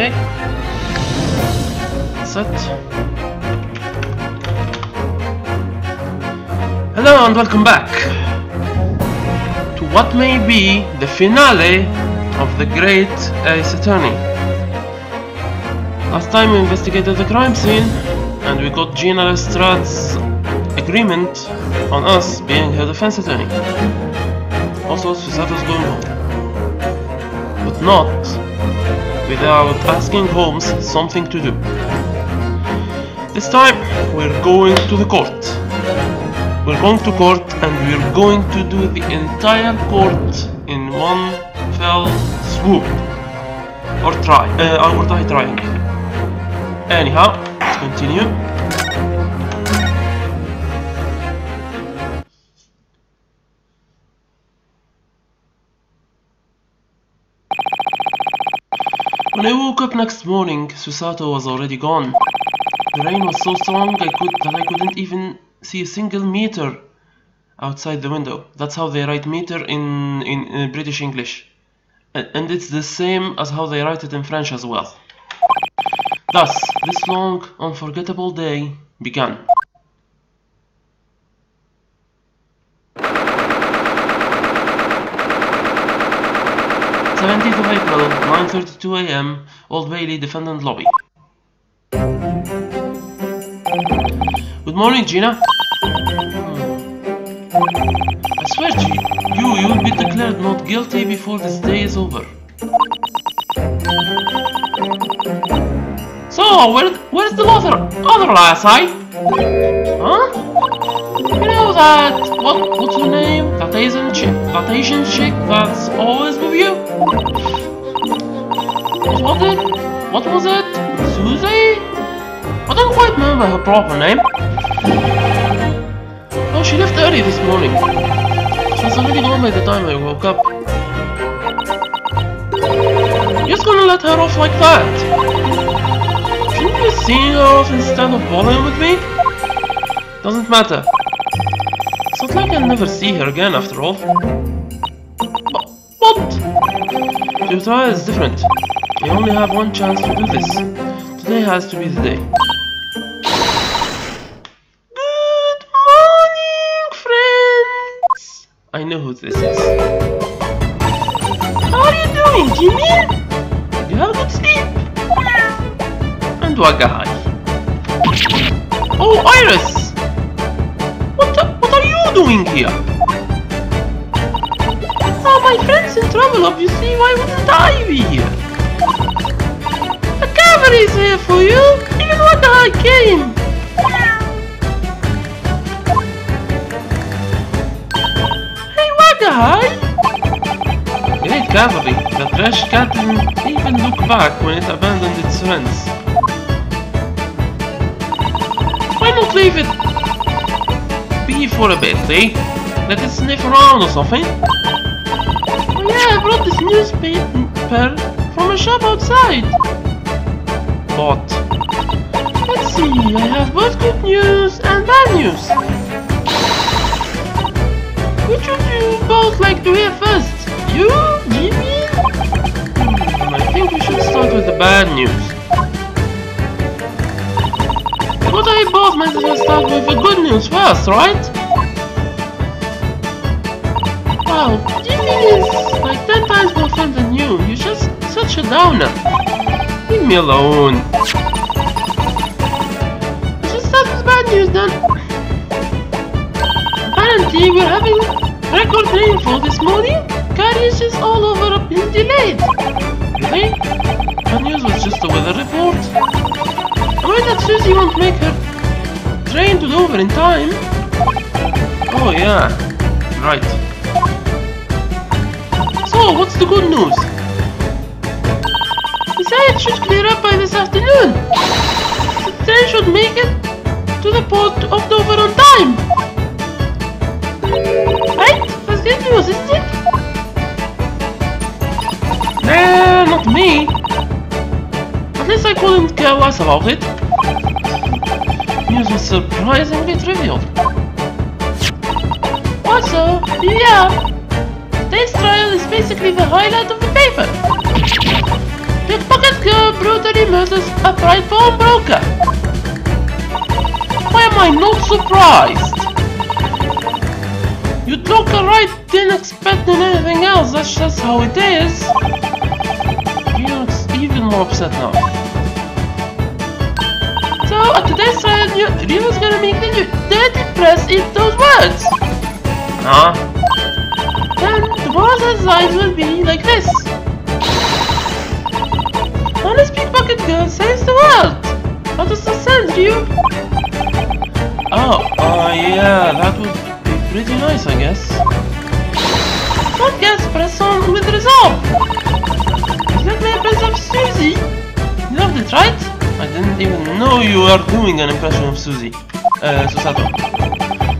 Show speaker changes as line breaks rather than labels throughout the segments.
Okay. Set. Hello and welcome back to what may be the finale of the Great Ace Attorney. Last time we investigated the crime scene and we got Gina Lestrade's agreement on us being her defense attorney. Also, Susato's going home. But not without asking Holmes something to do. This time we're going to the court. We're going to court and we're going to do the entire court in one fell swoop. Or trying. Anyhow, let's continue. When I woke up next morning, Susato was already gone. The rain was so strong that I couldn't even see a single meter outside the window. That's how they write meter in British English. And it's the same as how they write it in French as well. Thus, this long, unforgettable day began. 17th of April, 9:32 AM, Old Bailey, defendant lobby. Good morning, Gina. I swear to you, you will be declared not guilty before this day is over. So, where's the other lass, eh? Huh? You know that, what's her name? That Asian chick that's always with you? What was it? Susie? I don't quite remember her proper name. Oh, she left early this morning. She was already gone by the time I woke up. You're just gonna let her off like that? Shouldn't you see her off instead of balling with me? Doesn't matter. It's not like I'll never see her again after all. What? Your trial is different. I only have one chance to do this. Today has to be the day. Good morning, friends! I know who this is. How are you doing, Jimmy? Did you have a good sleep? And Wagahai. Oh, Iris! What are you doing here? Oh, my friend's in trouble, obviously. Why wouldn't I be here? The cavalry's here for you. Even Wagahai came. Hey, Wagahai! Great cavalry. The trash cat didn't even look back when it abandoned its friends. Why not leave it be for a bit, eh? Let it sniff around or something. Oh yeah, I brought this newspaper from a shop outside. But let's see, I have both good news and bad news. Which would you both like to hear first? You, Jimmy? I think we should start with the bad news. But I both might as well start with the good news first, right? Wow, Jimmy is like 10 times more fun than you. You're just such a downer. Leave me alone. Let's just start with bad news then. Apparently we're having record rainfall this morning. Carriages all over have been delayed. Really? Bad news was just a weather report. I worried that Susie won't make her train to Dover in time. Oh yeah, right. So, what's the good news? They say it should clear up by this afternoon. The train should make it to the port of Dover on time. Right? That's good news, isn't it? Nah, not me. At least I couldn't care less about it. News was surprisingly trivial. Also, yeah, today's trial is basically the highlight of the paper. Pickpocket brought brutally murders a bright pawnbroker. Why am I not surprised? You'd look right in expecting anything else, that's just how it is. He looks even more upset now. So at today's trial, Rio's gonna make the dirty press eat those words. Huh? Then tomorrow's eyes will be like this. Honest pickpocket girl saves the world. How does that sound, Rio? Oh, yeah, that would be pretty nice, I guess. Don't guess, press on with resolve. Let me impress of Susie. You loved it, right? I didn't even know you were doing an impression of Susie. Susato.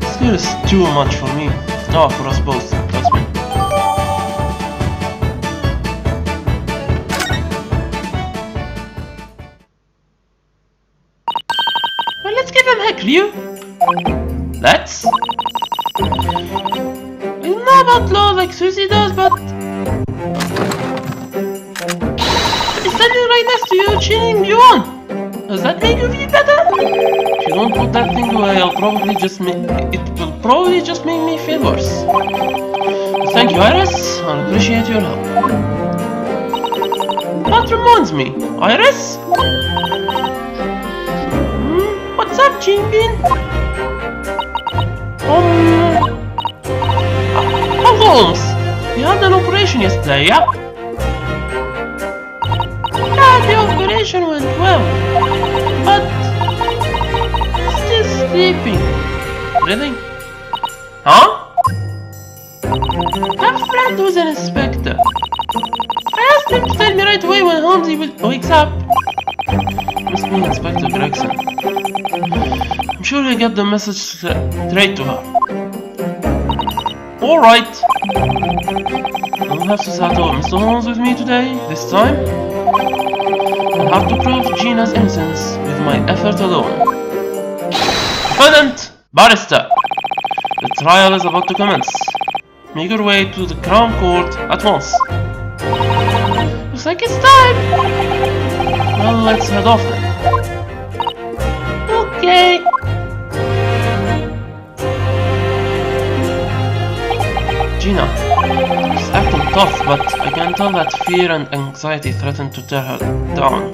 This girl is too much for me. Oh, for us both, trust me. Well, let's give him heck, Ryu. Let's? I don't know about law like Susie does, but he's standing right next to you, cheering you on. Does that make you feel better? If you don't put that thing away, it will probably just make me feel worse. But thank you, Iris. I appreciate your help. That reminds me, Iris? What's up, Jinbin? Holmes, you had an operation yesterday, yeah? Yeah, the operation went well, but still sleeping. Really? Huh? I have a friend who's an inspector. I asked him to tell me right away when Holmes wakes up. Must be Inspector Gregson. I'm sure he'll get the message straight to her. Alright. I'll have Susato and Mr. Holmes with me today, this time. I'll have to prove Gina's innocence with my effort alone. Defendant! Barrister! The trial is about to commence. Make your way to the Crown Court at once. Looks like it's time! Well, let's head off then. Okay. Gina, she's acting tough, but I can tell that fear and anxiety threaten to tear her down.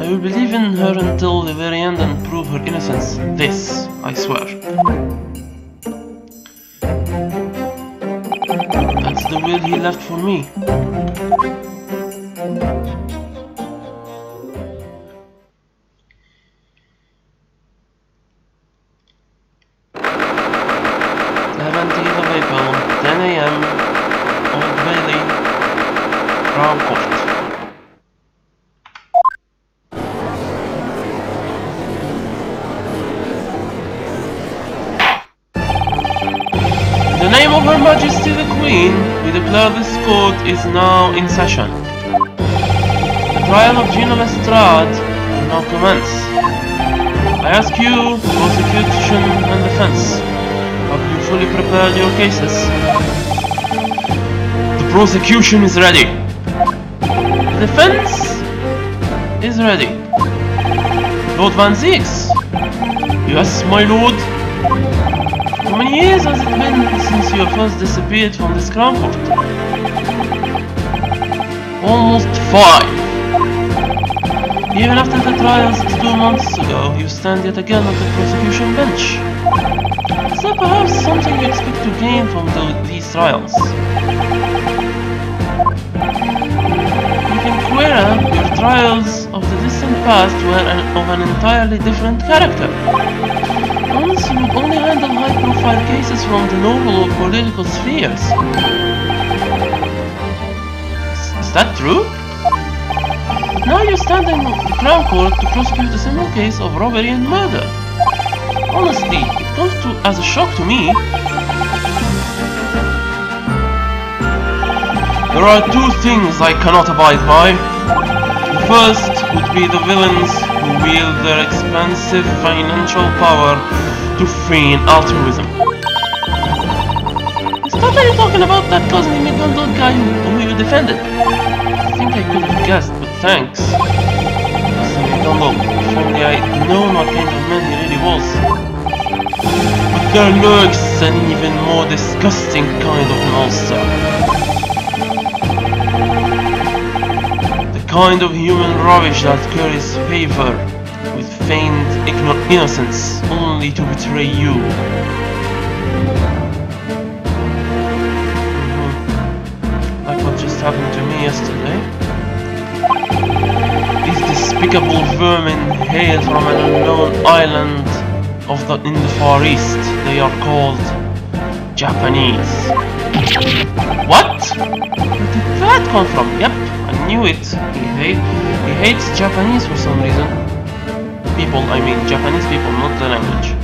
I will believe in her until the very end and prove her innocence. This, I swear. That's the will he left for me. In the name of Her Majesty the Queen, we declare this court is now in session. The trial of Gina Lestrade will now commence. I ask you, prosecution and defense, have you fully prepared your cases? The prosecution is ready. The defense is ready. Lord Van Zieks. Yes, my lord. How many years has it been since you first disappeared from this Crown Court? Almost 5. Even after the trials 2 months ago, you stand yet again at the prosecution bench. Is there perhaps something you expect to gain from these trials? Even queerer, your trials of the distant past were of an entirely different character. Once you would only handle high-profile cases from the noble or political spheres. Is that true? Now you stand in the Crown Court to prosecute a similar case of robbery and murder. Honestly, it comes as a shock to me. There are 2 things I cannot abide by. The first would be the villains who wield their expansive financial power to feign altruism. He's totally talking about that cousin McDonald guy who you offended. I think I could have guessed, but thanks. I don't know. If only I'd known what kind of man he really was. But there lurks an even more disgusting kind of monster. The kind of human rubbish that curries favor with feigned innocence, only to betray you. Like what just happened to me yesterday. These despicable vermin hail from an unknown island in the Far East. They are called Japanese. What? Where did that come from? Yep, I knew it. He hates Japanese for some reason. People, I mean Japanese people, not the language.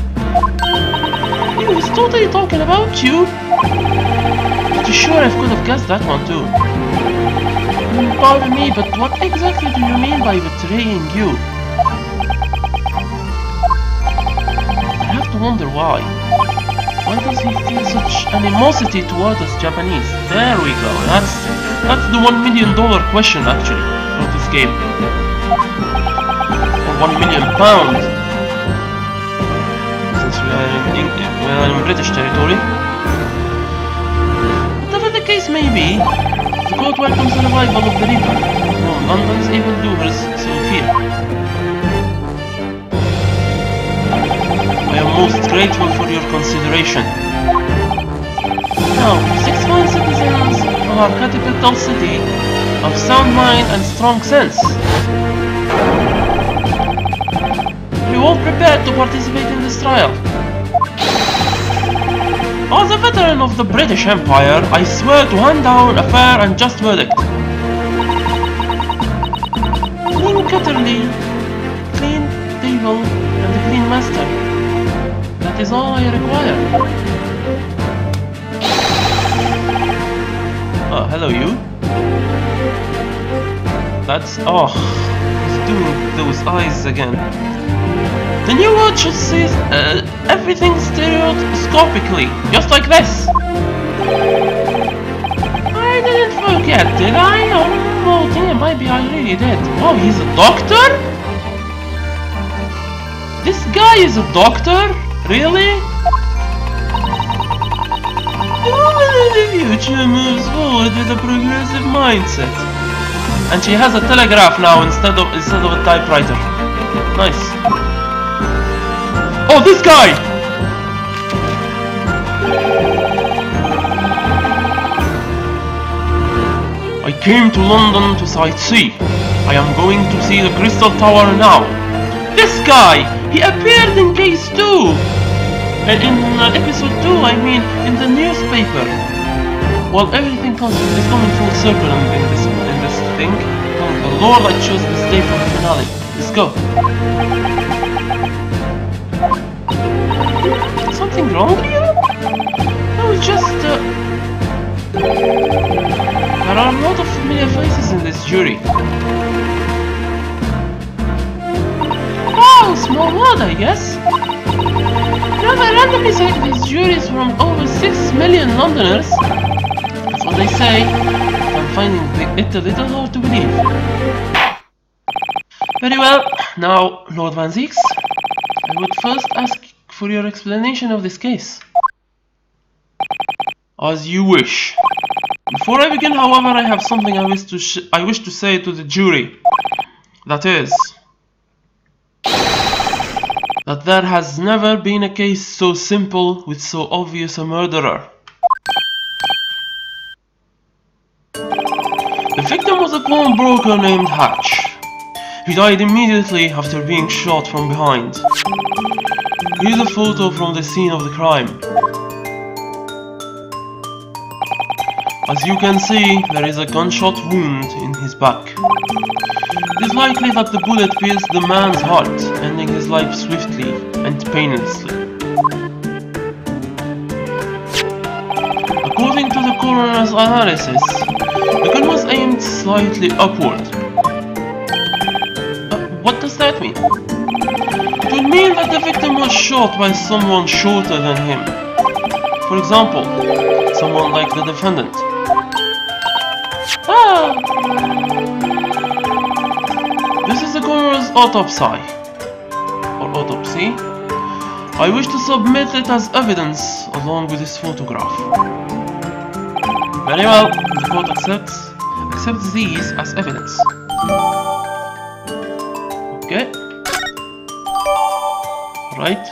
He was totally talking about you. Pretty sure I could have guessed that one too. Pardon me, but what exactly do you mean by betraying you? I have to wonder why. Why does he feel such animosity toward us Japanese? There we go. That's the $1 million question actually for this game. Or £1 million, since we are in British territory. Whatever the case may be, the court welcomes the revival of the Reaper, whom London's evildoers so fear. I am most grateful for your consideration. Now, 6 fine citizens of our capital city of sound mind and strong sense. Are you all prepared to participate in this trial? As a veteran of the British Empire, I swear to hand down a fair and just verdict. Clean cutlery, clean table, and a clean master. That is all I require. Hello you. That's... oh, he's doing those eyes again. The new word should say everything stereoscopically, just like this. I didn't forget, did I? Oh damn, maybe I really did. Oh, he's a doctor? This guy is a doctor? Really? The future moves forward with a progressive mindset. And she has a telegraph now instead of a typewriter. Nice. Oh, this guy! I came to London to sightsee. I am going to see the Crystal Tower now. This guy! He appeared in case 2! And in episode 2, I mean, in the newspaper. Well, everything is coming full circle in this thing. Thank the Lord I chose this day for the finale. Let's go. Something wrong with you? No, it's just there are a lot of familiar faces in this jury. Oh, small world, I guess. You know, I randomly select these juries from over 6 million Londoners. That's what they say. I'm finding it a little hard to believe. Very well, now, Lord Van Zieks, I would first ask for your explanation of this case. As you wish. Before I begin, however, I have something I wish to say to the jury. That is, that there has never been a case so simple with so obvious a murderer. The victim was a pawnbroker named Hatch. He died immediately after being shot from behind. Here's a photo from the scene of the crime. As you can see, there is a gunshot wound in his back. It is likely that the bullet pierced the man's heart, ending his life swiftly and painlessly. According to the coroner's analysis, the gun was aimed slightly upward. What does that mean? It would mean that the victim was shot by someone shorter than him. For example, someone like the defendant. Ah! This is the coroner's autopsy. Or autopsy. I wish to submit it as evidence along with this photograph. Very well, the court accepts these as evidence. Okay. Right.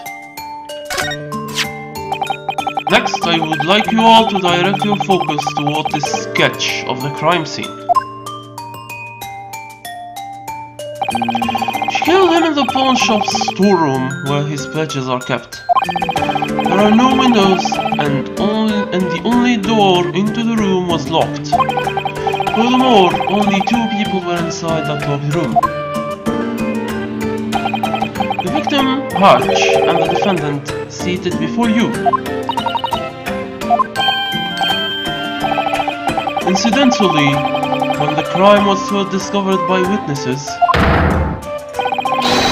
Next, I would like you all to direct your focus toward this sketch of the crime scene. She killed him in the pawn shop's storeroom where his pledges are kept. There are no windows and the only door into the room was locked. Furthermore, only 2 people were inside that locked room. The victim, Hutch, and the defendant seated before you. Incidentally, when the crime was first discovered by witnesses, the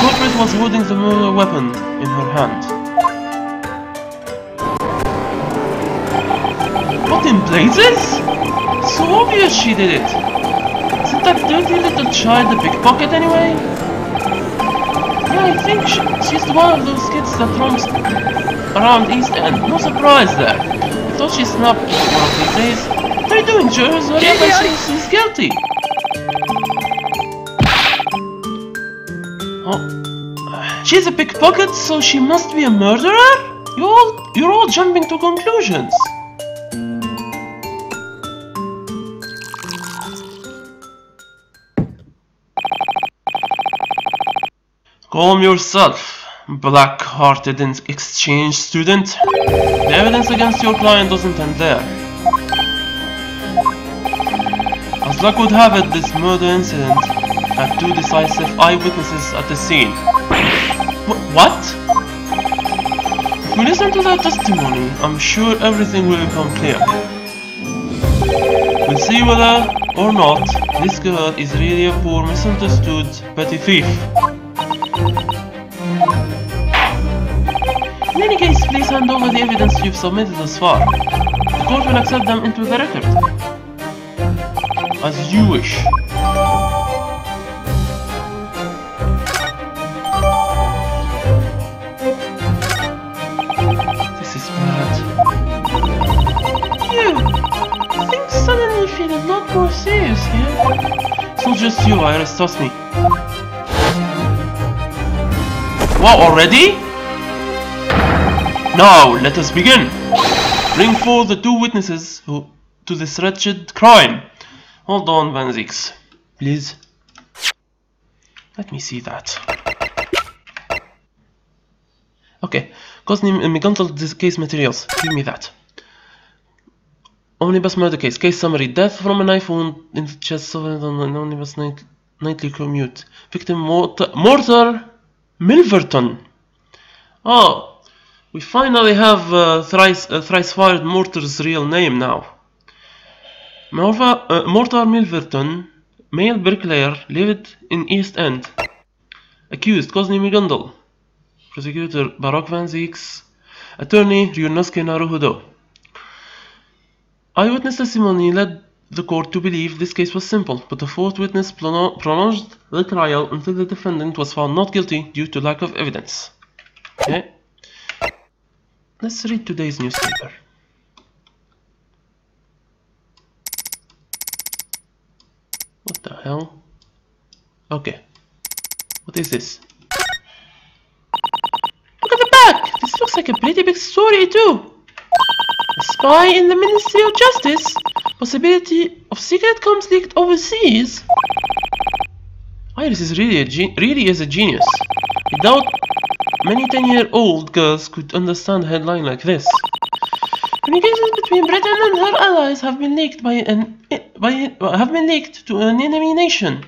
culprit was holding the murder weapon in her hand. What in blazes? So obvious she did it! Isn't that dirty little child a pickpocket anyway? Yeah, I think she's one of those kids that roams around East End. No surprise there. I thought she snapped one of these days. What are you doing, jurors? Hurry up and say she's guilty! Oh. She's a pickpocket, so she must be a murderer? You're all jumping to conclusions. Calm yourself, black-hearted exchange student. The evidence against your client doesn't end there. As luck would have it, this murder incident had 2 decisive eyewitnesses at the scene. What? If we listen to their testimony, I'm sure everything will become clear. We'll see whether or not this girl is really a poor, misunderstood, petty thief. In any case, please hand over the evidence you've submitted thus far. The court will accept them into the record. As you wish. This is bad. You! Things suddenly feel a lot more serious here. It's not just you, Iris, trust me. Wow, already? Now, let us begin. Bring forth the 2 witnesses to this wretched crime. Hold on, Van Zieks, please. Let me see that. Okay, Cosney McGuntle case materials. Give me that. Omnibus murder case. Case summary. Death from a knife wound in the chest on an omnibus nightly commute. Victim Mortar Milverton. Oh, we finally have thrice fired Mortar's real name now. Mortar Milverton, male bricklayer, lived in East End. Accused Cosney McGundle. Prosecutor Barak Van Zieks. Attorney Ryunosuke Naruhodo. Eyewitness testimony led the court to believe this case was simple, but the 4th witness prolonged the trial until the defendant was found not guilty due to lack of evidence. Okay. Let's read today's newspaper. What the hell? Okay. What is this? Look at the back! This looks like a pretty big story too! A spy in the Ministry of Justice? Possibility of secret comms leaked overseas? Iris is really a genius. I doubt many 10-year-old girls could understand a headline like this. Communications between Britain and her allies have been leaked to an enemy nation.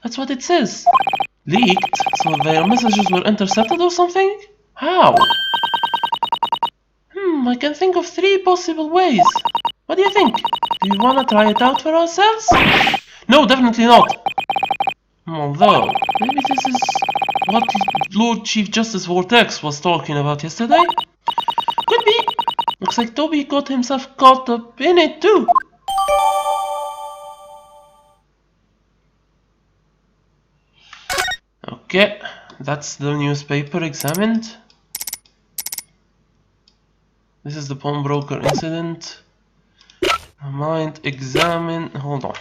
That's what it says. Leaked? So their messages were intercepted or something? How? I can think of 3 possible ways. What do you think? Do you wanna try it out for ourselves? No, definitely not. Although, maybe this is what Lord Chief Justice Vortex was talking about yesterday? Could be. Looks like Toby got himself caught up in it too. Okay, that's the newspaper examined. This is the pawnbroker incident. Mind examine. Hold on.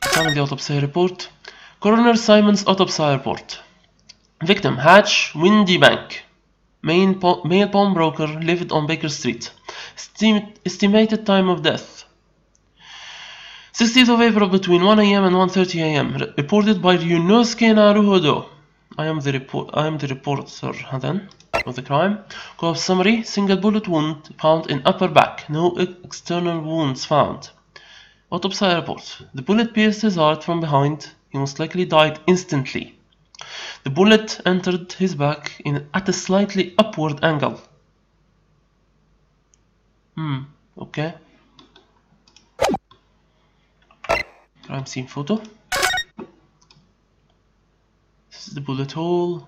Examine the autopsy report. Coroner Simon's autopsy report. Victim Hatch, Windy Bank. Male pawnbroker lived on Baker Street. Estimated time of death 16th of April between 1 AM and 1:30 AM. Reported by Yunosuke Naruhodo. I am the reporter then of the crime. Corpse summary: single bullet wound found in upper back. No external wounds found. Autopsy report: the bullet pierced his heart from behind. He most likely died instantly. The bullet entered his back at a slightly upward angle. Okay. Crime scene photo. This is the bullet hole.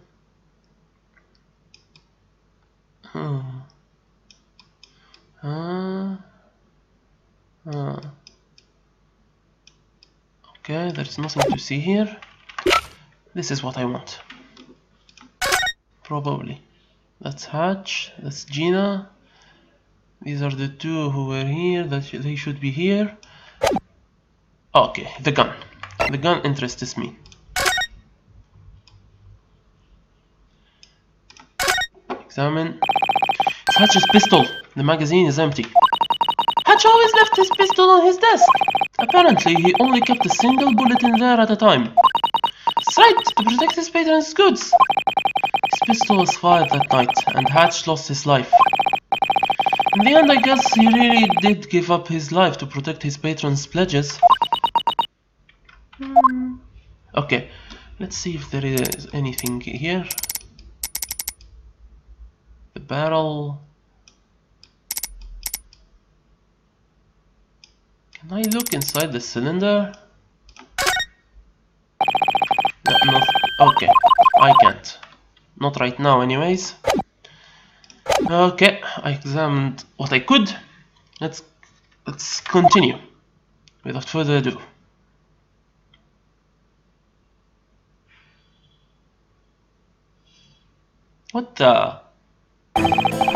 Okay, there's nothing to see here. This is what I want. Probably. That's Hatch, that's Gina. These are the two who were here, they should be here. Okay, the gun. The gun interests me. Examine. It's Hatch's pistol. The magazine is empty. Hatch always left his pistol on his desk. Apparently, he only kept a single bullet in there at a time. That's right, to protect his patron's goods. His pistol was fired that night, and Hatch lost his life. In the end, I guess he really did give up his life to protect his patron's pledges. Okay, let's see if there is anything here. The barrel. Can I look inside the cylinder? No, okay, I can't. Not right now anyways. Okay, I examined what I could. Let's continue without further ado. What the?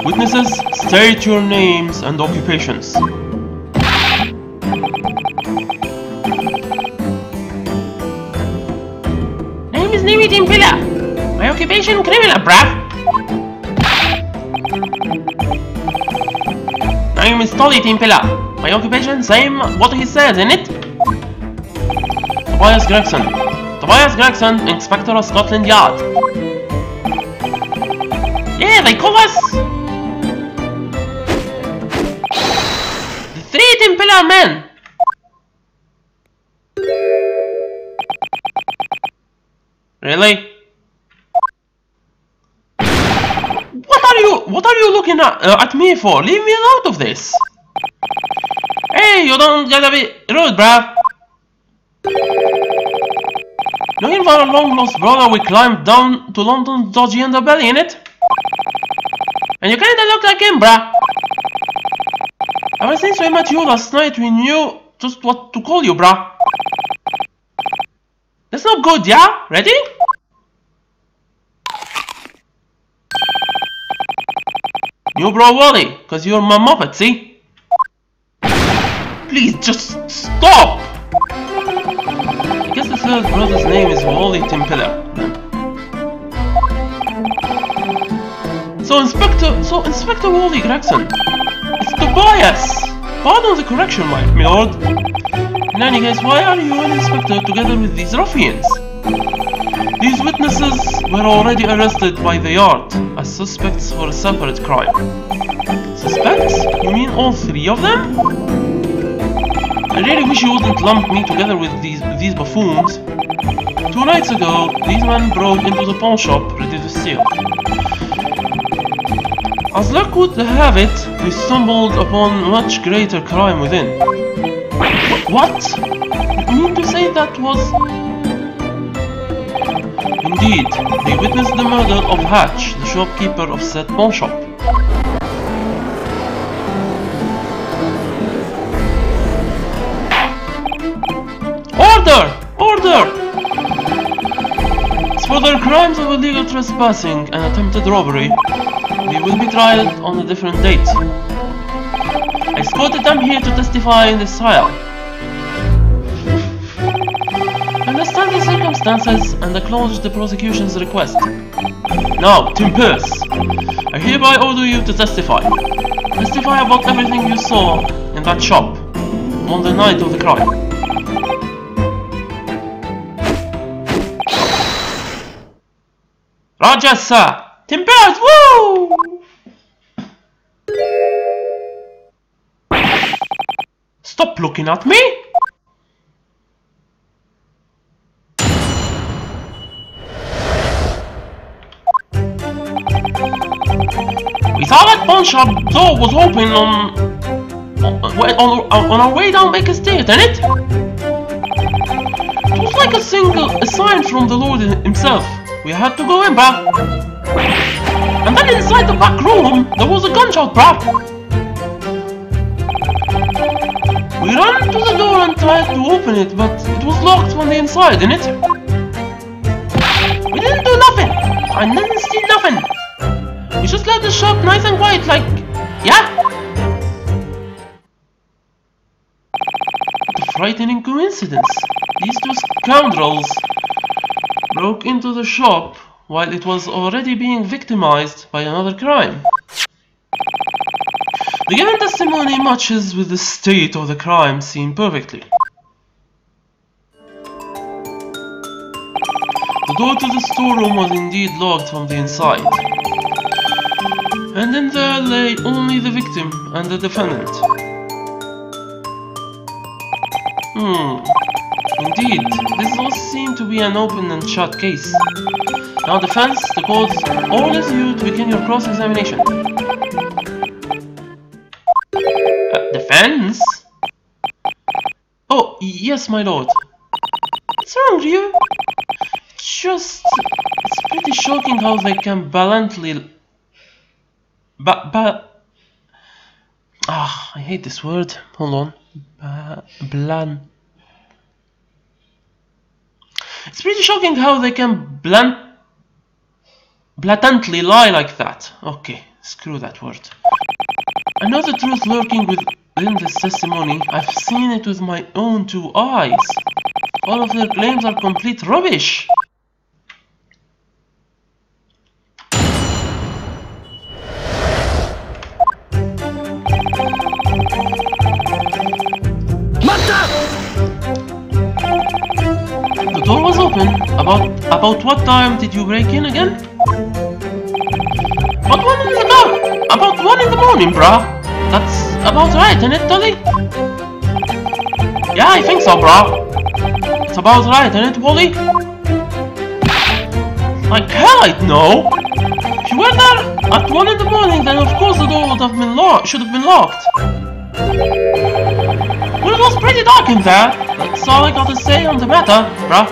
Witnesses, state your names and occupations. Name is Nimi Timpila. My occupation, criminal, bruv. Name is Tolly Timpila. My occupation, same what he says in it. Tobias Gregson. Tobias Gregson, Inspector of Scotland Yard. Yeah, they call us the Three Timpila Men. Really? What are you looking at me for? Leave me out of this. Hey, you don't gotta be rude, bruv. Looking for a long lost brother we climbed down to London dodgy underbelly, innit? And you kinda look like him, bruh. Ever since we met you last night, we knew just what to call you, bruh. That's not good, yeah? Ready? You bro Wally, cause you're my muppet, see? Please, just stop! I guess the third brother's name is Wally Timpiller. So Inspector Wally Gregson, it's Tobias! Pardon the correction, my lord. In any case, why are you an inspector together with these ruffians? These witnesses were already arrested by the yard as suspects for a separate crime. Suspects? You mean all three of them? I really wish you wouldn't lump me together with these buffoons. 2 nights ago, these men broke into the pawn shop ready to steal. As luck would have it, they stumbled upon much greater crime within. What? You mean to say that was... Indeed, they witnessed the murder of Hatch, the shopkeeper of said pawn shop. Order! Order! It's for For their crimes of illegal trespassing and attempted robbery, they will be tried on a different date. I escorted them here to testify in this trial. I understand the circumstances and acknowledge the prosecution's request. Now, Tim Pierce, I hereby order you to testify. Testify about everything you saw in that shop on the night of the crime. Roger, sir! Tim Pierce, woo! Stop looking at me! We saw that pawn shop door was open on our way down Baker Street, didn't it? It was like a sign from the Lord himself. We had to go in, bruh. And then inside the back room, there was a gunshot, bruh. We ran to the door and tried to open it, but it was locked from the inside, didn't it? We didn't do nothing. I didn't see nothing. We just left the shop nice and quiet, like, yeah? What a frightening coincidence. These two scoundrels broke into the shop while it was already being victimized by another crime. The given testimony matches with the state of the crime scene perfectly. The door to the storeroom was indeed locked from the inside. And in there lay only the victim and the defendant. Indeed, this all seemed to be an open and shut case. Now defense, the court orders you to begin your cross-examination. Defense? Oh, yes, my lord. What's wrong, Ryu? It's pretty shocking how they can bluntly... I hate this word. Hold on. It's pretty shocking how they can blatantly lie like that. Okay, screw that word. I know the truth lurking within this testimony. I've seen it with my own two eyes. All of their claims are complete rubbish. The door was open. About what time did you break in again? About 1 in the morning, bruh. That's about right, isn't it, Dolly? Yeah, I think so, bruh. It's about right, isn't it, Wally? Like hell I'd know. If you were there at 1 in the morning, then of course the door would have been should have been locked. Well, it was pretty dark in there. That's all I gotta say on the matter, bruh.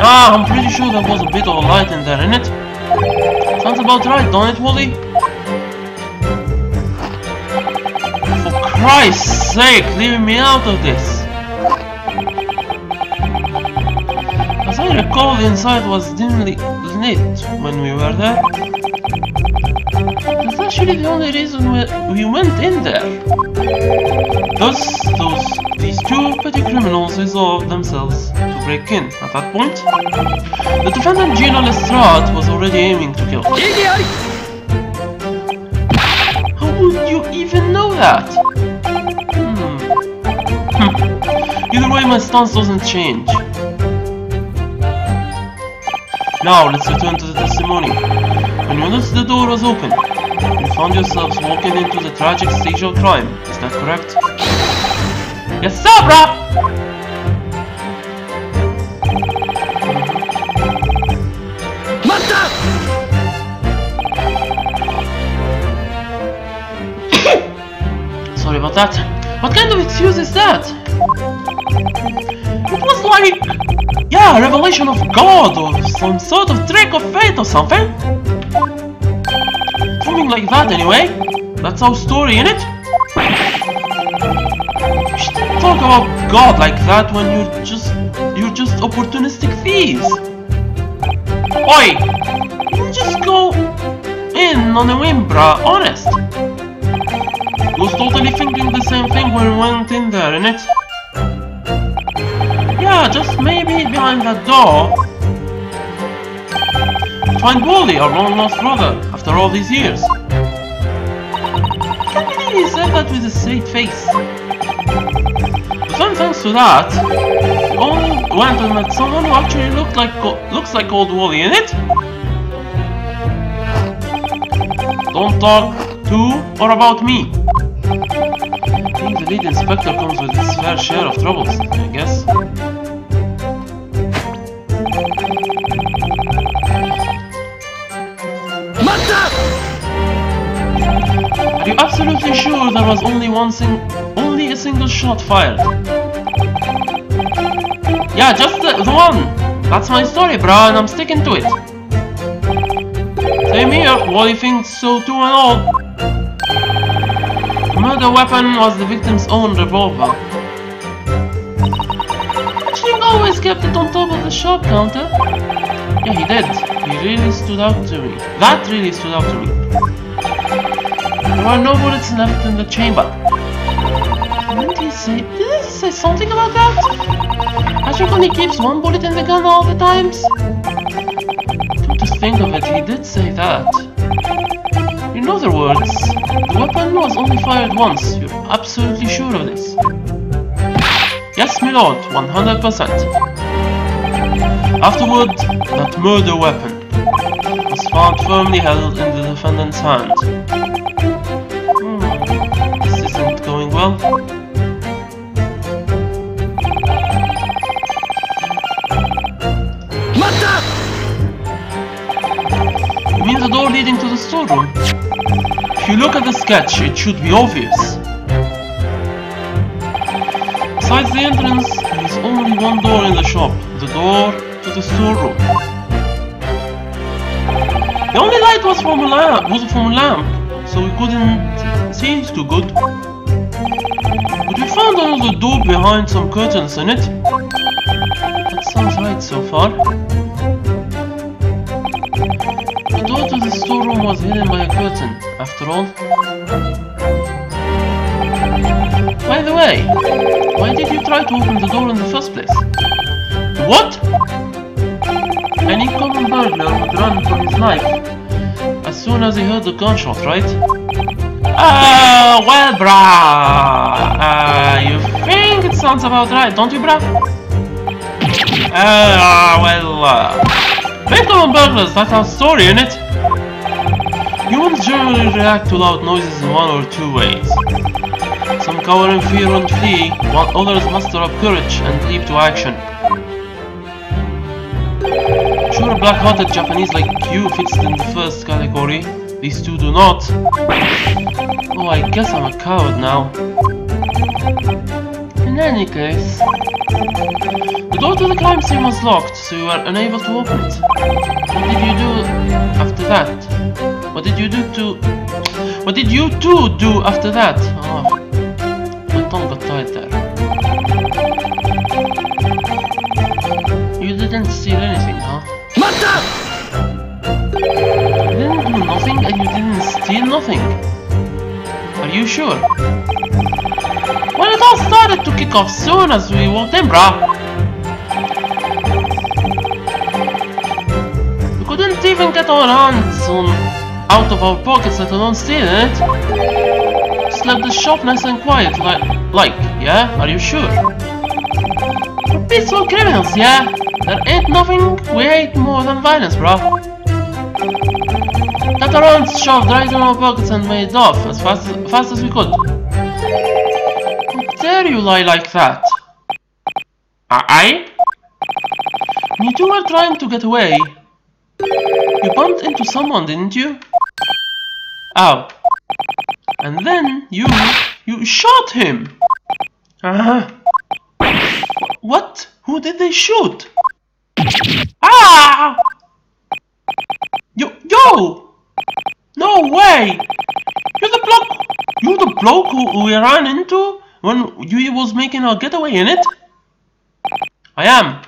I'm pretty sure there was a bit of a light in there, innit? Sounds about right, don't it, Wally? For Christ's sake, leave me out of this. As I recall, the inside was dimly lit when we were there. That's actually the only reason we went in there. Thus, these two petty criminals resolved themselves to break in. At that point, the defendant Gina Lestrade was already aiming to kill. How would you even know that? Either way, my stance doesn't change. Now, let's return to the testimony. When you noticed the door was open, you found yourselves walking into the tragic stage of crime. Is that correct? Yes, sir, bruh! Sorry about that. What kind of excuse is that? It was like... yeah, a revelation of God or some sort of trick of fate or something. Something like that anyway. That's our story, innit? We shouldn't talk about god like that when you're just opportunistic thieves. Oi! You just go in on a whim, bruh, honest. Was totally thinking the same thing when we went in there, innit? Yeah, just maybe behind that door. Find Wally, our long lost brother, after all these years. I can't believe he said that with a straight face. But then thanks to that, we only went and met someone who actually looks like old Wally, innit? Don't talk to or about me. I think the lead inspector comes with his fair share of troubles, I guess. Are you absolutely sure there was only a single shot fired? Yeah, just the one! That's my story, bruh, and I'm sticking to it. Same here, Wally thinks so too and all. The murder weapon was the victim's own revolver. She always kept it on top of the shop counter. Yeah, he did. He really stood out to me. That really stood out to me. There were no bullets left in the chamber. Did he say something about that? I think only keeps one bullet in the gun all the times. Come to think of it, he did say that. In other words, the weapon was only fired once. You're absolutely sure of this? Yes, my lord, 100%. Afterward, that murder weapon was found firmly held in the defendant's hand. This isn't going well. You mean the door leading to the storeroom? If you look at the sketch, it should be obvious. Besides the entrance, there is only one door in the shop, the door to the storeroom. The only light was from a lamp, so we couldn't see too good. But we found another door behind some curtains in it. That sounds right so far. The door to the storeroom was hidden by a curtain, after all. By the way, why did you try to open the door in the first place? What? Any common burglar would run for his life as soon as he heard the gunshot, right? Well, brah. You think it sounds about right, don't you, brah? Main common burglars, that's our story, innit? Humans generally react to loud noises in one or two ways. Some cower in fear and flee, while others muster up courage and leap to action. Sure, black-hearted Japanese like you fits in the first category. These two do not. Oh, I guess I'm a coward now. In any case, the door to the crime scene was locked, so you were unable to open it. What did you do after that? What did you two do after that? Oh, my tongue got tied there. You didn't steal anything, huh? You didn't do nothing and you didn't steal nothing. Are you sure? Well, it all started to kick off soon as we walked in, brah. We couldn't even get our hands out of our pockets, let alone steal it. Just left the shop nice and quiet, like, yeah? Are you sure? We're peaceful criminals, yeah? There ain't nothing we hate more than violence, bro. Got our hands shoved right in our pockets and made off as fast as we could. How dare you lie like that? I? When you two were trying to get away, you bumped into someone, didn't you? Ow. And then you shot him. What? Who did they shoot? Ah! Yo! No way! You're the bloke who we ran into when Yui was making a getaway in it? I am.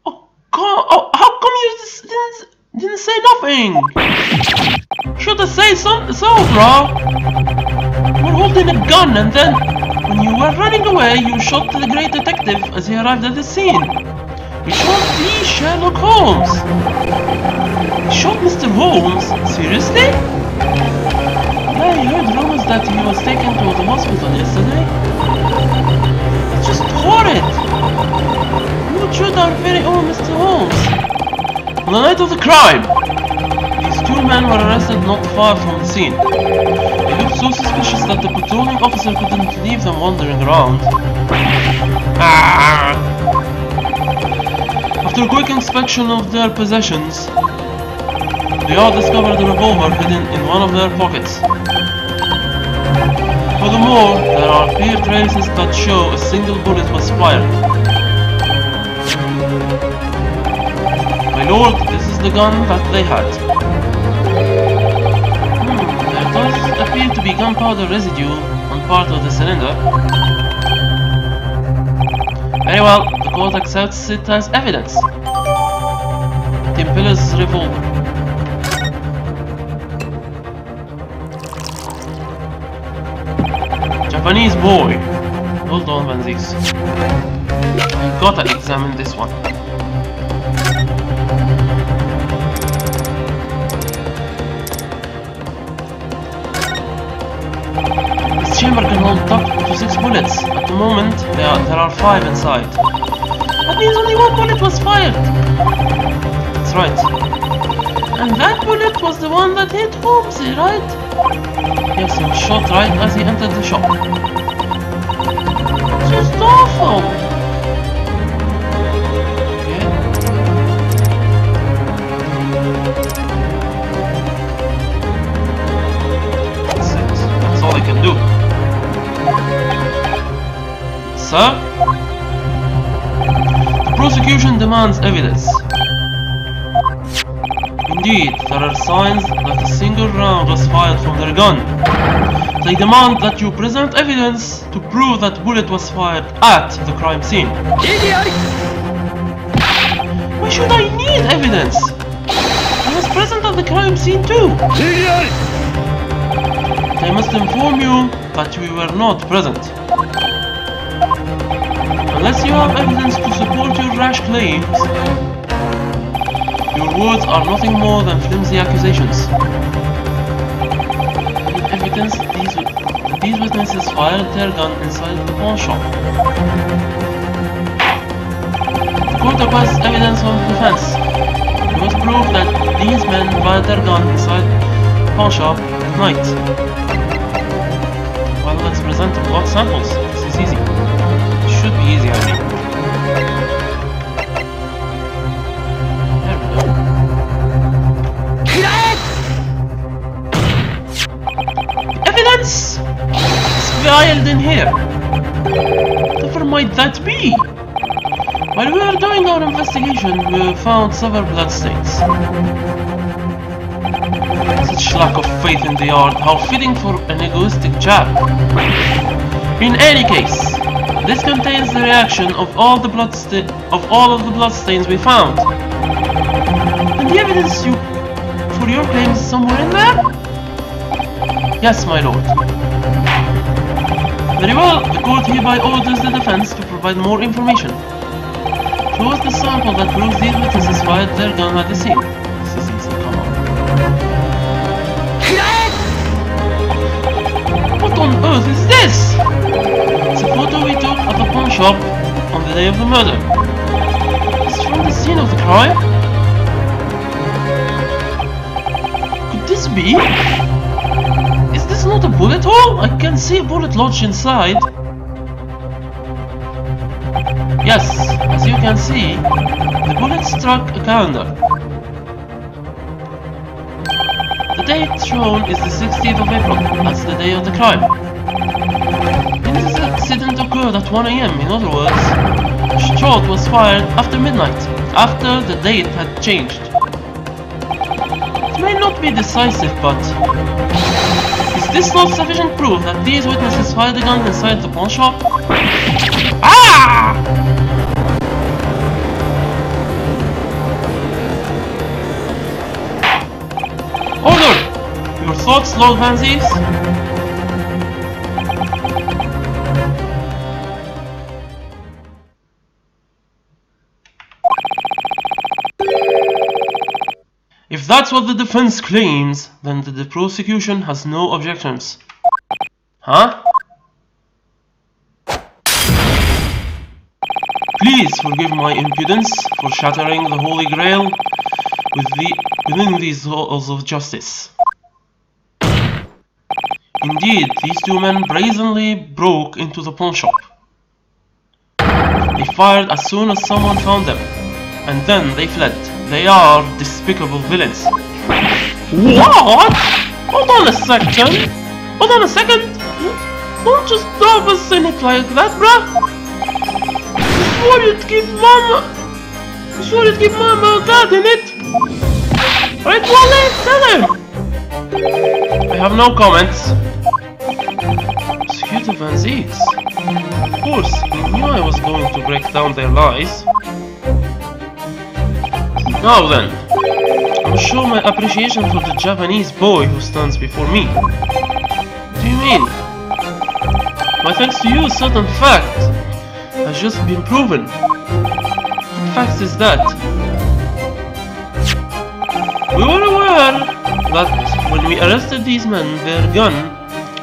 Oh, how come you didn't say nothing? Should have said something, bro. You were holding a gun and then, when you were running away, you shot the great detective as he arrived at the scene. You shot the Sherlock Holmes. You shot Mr. Holmes? Seriously? Yeah, I heard rumors that he was taken to the hospital yesterday. It's just horrid. You would shoot our very own Mr. Holmes. On the night of the crime, these two men were arrested not far from the scene. They looked so suspicious that the patrolling officer couldn't leave them wandering around. After a quick inspection of their possessions, they all discovered a revolver hidden in one of their pockets. Furthermore, there are clear traces that show a single bullet was fired. My lord, this is the gun that they had. There does appear to be gunpowder residue on part of the cylinder. Very well, the court accepts it as evidence. Tim Pillar's revolver. Japanese boy. Hold on, Vanzis. I gotta examine this one. This chamber can hold up to 6 bullets. At the moment, there are 5 inside. That means only 1 bullet was fired. That's right. And that bullet was the one that hit Holmesy, right? Yes, he was shot right as he entered the shop. Just awful! Okay. That's it. That's all I can do. Sir? The prosecution demands evidence. Indeed, there are signs that a single round was fired from their gun. They demand that you present evidence to prove that bullet was fired at the crime scene. Why should I need evidence? I was present at the crime scene too. I must inform you that we were not present. Unless you have evidence to support your rash claims, your words are nothing more than flimsy accusations. With evidence, these witnesses fired their gun inside the pawn shop. The court requests evidence from the defense. You must prove that these men fired their gun inside the pawn shop at night. Well, let's present the blood samples. This is easy. It should be easy, I mean. It's violed in here. Whatever might that be? While we were doing our investigation, we found several bloodstains. Such lack of faith in the art, how fitting for an egoistic chap. In any case, this contains the reaction of all of the bloodstains we found. And the evidence for your claims is somewhere in there? Yes, my lord. Very well, the court hereby orders the defense to provide more information. Show us the sample that proves these witnesses fired their gun at the scene. This is easy, come on. What on earth is this? It's a photo we took at the pawn shop on the day of the murder. It's from the scene of the crime? Could this be? Is this not a bullet hole? I can see a bullet lodged inside. Yes, as you can see, the bullet struck a calendar. The date shown is the 16th of April. That's the day of the crime. This accident occurred at 1 AM. In other words, the shot was fired after midnight, after the date had changed. It may not be decisive, but is this not sufficient proof that these witnesses fired the gun inside the pawn shop? Ah! Order! Your thoughts, Lord Van Zees? If that's what the defense claims, then the prosecution has no objections. Huh? Please forgive my impudence for shattering the Holy Grail within these halls of justice. Indeed, these two men brazenly broke into the pawn shop. They fired as soon as someone found them, and then they fled. They are despicable villains. What? Hold on a second. Hold on a second. Don't just drop us in it like that, bruh. You swore you'd give Mama a guard in it. Right, Wally? Tell him. I have no comments. Prosecutor Van Zees. Of course, he knew I was going to break down their lies. Now then, I will show my appreciation for the Japanese boy who stands before me. What do you mean? Why, thanks to you, a certain fact has just been proven. What fact is that? We were aware that when we arrested these men, their gun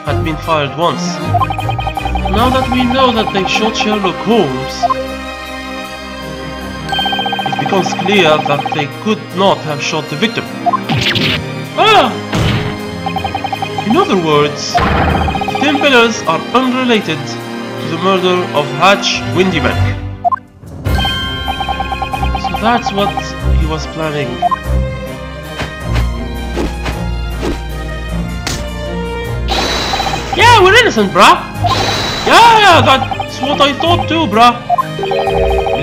had been fired once. Now that we know that they shot Sherlock Holmes, it becomes clear that they could not have shot the victim. Ah! In other words, the Templars are unrelated to the murder of Hatch Windybank. So that's what he was planning. Yeah, we're innocent, bruh! Yeah, that's what I thought too, bruh!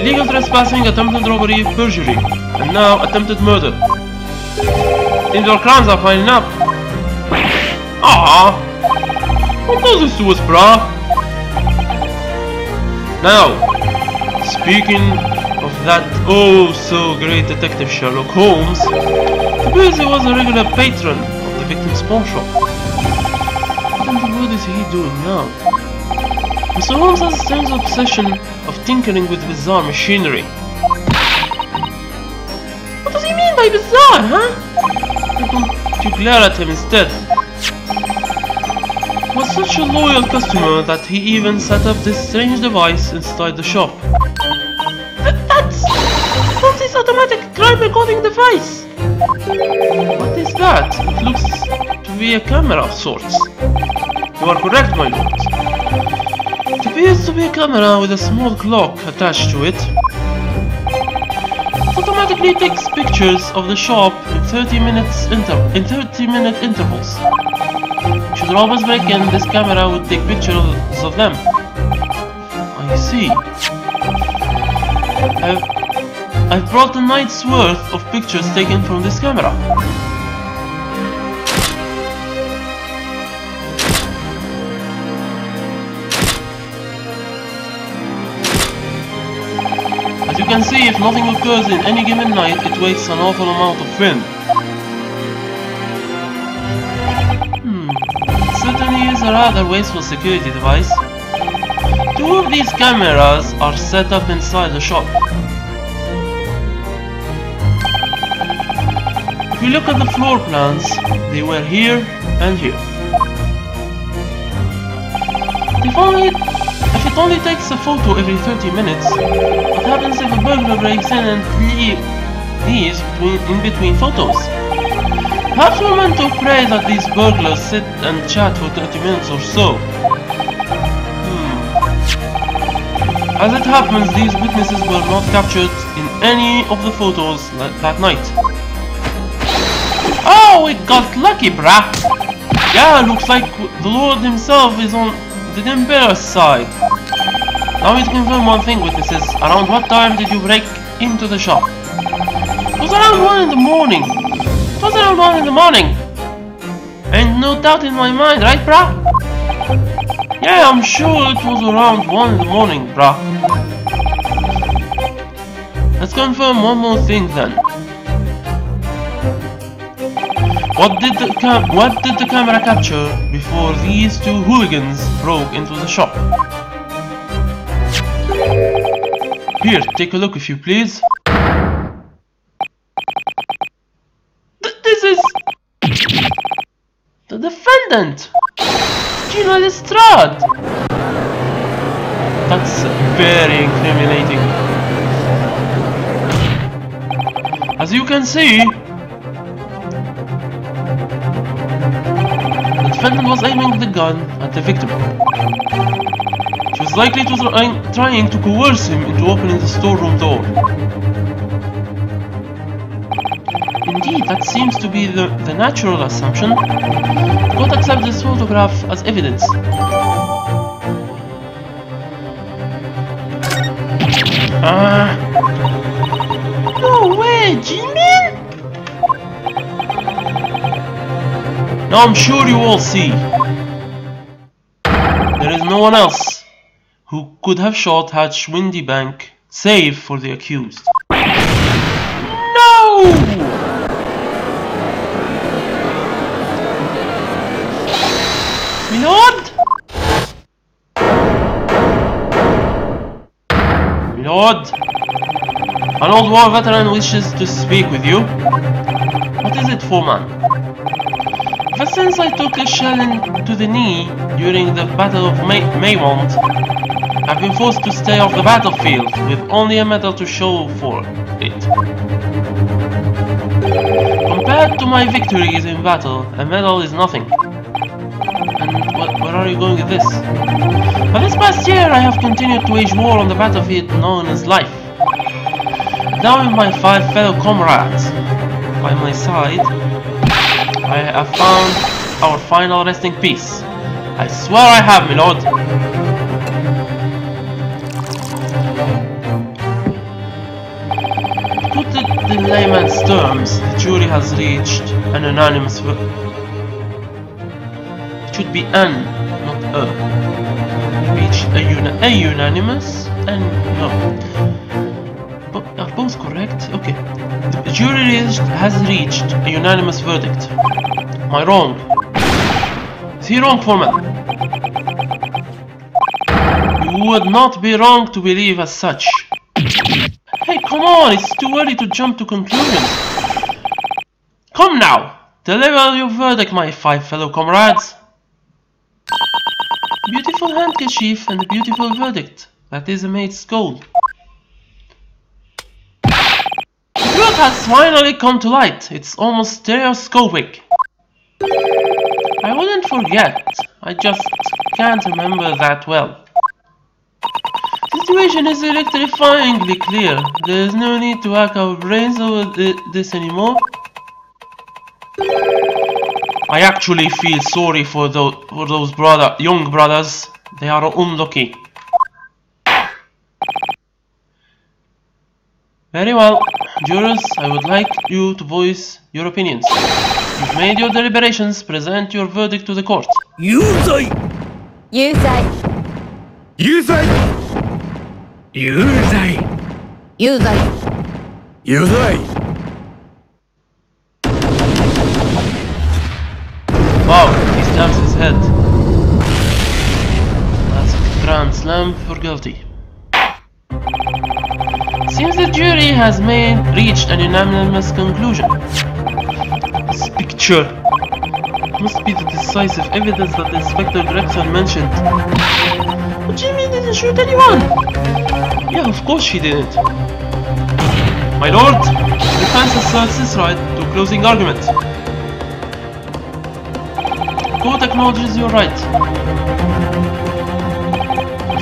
Illegal trespassing, attempted robbery, perjury, and now attempted murder. Think your crimes are piling up. Ah, don't do this to us, bruh. Now, speaking of that oh so great detective Sherlock Holmes, suppose he was a regular patron of the victim's pawn shop. What is he doing now? Mr. Holmes has a strange obsession of tinkering with bizarre machinery. What does he mean by bizarre, huh? Why don't you glare at him instead? He was such a loyal customer that he even set up this strange device inside the shop. That's his automatic crime recording device! What is that? It looks to be a camera of sorts. You are correct, my lord. It appears to be a camera with a small clock attached to it. It automatically takes pictures of the shop in 30-minute intervals. Should robbers break in, this camera would take pictures of them. I see. I've brought a night's worth of pictures taken from this camera. As you can see, if nothing occurs in any given night, it wastes an awful amount of film. It certainly is a rather wasteful security device. Two of these cameras are set up inside the shop. If you look at the floor plans, they were here and here. If it only takes a photo every 30 minutes, what happens if a burglar breaks in and leaves in between photos? Perhaps we're meant to pray that these burglars sit and chat for 30 minutes or so. As it happens, these witnesses were not captured in any of the photos that night. Oh, we got lucky, brah! Yeah, looks like the Lord himself is on the Emperor's side. Now we confirm one thing, witnesses. Around what time did you break into the shop? It was around 1 in the morning. It was around 1 in the morning. Ain't no doubt in my mind, right, brah? Yeah, I'm sure it was around 1 in the morning, brah. Let's confirm one more thing then. What did the camera capture before these two hooligans broke into the shop? Here, take a look if you please. This is the defendant, Gina Lestrade. That's very incriminating. As you can see, the defendant was aiming the gun at the victim. She was likely to trying to coerce him into opening the storeroom door. Indeed, that seems to be the natural assumption. Don't accept this photograph as evidence. No way, Jimin! Now I'm sure you all see. There is no one else who could have shot Hatch Windy Bank save for the accused. No! Milord? Milord? An old war veteran wishes to speak with you. What is it, foreman? Ever since I took a shell into the knee during the Battle of Maymont, I've been forced to stay off the battlefield with only a medal to show for it. Compared to my victories in battle, a medal is nothing. And where are you going with this? For this past year, I have continued to wage war on the battlefield known as life. Now with my 5 fellow comrades by my side, I have found our final resting place. I swear I have, my lord. To put it in layman's terms, the jury has reached an unanimous verdict. It should be an, not a. Reached a unanimous and no. Are both correct? Okay. The jury has reached a unanimous verdict. Am I wrong? Is he wrong, foreman? You would not be wrong to believe as such. Hey, come on, it's too early to jump to conclusions. Come now, deliver your verdict, my 5 fellow comrades. Beautiful handkerchief and a beautiful verdict. That is a mate's goal. The truth has finally come to light. It's almost stereoscopic. I wouldn't forget. I just can't remember that well. The situation is electrifyingly clear. There is no need to hack our brains over this anymore. I actually feel sorry for those young brothers. They are unlucky. Very well, jurors, I would like you to voice your opinions. You've made your deliberations. Present your verdict to the court.
Yuzai!
Yuzai!
Yuzai! Yuzai!
Yuzai!
Yuzai!
Wow, he stamps his head. That's a grand slam for guilty. Seems the jury has reached an unanimous conclusion. This picture must be the decisive evidence that Inspector Gregson mentioned. But Jimmy didn't shoot anyone! Yeah, of course she didn't. My lord, the defense asserts its right to closing argument. Court acknowledges your right.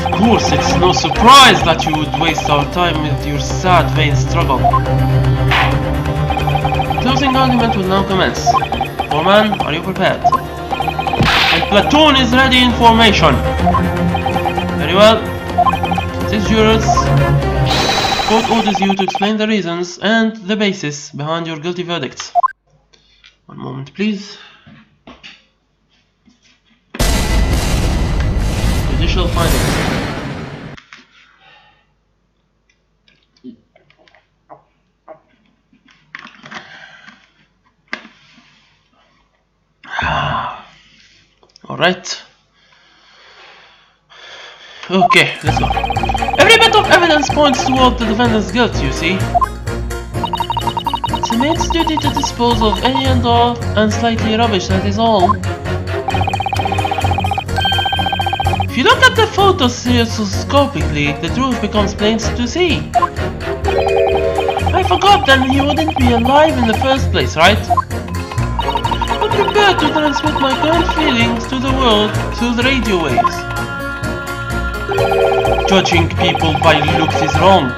Of course, it's no surprise that you would waste our time with your sad, vain struggle. Closing argument will now commence. Foreman, are you prepared? My platoon is ready in formation. Very well. Since jurors, court orders you to explain the reasons and the basis behind your guilty verdicts. One moment, please. shall find it. Alright. Okay, let's go. Every bit of evidence points toward the defendant's guilt, you see. It's a man's duty to dispose of any and all unsightly rubbish, that is all. If you look at the photos stereoscopically, the truth becomes plain to see. I forgot then he wouldn't be alive in the first place, right? I'm prepared to transmit my current feelings to the world through the radio waves. Judging people by looks is wrong.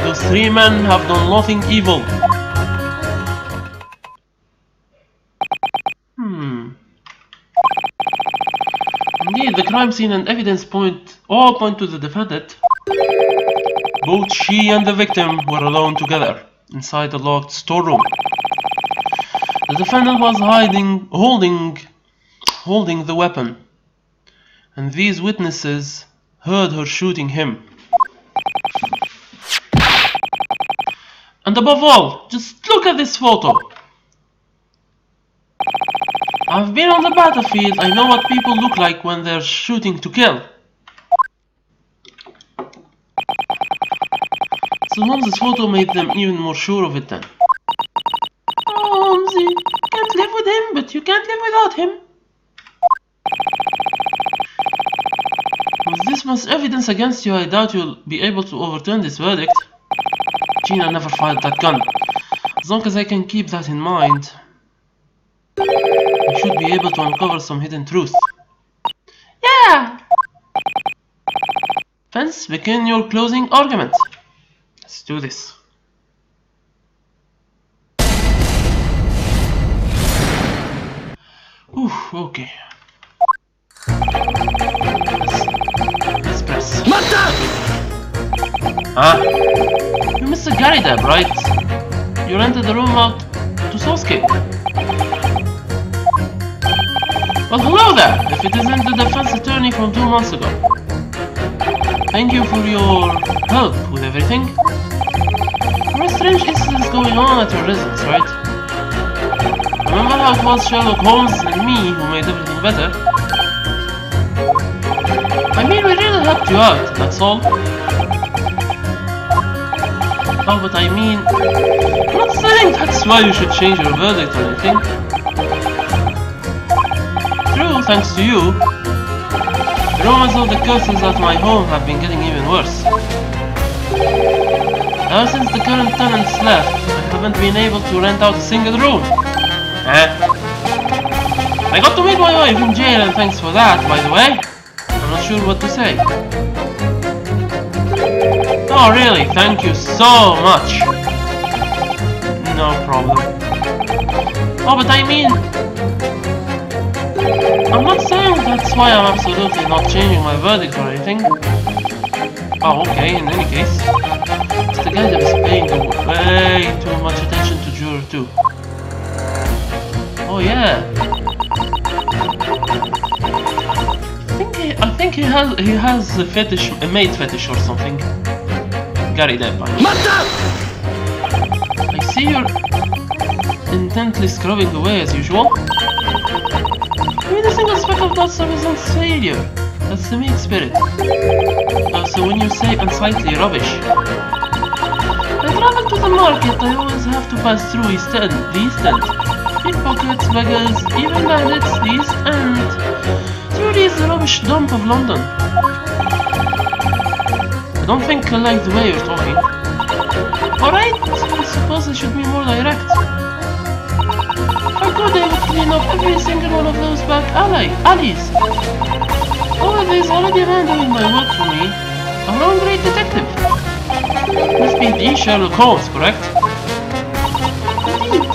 Those three men have done nothing evil. Indeed, the crime scene and evidence all point to the defendant. Both she and the victim were alone together, inside a locked storeroom. The defendant was holding the weapon, and these witnesses heard her shooting him. And above all, just look at this photo. I've been on the battlefield, I know what people look like when they're shooting to kill. So Holmes' photo made them even more sure of it then. Oh, Holmes, you can't live with him, but you can't live without him. With this much evidence against you, I doubt you'll be able to overturn this verdict. Gina never fired that gun. As long as I can keep that in mind, I should be able to uncover some hidden truth. Yeah! Fence, begin your closing argument. Let's do this. Okay. Let's press. You're Mr. Gary Deb, right? You rented the room out to Sosuke. Well, hello there, if it isn't the defense attorney from 2 months ago. Thank you for your help with everything. There were strange incidents going on at your residence, right? Remember how it was Sherlock Holmes and me who made everything better? I mean, we really helped you out, that's all. Oh, but I mean, I'm not saying that's why you should change your verdict or anything. True, thanks to you, the rumors of the curses at my home have been getting even worse. Ever since the current tenants left, I haven't been able to rent out a single room. I got to meet my wife in jail, and thanks for that, by the way. I'm not sure what to say. Oh really, thank you so much. No problem. Oh, but I mean, I'm not saying that's why I'm absolutely not changing my verdict or anything. Oh, okay, in any case, it's the guy that is paying way too much attention to Juror 2. Oh yeah. I think he has a fetish, a maid fetish or something. Gary Depp, I see you're intently scrubbing away as usual. Even a single speck of dust represents failure. That's the main spirit. So when you say unsightly rubbish, I travel to the market, I always have to pass through the East End. Pickpockets, beggars, even bandits, the East End. Truly is the rubbish dump of London. I don't think I like the way you're talking. Alright, I suppose I should be more direct. If I could, I would clean up every single one of those back alleys. However, he's already handling my work for me. I'm a great detective. Must be the Sherlock Holmes, correct? Indeed.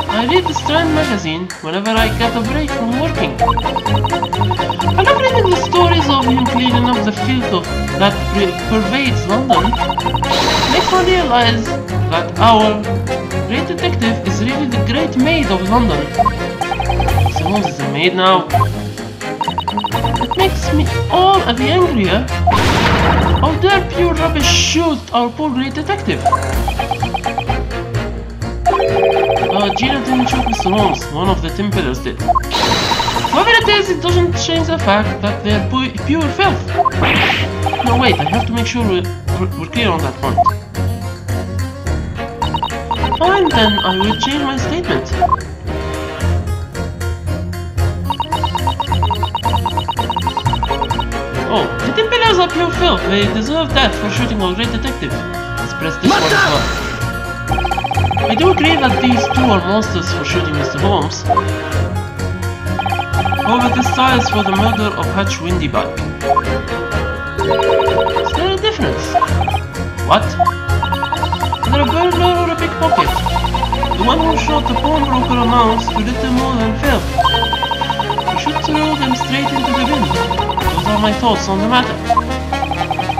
I read the Strand magazine whenever I get a break from working. I love reading the stories of him cleaning up the filth that pervades London. It makes one realize that our great detective is really the great maid of London. So Holmes is a maid now. It makes me all be angry, eh? How dare pure rubbish shoot our poor great detective? Gina didn't shoot Mr. Holmes, one of the Tim Pillars did. Whoever it is, it doesn't change the fact that they're pure filth. No, wait, I have to make sure we're clear on that point. Fine, then I will change my statement. Oh, the Tim Pillars are pure filth. They deserve that for shooting our great detective. Let's press this one as well. I do agree that these two are monsters for shooting Mr. Holmes. However, this ties for the murder of Hutch Windybug. Is there a difference? What? Either a burglar or a pickpocket. The one who shot the pawnbroker amounts to little more than filth. We should throw them straight into the bin. Those are my thoughts on the matter.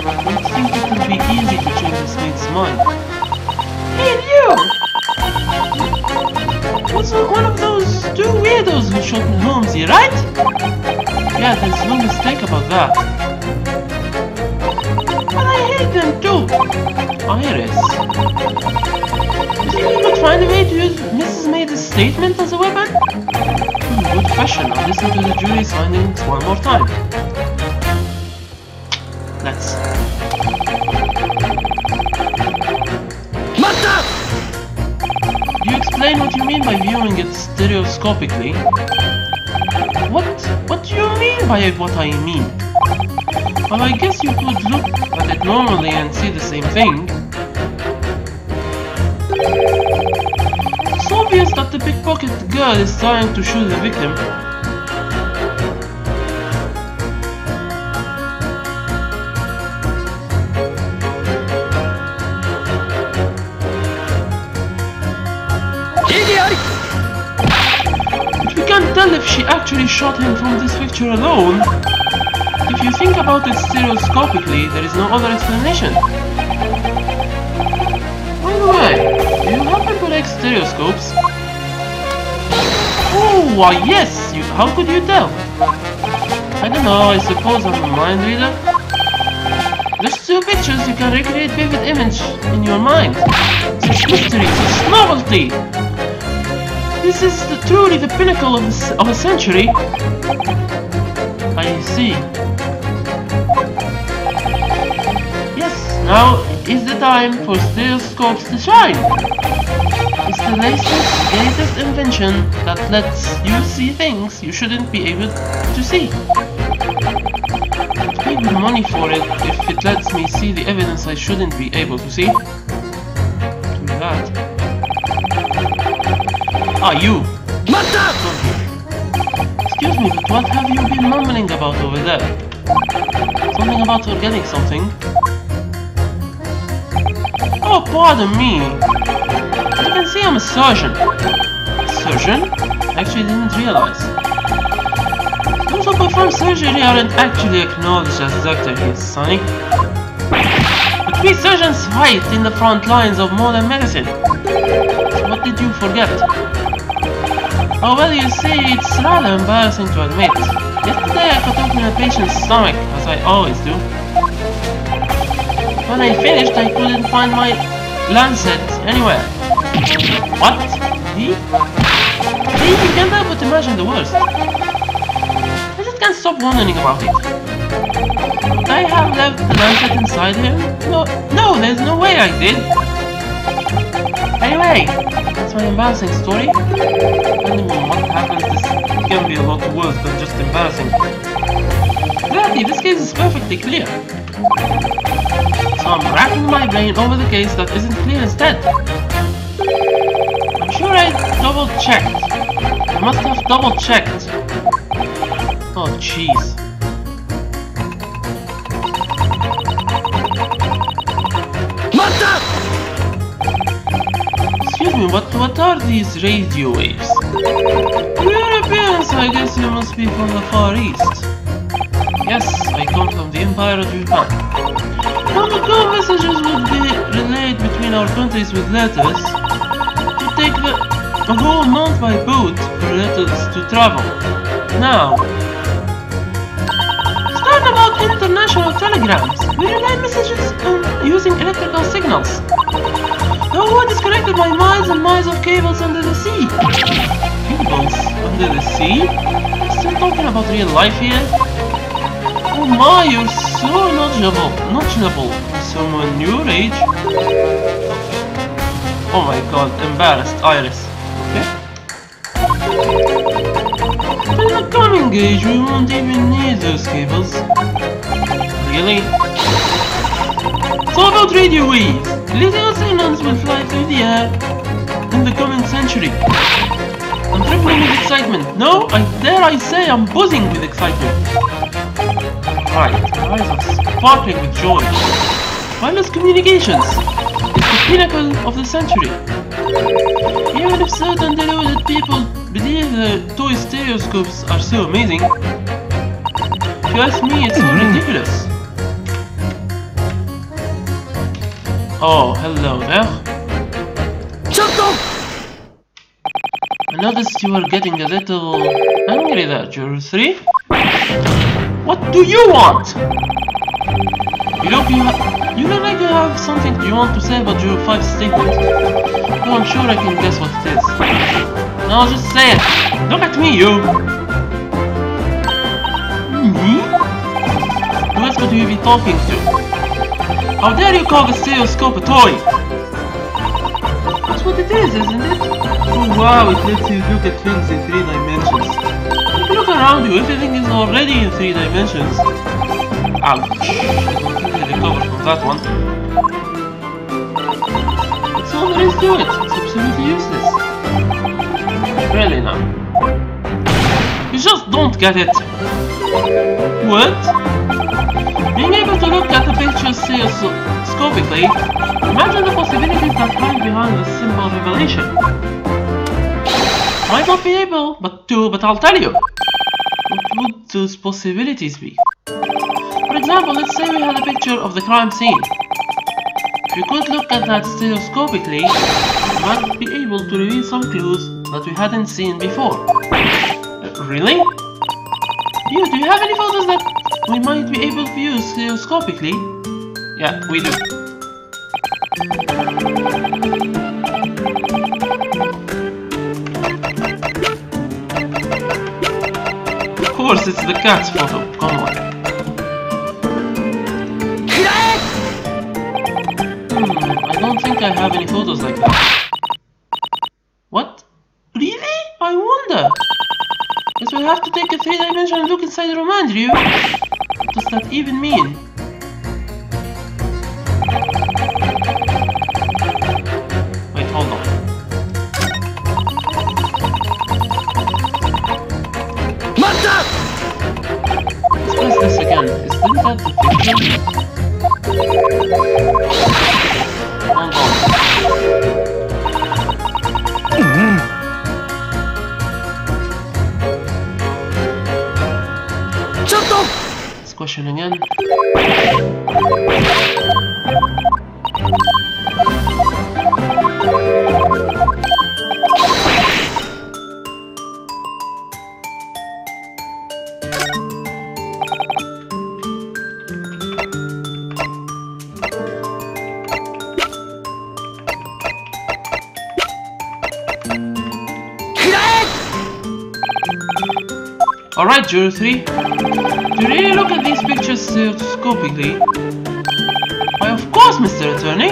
I don't think it will be easy to change this mate's mind. Hey, you! Wasn't one of those two weirdos who shot Holmesy, right? Yeah, there's no mistake about that. But I hate them too. Iris. You think we could find a way to use Mrs. Maid's statement as a weapon? Good question. I'll listen to the jury's findings one more time. Let's. You explain what you mean by viewing it stereoscopically. What do you mean by what I mean? Well, I guess you could look at it normally and see the same thing. It's obvious that the pickpocket girl is trying to shoot the victim. Can't tell if she actually shot him from this picture alone. If you think about it stereoscopically, there is no other explanation. By the way, do you happen to like stereoscopes? Oh, why yes! How could you tell? I don't know, I suppose I'm a mind reader. There's two pictures you can recreate vivid image in your mind. Such mystery, such novelty! This is truly the pinnacle of a century. I see. Yes, now is the time for stereoscopes to shine. It's the latest invention that lets you see things you shouldn't be able to see. I'd pay good money for it if it lets me see the evidence I shouldn't be able to see. Do that. Ah, you! Excuse me, but what have you been mumbling about over there? Something about forgetting something? Oh, pardon me! As you can see, I'm a surgeon. Surgeon? I actually didn't realize. Those who perform surgery aren't actually acknowledged as doctors, Sonny. But we surgeons fight in the front lines of modern medicine. So what did you forget? Oh well, you see, it's rather embarrassing to admit. Yesterday I cut open a patient's stomach, as I always do. When I finished, I couldn't find my lancet anywhere. What? See? See, you can't help but imagine the worst. I just can't stop wondering about it. Would I have left the lancet inside him? No, there's no way I did. Anyway, that's my embarrassing story. Depending on what happens, this can be a lot worse than just embarrassing. Exactly, this case is perfectly clear. So I'm racking my brain over the case that isn't clear instead. I'm sure I double-checked. I must have double-checked. Oh, jeez. Excuse me, what are these radio waves? Europeans, I guess you must be from the Far East. Yes, I come from the Empire of Japan. Protocol messages would be relayed between our countries with letters. It would take a whole month by boat for letters to travel. Now, start about international telegrams. We relay messages using electrical signals. The wood disconnected by miles and miles of cables under the sea. Cables under the sea? Still talking about real life here? Oh my, you're so knowledgeable. Someone your age? Oh my god, embarrassed Iris. Okay. In the coming age, we won't even need those cables. Really? So about radio waves. Little signals will fly through the air in the coming century. I'm trembling with excitement. No, I say I'm buzzing with excitement. Right, eyes are sparkling with joy. Wireless communications. It's the pinnacle of the century. Even if certain deluded people believe the toy stereoscopes are so amazing, if you ask me, it's so ridiculous. Oh, hello there.
Shut up!
I noticed you were getting a little angry there, Juror 3. What do you want? You look like you have something you want to say about Juror 5's statement. No, I'm sure I can guess what it is. No, just say it. Look at me, you. Me? Who else could you be talking to? How dare you call the stereoscope a toy? That's what it is, isn't it? Oh wow, it lets you look at things in 3 dimensions. If you look around you, everything is already in 3 dimensions. Ouch. I don't think I recovered from that one. That's all there is to it. It's absolutely useless. Really now. You just don't get it. What? Being able to look at the pictures stereoscopically, imagine the possibilities that hide behind this simple revelation. Might not be able, but I'll tell you. What would those possibilities be? For example, let's say we had a picture of the crime scene. If you could look at that stereoscopically, you might be able to reveal some clues that we hadn't seen before. Really? Do you have any photos that we might be able to view stereoscopically? Yeah, we do. Of course, it's the cat's photo. Come on. I don't think I have any photos like that. What? Really? I wonder. Guess we'll have to take a 3-dimensional look inside the roman, Ryu. What does that even mean? Wait, hold on. Let's press this again. Isn't that the picture? Hold on. This question again. Alright, Juror 3. Do you really look at these pictures stereoscopically? Why, of course, Mr. Attorney!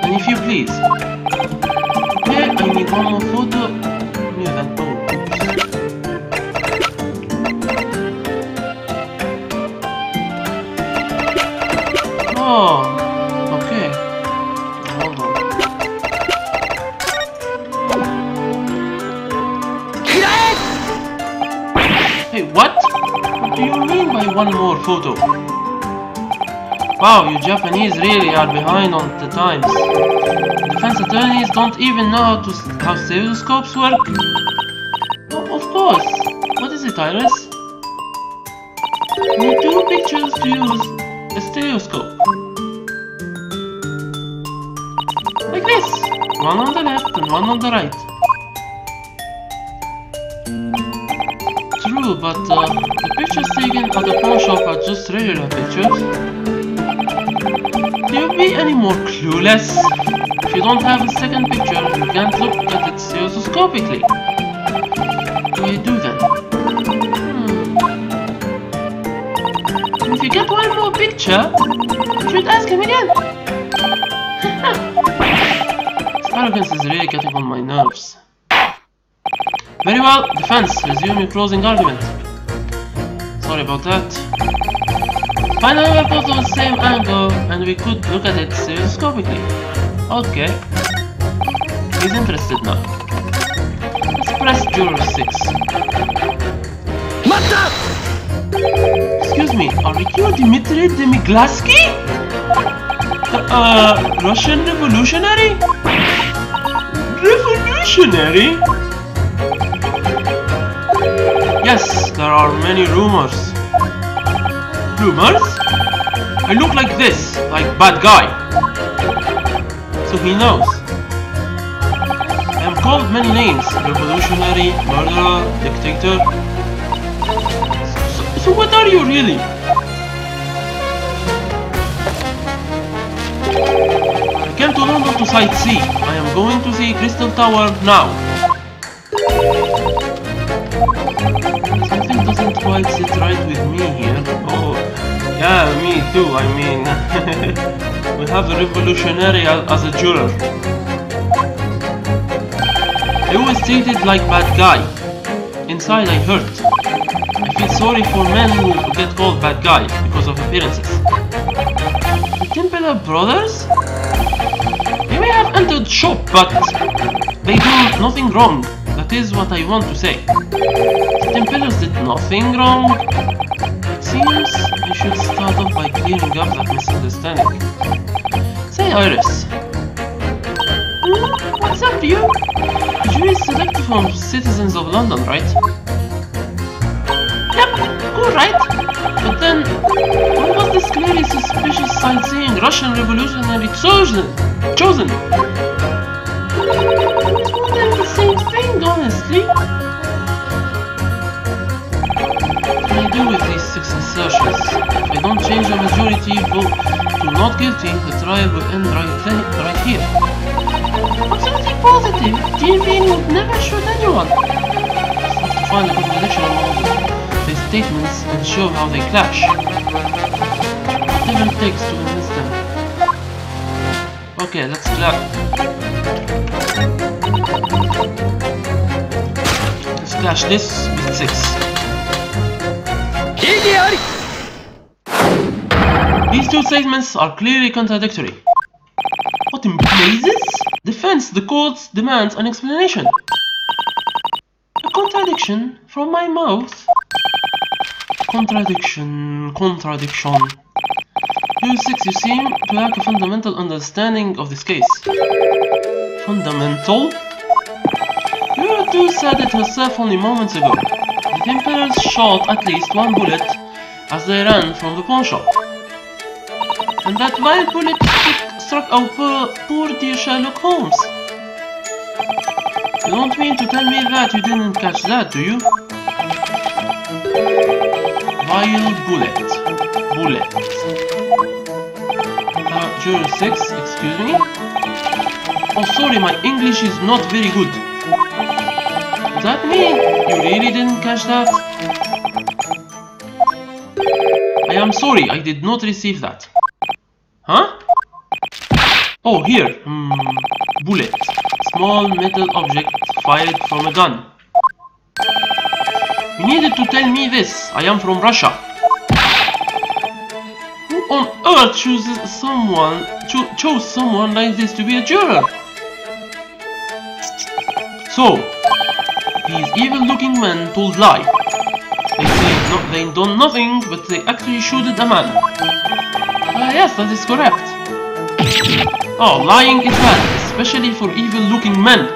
And if you please. Okay, I need one more photo. Yeah, that oh, okay. Hold on. Hey, what? What do you mean by one more photo? Wow, you Japanese really are behind on the times. Defense attorneys don't even know how stereoscopes work. Oh, of course. What is it, Iris? You need 2 pictures to use a stereoscope. Like this. One on the left and one on the right. True, too, but the pictures taken at the pawn shop are just regular pictures. Do you be any more clueless? If you don't have a second picture, you can't look at it stereoscopically. What do I do then? If you get one more picture, you should ask him again. This arrogance is really getting on my nerves. Very well, defense, resume your closing argument. Sorry about that. Finally, we're both on the same angle, and we could look at it stereoscopically. Okay. He's interested now. Let's press juror 6.
Matta!
Excuse me, are you Dmitry Demiglaski? Russian revolutionary? Revolutionary? Yes, there are many rumors. Rumors? I look like this, like bad guy. So he knows. I am called many names. Revolutionary, murderer, dictator. So what are you really? I came to London to sightsee. I am going to the Crystal Tower now. Something doesn't quite sit right with me here. Oh, yeah, me too. I mean, we have a revolutionary as a juror. I was treated like bad guy. Inside I hurt. I feel sorry for men who get called bad guy because of appearances. The Templar brothers? They may have entered shop, but they do nothing wrong. That is what I want to say. The Templars did nothing wrong. It seems I should start off by clearing up that misunderstanding. Say, Iris. What's up, you? The jury is selected from citizens of London, right? Yep, cool, right? But then, why was this clearly suspicious sightseeing Russian revolutionary chosen? It's more than the same thing, honestly. What can I do with these 6 assertions? If I don't change the majority vote to not guilty, the trial will end right here. Absolutely positive. GMP would never shoot anyone. Just have to find a contradiction among the statements and show how they clash. Whatever it takes to convince them. Okay, let's clash this with 6. These two statements are clearly contradictory. What in blazes? Defense, the court demands an explanation. A contradiction from my mouth? Contradiction. You 6, you seem to lack a fundamental understanding of this case. Fundamental? You two said it yourself only moments ago. The Templars shot at least one bullet as they ran from the pawn shop. And that wild bullet struck our poor dear Sherlock Holmes. You don't mean to tell me that you didn't catch that, do you? Wild bullet. Juror 6, excuse me? Oh, sorry, my English is not very good. Does that mean you really didn't catch that? I am sorry, I did not receive that. Huh? Oh, here. Bullet. Small metal object fired from a gun. You needed to tell me this. I am from Russia. Who on earth chose someone like this to be a juror? So, these evil-looking men told lie. They say they done nothing, but they actually shooted a man. Yes, that is correct. Oh, lying is bad, especially for evil-looking men.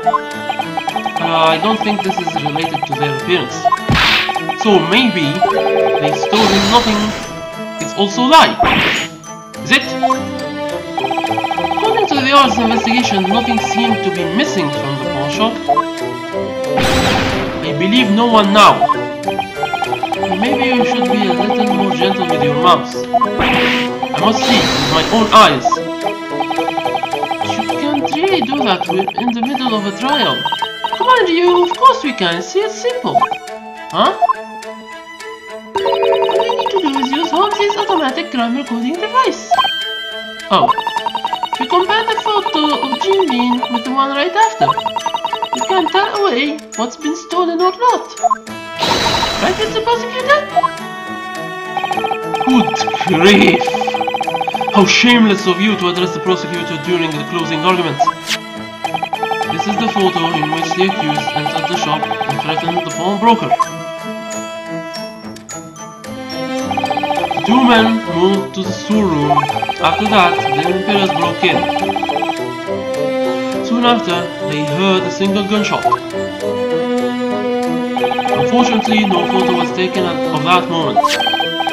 I don't think this is related to their appearance. So maybe they stole nothing. It's also lie. Is it? According to the arts investigation, nothing seemed to be missing from the pawn shop. I believe no one now. Maybe you should be a little more gentle with your mouse. I must see with my own eyes. You can't really do that in the middle of a trial. Come on, Ryu, of course we can. See, it's simple. Huh? All we need to do is use Holmes' automatic crime recording device. Oh. If you compare the photo of Jin with the one right after, you can tell away what's been stolen or not. Right, Mr. Prosecutor? Good grief! How shameless of you to address the prosecutor during the closing argument. This is the photo in which the accused entered the shop and threatened the pawnbroker. The two men moved to the storeroom. After that, the imperials broke in. Soon after, they heard a single gunshot. Unfortunately, no photo was taken of that moment.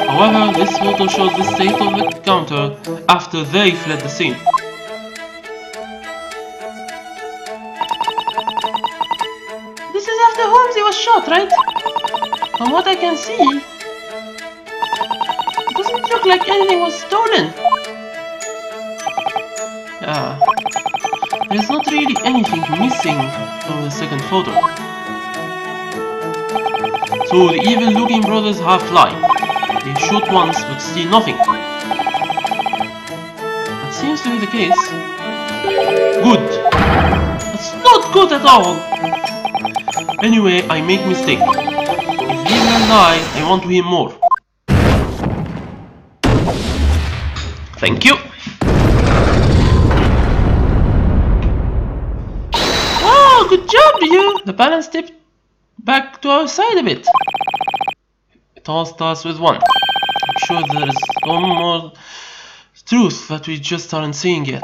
However, this photo shows the state of the encounter after they fled the scene. This is after Holmesy was shot, right? From what I can see, it doesn't look like anything was stolen. Yeah, there's not really anything missing from the second photo. So the evil-looking brothers have lied. They shoot once but steal nothing. That seems to be the case. Good. That's not good at all. Anyway, I make mistake. If these men lie, I want to hear more. Thank you. Oh, good job, you. The balance tipped back to our side a bit. It all starts with one. I'm sure there is one more truth that we just aren't seeing yet.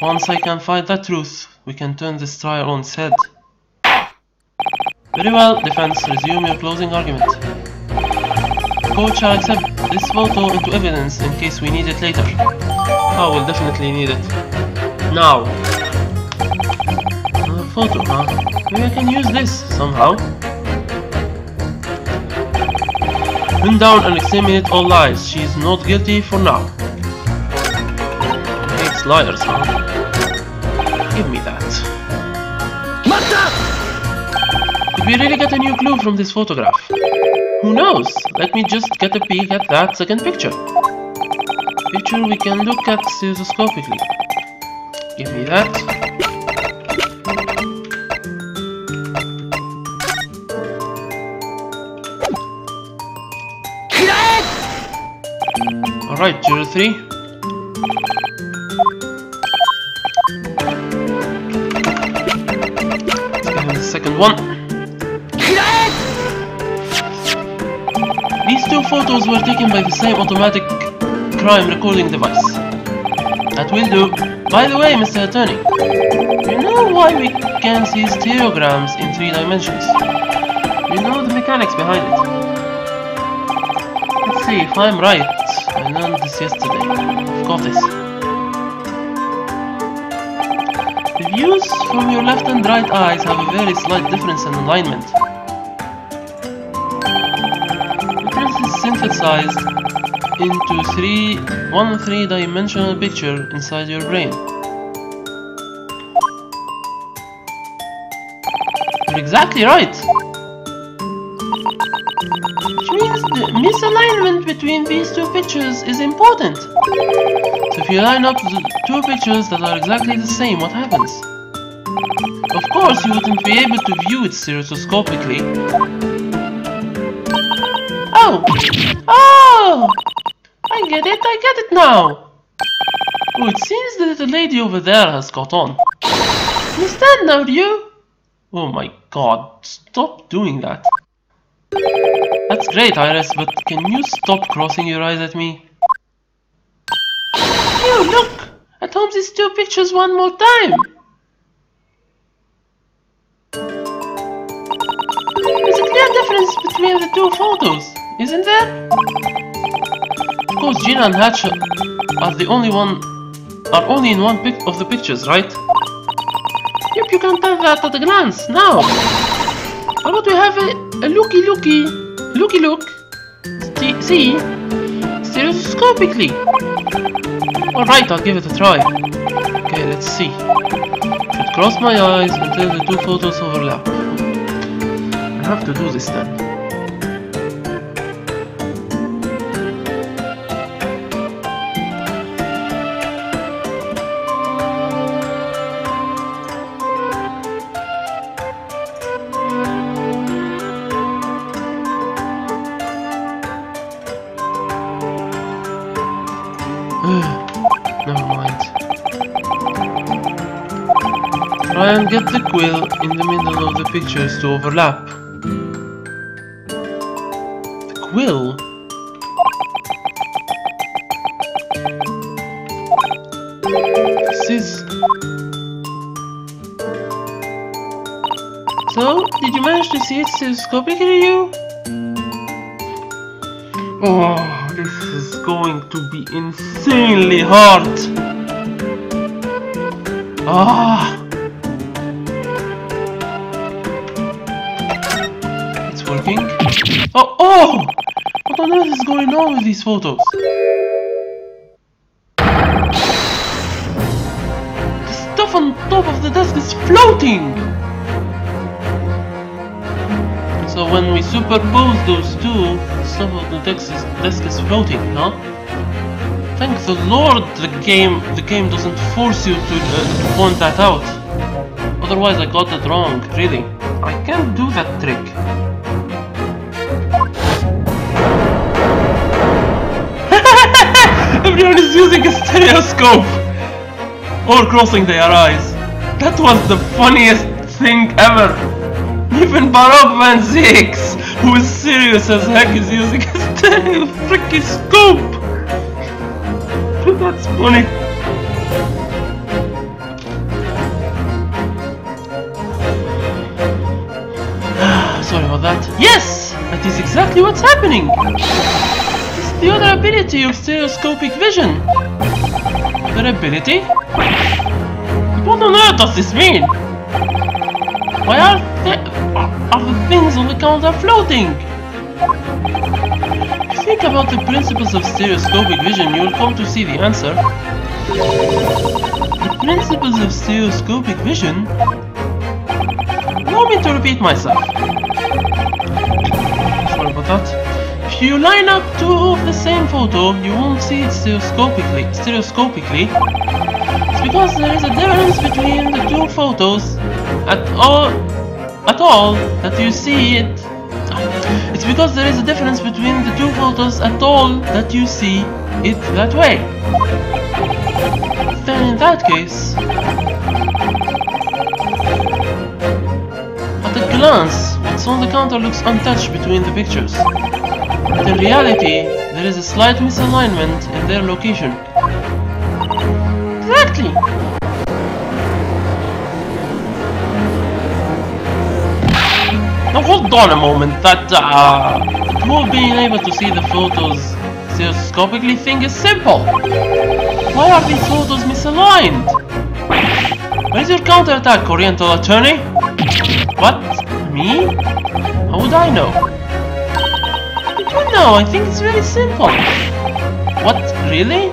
Once I can find that truth, we can turn this trial on its head. Very well, defense, resume your closing argument. The court shall accept this photo into evidence in case we need it later. Oh, we'll definitely need it. Now. Another photo, huh? Maybe I can use this somehow. Pin down and exterminate all lies. She is not guilty for now. Hates liars, huh? Give me that. Did we really get a new clue from this photograph? Who knows? Let me just get a peek at that second picture. Picture we can look at stereoscopically. Give me that. Alright, Juror 3. Let's get him the second one. These two photos were taken by the same automatic crime recording device. That will do. By the way, Mr. Attorney, you know why we can see stereograms in 3 dimensions? You know the mechanics behind it. Let's see if I'm right. I learned this yesterday. I've got this. The views from your left and right eyes have a very slight difference in alignment. The difference is synthesized into one 3-dimensional picture inside your brain. You're exactly right! Which means the misalignment between these two pictures is important. So if you line up the two pictures that are exactly the same, what happens? Of course, you wouldn't be able to view it stereoscopically. Oh! Oh! I get it now! Oh, it seems the little lady over there has caught on. Understand now, do you? Oh my god, stop doing that. That's great, Iris, but can you stop crossing your eyes at me? You look! At Holmes' two pictures one more time! There's a clear difference between the two photos, isn't there? Of course, Gina and Hatch are only in one of the pictures, right? Yep, you can tell that at a glance. Now, how about we have Looky look. See? Stereoscopically. Alright, I'll give it a try. Okay, let's see. Should cross my eyes until the two photos overlap. I have to do this then. Never mind. Try and get the quill in the middle of the pictures to overlap. The quill? This is... So, did you manage to see it stereoscopically, you? Oh, this is going to be insanely hard. It's working. Oh! What on earth is going on with these photos? The stuff on top of the desk is floating! So when we superpose those two, some of the desk is floating, huh? Thank the Lord the game doesn't force you to point that out. Otherwise I got it wrong, really. I can't do that trick. Everyone is using a stereoscope! Or crossing their eyes. That was the funniest thing ever! Even Barack Van Zix, who is serious as heck, is using a stereo freaking scope! That's funny. Sorry about that. Yes! That is exactly what's happening! It's the other ability of stereoscopic vision. Other ability? What on earth does this mean? Why are the things on the counter floating? If you think about the principles of stereoscopic vision, you will come to see the answer. The principles of stereoscopic vision? Allow me to repeat myself. Sorry about that. If you line up two of the same photo, you won't see it stereoscopically. It's because there is a difference between the two photos at all that you see it. It's because there is a difference between the two photos at all that you see it that way. Then in that case, at a glance, what's on the counter looks untouched between the pictures. But in reality, there is a slight misalignment in their location. Exactly! Now hold on a moment, that whole being able to see the photos stereoscopically thing is simple. Why are these photos misaligned? Where is your counterattack, Oriental Attorney? What? Me? How would I know? I don't know, I think it's very simple. What? Really?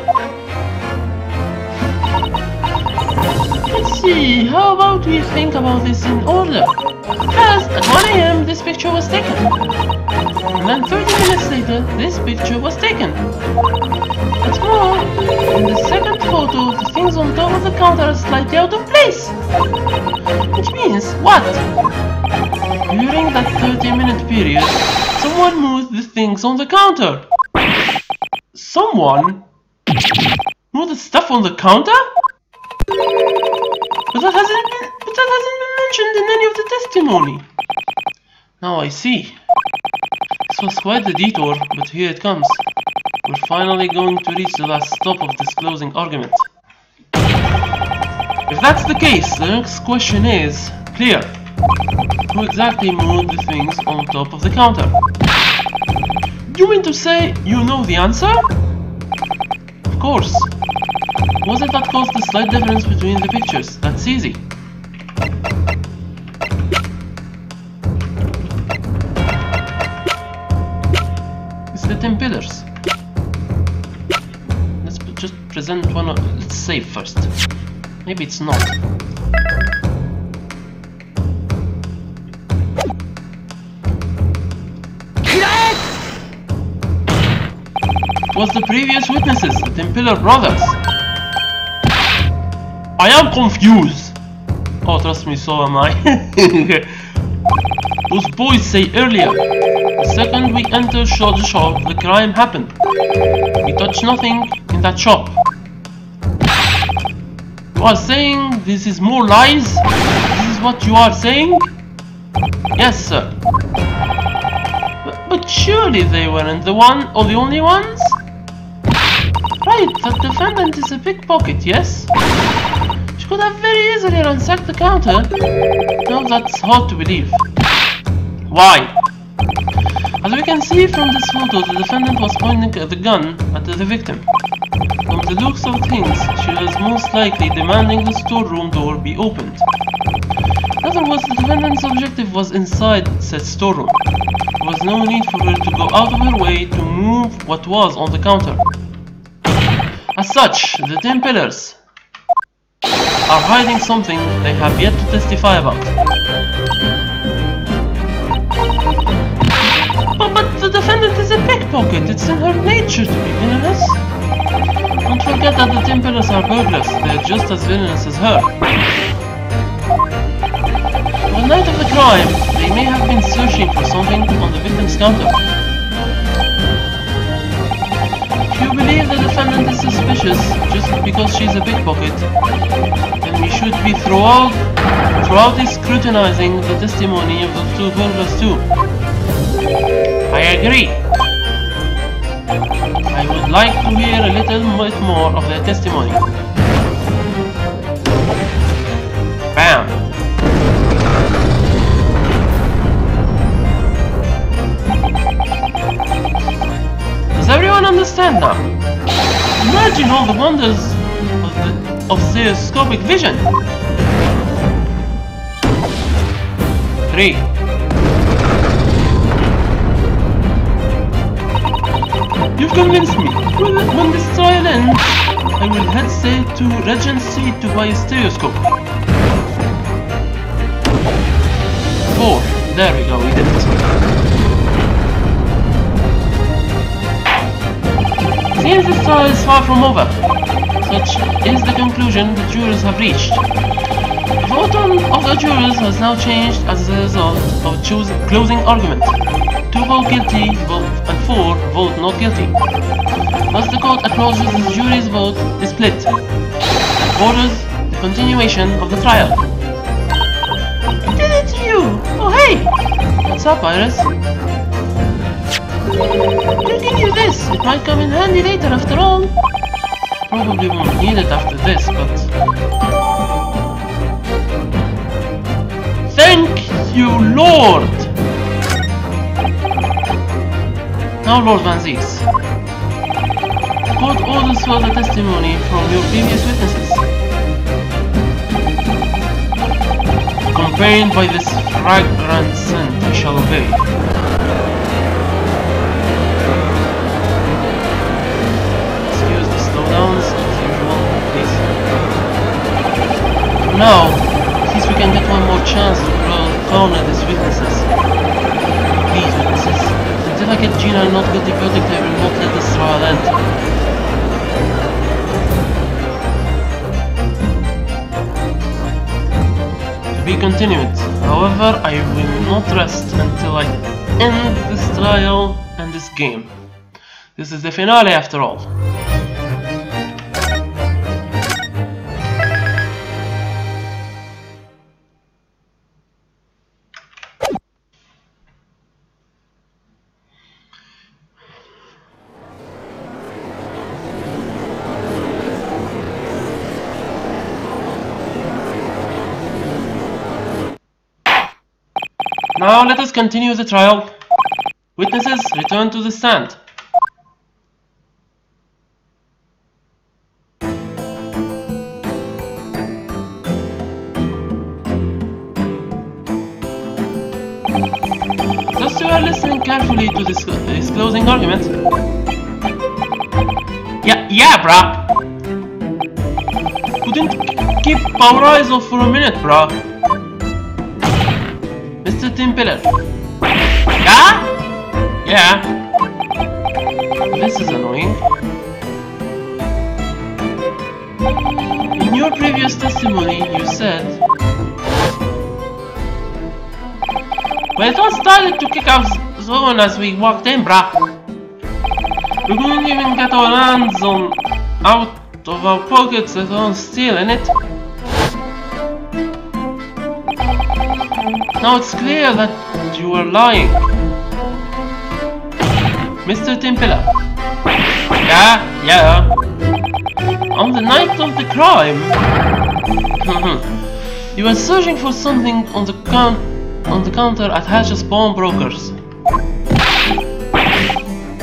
Let's see, how about we think about this in order? First, at 1 AM this picture was taken. And then 30 minutes later, this picture was taken. What's more, in the second photo, the things on top of the counter are slightly out of place. Which means, what? During that 30-minute period, someone moved the things on the counter. Someone? Moved the stuff on the counter? But that hasn't been mentioned in any of the testimony. Now I see. This was quite the detour, but here it comes. We're finally going to reach the last stop of this closing argument. If that's the case, the next question is clear. Who exactly moved the things on top of the counter? You mean to say you know the answer? Of course. Was it that caused the slight difference between the pictures? That's easy. It's the 10 pillars. Let's just present one of... Let's save first. Maybe it's not. It was the previous witnesses, the 10 pillar brothers. I am confused. Oh, trust me, so am I. Those boys say earlier, the second we enter the shop, the crime happened. We touch nothing in that shop. You are saying this is more lies? This is what you are saying? Yes, sir. But surely they weren't the one or the only ones? Right, the defendant is a pickpocket, yes? She could have very easily ransacked the counter. No, that's hard to believe. Why? As we can see from this photo, the defendant was pointing the gun at the victim. From the looks of things, she was most likely demanding the storeroom door be opened. In other words, the defendant's objective was inside said storeroom. There was no need for her to go out of her way to move what was on the counter. As such, the 10 pillars are hiding something they have yet to testify about. But the defendant is a pickpocket. It's in her nature to be villainous. Don't forget that the 10 pillars are burglars. They're just as villainous as her. On the night of the crime, they may have been searching for something on the victim's counter. If you believe the defendant is suspicious just because she's a pickpocket, then we should be thoroughly scrutinizing the testimony of the two burglars too. I agree. I would like to hear a little bit more of their testimony. Bam! Does everyone understand now? Imagine all the wonders of stereoscopic vision. 3. You've convinced me. When this trial ends, I will head straight to Regent Street to buy a stereoscope. 4. There we go, we did it. Since this trial is far from over, such is the conclusion the jurors have reached. The vote of the jurors has now changed as a result of closing argument. 2 vote guilty and 4 vote not guilty. Thus the court acknowledges the jury's vote is split and orders the continuation of the trial. I did it to you! Oh hey! What's up, Iris? I'll give you this. It might come in handy later after all. Probably won't need it after this, but... Thank you, Lord! Now, Lord Van Zieks. Court orders further testimony from your previous witnesses. Accompanied by this fragrant scent, we shall obey. Excuse the slowdowns as usual, please. For now, at least we can get one more chance to corner these witnesses. These witnesses. Until I get Gina not guilty verdict, I will not let this trial end. To be continued. However, I will not rest until I end this trial and this game. This is the finale after all. Now let us continue the trial. Witnesses, return to the stand. Those who are listening carefully he to his closing argument? Yeah, bruh. Couldn't keep our eyes off for a minute, bruh. Mr. Tim Pillar. Yeah? This is annoying. In your previous testimony, you said... Well, it all started to kick off soon as we walked in, bruh. We couldn't even get our hands out of our pockets let alone steal, innit? Now it's clear that you were lying. Mr. Timpilla. Yeah. On the night of the crime, you were searching for something on the counter at Hatch's Pawnbrokers.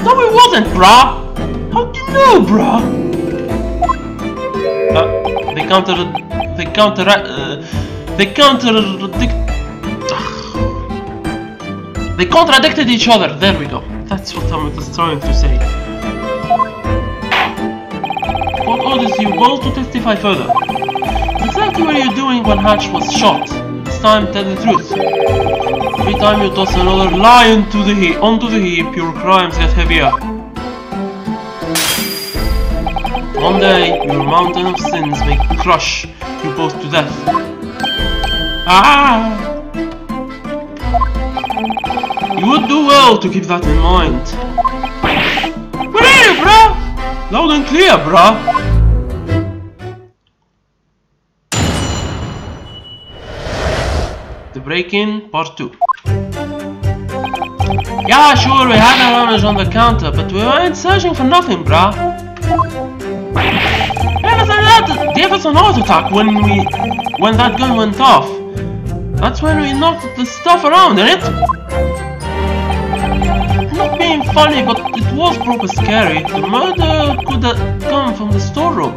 No, it wasn't, bruh! How do you know, bruh? They contradicted each other. There we go. That's what I was trying to say. Court orders you both to testify further. Exactly what you're doing when Hatch was shot. This time, tell the truth. Every time you toss another lie onto the heap, your crimes get heavier. One day, your mountain of sins may crush you both to death. You would do well to keep that in mind. Where are you, bruh? Loud and clear, bruh. The break-in, part 2. Yeah, sure, we had a rummage on the counter, but we weren't searching for nothing, bruh. Gave us an heart attack when that gun went off. That's when we knocked the stuff around, innit? Not being funny, but it was proper scary. The murder could have come from the storeroom.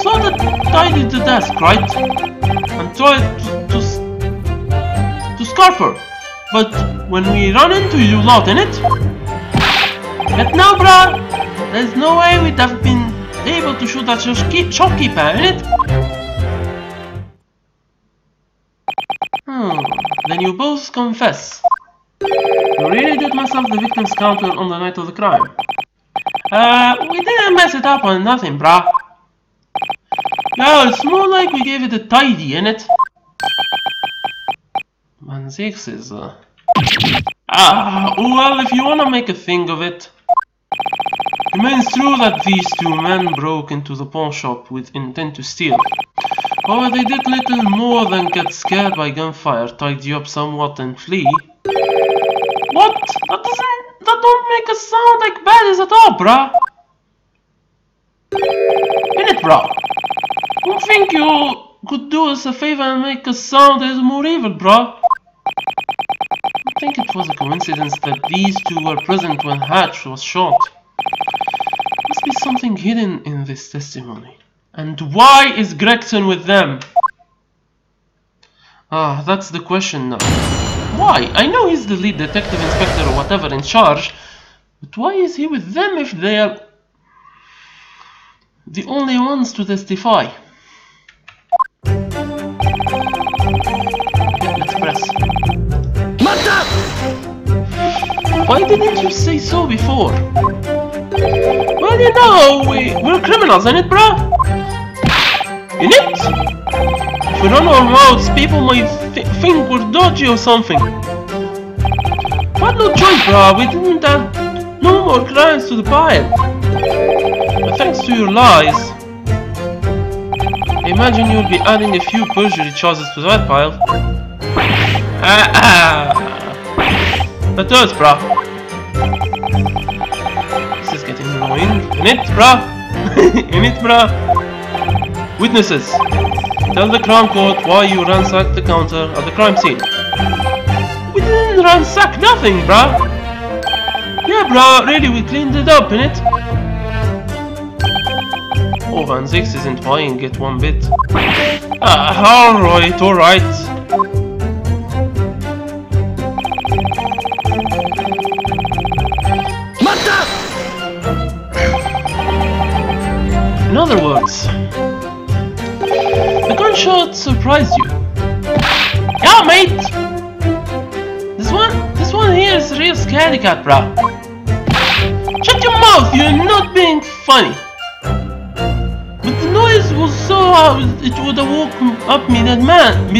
So that tidied the desk, right? And tried to scarf her. But when we run into you lot, innit? But now, bruh, there's no way we'd have been able to shoot at your shopkeeper, innit? Then you both confess. You really did mess up the victim's counter on the night of the crime. We didn't mess it up on nothing, bruh. Yeah, it's more like we gave it a tidy, innit? Man, this is, well, if you wanna make a thing of it. It remains true that these two men broke into the pawn shop with intent to steal. However, they did little more than get scared by gunfire, tidy up somewhat and flee. What? That don't make us sound like baddies at all, bruh. Innit, bruh? Don't think you could do us a favor and make us sound as more evil, bruh. I think it was a coincidence that these two were present when Hatch was shot. Must be something hidden in this testimony. And why is Gregson with them? That's the question now. Why? I know he's the lead detective inspector or whatever in charge, but why is he with them if they are the only ones to testify? Let's press.
Mata!
Why didn't you say so before? Well, you know, we're criminals, innit, bruh? Innit? If we run our mouths, people might think we're dodgy or something. But no choice, bruh. We didn't add no more crimes to the pile. But thanks to your lies, I imagine you'll be adding a few perjury charges to that pile. That hurts, bruh. This is getting annoying. Innit, bruh? Innit, bruh? Witnesses, tell the Crown Court why you ransacked the counter at the crime scene. We didn't ransack nothing, bruh. Yeah, bruh, really, we cleaned it up, innit? Oh, Van Zix isn't buying it one bit. Alright. what surprised you? Yeah, mate! This one here is a real scaredy cat, bruh. Shut your mouth, you're not being funny. But the noise was so loud, it would have woken up me that man.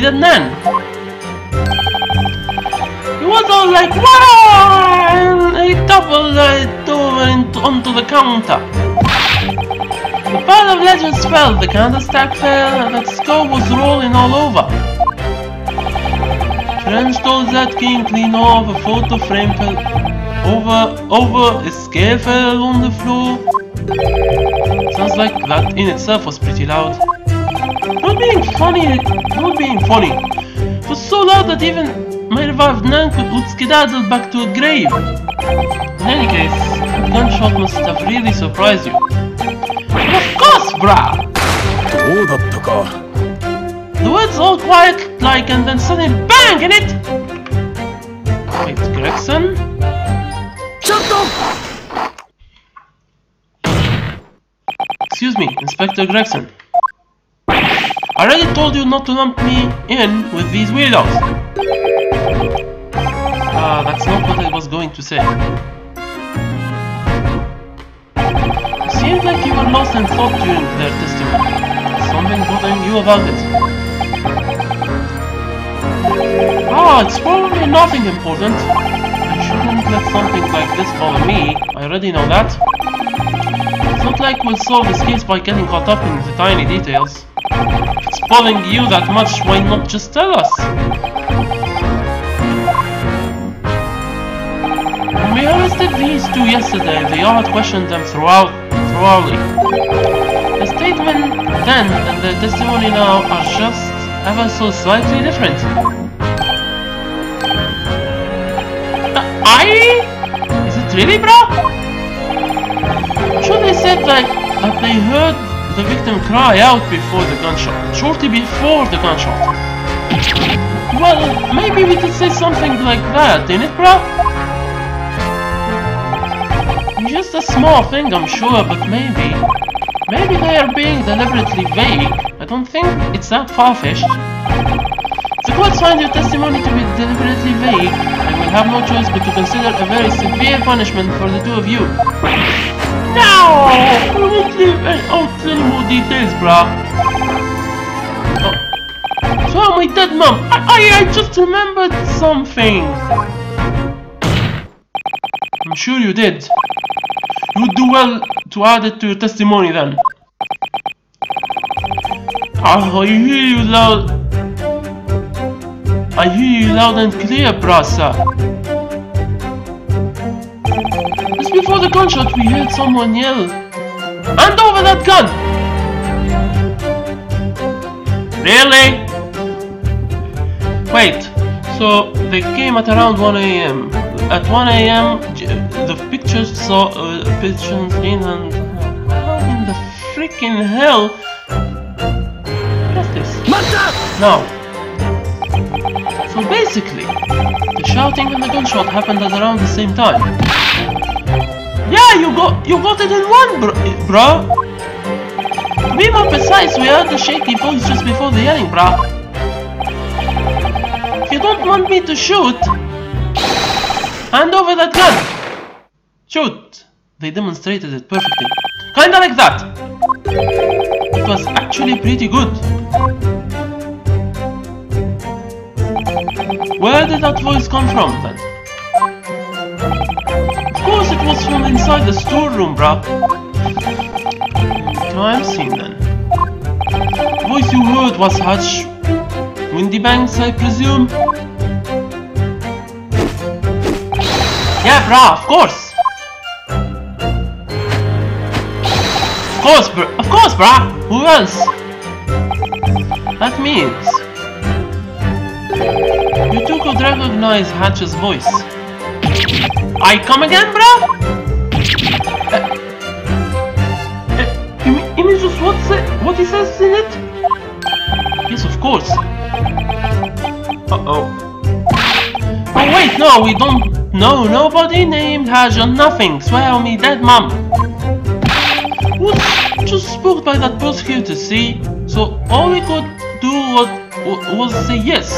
He was all like, "Wah!" and he toppled it over onto the counter. The pile of legends fell, the candlestick fell, and that skull was rolling all over. French told that king clean off, a photo frame fell over, a scale fell on the floor. Sounds like that in itself was pretty loud. Not being funny. It was so loud that even my revived nan would skedaddle back to a grave. In any case, the gunshot must have really surprised you. But of course, brah! The words all quiet like, and then suddenly bang in it! Wait, Gregson?
Shut up!
Excuse me, Inspector Gregson. I already told you not to lump me in with these weirdos. That's not what I was going to say. It seemed like you were lost in thought during their testimony. Something bothering you about it. It's probably nothing important. I shouldn't let something like this bother me. I already know that. It's not like we'll solve this case by getting caught up in the tiny details. If it's bothering you that much, why not just tell us? When we arrested these two yesterday, the yard questioned them thoroughly. The statement then and the testimony now are just ever so slightly different. Is it really, bro? Sure, they said that they heard the victim cry out before the gunshot, shortly before the gunshot. Well, maybe we could say something like that, innit, bro? Just a small thing, I'm sure, but maybe they are being deliberately vague. I don't think it's that far-fetched. The courts find your testimony to be deliberately vague, and will have no choice but to consider a very severe punishment for the two of you. No! I won't leave out any more details, brah. Oh. So my dead mom, I just remembered something. I'm sure you did. You'd do well to add it to your testimony then. I hear you loud. I hear you loud and clear, brasa. Just before the gunshot, we heard someone yell, "Hand over that gun!" Really? Wait, so they came at around 1 AM. At 1 AM, the pictures saw pigeons in, and how in the freaking hell? What's this? No. So basically, the shouting and the gunshot happened at around the same time. Yeah, you got it in one, bro. To be more precise, we heard the shaky voice just before the yelling, bro. If you don't want me to shoot, hand over that gun. Shoot. They demonstrated it perfectly. Kinda like that. It was actually pretty good. Where did that voice come from then? Of course it was from inside the storeroom, bruh. Crime scene then. The voice you heard was Hutch Windy Banks, I presume? Yeah, bruh, of course! Of course, bruh! Who else? That means you two could recognize Hatch's voice. I come again, bruh? You mean just what he says in it? Yes, of course. Uh-oh. Oh wait, no, we don't know. Nobody named Hatch or nothing. Swear on me dead mom. Was just spooked by that prosecutor, see? So all we could do was say yes.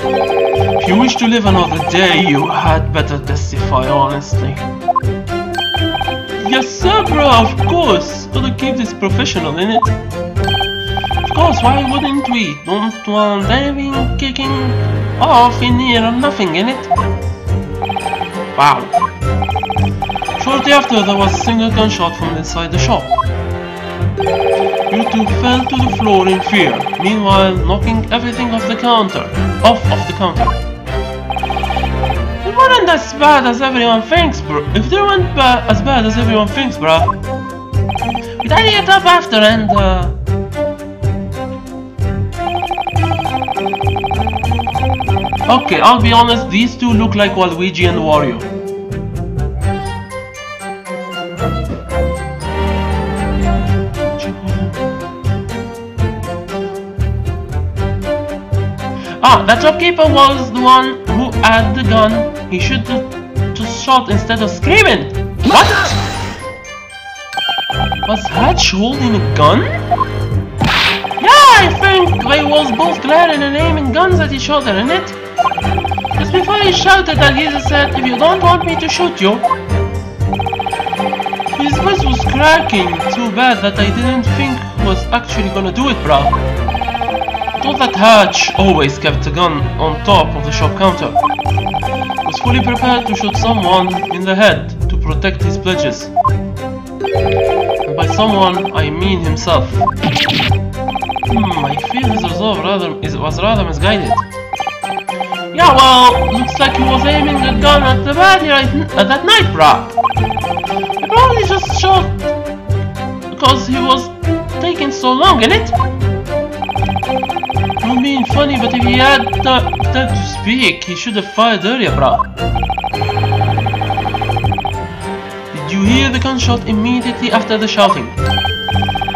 If you wish to live another day, you had better testify honestly. Yes sir, bro, of course. Gotta keep this professional, innit? Of course, why wouldn't we? Don't want anything kicking off in here or nothing, innit? Wow. Shortly after, there was a single gunshot from inside the shop. You two fell to the floor in fear, meanwhile knocking everything off of the counter. It wasn't as bad as everyone thinks, bro. If they weren't as bad as everyone thinks, bro. We tidied it up after and okay, I'll be honest, these two look like Waluigi and Wario. That shopkeeper was the one who had the gun. He should have just shot instead of screaming. What? Was Hatch holding a gun? Yeah, I think they was both glaring and aiming guns at each other, innit? Just before he shouted that, he said, "If you don't want me to shoot you." His voice was cracking so bad that I didn't think he was actually gonna do it, bro. I thought that Hatch always kept a gun on top of the shop counter. He was fully prepared to shoot someone in the head to protect his pledges. And by someone, I mean himself. I feel his resolve was rather misguided. Yeah, well, looks like he was aiming a gun at the baddie that night, brah. He probably just shot because he was taking so long, innit? Not being funny, but if he had time to speak, he should have fired earlier, brah. Did you hear the gunshot immediately after the shouting?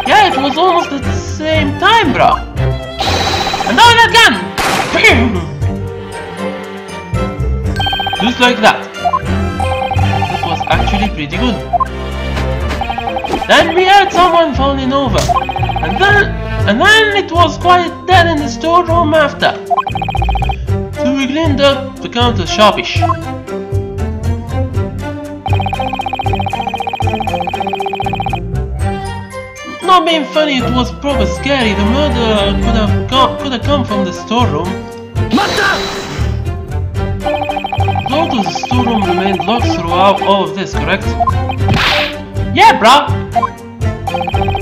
Yeah, it was almost at the same time, brah. And now that gun! Just like that. That was actually pretty good. Then we had someone falling over. And then it was quiet dead in the storeroom after. So we cleaned up the counter sharpish. Not being funny, it was proper scary. The murder could have come from the storeroom. The door to the storeroom remained locked throughout all of this, correct? Yeah, bruh.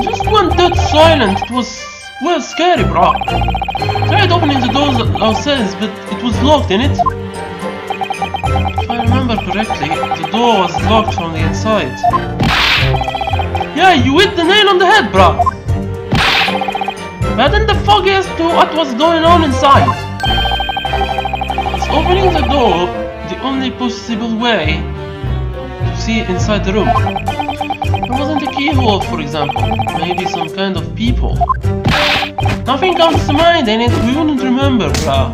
Just went dead silent. It was well scary, bruh. Tried opening the doors ourselves, but it was locked, innit? If I remember correctly, the door was locked from the inside. Yeah, you hit the nail on the head, bruh. But in the fog as to what was going on inside. It's opening the door the only possible way to see inside the room. There wasn't a keyhole, for example. Maybe some kind of peephole. Nothing comes to mind, and we wouldn't remember, bruh.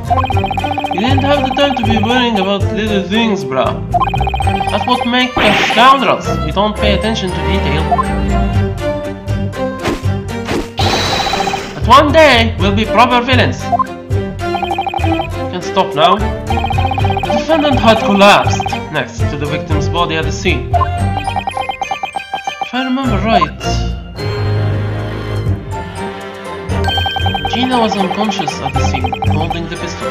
We didn't have the time to be worrying about little things, bruh. That's what makes us scoundrels. We don't pay attention to detail. But one day, we'll be proper villains. You can stop now. The defendant had collapsed next to the victim's body at the scene. If I remember right, Gina was unconscious at the scene, holding the pistol.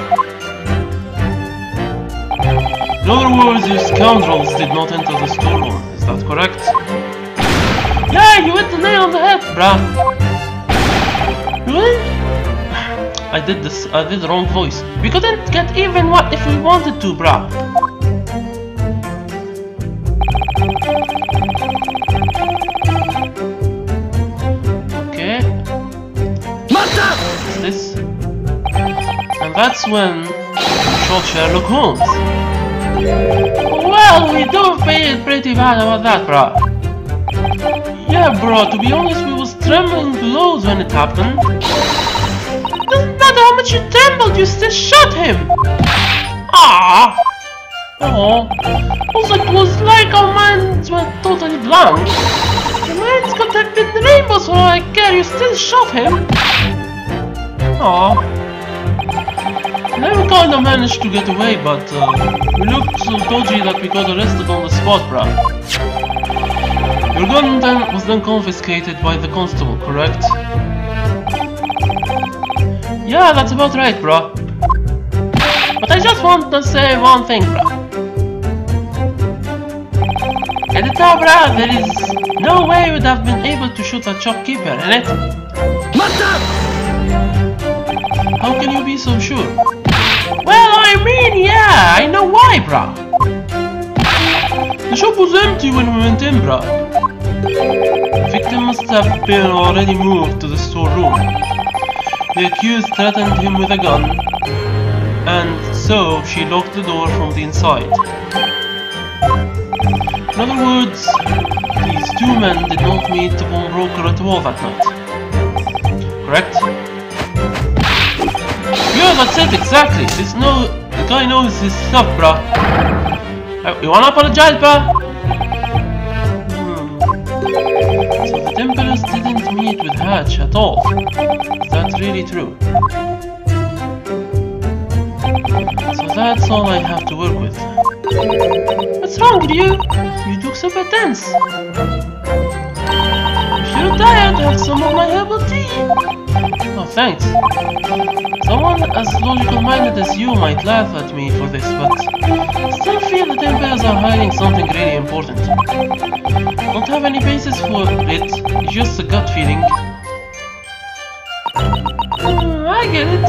In other words, you scoundrels did not enter the storeroom, is that correct? Yeah, you hit the nail on the head, bruh. Really? I did the wrong voice. We couldn't get even what if we wanted to, bruh. Okay. What's this? And that's when we shot Sherlock Holmes. Well, we do feel pretty bad about that, bruh. Yeah, bro, to be honest, we was trembling loads when it happened. Doesn't matter how much you trembled, you still shot him! Ah! Oh. Also, it was like our minds were totally blank. Am I lens contact in the rainbow, so I care you still shot him. Aww. Never kinda managed to get away, but we looked so dodgy that we got arrested on the spot, bruh. Your gun was then confiscated by the constable, correct? Yeah, that's about right, bruh. But I just want to say one thing, bruh. Editor, bruh, there is no way you would have been able to shoot a shopkeeper, innit? How can you be so sure? Well, I mean, yeah, I know why, bruh. The shop was empty when we went in, bruh. The victim must have been already moved to the storeroom. The accused threatened him with a gun, and so she locked the door from the inside. In other words, these two men did not meet the pawnbroker at all that night. Correct? Yeah, that's it, exactly. The guy knows his stuff, bruh. You wanna apologize, bruh? So the Templars didn't meet with Hatch at all. Is that really true? So that's all I have to work with. What's wrong with you? You look super tense. If you're tired, have some of my herbal tea. Oh, thanks. Someone as logical-minded as you might laugh at me for this, but I still feel the Templars are hiding something really important. Don't have any basis for it, it's just a gut feeling. I get it.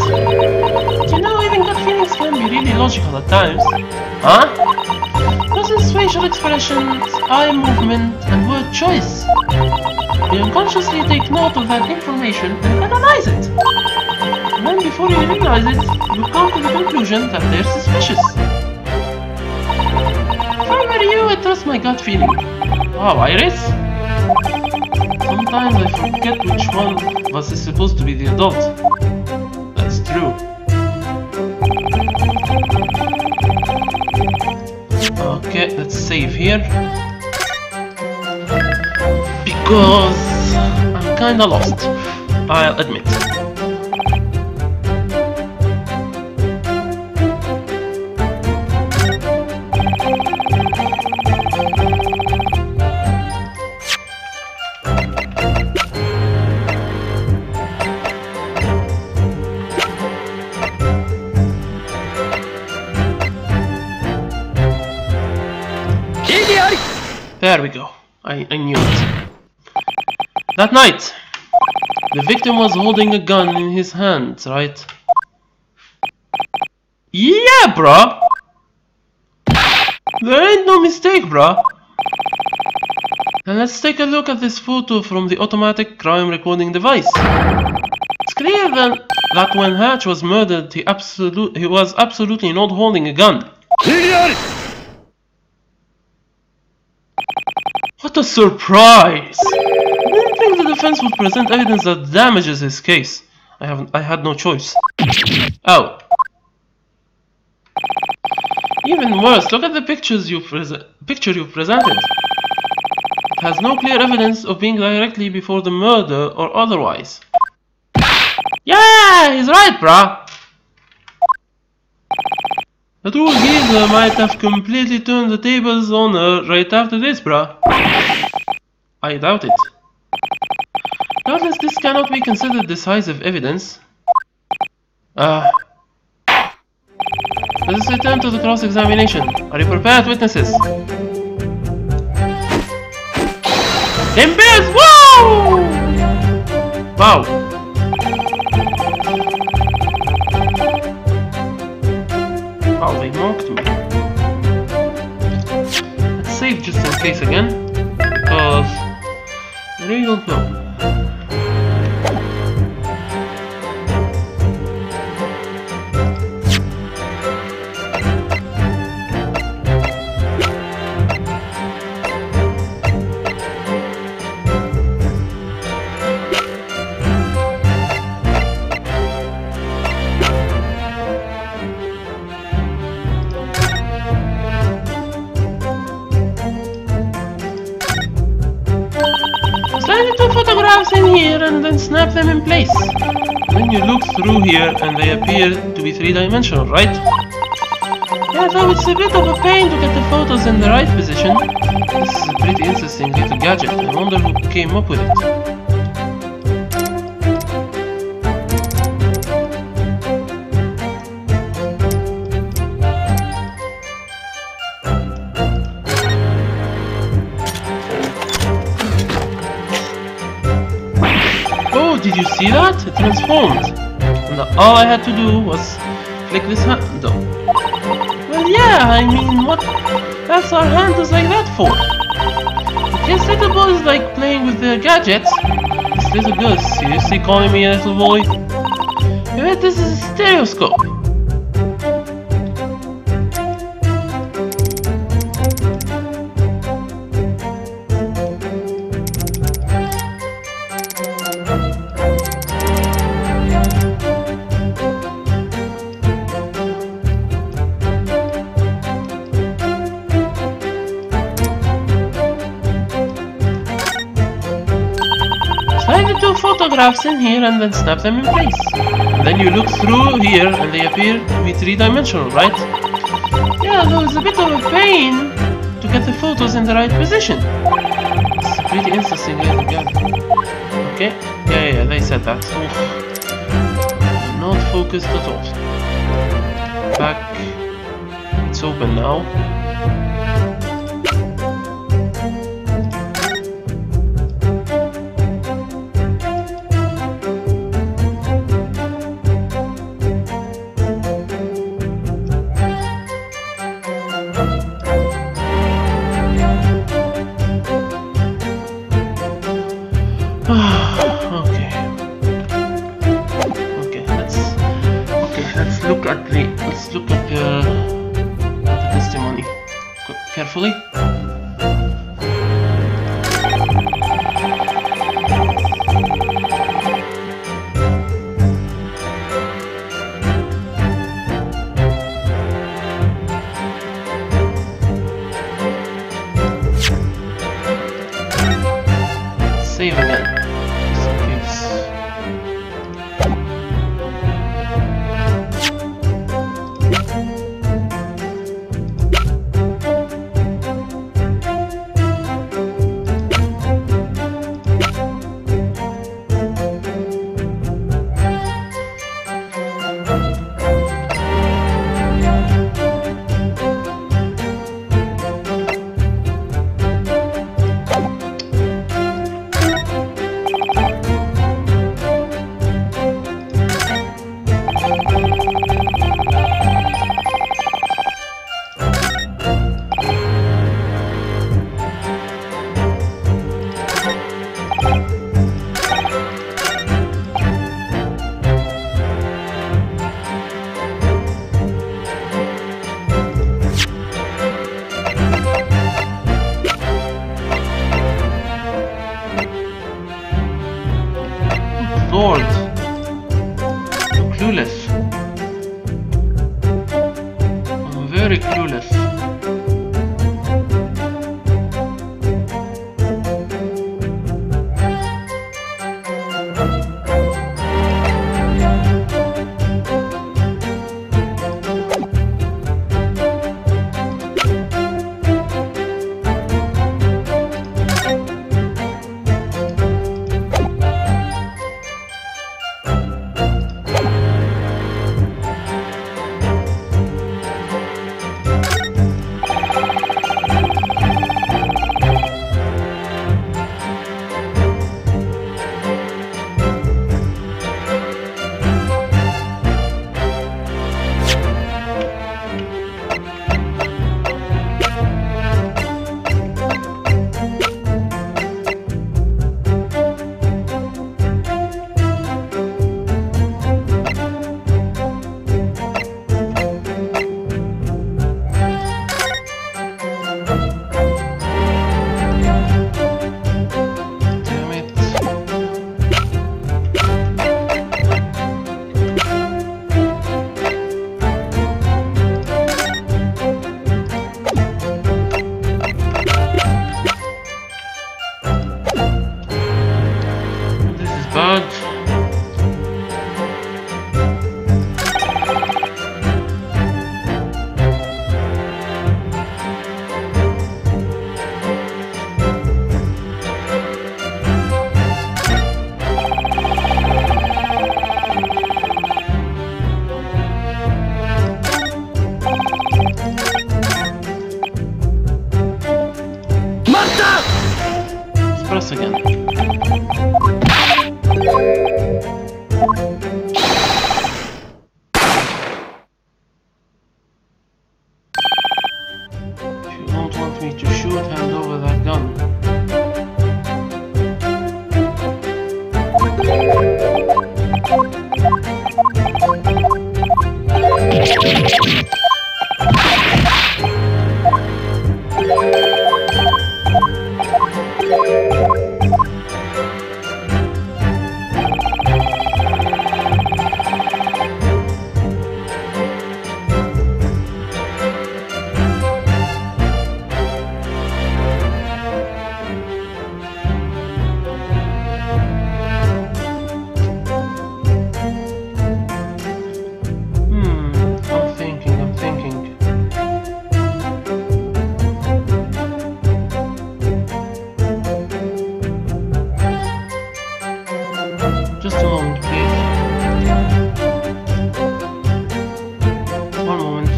You know, even gut feelings can be really logical at times. Huh? Person's facial expressions, eye movement, and word choice. You unconsciously take note of that information and analyze it. And then before you realize it, you come to the conclusion that they're suspicious. If I were you, I'd trust my gut feeling. Wow, Iris? Sometimes I forget which one of us is supposed to be the adult. That's true. Okay, let's save here. Because I'm kinda lost, I'll admit. There we go. I knew it. That night, the victim was holding a gun in his hands, right? Yeah, bruh! There ain't no mistake, bruh! And let's take a look at this photo from the automatic crime recording device. It's clear that when Hatch was murdered, he was absolutely not holding a gun. What a surprise! I didn't think the defense would present evidence that damages his case. I had no choice. Oh. Even worse, look at the picture you presented. It has no clear evidence of being directly before the murder or otherwise. Yeah, he's right, bruh. That old geezer might have completely turned the tables on her right after this, bruh. I doubt it. Doubtless this cannot be considered decisive evidence. Let us return to the cross-examination. Are you prepared, witnesses? Templars, woo! Wow. Wow, they mocked me. Let's save just in case again, because I really don't know. photographs in here and then snap them in place. Then you look through here and they appear to be three-dimensional, right? Yeah, though it's a bit of a pain to get the photos in the right position. This is a pretty interesting little gadget. I wonder who came up with it. Oh, did you see that? It transformed. And all I had to do was click this handle. Well, yeah, I mean, what else are handles like that for? I guess little boys like playing with their gadgets. This little girl is seriously calling me a little boy. I bet this is a stereoscope. Slide the two photographs in here and then snap them in place. And then you look through here and they appear to be three-dimensional, right? Yeah, though it's a bit of a pain to get the photos in the right position. It's a pretty interesting little gadget. Okay, yeah, they said that. Oof. Not focused at all. Back. It's open now. Let's look at the testimony carefully. Save again. Lord, I'm clueless. I'm very clueless. once again. If you don't want me to shoot, hand over that gun. I'm thinking. Just a moment, please. One moment.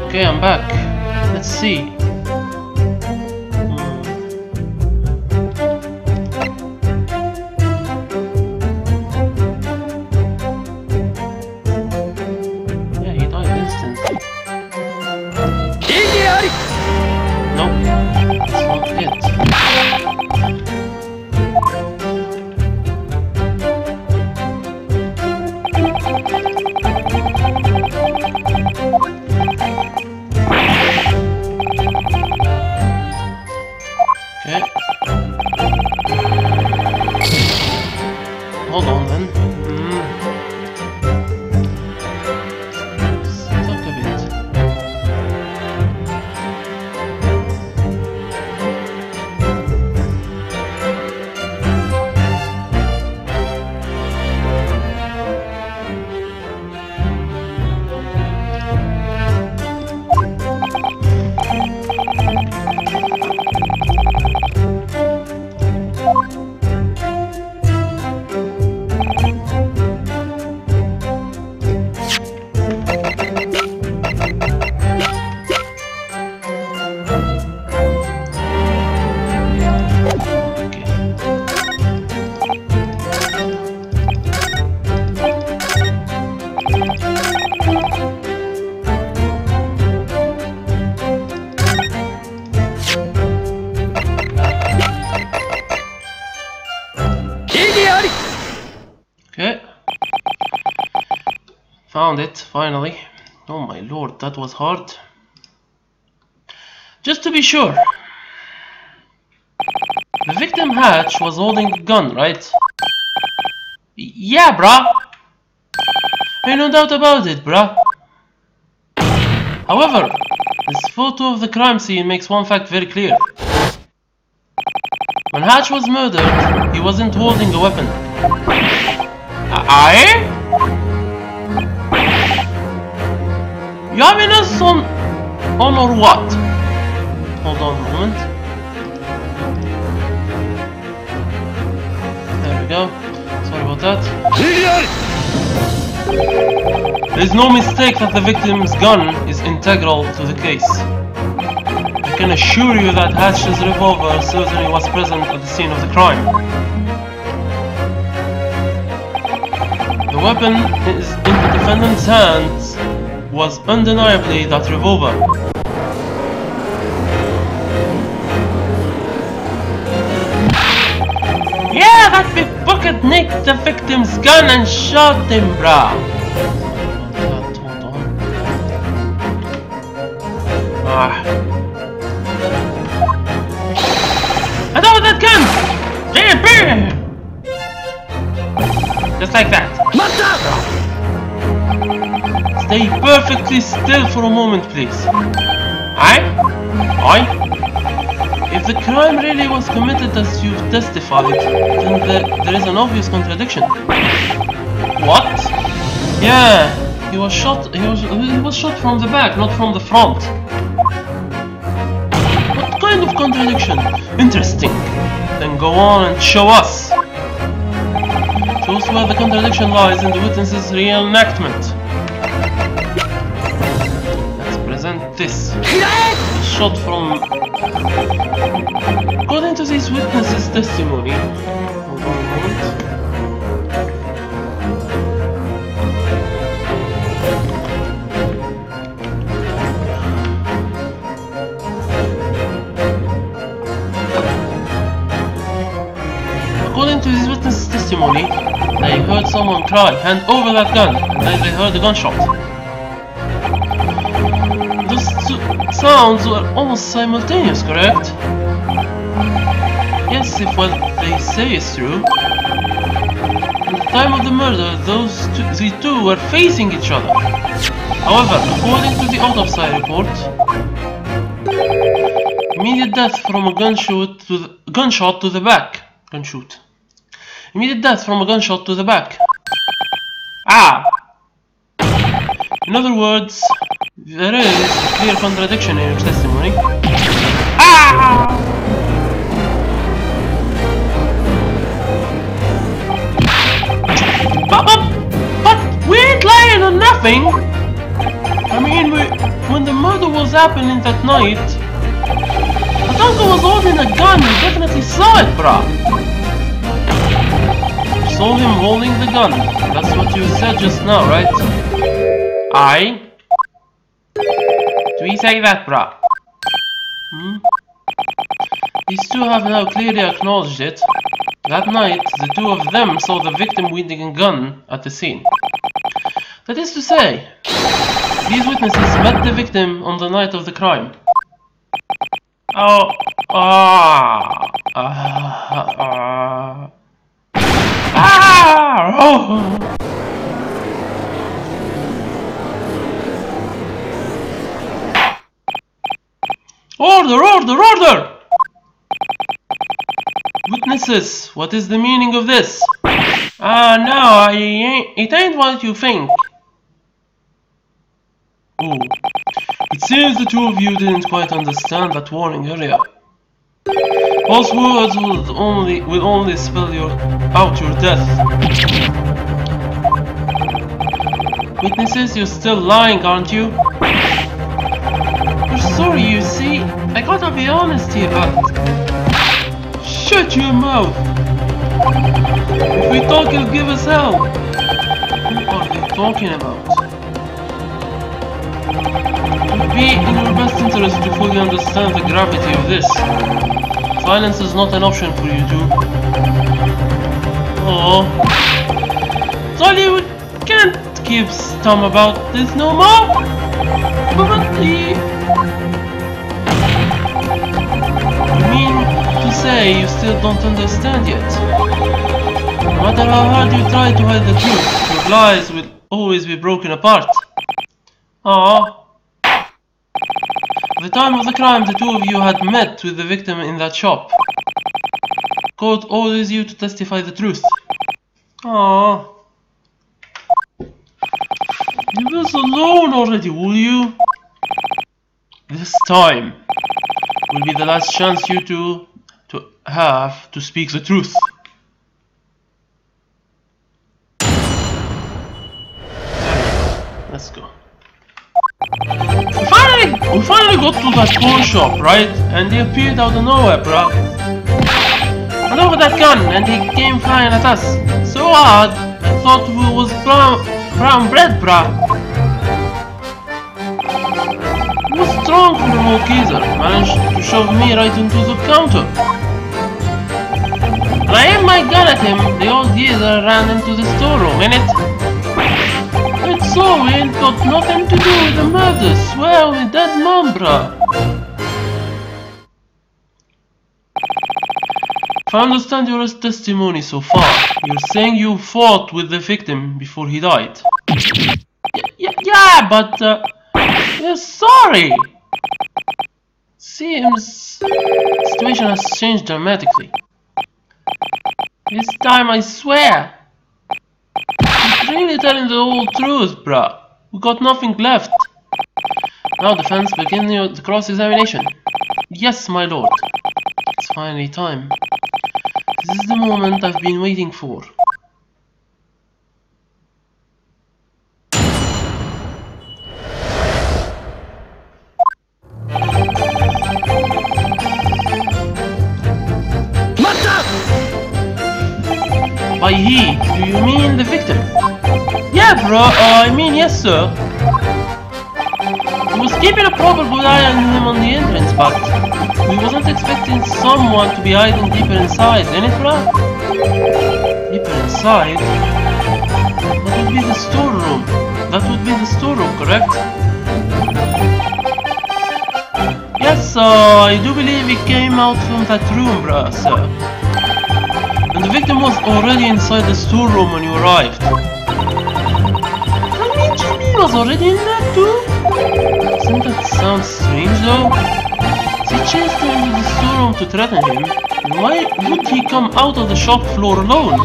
Okay, I'm back. Let's see. Yeah, he died instantly. Nope, that's not it. Okay. Hold on then. Stuck a bit. Okay. Found it, finally. Oh my lord, that was hard. Just to be sure. The victim Hatch was holding a gun, right? Yeah, bruh. Ain't no doubt about it, bruh. However, this photo of the crime scene makes one fact very clear. When Hatch was murdered, he wasn't holding a weapon. Aye? You having us on or what? Hold on a moment. we go. Sorry about that. There is no mistake that the victim's gun is integral to the case. I can assure you that Hatch's revolver certainly was present at the scene of the crime. The weapon is in the defendant's hands was undeniably that revolver. Yeah, that pickpocket nicked the victim's gun and shot him, brah. Hold on. I don't want that gun! Just like that. Stay perfectly still for a moment, please. Aye? If the crime really was committed as you've testified, then there is an obvious contradiction. What? Yeah, he was shot. He was shot from the back, not from the front. What kind of contradiction? Interesting. Then go on and show us. Show us where the contradiction lies in the witness's reenactment. Let's present this. Shot from... According to this witness's testimony... Hold on a moment. According to this witness's testimony, they heard someone cry, "Hand over that gun," and then they heard a gunshot. Those two sounds were almost simultaneous, correct? Yes, if what they say is true. At the time of the murder, the two were facing each other. However, according to the autopsy report, immediate death from a gunshot to the back. Immediate death from a gunshot to the back. Ah! In other words, there is a clear contradiction in your testimony. Ah! But we ain't lying on nothing! I mean, when the murder was happening that night, Tatanka was holding a gun, we definitely saw it, bruh! Saw him holding the gun. That's what you said just now, right? Aye? Do we say that, bruh? These two have now clearly acknowledged it. That night, the two of them saw the victim wielding a gun at the scene. That is to say, these witnesses met the victim on the night of the crime. Order! Witnesses, what is the meaning of this? No, it ain't what you think. Oh, it seems the two of you didn't quite understand that warning earlier. False words will only spell out your death. Witnesses, you're still lying, aren't you? You're sorry, you see. I gotta be honest here, but... Shut your mouth! If we talk, you'll give us hell! What are you talking about? It would be in your best interest to fully understand the gravity of this. Silence is not an option for you two. Oh. Sorry, we can't keep stum about this no more! You mean to say you still don't understand yet? No matter how hard you try to hide the truth, your lies will always be broken apart. Aww. At the time of the crime, the two of you had met with the victim in that shop. Court orders you to testify the truth. Aww. Leave us alone already, will you? This time will be the last chance you two have to speak the truth. let's go. We finally got to that pawn shop, right? And he appeared out of nowhere, bruh. I know that gun, and he came flying at us. So hard, I thought we was brown bread, bruh. He was strong for an old geezer, managed to shove me right into the counter. When I aimed my gun at him, the old geezer ran into the storeroom, innit? It's so we ain't got nothing to do with the murder, swear on a dead mom, bruh. If I understand your testimony so far, you're saying you fought with the victim before he died. Yeah, but we're sorry. Seems the situation has changed dramatically. This time I swear. He's really telling the whole truth, bruh. We got nothing left. Now defense, begin the cross-examination. Yes, my lord. It's finally time. This is the moment I've been waiting for. By he, do you mean the victim? Yeah, bro, I mean yes, sir. He was keeping a proper good eye on him on the entrance, but we wasn't expecting someone to be hiding deeper inside, innit, bro? Deeper inside? That would be the storeroom. That would be the storeroom, correct? Yes, I do believe he came out from that room, bruh, sir. And the victim was already inside the storeroom when you arrived. I mean, Jimmy was already in there too? Doesn't that sound strange though? If he chased him into the storeroom to threaten him, then why would he come out of the shop floor alone?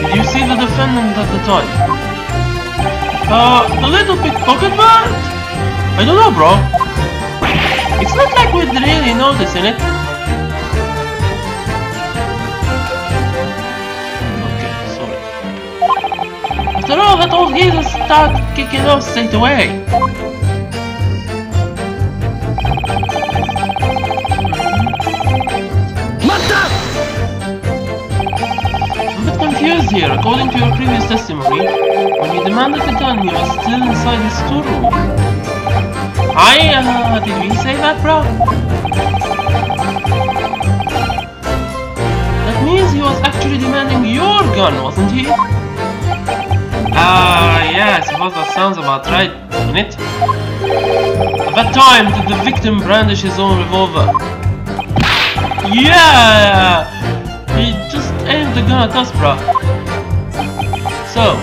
Did you see the defendant at the time? The little pickpocket bird? I don't know, bro. It's not like we'd really notice, innit? Okay, sorry. After all, that old geezer started kicking off straight away. I'm a bit confused here. According to your previous testimony, when you demanded the gun, you were still inside the storeroom. Did we say that, bro? That means he was actually demanding your gun, wasn't he? Yeah, I suppose that sounds about right, innit? At that time, did the victim brandish his own revolver? Yeah! He just aimed the gun at us, bro. So,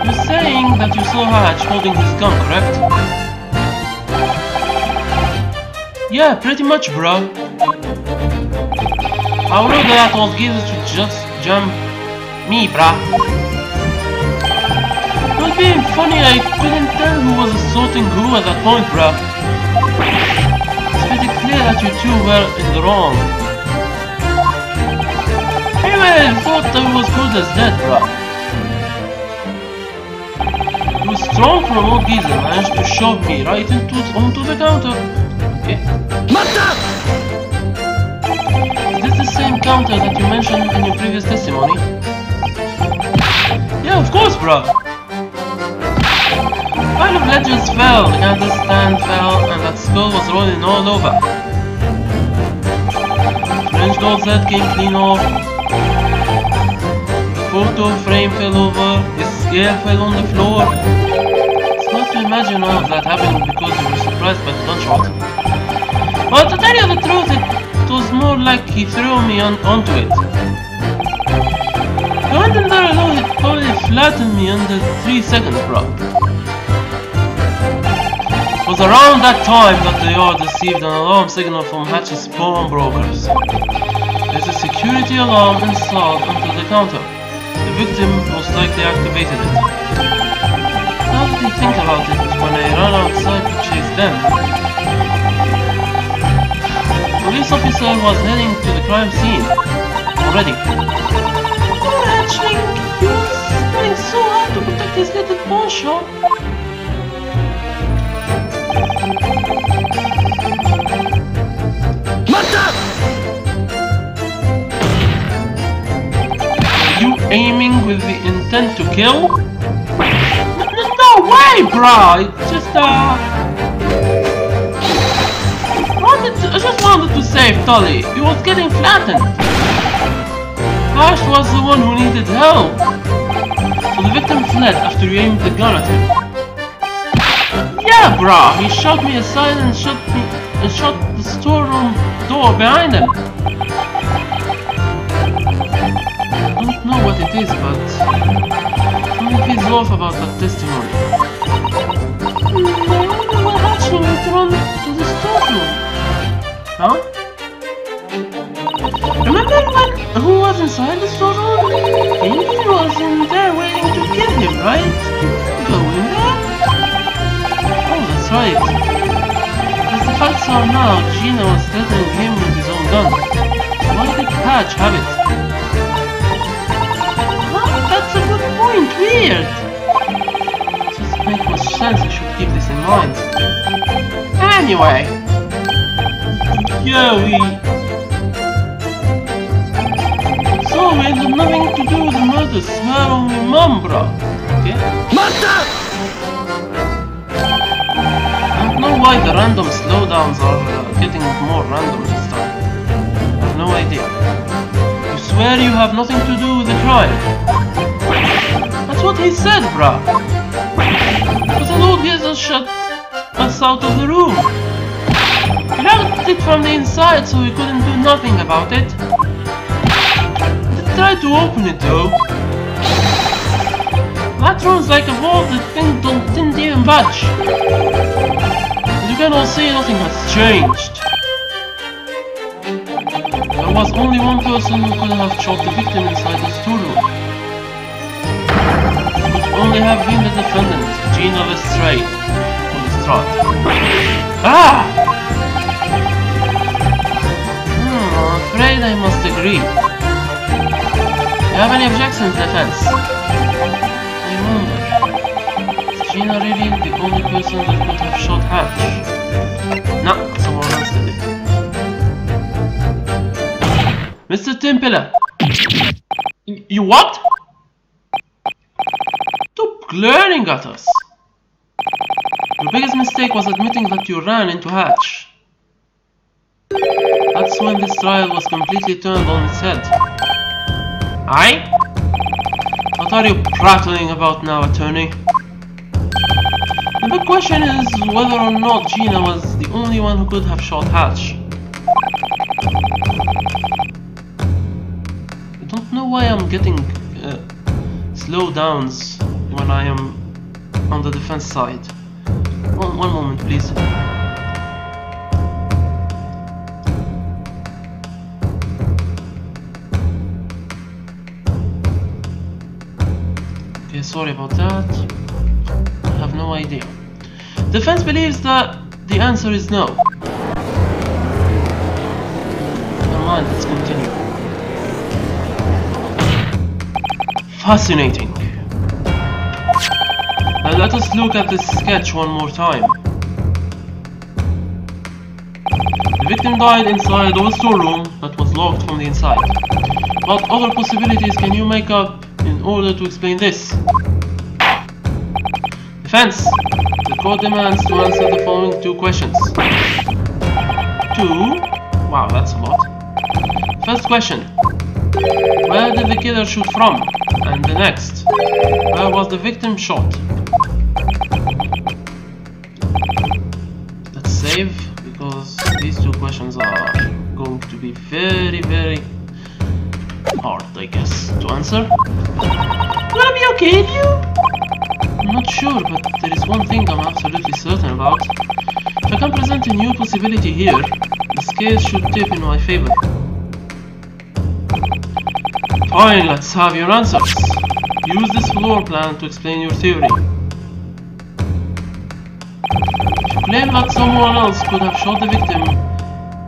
you're saying that you saw Hatch holding his gun, correct? Yeah, pretty much, bro. How rude that old geezer to just jump me, bruh. Not being funny, I couldn't tell who was assaulting who at that point, bruh. It's pretty clear that you two were in the wrong. Anyway, I thought I was good as dead, bruh. He was strong for an old geezer, managed to shove me right onto the counter. Okay. Is this the same counter that you mentioned in your previous testimony? Yeah, of course, bro. Pile of ledgers fell, the counter stand fell, and that skull was rolling all over. French doll's head came clean off. The photo frame fell over. His scale fell on the floor. It's hard to imagine all of that happening because you were surprised by the gunshot. But to tell you the truth, it was more like he threw me onto it. I went in there alone, it probably flattened me under 3 seconds, bro. It was around that time that the yard received an alarm signal from Hatch's pawnbrokers. There's a security alarm installed onto the counter. The victim most likely activated it. Now that I think about it, when I ran outside to chase them, the police officer was heading to the crime scene already. Hatch this little pawn shop. Are you aiming with the intent to kill? No way, bruh! It's just I just wanted to save Tully. He was getting flattened. Ash was the one who needed help. So the victim fled after you aimed the gun at him. Yeah, bruh. He shot me aside and shot the storeroom door behind him. I don't know what it is, but something feels off about that testimony. What actually went wrong to the storeroom? Huh? Remember who was inside the storeroom? He was in there waiting to kill him, right? Go in there? Oh, that's right. As the facts are now, Gina was threatening him with his own gun. Why did Patch have it? That's a good point, weird! Doesn't make much sense, I should keep this in mind. Anyway. Yeah, So we had nothing to do with the murder, swear on your mum, bro. Okay? I don't know why the random slowdowns are getting more random this time. I have no idea. You swear you have nothing to do with the crime? That's what he said, bruh. But the Lord Jesus shut us out of the room. He locked it from the inside, so we couldn't do nothing about it. They tried to open it though. That room's like a vault, the thing didn't even budge. As you can all see, nothing has changed. There was only one person who could have shot the victim inside the storeroom. It could only have been the defendant, Gina Lestrade, on the strut. Ah! I'm afraid I must agree. Do you have any objections, defense? I wonder, is Gina really the only person that could have shot Hatch? No, someone else did it. Mr. Timpler! You what? Stop glaring at us! Your biggest mistake was admitting that you ran into Hatch. That's when this trial was completely turned on its head. Aye? What are you prattling about now, attorney? The big question is whether or not Gina was the only one who could have shot Hatch. I don't know why I'm getting slowdowns when I am on the defense side. One moment, please. Okay, sorry about that. I have no idea. Defense believes that the answer is no. Never mind, let's continue. Fascinating. Now let us look at this sketch one more time. The victim died inside of a storeroom that was locked from the inside. What other possibilities can you make up in order to explain this? Defense! The court demands to answer the following two questions. 2? Wow, that's a lot. First question. Where did the killer shoot from? And the next. Where was the victim shot? Let's save, because these two questions are going to be very hard, I guess, to answer. Will I be okay with you? I'm not sure, but there is one thing I'm absolutely certain about. If I can present a new possibility here, the scales should tip in my favor. Fine, let's have your answers. Use this floor plan to explain your theory. If you claim that someone else could have shot the victim,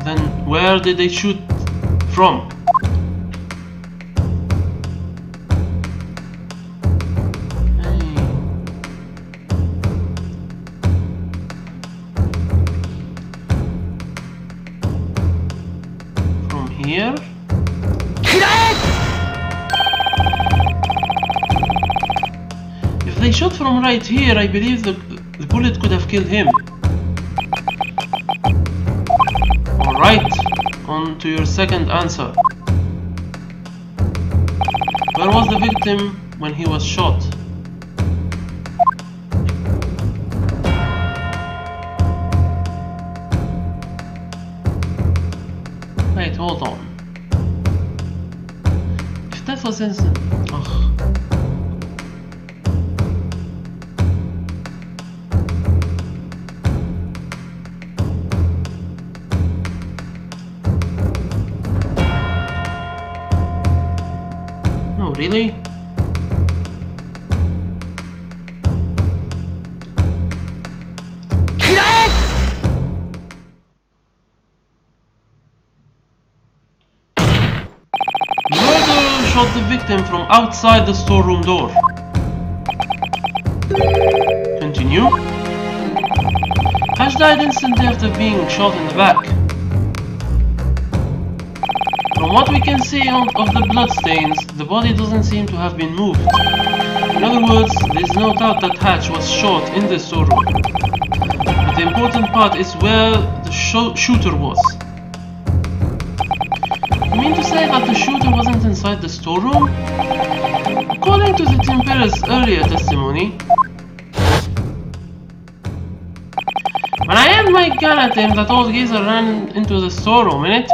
then where did they shoot from? here? If they shot from right here, I believe the bullet could have killed him. Alright, on to your second answer. Where was the victim when he was shot? Wait, hold on. If that was instant... Ugh. No, really? Shot the victim from outside the storeroom door. Continue. Hash died instantly after being shot in the back. From what we can see of the bloodstains, the body doesn't seem to have been moved. In other words, there's no doubt that Hatch was shot in the storeroom. But the important part is where the shooter was. You mean to say that the shooter wasn't inside the storeroom? According to the Temper's earlier testimony, when I aimed my gun at him, that old geezer ran into the storeroom, innit?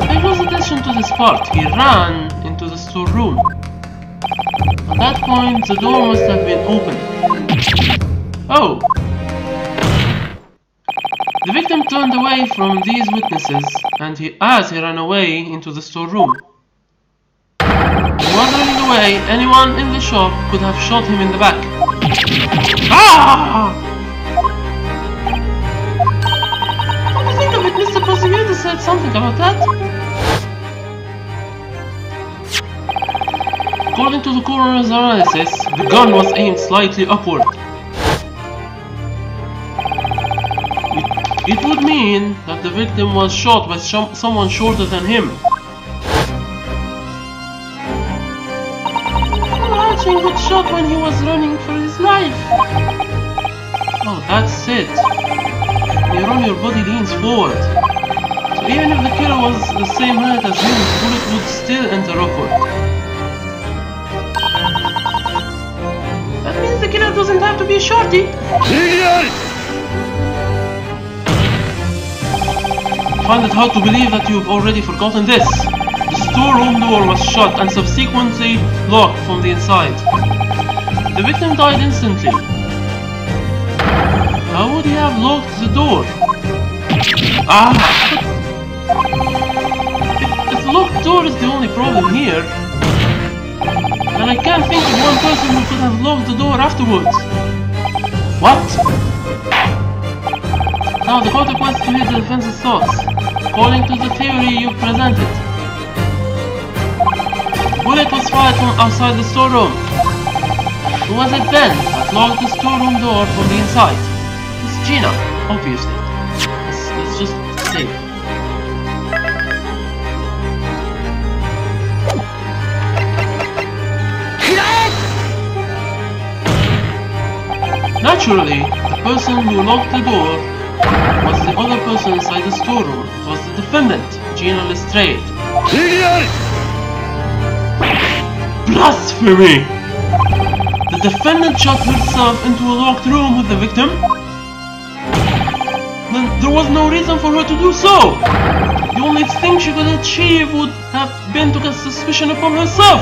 Pay close attention to this part. He ran into the storeroom. At that point, the door must have been open. Oh! The victim turned away from these witnesses, and as he ran away into the storeroom. When he was running away, anyone in the shop could have shot him in the back. Ah! What do you think of it? Mr. Prosecutor said something about that. According to the coroner's analysis, the gun was aimed slightly upward. It would mean that the victim was shot by someone shorter than him. Hatching got shot when he was running for his life. Oh, that's it. When you run, your body leans forward. So even if the killer was the same height as him, the bullet would still enter upward. That means the killer doesn't have to be a shorty. I find it hard to believe that you've already forgotten this. The storeroom door was shut and subsequently locked from the inside. The victim died instantly. How would he have locked the door? If the locked door is the only problem here, then I can't think of one person who could have locked the door afterwards. What? Now the court requests to hear the defense's thoughts. According to the theory you presented, the bullet was fired from outside the storeroom. Who was it then that locked the storeroom door from the inside? It's Gina, obviously. Let's just say. Naturally, the person who locked the door was the other person inside the storeroom. It was the defendant, Gina Lestrade. Blasphemy! The defendant shot herself into a locked room with the victim? Then there was no reason for her to do so! The only thing she could achieve would have been to cast suspicion upon herself!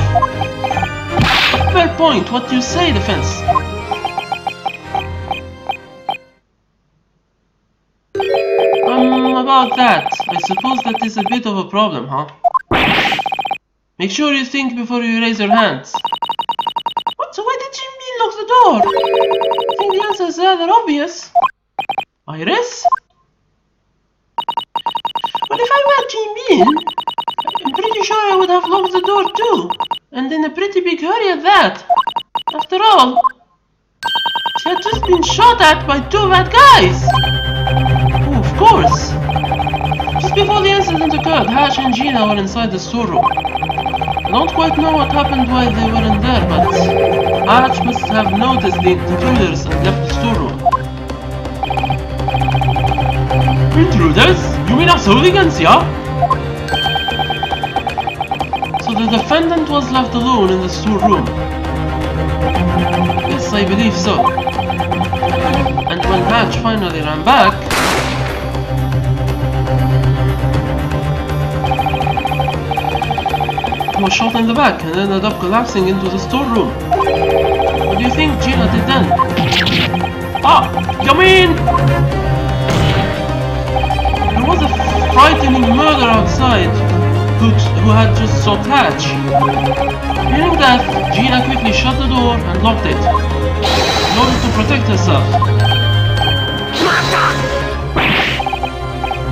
A fair point, what do you say, defense? About that, I suppose that is a bit of a problem, huh? Make sure you think before you raise your hands. What? So why did Jim Bean lock the door? I think the answer is rather obvious. Iris? But if I were Jim Bean, I'm pretty sure I would have locked the door too. And in a pretty big hurry at that. After all, she had just been shot at by two bad guys. Oh, of course. Just before the incident occurred, Hatch and Gina were inside the storeroom. I don't quite know what happened while they were in there, but Hatch must have noticed the intruders and left the storeroom. Intruders? You mean us hooligans, yeah? So the defendant was left alone in the storeroom. Yes, I believe so. And when Hatch finally ran back, he was shot in the back and ended up collapsing into the storeroom. What do you think Gina did then? Ah! Come in! There was a frightening murder outside who had just shot Hatch. Hearing that, Gina quickly shut the door and locked it in order to protect herself.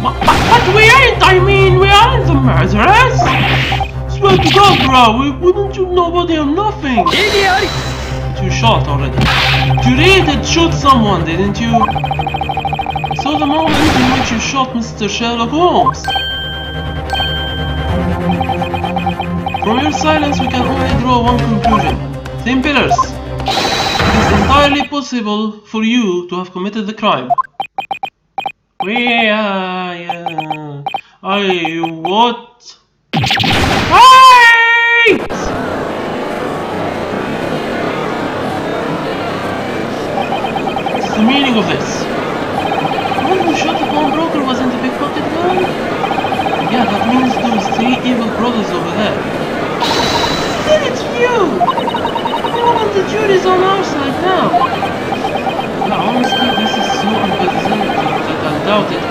But we ain't! I mean, we aren't the murderers! Swear to God, bro, wouldn't you nobody or nothing? But you shot already. You really did shoot someone, didn't you? I saw the moment in which you shot Mr. Sherlock Holmes. From your silence, we can only draw one conclusion. Same pillars. It is entirely possible for you to have committed the crime. What? Wait! What's the meaning of this? The one who shot the pawnbroker wasn't a pickpocket guy? Yeah, that means those three evil brothers over there. Then it's you! Well, the jury's on our side now. Yeah, honestly, this is so unprecedented that I doubt it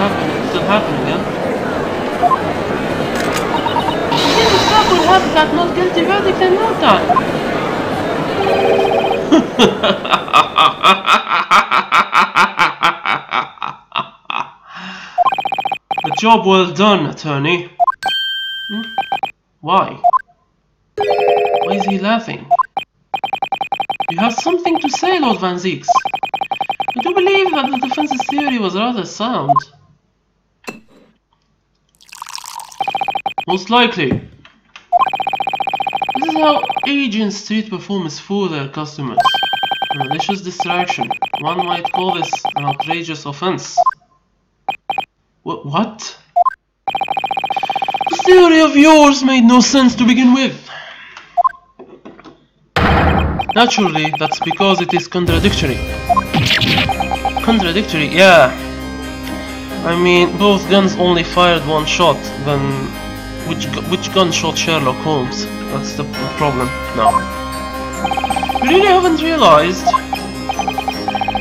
still happening again. I think the cop will have that not guilty verdict in no time. A job well done, attorney. Why? Why is he laughing? You have something to say, Lord Van Zieks. I do believe that the defense's theory was rather sound. Most likely. This is how agents treat performers for their customers. A malicious distraction. One might call this an outrageous offense. What? This theory of yours made no sense to begin with. Naturally, that's because it is contradictory. Contradictory, yeah. I mean, both guns only fired one shot, then which gun shot Sherlock Holmes? That's the problem now. You really haven't realized?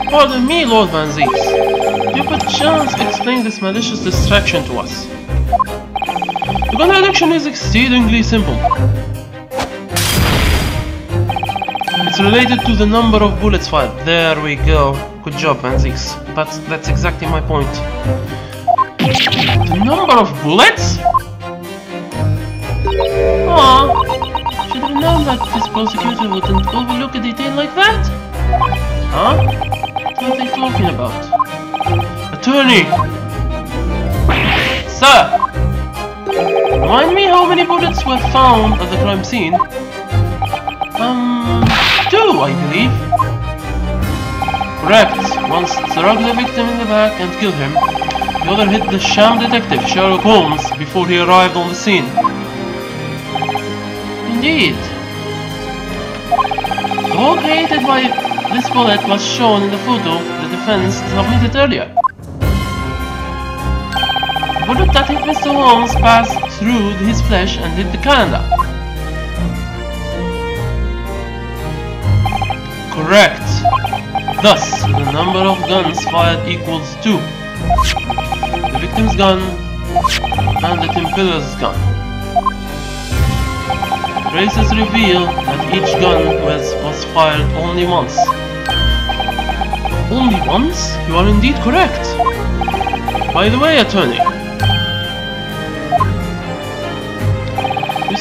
Pardon me, Lord Van Zieks. You perchance explain this malicious distraction to us. The contradiction is exceedingly simple. It's related to the number of bullets fired. There we go. Good job, Van Zieks. That's exactly my point. The number of bullets? Aw, should have known that this prosecutor wouldn't overlook a detail like that. Huh? What are they talking about? Attorney! Sir! Remind me how many bullets were found at the crime scene? 2, I believe. Correct. One struck the victim in the back and killed him. The other hit the sham detective, Sherlock Holmes, before he arrived on the scene. Indeed. The hole created by this bullet was shown in the photo the defense submitted earlier. The bullet that hit Mr. Holmes passed through his flesh and hit the calendar. Correct. Thus, the number of guns fired equals 2. The victim's gun and the Templar's gun. Traces reveal that each gun was fired only once. Only once? You are indeed correct. By the way, attorney, you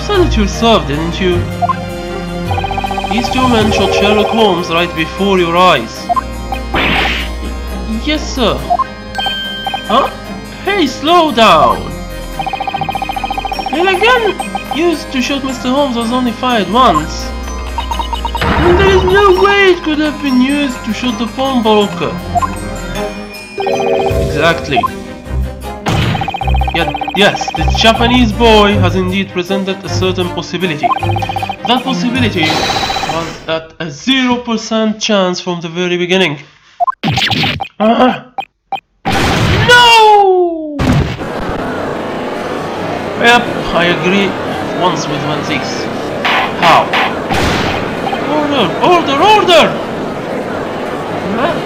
said it yourself, didn't you? These two men shot Sherlock Holmes right before your eyes. Yes, sir. Huh? Hey, Hey, slow down! The gun used to shoot Mr. Holmes was only fired once. And there is no way it could have been used to shoot the pawnbroker. Exactly. Yet, yes, this Japanese boy has indeed presented a certain possibility. That possibility was at a 0% chance from the very beginning. No! Yep, I agree once with 1-6. How? Order!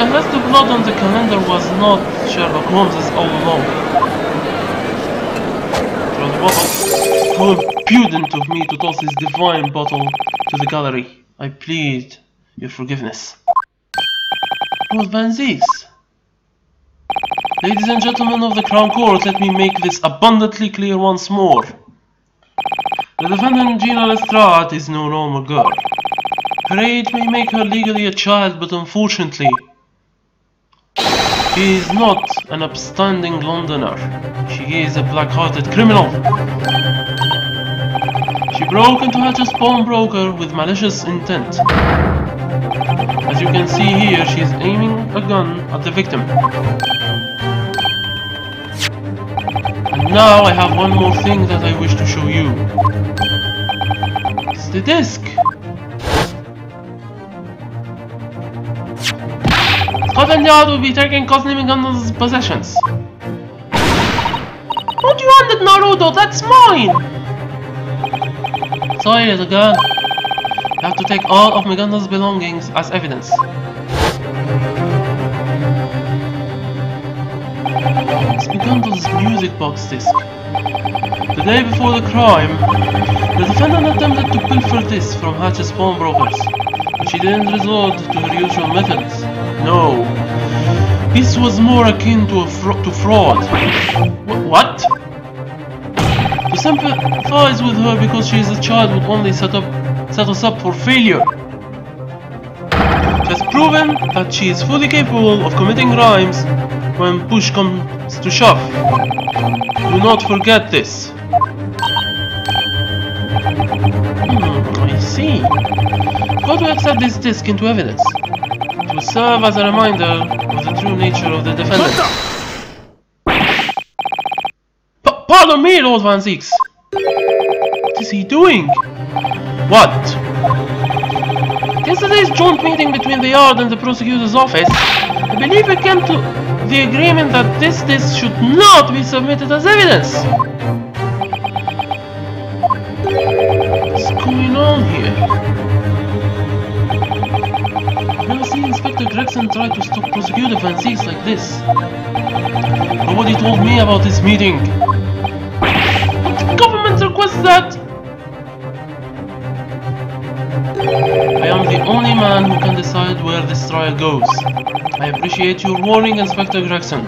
Unless the blood on the calendar was not Sherlock Holmes's all along. Throw the bottle. How impudent of me to toss this divine bottle to the gallery. I plead your forgiveness. Lord Van Zeeks. Ladies and gentlemen of the Crown Court, let me make this abundantly clear once more. The defendant Gina Lestrade is no normal girl. Her age may make her legally a child, but unfortunately, she is not an upstanding Londoner. She is a black-hearted criminal. She broke into Hatch's pawnbroker with malicious intent. As you can see here, she is aiming a gun at the victim. And now I have one more thing that I wish to show you. It's the disc. Scotland Yard will be taking Cosney McGonagall's possessions. Don't you want it, Naruto? That's mine! Sorry, little girl. You have to take all of McGonagall's belongings as evidence. It's McGonagall's music box disc. The day before the crime, the defendant attempted to pilfer this from Hatch's pawnbrokers, but she didn't resort to her usual methods. No, this was more akin to fraud. What? To sympathize with her because she is a child would only set us up for failure. She has proven that she is fully capable of committing crimes when push comes to shove. Do not forget this. I see. How to accept this disc into evidence? To serve as a reminder of the true nature of the defendant. Pardon me, Lord Van Zeeks. What is he doing? What? Yesterday's joint meeting between the Yard and the prosecutor's office, I believe we came to the agreement that this disc should not be submitted as evidence. What's going on here? I've never seen Inspector Gregson try to stop Prosecutor Van Zeeks like this. Nobody told me about this meeting. But the government requests that. I am the only man who can decide where this trial goes. I appreciate your warning, Inspector Gregson.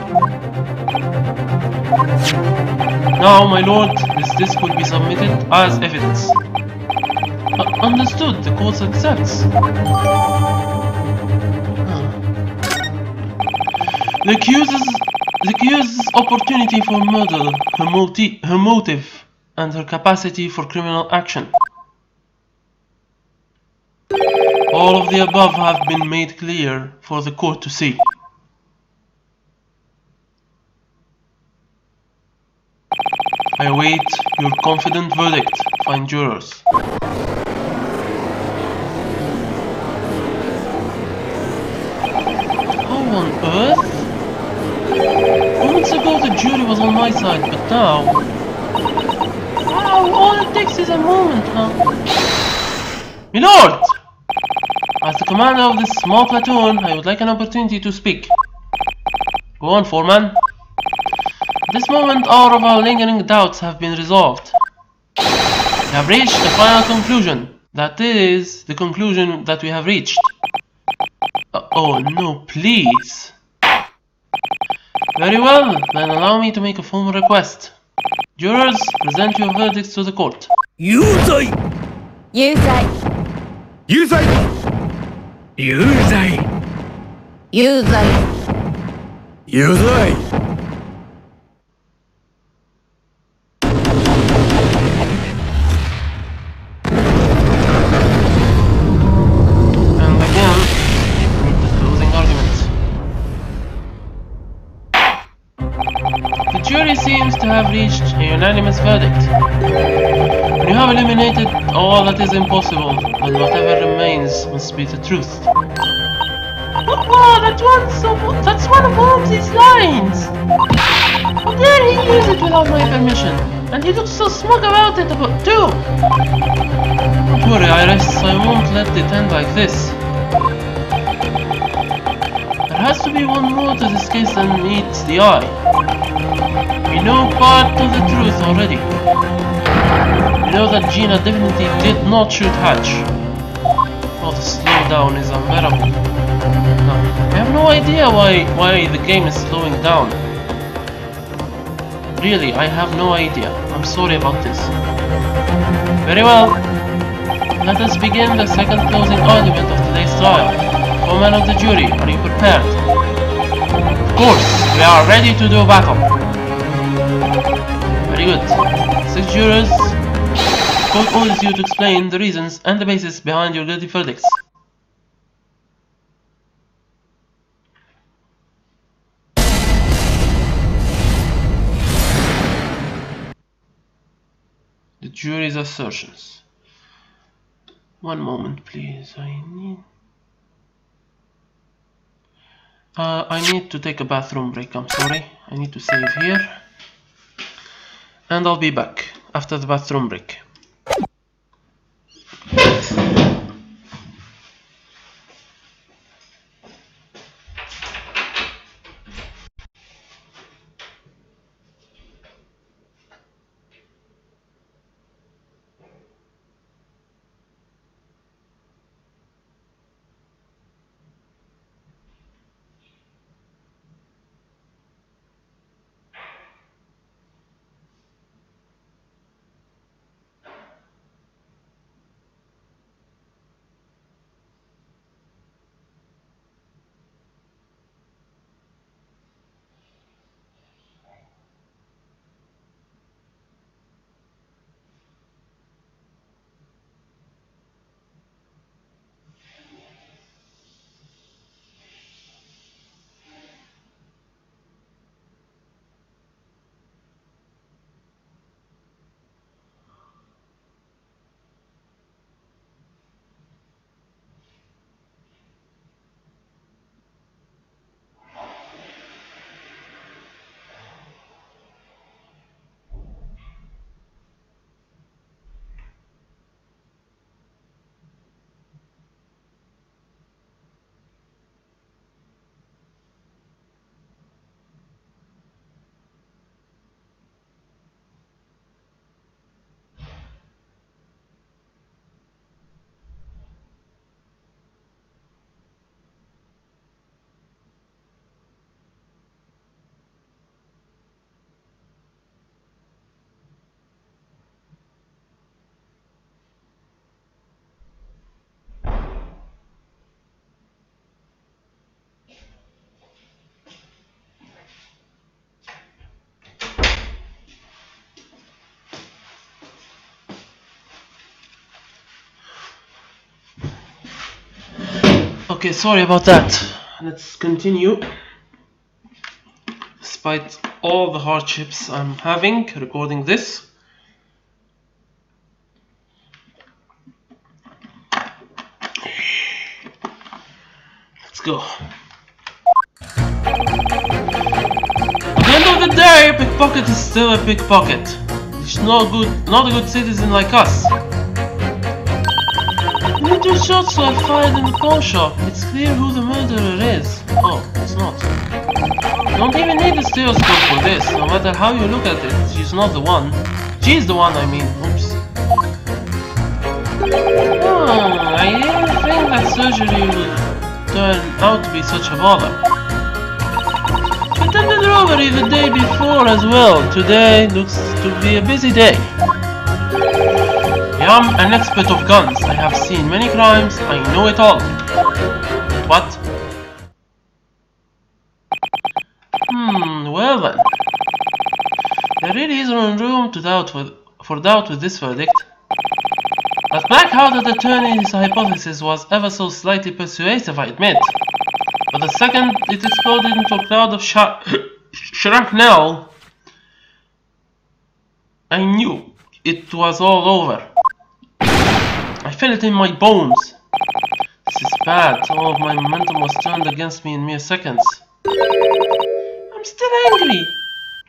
Now, my lord, this disc will be submitted as evidence. Understood, the court accepts. The accused's opportunity for murder, her motive, and her capacity for criminal action. All of the above have been made clear for the court to see. I await your confident verdict, fine jurors. How on earth? Moments ago the jury was on my side, but now... Wow, all it takes is a moment, huh? Milord! As the commander of this small platoon, I would like an opportunity to speak. Go on, foreman. At this moment, all of our lingering doubts have been resolved. We have reached the final conclusion. That is, the conclusion that we have reached. Oh no, please. Very well, then allow me to make a formal request. Jurors, present your verdicts to the court.
Yuzai!
Yuzai.
Yuzai! Yuzai!
Yuzai.
Yuzai!
seems to have reached a unanimous verdict. When you have eliminated all that is impossible, then whatever remains must be the truth. Oh, that's one of Holmes's lines! How dare he use it without my permission? And he looks so smug about it too! Don't worry, Iris, I won't let it end like this. There has to be one more to this case than meets the eye. We know part of the truth already. We know that Gina definitely did not shoot Hatch. Oh, the slowdown is unbearable. No, I have no idea why the game is slowing down. Really, I have no idea. I'm sorry about this. Very well. Let us begin the second closing argument of today's trial. Foreman of the jury, are you prepared? Of course, we are ready to do battle. Very good. 6 jurors. Court orders you to explain the reasons and the basis behind your guilty verdicts. The jury's assertions. One moment, please. I need to take a bathroom break. I'm sorry. I need to save here. And I'll be back after the bathroom break. Okay, sorry about that. Let's continue. Despite all the hardships I'm having recording this. Let's go. At the end of the day, a pickpocket is still a pickpocket. He's not a good citizen like us. The 2 shots were fired in the pawn shop. It's clear who the murderer is. Oh, it's not. You don't even need a stereoscope for this. No matter how you look at it, she's not the one. She's the one, I mean. Oops. I didn't think that surgery would turn out to be such a bother. I attended robbery the day before as well. Today looks to be a busy day. I am an expert of guns. I have seen many crimes. I know it all. What? Well then. There really isn't room for doubt with this verdict. That black-hearted attorney's hypothesis was ever so slightly persuasive, I admit. But the second it exploded into a cloud of shrapnel, I knew it was all over. I felt it in my bones. This is bad. All of my momentum was turned against me in mere seconds. I'm still angry.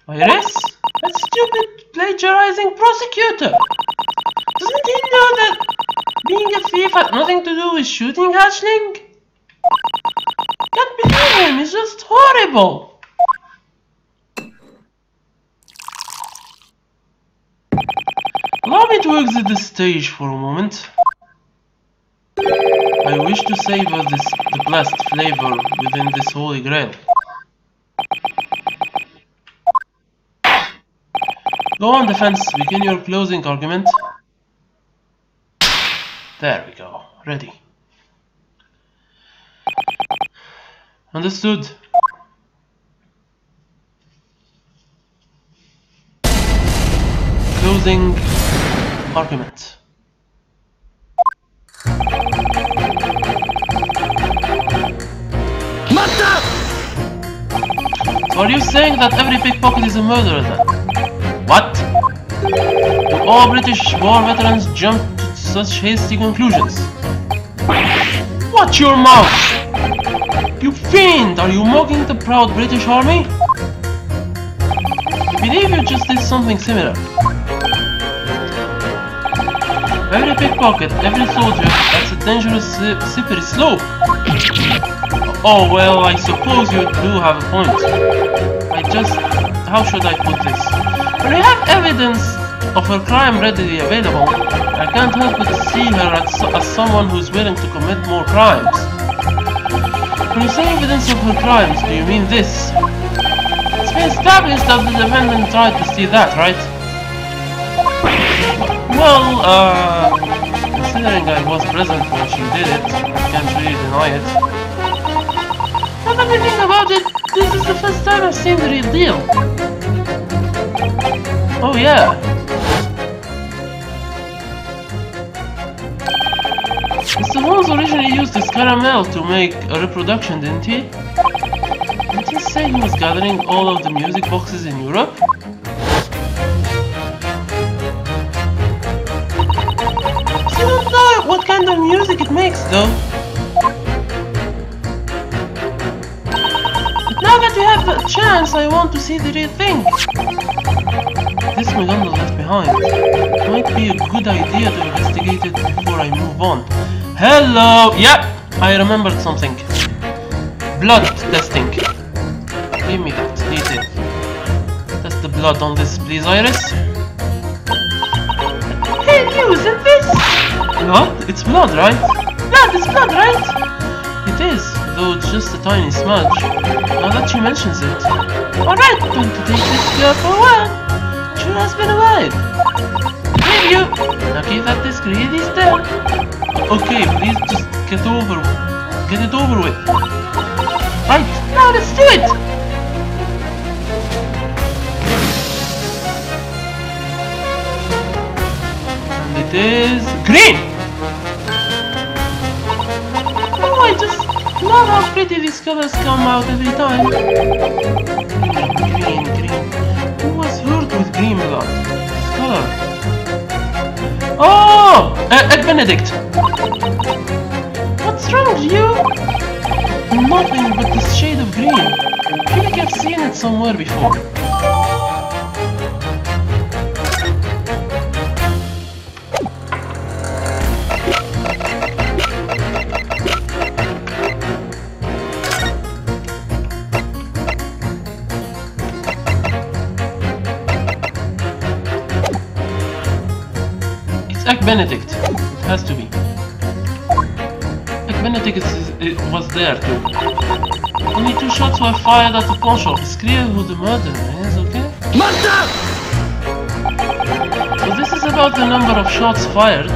Iris? That stupid plagiarizing prosecutor! Doesn't he know that being a thief had nothing to do with shooting Hatchling? Can't believe him, he's just horrible! Allow me to exit the stage for a moment. I wish to savor the blessed flavor within this holy grail. Go on, defense, begin your closing argument. There we go, ready. Understood. Closing argument. So are you saying that every pickpocket is a murderer then? What? Do all British war veterans jump to such hasty conclusions? Watch your mouth! You fiend! Are you mocking the proud British army? I believe you just did something similar. Every pickpocket, every soldier, that's a dangerous slippery slope. Oh well, I suppose you do have a point. How should I put this? When I have evidence of her crime readily available, I can't help but see her as someone who's willing to commit more crimes. When you say evidence of her crimes, do you mean this? It's been established that the defendant tried to steal that, right? Well, considering I was present when she did it, I can't really deny it. Now that I think about it, this is the first time I've seen the real deal. Oh yeah. Mr. Holmes originally used this caramel to make a reproduction, didn't he? Didn't he say he was gathering all of the music boxes in Europe? I don't know what kind of music it makes though. Now that we have the chance, I want to see the real thing. This McDonald left behind. It might be a good idea to investigate it before I move on. Hello! Yep! I remembered something. Blood testing. Give me that. Need it. Test the blood on this, please, Iris. Hey, you, isn't this? What? It's blood, right? Blood is blood, right? It is, though it's just a tiny smudge. Now that she mentions it. Alright, going to take this girl for a while. Sure has been a while. Here you. Now keep that discreet, he's there. Okay, please just get it over with. Right, now let's do it! And it is green! I just love how pretty these colors come out every time. Green, green. Who was hurt with green blood? This color. Oh! Egg Benedict! What's wrong with you? Nothing but this shade of green. I feel like I've seen it somewhere before. Egg Benedict. It has to be. Egg Benedict was there too. Only 2 shots were fired at the pawn shop. It's clear who the murderer is, okay? Master! So this is about the number of shots fired.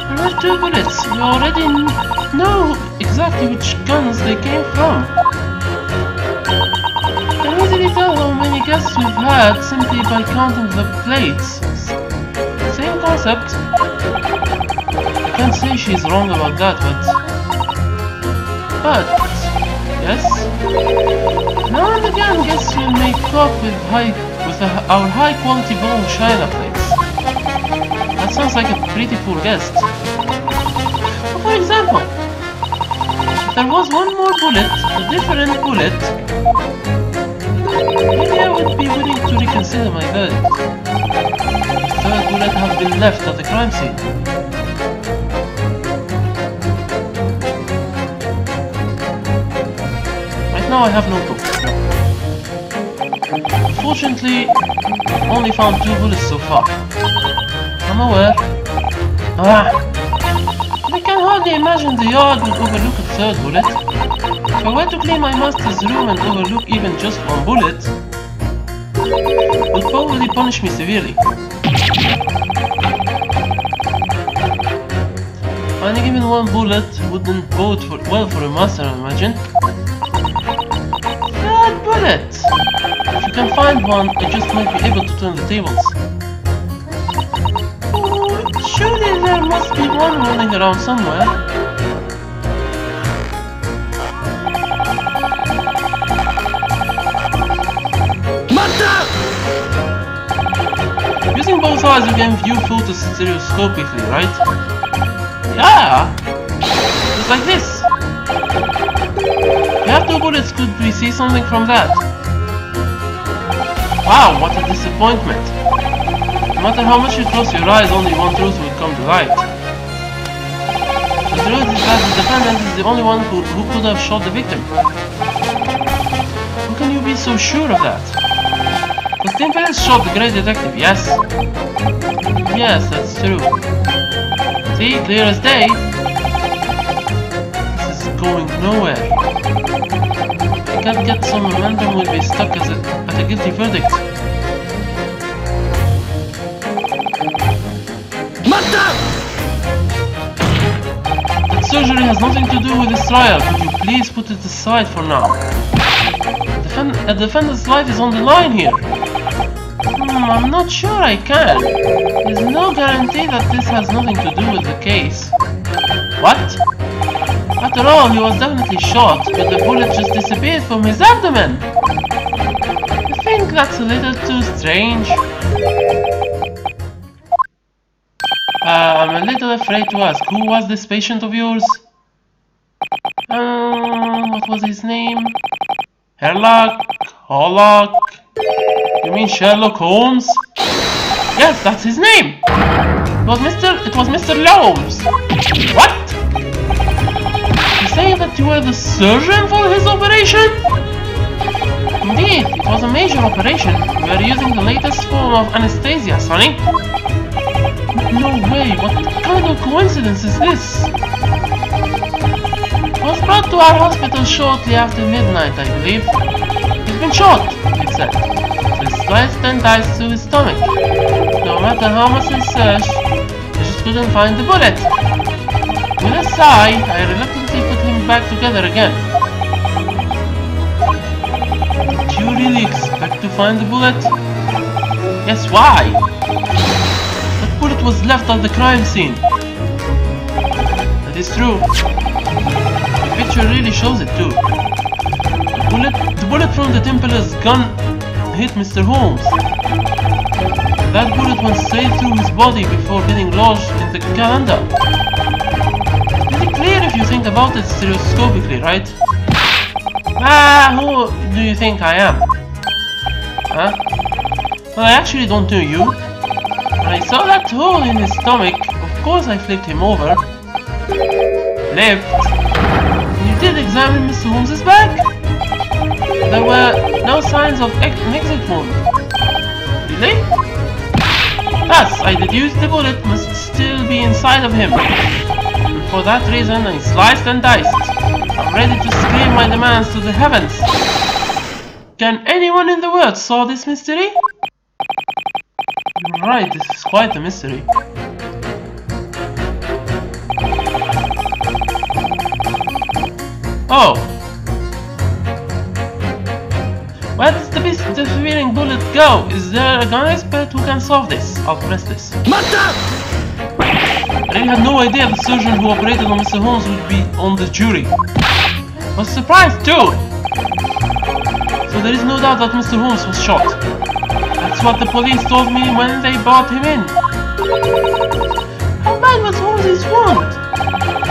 There were 2 bullets. We already know exactly which guns they came from. I can easily tell how many guests we've had simply by counting the plates. Same concept. I can't say she's wrong about that, but yes. Now and again, guests will make talk with our high-quality bone china plates. That sounds like a pretty poor guest. For example, if there was one more bullet, a different bullet, maybe I would be willing to reconsider my verdict. The third bullet had been left at the crime scene. Right now I have no proof. Unfortunately, I've only found 2 bullets so far. I'm aware. I can hardly imagine the yard would overlook a 3rd bullet. If I were to clean my master's room and overlook even just 1 bullet, it would probably punish me severely. Finding even 1 bullet wouldn't bode well for a master, I imagine. 3rd bullet! If you can find one, I just might be able to turn the tables. Surely there must be one rolling around somewhere. Using both eyes you can view photos stereoscopically, right? Yeah! Just like this. We have 2 bullets, could we see something from that? Wow, what a disappointment. No matter how much you close your eyes, only one truth will come to light. The truth is that the defendant is the only one who could have shot the victim. How can you be so sure of that? The Timberlake shot the great detective, yes? Yes, that's true. See, clear as day. This is going nowhere. If I can't get some momentum, we'll be stuck at a guilty verdict. That surgery has nothing to do with this trial. Could you please put it aside for now? A defendant's life is on the line here. I'm not sure I can. There's no guarantee that this has nothing to do with the case. What? After all, he was definitely shot, but the bullet just disappeared from his abdomen. I think that's a little too strange. I'm a little afraid to ask, who was this patient of yours? What was his name? Hollock? You mean Sherlock Holmes? Yes, that's his name! It was Mr. Holmes! What? You say that you were the surgeon for his operation? Indeed, it was a major operation. We were using the latest form of anesthesia, Sonny. No way, what kind of coincidence is this? He was brought to our hospital shortly after midnight, I believe. He's been shot, it said. They sliced and diced through his stomach. No matter how much they searched, they just couldn't find the bullet. With a sigh, I reluctantly put him back together again. Did you really expect to find the bullet? Yes, why? That bullet was left at the crime scene. That is true. The picture really shows it too. The bullet from the Templar's gun hit Mr. Holmes. That bullet went straight through his body before getting lodged in the calendar. Pretty clear if you think about it stereoscopically, right? Who do you think I am? Huh? Well, I actually don't know you. When I saw that hole in his stomach, of course I flipped him over. Flipped? You did examine Mr. Holmes' back? There were no signs of an exit wound. Really? Thus, I deduced the bullet must still be inside of him. And for that reason, I sliced and diced. I'm ready to scream my demands to the heavens. Can anyone in the world solve this mystery? You're right, this is quite a mystery. Oh. Where does the disappearing bullet go? Is there a gun expert who can solve this? I'll press this. I really had no idea the surgeon who operated on Mr. Holmes would be on the jury. I was surprised too! So there is no doubt that Mr. Holmes was shot. That's That's what the police told me when they brought him in. How bad was Holmes's wound?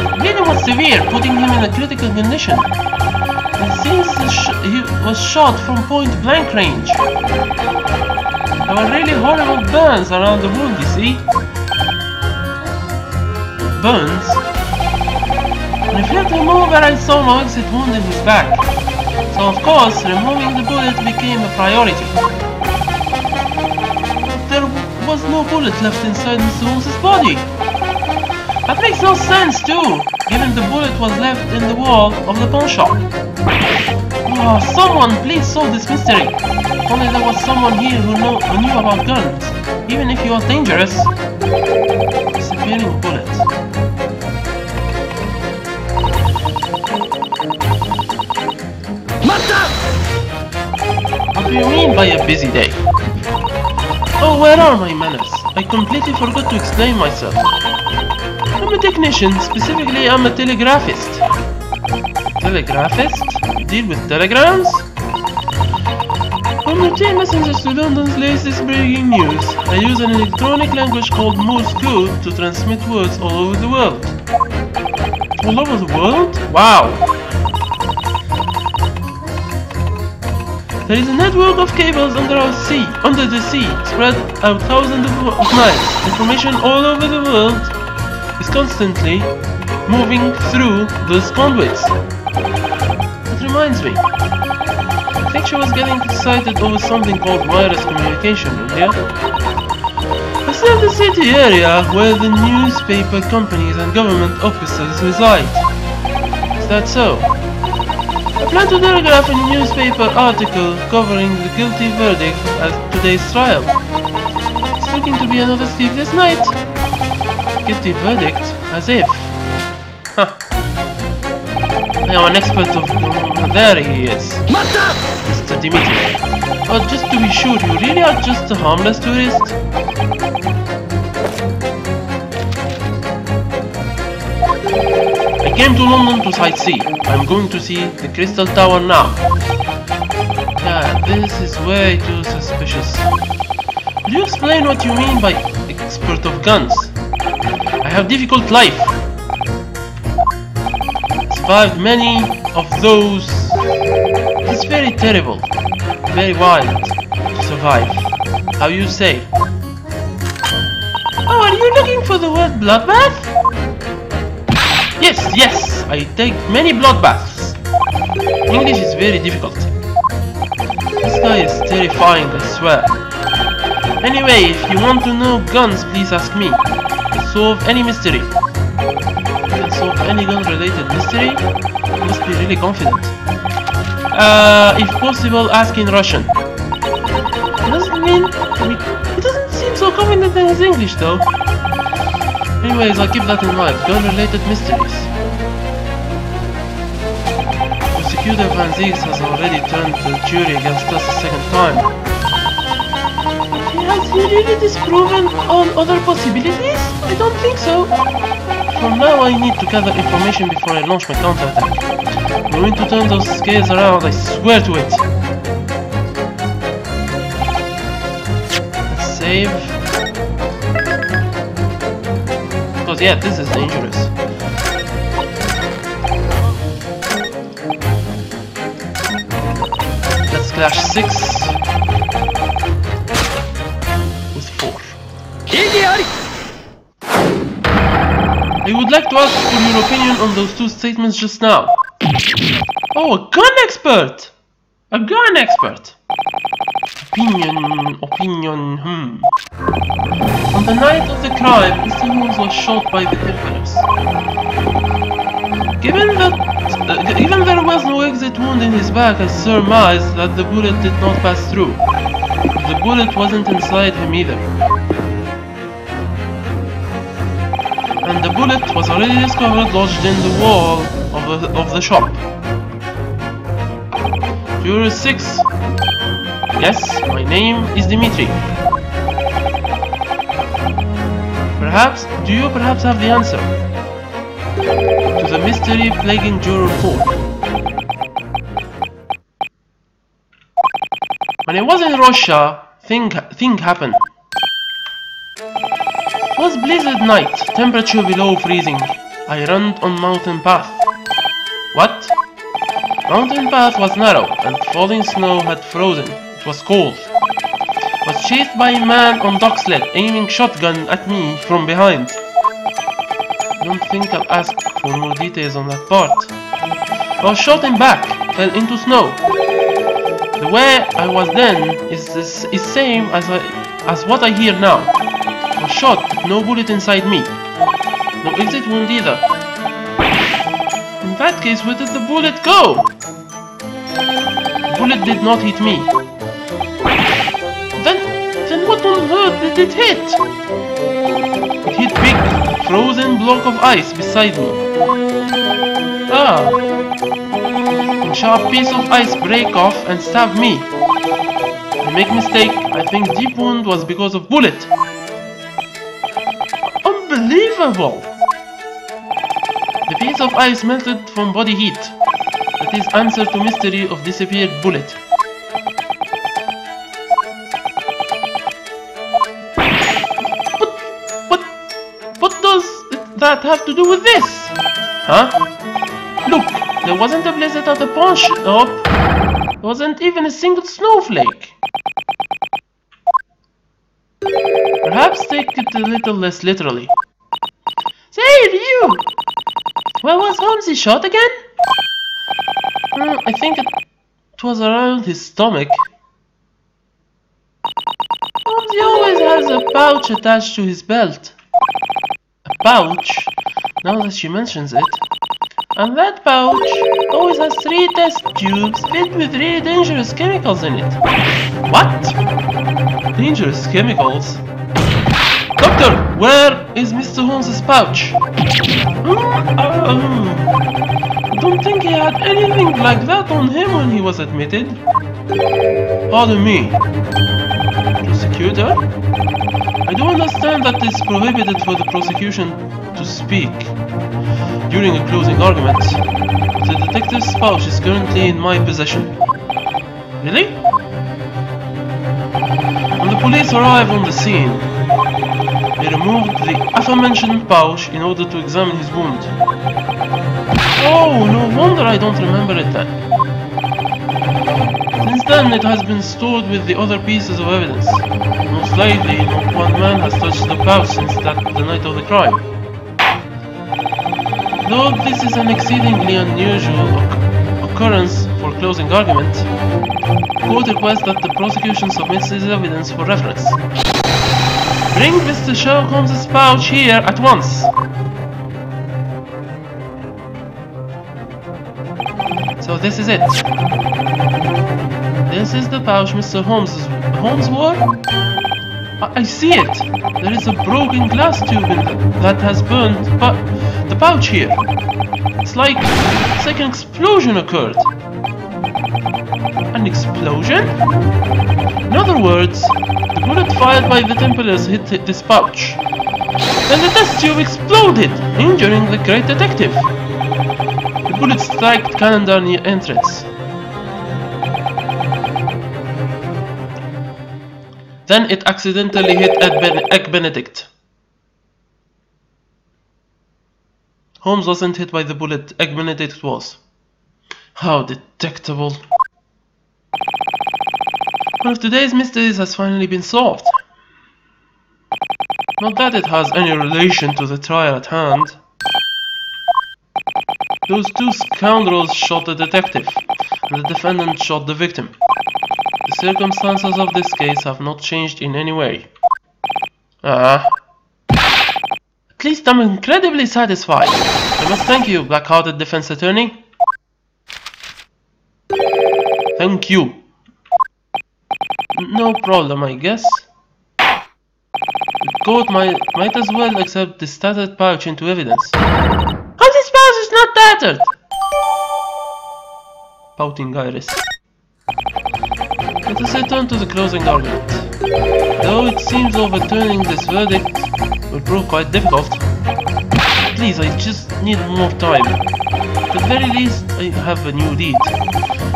The bleeding was severe, putting him in a critical condition. It seems he was shot from point-blank range. There were really horrible burns around the wound, you see. Burns? When I flipped him over, I saw no exit wound in his back. So of course, removing the bullet became a priority. There was no bullet left inside Mr. Holmes's body. That makes no sense too, given the bullet was left in the wall of the pawn shop. Oh, someone please solve this mystery. If only there was someone here who knew about guns, even if he was dangerous. Disappearing bullet. What do you mean by a busy day? Oh, where are my manners? I completely forgot to explain myself. I'm a technician, specifically I'm a telegraphist. Telegraphist? You deal with telegrams? From routine messengers to London's latest breaking news, I use an electronic language called Morse code to transmit words all over the world. All over the world? Wow! There is a network of cables under the sea, spread out thousands of miles. Information all over the world is constantly moving through those conduits. It reminds me, I think she was getting excited over something called wireless communication, yeah? I serve the city area where the newspaper companies and government offices reside. Is that so? I plan to telegraph a newspaper article covering the guilty verdict at today's trial. It's looking to be another sleepless night. Guilty verdict? As if. Huh. I am an expert of... there he is. Mr. Dimitri. But just to be sure, you really are just a harmless tourist? I came to London to sightsee. I'm going to see the Crystal Tower now. Yeah, this is way too suspicious. Could you explain what you mean by expert of guns? I have difficult life. Survived many of those. It's very terrible, very wild to survive. How you say? Oh, are you looking for the word bloodbath? Yes, I take many bloodbaths. English is very difficult. This guy is terrifying, I swear. Anyway, if you want to know guns, please ask me. Solve any mystery. Can solve any gun-related mystery? You must be really confident. If possible, ask in Russian. He doesn't seem so confident in his English though. Anyways, I'll keep that in mind. Gun-related mysteries. Prosecutor Van Zieks has already turned the jury against us a second time. Has he really disproven all other possibilities? I don't think so. For now, I need to gather information before I launch my counterattack. I'm going to turn those scales around, I swear to it. Let's save. Because yeah, this is dangerous. Let's clash 6 with 4. I would like to ask for your opinion on those two statements just now. Oh, a gun expert! A gun expert! Opinion, On the night of the crime, Mr. Holmes was shot by the Templars. Given there was no exit wound in his back, I surmise that the bullet did not pass through. The bullet wasn't inside him either. And the bullet was already discovered lodged in the wall of the shop. Juror 6. Yes, my name is Dimitri. Do you perhaps have the answer to the mystery plaguing Juror 4? When I was in Russia, thing happened. It was blizzard night, temperature below freezing. I ran on mountain path. What? Mountain path was narrow, and falling snow had frozen. It was cold. Was chased by a man on dog sled, aiming shotgun at me from behind. I don't think I'll ask for more details on that part. I was shot in back, fell into snow. The way I was then is same as what I hear now. I was shot, but no bullet inside me. No exit wound either. In that case, where did the bullet go? The bullet did not hit me. Then what on earth did it hit? It hit big, frozen block of ice beside me. Ah. A sharp piece of ice break off and stab me. I make mistake. I think deep wound was because of bullet. Unbelievable! The piece of ice melted from body heat. That is answer to mystery of disappeared bullet. What does that have to do with this? Huh? Look, there wasn't a blizzard at the pawn shop. There wasn't even a single snowflake. Perhaps take it a little less literally. Say, you! Where was Holmesy shot again? I think it was around his stomach. Holmesy always has a pouch attached to his belt. A pouch? Now that she mentions it. And that pouch always has 3 test tubes filled with really dangerous chemicals in it. What? Dangerous chemicals? Doctor, where is Mr. Holmes' pouch? I don't think he had anything like that on him when he was admitted. Pardon me. Prosecutor? I do understand that it's prohibited for the prosecution to speak during a closing argument. The detective's pouch is currently in my possession. Really? When the police arrived on the scene, they removed the aforementioned pouch in order to examine his wound. Oh, no wonder I don't remember it then. Since then, it has been stored with the other pieces of evidence. Most likely, not one man has touched the pouch since the night of the crime. Though this is an exceedingly unusual occurrence for closing argument, the court requests that the prosecution submits this evidence for reference. Bring Mr. Sherlock Holmes' pouch here at once! So this is it. This is the pouch Mr. Holmes wore? I see it! There is a broken glass tube in that has burned the pouch here. It's like an explosion occurred. An explosion? In other words, the bullet fired by the Templars hit this pouch. Then the test tube exploded, injuring the great detective. The bullet struck calendar near entrance. Then it accidentally hit Egg Benedict. Holmes wasn't hit by the bullet, Egg Benedict was. How detectable. One of today's mysteries has finally been solved. Not that it has any relation to the trial at hand. Those 2 scoundrels shot the detective, and the defendant shot the victim. The circumstances of this case have not changed in any way. At least I'm incredibly satisfied. I must thank you, black-hearted defense attorney. Thank you. No problem, I guess. The court might as well accept the tattered pouch into evidence. How this pouch is not tattered? Pouting Iris. Let us return to the closing argument. Though it seems overturning this verdict will prove quite difficult. Please, I just need more time. At the very least, I have a new lead.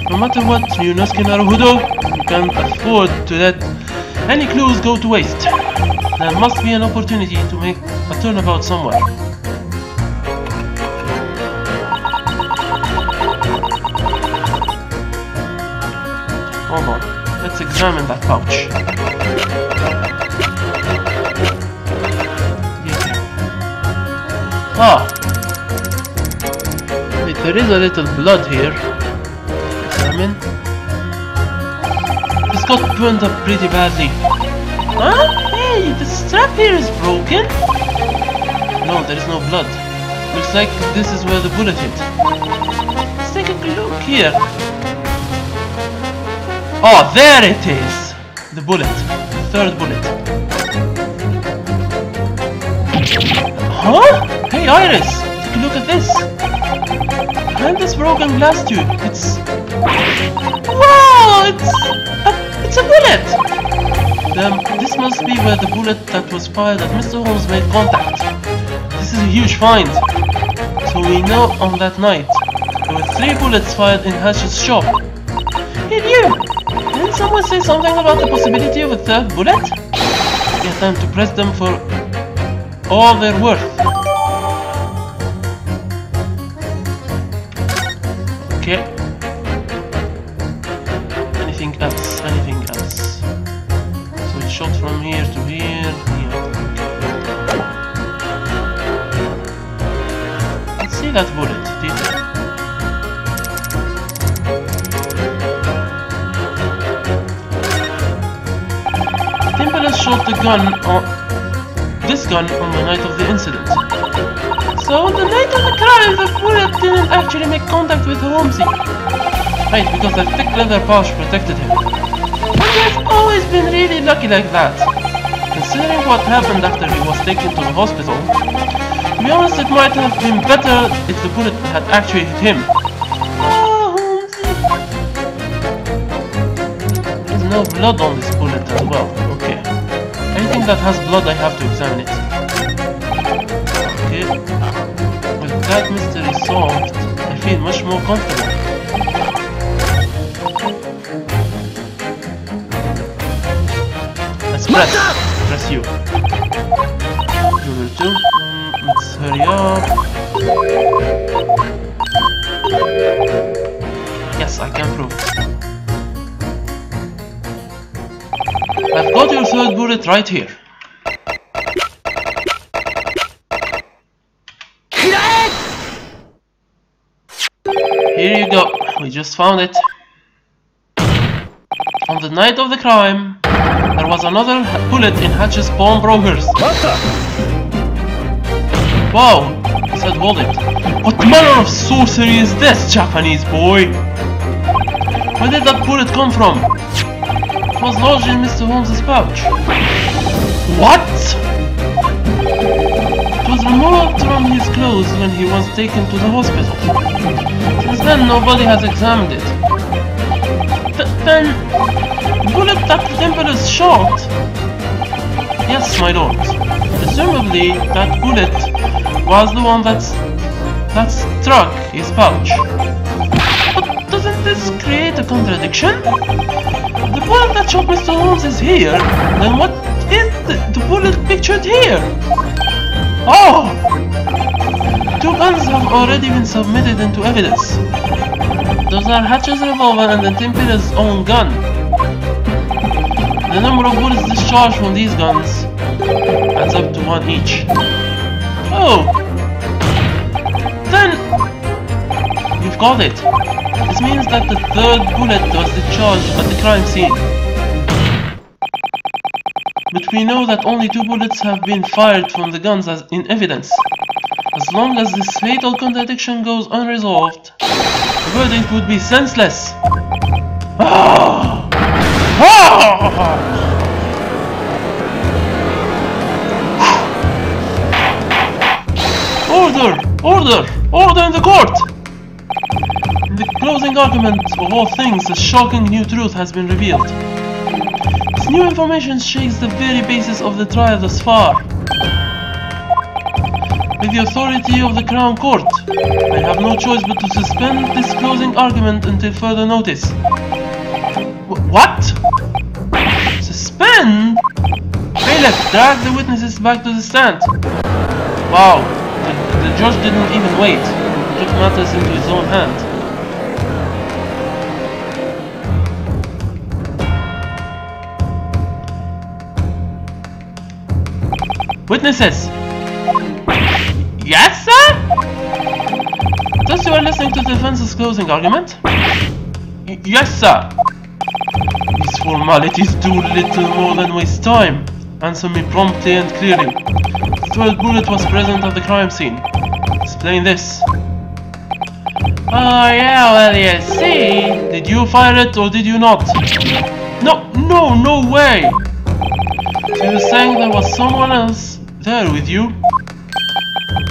No matter what, you Nuskin Aruhudo, you can't afford to let Any clues go to waste. There must be an opportunity to make a turnabout somewhere. Hold on, let's examine that pouch. Ah! Wait, there is a little blood here. Examine. This got burned up pretty badly. Huh? Hey, the strap here is broken. No, there is no blood. Looks like this is where the bullet hit. Let's take a look here. Oh, there it is! The bullet. The third bullet. Huh? Hey Iris! Take a look at this! And this broken glass tube. It's... Wow! It's a bullet! This must be where the bullet that was fired at Mr. Holmes made contact. This is a huge find. So we know on that night, there were 3 bullets fired in Hatch's shop. Hey you! Didn't someone say something about the possibility of a 3rd bullet? Get time to press them for all they're worth. Okay. Anything else? Anything else? So it's shot from here to here. Let's see that bullet. Detail. Shot the gun on this gun on the night of the incident. So the night of the crime, the bullet didn't actually make contact with Holmesy. Right, because the thick leather pouch protected him. But he has always been really lucky like that. Considering what happened after he was taken to the hospital, to be honest, it might have been better if the bullet had actually hit him. Oh, Holmesy. There's no blood on this bullet as well. Okay. Anything that has blood, I have to examine it. Okay. With that mystery solved, I feel much more comfortable. Let's press you. Number 2. Let's hurry up. Yes, I can prove. I've got your 3rd bullet right here. Here you go. We just found it. On the night of the crime, there was another bullet in Hatch's pawnbroker's. Wow, he said hold it. What manner of sorcery is this, Japanese boy? Where did that bullet come from? It was lodged in Mr. Holmes' pouch. What? It was removed from his clothes when he was taken to the hospital. Since then, nobody has examined it. Then, the bullet that the Templar's shot? Yes, my lord. Presumably, that bullet was the one that struck his pouch. But doesn't this create a contradiction? The bullet that shot Mr. Holmes is here, then what is the bullet pictured here? Oh! 2 guns have already been submitted into evidence. Those are Hatch's revolver and the Templar's own gun. The number of bullets discharged from these guns adds up to 1 each. Oh! Then... you've got it. This means that the 3rd bullet was discharged at the crime scene. But we know that only 2 bullets have been fired from the guns as in evidence. As long as this fatal contradiction goes unresolved, the verdict would be senseless. Order! Order! Order in the court! In the closing argument of all things, a shocking new truth has been revealed. This new information shakes the very basis of the trial thus far. With the authority of the Crown Court, I have no choice but to suspend this closing argument until further notice. What? suspend? Bailiff, drag the witnesses back to the stand. Wow, the judge didn't even wait. He took matters into his own hand. Witnesses! Yes, sir? Just you are listening to the defense's closing argument? Yes, sir. These formalities do little more than waste time. Answer me promptly and clearly. The third bullet was present at the crime scene. Explain this. Oh yeah, well you see. Did you fire it or did you not? No way! So you're saying there was someone else there with you?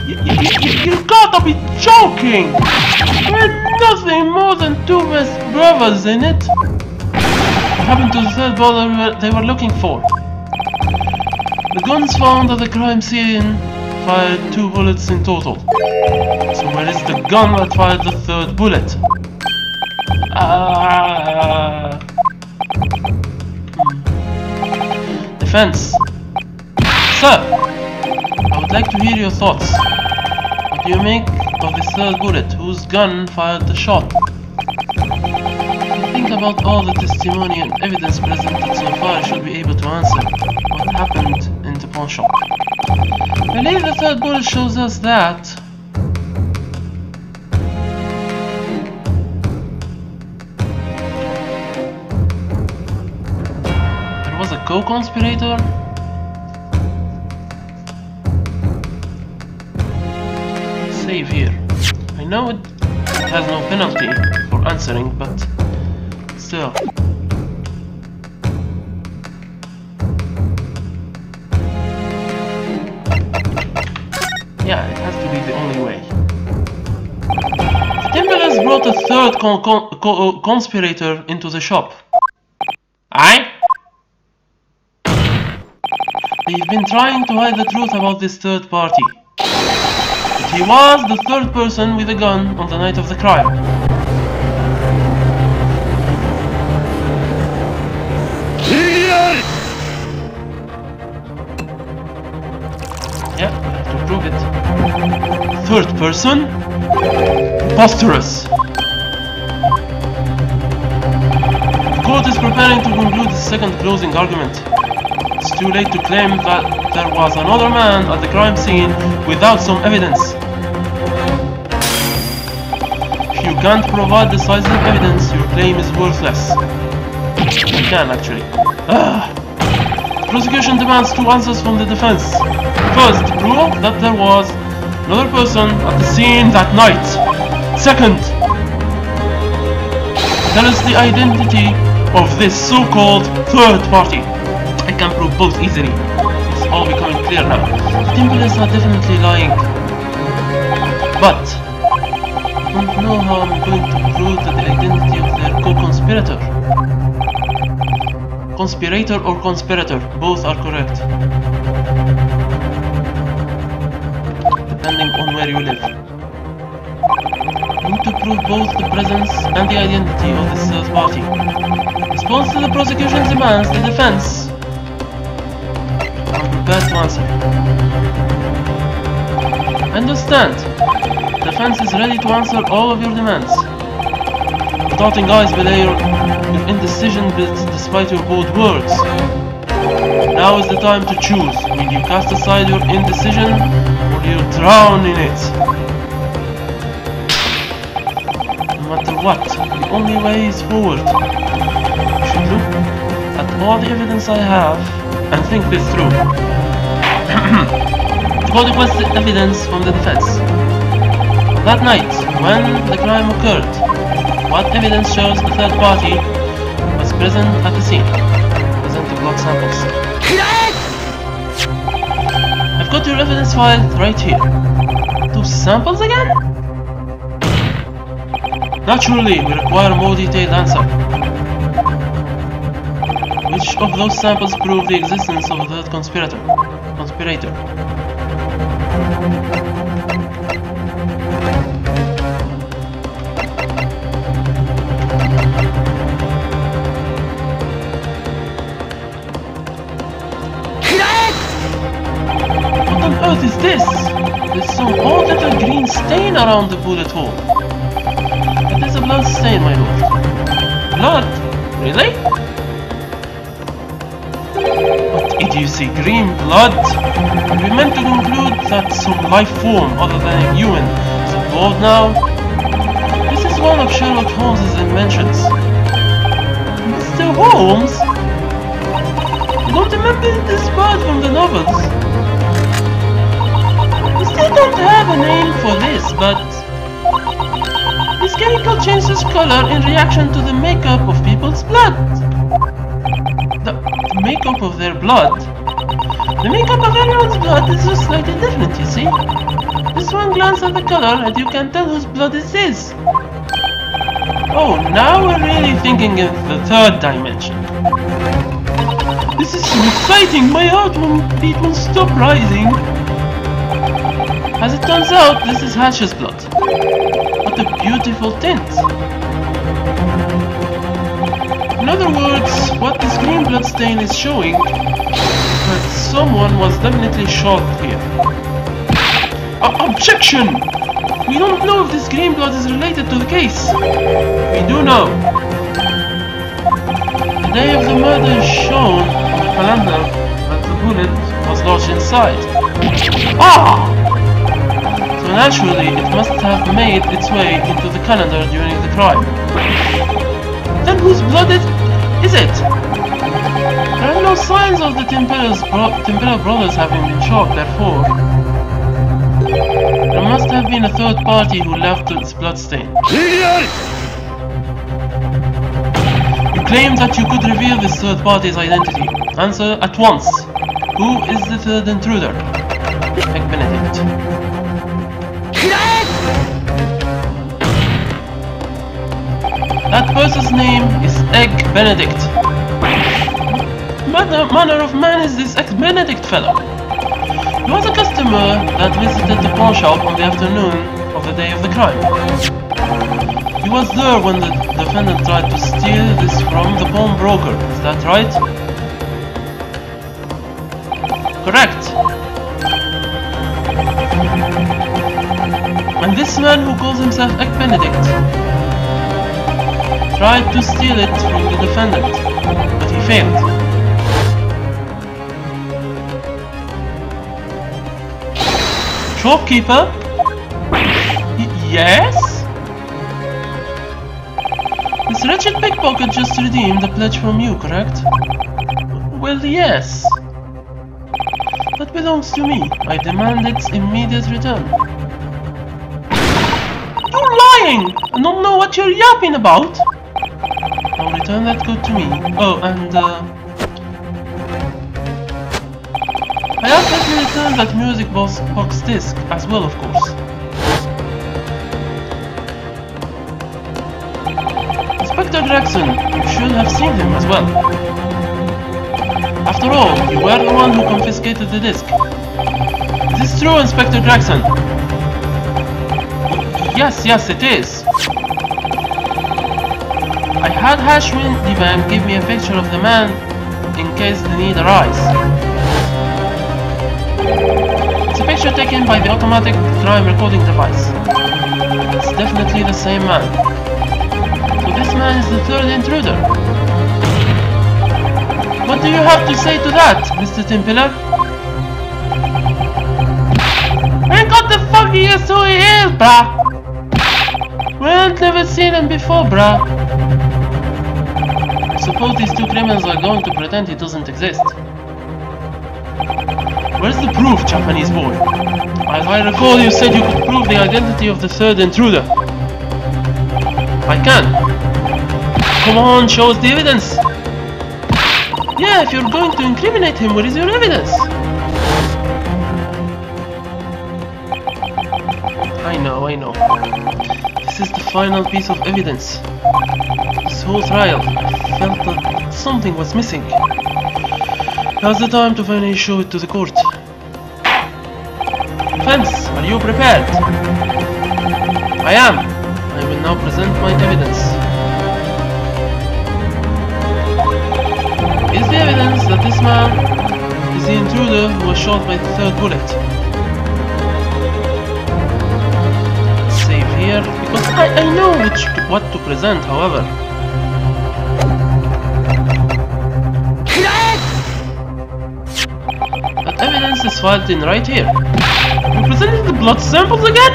You gotta be joking! We're nothing more than two best brothers in it. What happened to the third brother they were looking for? The guns found at the crime scene fired 2 bullets in total. So where is the gun that fired the third bullet? Defense. Sir, I would like to hear your thoughts. What do you make of the third bullet? Whose gun fired the shot? If you think about all the testimony and evidence presented so far, you should be able to answer what happened in the pawn shop. I believe the third bullet shows us that there was a co-conspirator. Save here. I know it has no penalty for answering, but still. Yeah, it has to be the only way. The Timberlands brought a third conspirator into the shop. Aye? They've been trying to hide the truth about this third party. But he was the third person with a gun on the night of the crime. Yeah, we have to prove it. Third person? Preposterous! The court is preparing to conclude the second closing argument. It's too late to claim that there was another man at the crime scene without some evidence. If you can't provide decisive evidence, your claim is worthless. You can actually. The prosecution demands 2 answers from the defense. First, prove that there was another person at the scene that night. Second, tell us the identity of this so-called third party. I can prove both easily. It's all becoming clear now. The Timberlands are definitely lying. But I don't know how I'm going to prove the identity of their co-conspirator. Conspirator or conspirator, both are correct. Depending on where you live. I need to prove both the presence and the identity of this third party. In response to the prosecution's demands, the defense prepared to answer. Understand. The defense is ready to answer all of your demands. Doubting eyes belie your indecision despite your bold words. Now is the time to choose. Will you cast aside your indecision or will you drown in it? No matter what, the only way is forward. You should look at all the evidence I have and think this through. The court requests evidence from the defense. That night, when the crime occurred, what evidence shows the third party was present at the scene? Present the blood samples. I've got your evidence file right here. 2 samples again? Naturally, we require a more detailed answer. Which of those samples prove the existence of the third conspirator? found the bullet hole. It is a blood stain, my lord. Blood? Really? What idiocy, green blood? Are we meant to conclude that some life form other than a human is involved now? This is one of Sherlock Holmes' inventions. Mr. Holmes? You don't remember this part from the novels? We still don't have a name for this, but this chemical changes color in reaction to the makeup of people's blood. The makeup of their blood? The makeup of everyone's blood is just slightly different, you see? Just one glance at the color and you can tell whose blood it is. Oh, now we're really thinking of the third dimension. This is so exciting, my heart won't stop rising. As it turns out, this is Hash's blood. What a beautiful tint. In other words, what this green blood stain is showing that someone was definitely shot here. Objection! We don't know if this green blood is related to the case. We do know. The day of the murder is shown on the calendar that the bullet was lodged inside. Ah! So naturally, it must have made its way into the calendar during the crime. Then whose blood is it? There are no signs of the Templar brothers having been shot, therefore. There must have been a third party who left its bloodstain. You claim that you could reveal this third party's identity. Answer at once. Who is the third intruder? Egg Benedict. That person's name is Egg Benedict. What manner of man is this Egg Benedict fellow? He was a customer that visited the pawn shop on the afternoon of the day of the crime. He was there when the defendant tried to steal this from the pawnbroker, is that right? Correct. And this man who calls himself Egg Benedict tried to steal it from the defendant, but he failed. Shopkeeper? Yes? This wretched pickpocket just redeemed a pledge from you, correct? Well, yes. That belongs to me. I demand its immediate return. You're lying! I don't know what you're yapping about! Now return that good to me. Oh, and I ask that you return that music box disc as well, of course. Inspector Jackson, you should have seen him as well. After all, you were the one who confiscated the disc. Is this true, Inspector Jackson? Yes, it is. I had Hashwin Divan give me a picture of the man in case the need arise. It's a picture taken by the automatic crime recording device. It's definitely the same man. So this man is the third intruder. What do you have to say to that, Mr. Templar? And what the fuck are you doing here, brah? We ain't never seen him before, brah. I suppose these two criminals are going to pretend he doesn't exist. Where's the proof, Japanese boy? As I recall, you said you could prove the identity of the third intruder. I can. Come on, show us the evidence. Yeah, if you're going to incriminate him, where is your evidence? I know. This is the final piece of evidence. This whole trial, I felt that something was missing. Now's the time to finally show it to the court. Defense, are you prepared? I am. I will now present my evidence. Is the evidence that this man is the intruder who was shot by the third bullet? Say I know what to present, however. That evidence is filed in right here. You presented the blood samples again?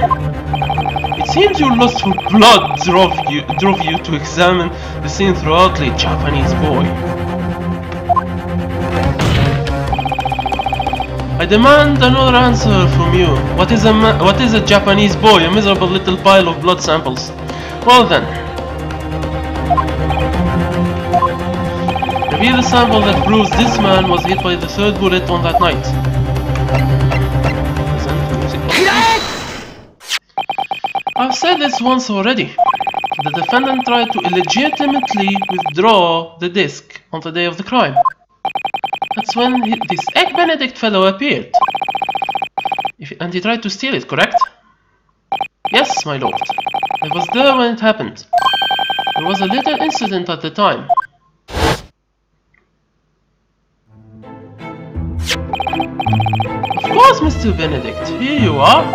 It seems your lust for blood drove you to examine the scene thoroughly, Japanese boy. I demand another answer from you. What is a Japanese boy? A miserable little pile of blood samples. Well then. Reveal the sample that proves this man was hit by the third bullet on that night. I've said this once already. The defendant tried to illegitimately withdraw the disc on the day of the crime. That's when this Egg Benedict fellow appeared. And he tried to steal it, correct? Yes, my lord. I was there when it happened. There was a little incident at the time. Of course, Mr. Benedict. Here you are.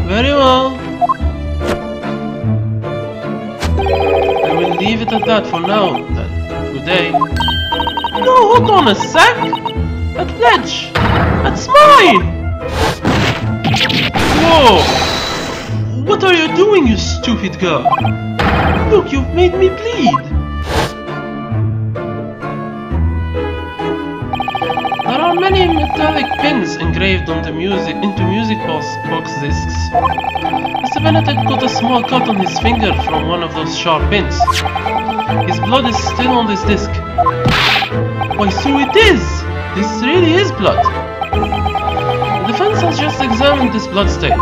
Very well. I will leave it at that for now, then. Good day. No, hold on a sec! That pledge! That's mine! Whoa! What are you doing, you stupid girl? Look, you've made me bleed! There are many metallic pins engraved on the into music box discs. Mr. Benedict got a small cut on his finger from one of those sharp pins. His blood is still on this disc. Why, so it is! This really is blood. The defense has just examined this blood stain.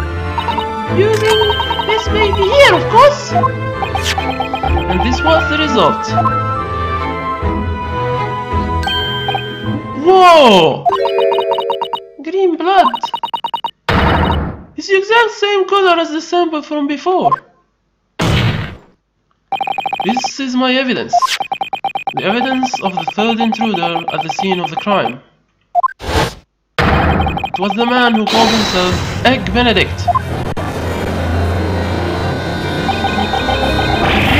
Using this baby here, of course! And this was the result. Whoa! Green blood! It's the exact same color as the sample from before. This is my evidence. The evidence of the third intruder at the scene of the crime. It was the man who called himself Egg Benedict.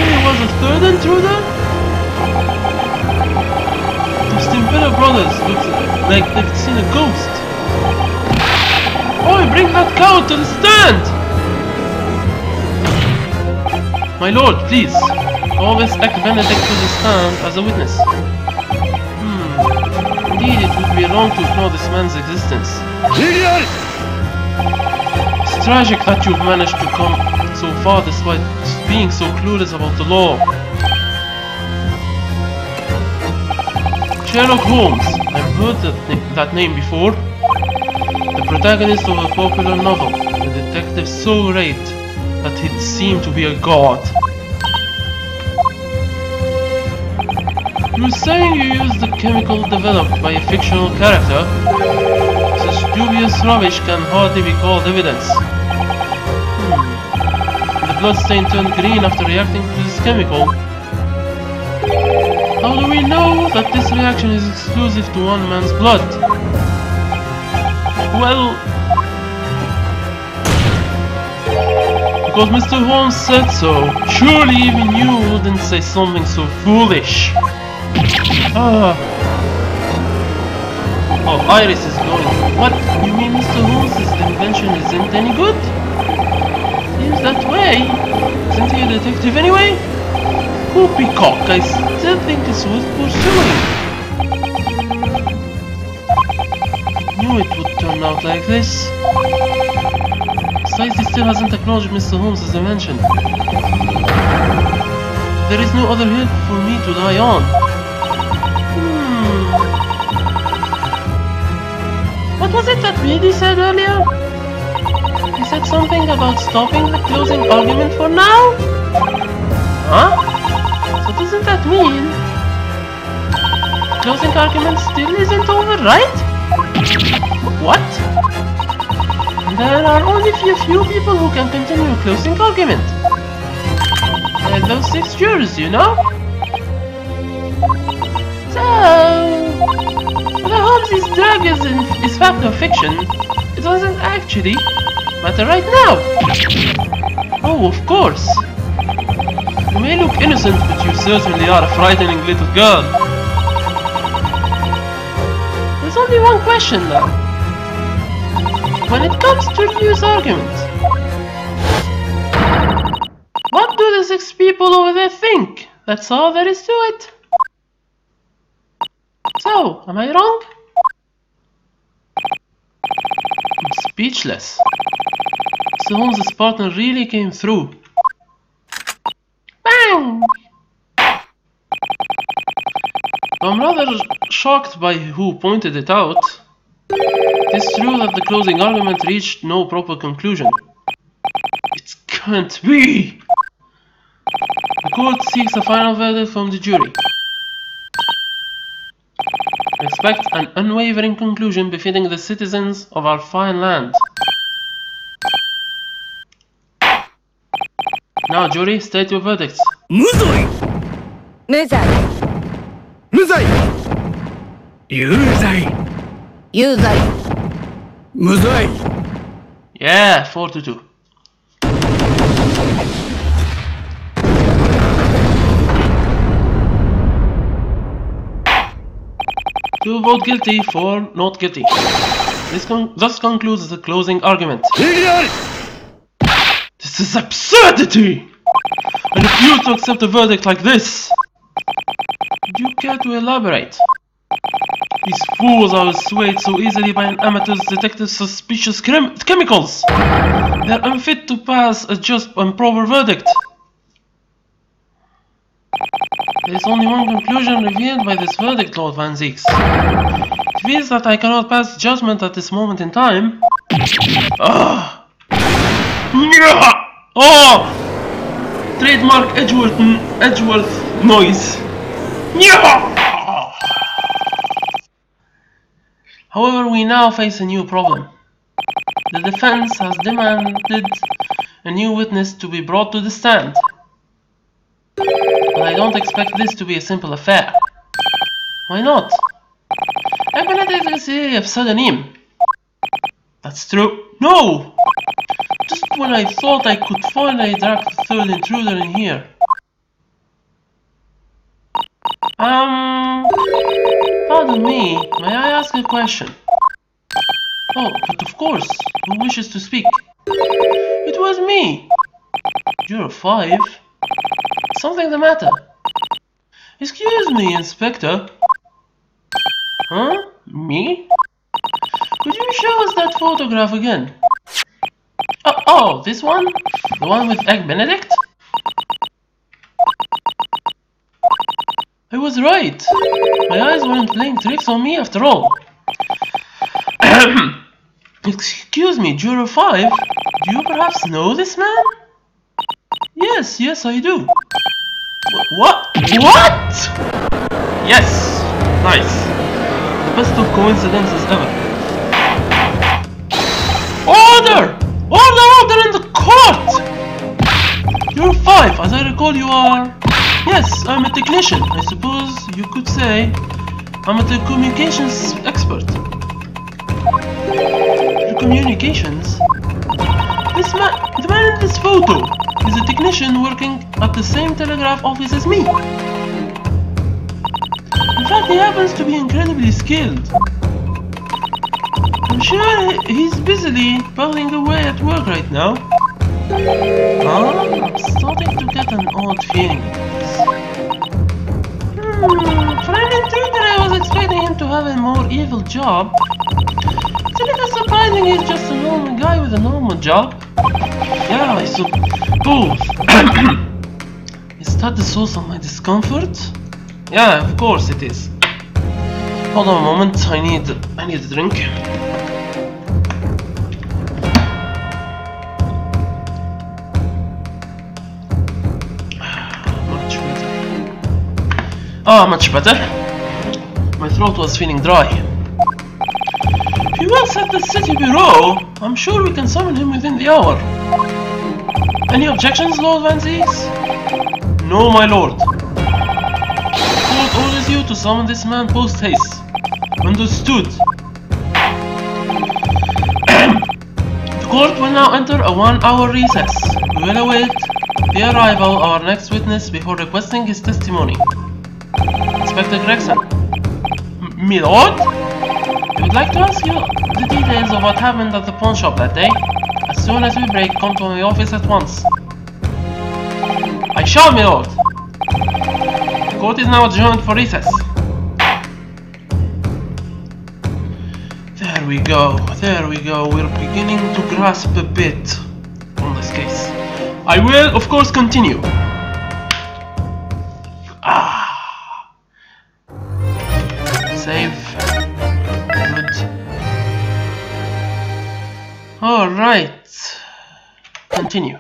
There was a third intruder? The Stimpella brothers looked like they'd seen a ghost. Oi, bring that cow to the stand! My lord, please. Call this Egg Benedict to the stand as a witness. Indeed, it would be wrong to ignore this man's existence. It's tragic that you've managed to come so far despite being so clueless about the law. Sherlock Holmes. I've heard that name before. The protagonist of a popular novel. A detective so great that he'd seem to be a god. You're saying you used the chemical developed by a fictional character? Such dubious rubbish can hardly be called evidence. The blood stain turned green after reacting to this chemical. How do we know that this reaction is exclusive to one man's blood? Well... because Mr. Holmes said so. Surely even you wouldn't say something so foolish. Oh, Iris is going. What? You mean Mr. Holmes' invention isn't any good? Seems that way. Isn't he a detective anyway? Poppycock, I still think it's worth pursuing. I knew it would turn out like this. Besides, he still hasn't acknowledged Mr. Holmes' invention. There is no other hill for me to die on. What was it that Beatty said earlier? He said something about stopping the closing argument for now? Huh? So doesn't that mean the closing argument still isn't over, right? What? And there are only a few people who can continue a closing argument. Like those 6 jurors, you know? So... Holmes' drug is fact or fiction, it doesn't actually matter right now. Oh, of course. You may look innocent, but you certainly are a frightening little girl. There's only one question now. When it comes to Ryu's argument, what do the 6 people over there think? That's all there is to it. So, am I wrong? I'm speechless. So Holmes' partner really came through. Bang! I'm rather shocked by who pointed it out. It's true that the closing argument reached no proper conclusion. It can't be! The court seeks a final verdict from the jury. Expect an unwavering conclusion befitting the citizens of our fine land. Now, jury, state your verdicts.
無罪
無罪
無罪有罪
有罪
無罪
Yeah, 4-2. To vote guilty for not guilty. This thus concludes the closing argument.
正義である
This is absurdity! I refuse to accept a verdict like this! Would you care to elaborate? These fools are swayed so easily by an amateur's detective's suspicious chemicals! They are unfit to pass a just and proper verdict! There is only one conclusion revealed by this verdict, Lord Van Zieks. It means that I cannot pass judgment at this moment in time. Ah! Oh! Trademark Edgeworth noise. However, we now face a new problem. The defense has demanded a new witness to be brought to the stand. But I don't expect this to be a simple affair. Why not? Benedict is a pseudonym. That's true. No! Just when I thought I could finally track the third intruder in here. Pardon me, may I ask a question? Oh, but of course, who wishes to speak? It was me! You're 5. Something the matter? Excuse me, Inspector. Huh? Me? Could you show us that photograph again? Oh, this one? The one with Egg Benedict? I was right. My eyes weren't playing tricks on me after all. Excuse me, Juror 5. Do you perhaps know this man? Yes, I do. What? Yes! Nice. The best of coincidences ever. Order! Order in the court! You're 5, as I recall you are... Yes, I'm a technician. I suppose you could say I'm a telecommunications expert. Telecommunications? The man in this photo is a technician working at the same telegraph office as me. In fact, he happens to be incredibly skilled. I'm sure he's busily puzzling away at work right now. I'm starting to get an odd feeling. For an intruder, I was expecting him to have a more evil job. It's a little surprising he's just a normal guy with a normal job. Yeah, I suppose. Is that the source of my discomfort? Yeah, of course it is. Hold on a moment, I need a drink. Much better. My throat was feeling dry. If he works at the city bureau, I'm sure we can summon him within the hour. Any objections, Lord Van Zieks? No, my lord. The court orders you to summon this man post haste. Understood. court will now enter a 1-hour recess. We will await the arrival of our next witness before requesting his testimony. Inspector Gregson. My lord? I would like to ask you the details of what happened at the pawn shop that day. As soon as we break, come to my office at once. I shall, my lord. The court is now adjourned for recess. There we go, we're beginning to grasp a bit on this case. I will, of course, continue. Save. Good. Alright. Continue.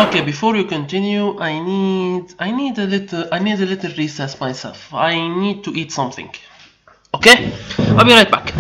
Okay, before you continue, I need a little recess myself. I need to eat something. Okay? I'll be right back.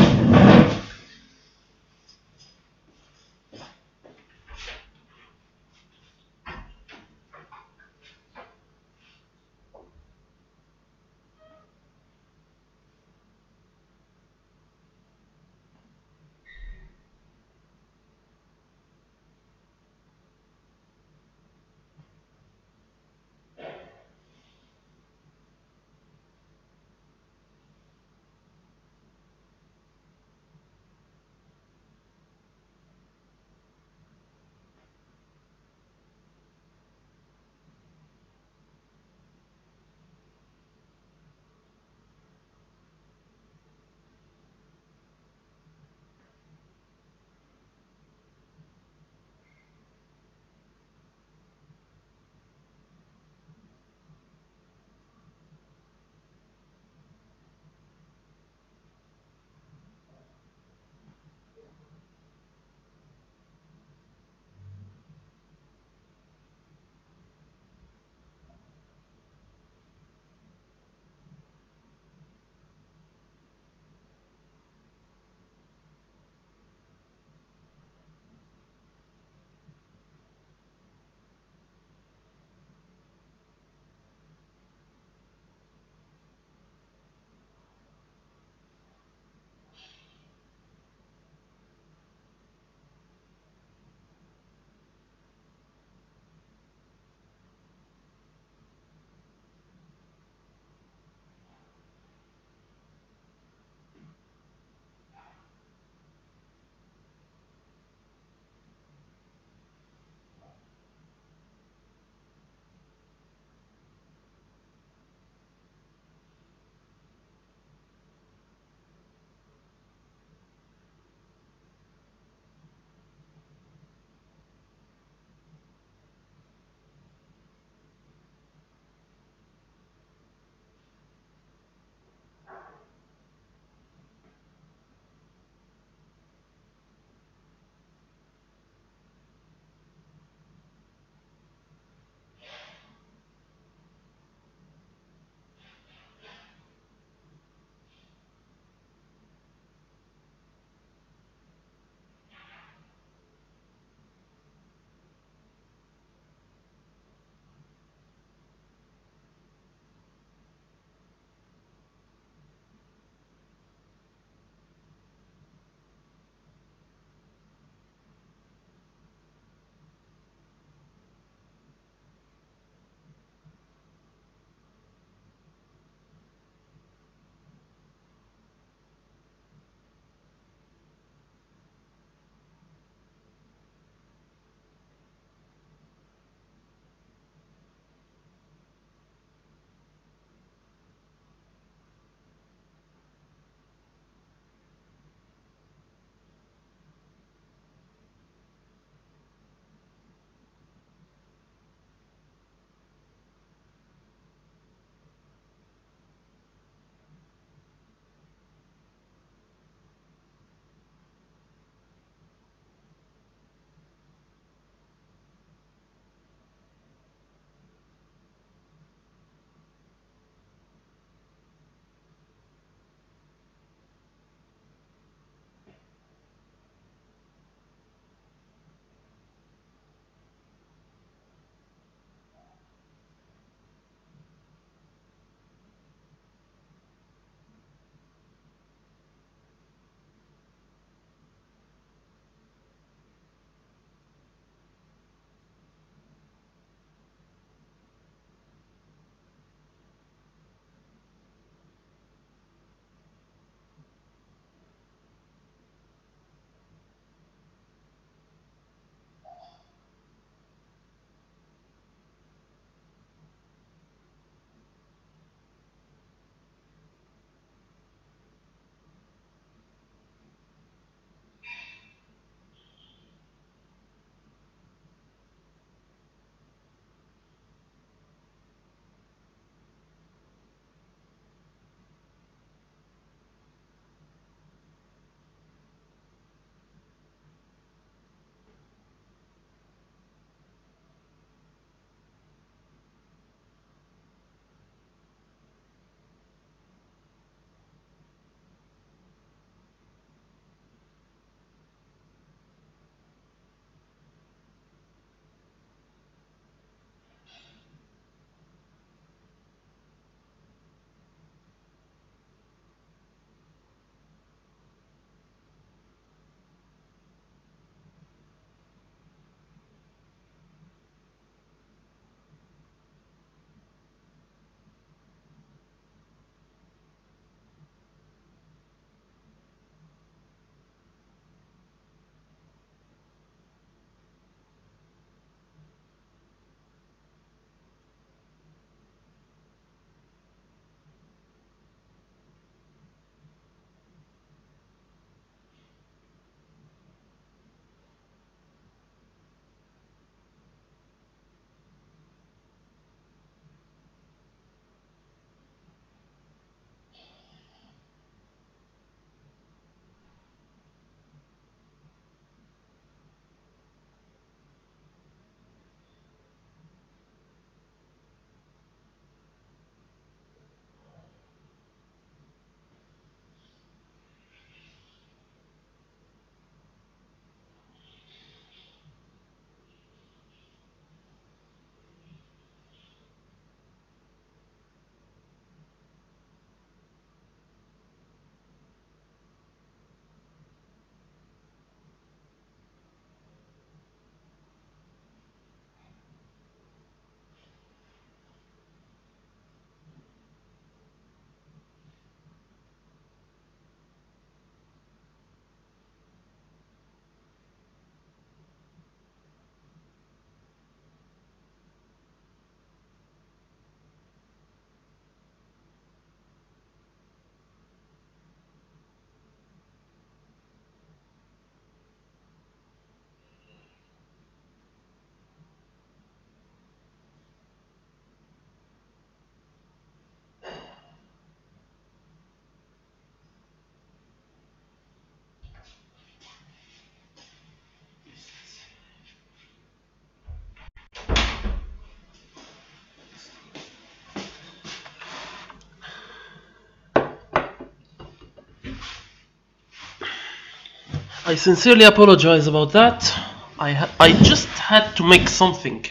I sincerely apologize about that. I just had to make something.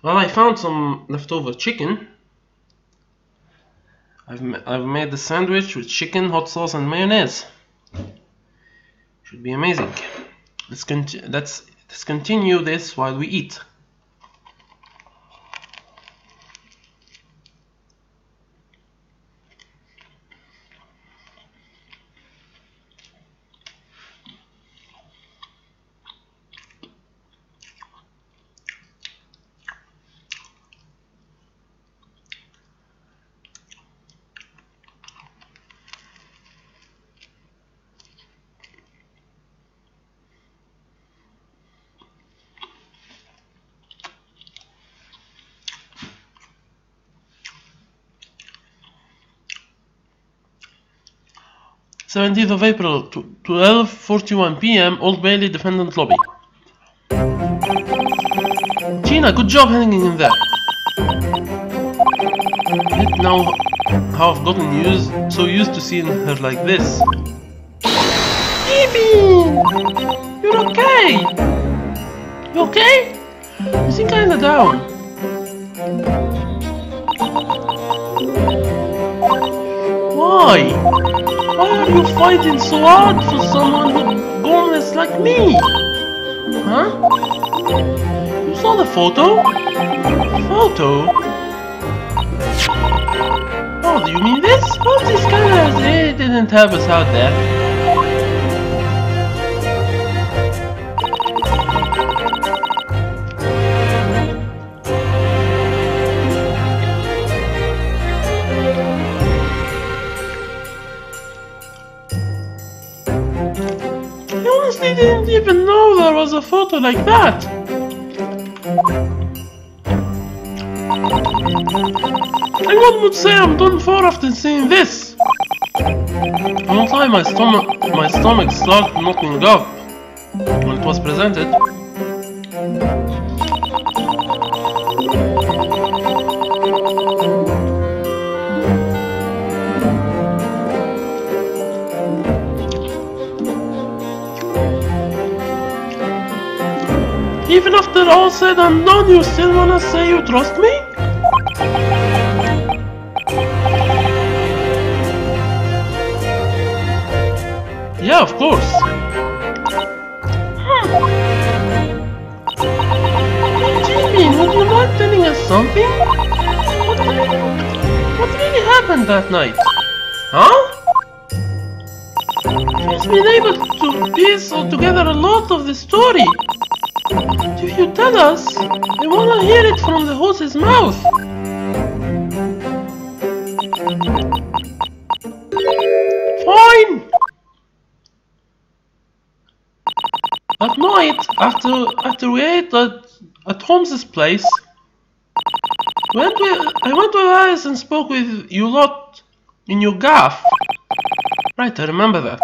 Well, I found some leftover chicken. I've made the sandwich with chicken, hot sauce, and mayonnaise. Should be amazing. Let's continue this while we eat. th of April, 12:41 p.m. Old Bailey Defendant Lobby. Gina, good job hanging in there. Yet now how I've gotten so used to seeing her like this. Evie! You're okay? You okay? You seem kinda down. Why? Why are you fighting so hard for someone who's boneless like me? Huh? You saw the photo? Photo? Oh, do you mean this? Oh, this kinda... They didn't help us out there. I didn't even know there was a photo like that. And one would say I'm done for after seeing this. One time my stomach started knocking up when it was presented. Even after all said and done, you still wanna say you trust me? Yeah, of course. Jimmy, would you mind telling us something? What really happened that night? Huh? She's been able to piece together a lot of the story. If you tell us, we wanna hear it from the horse's mouth. Fine! At night, after we ate at Holmes's place, I went to Alice and spoke with you lot in your gaff. Right, I remember that.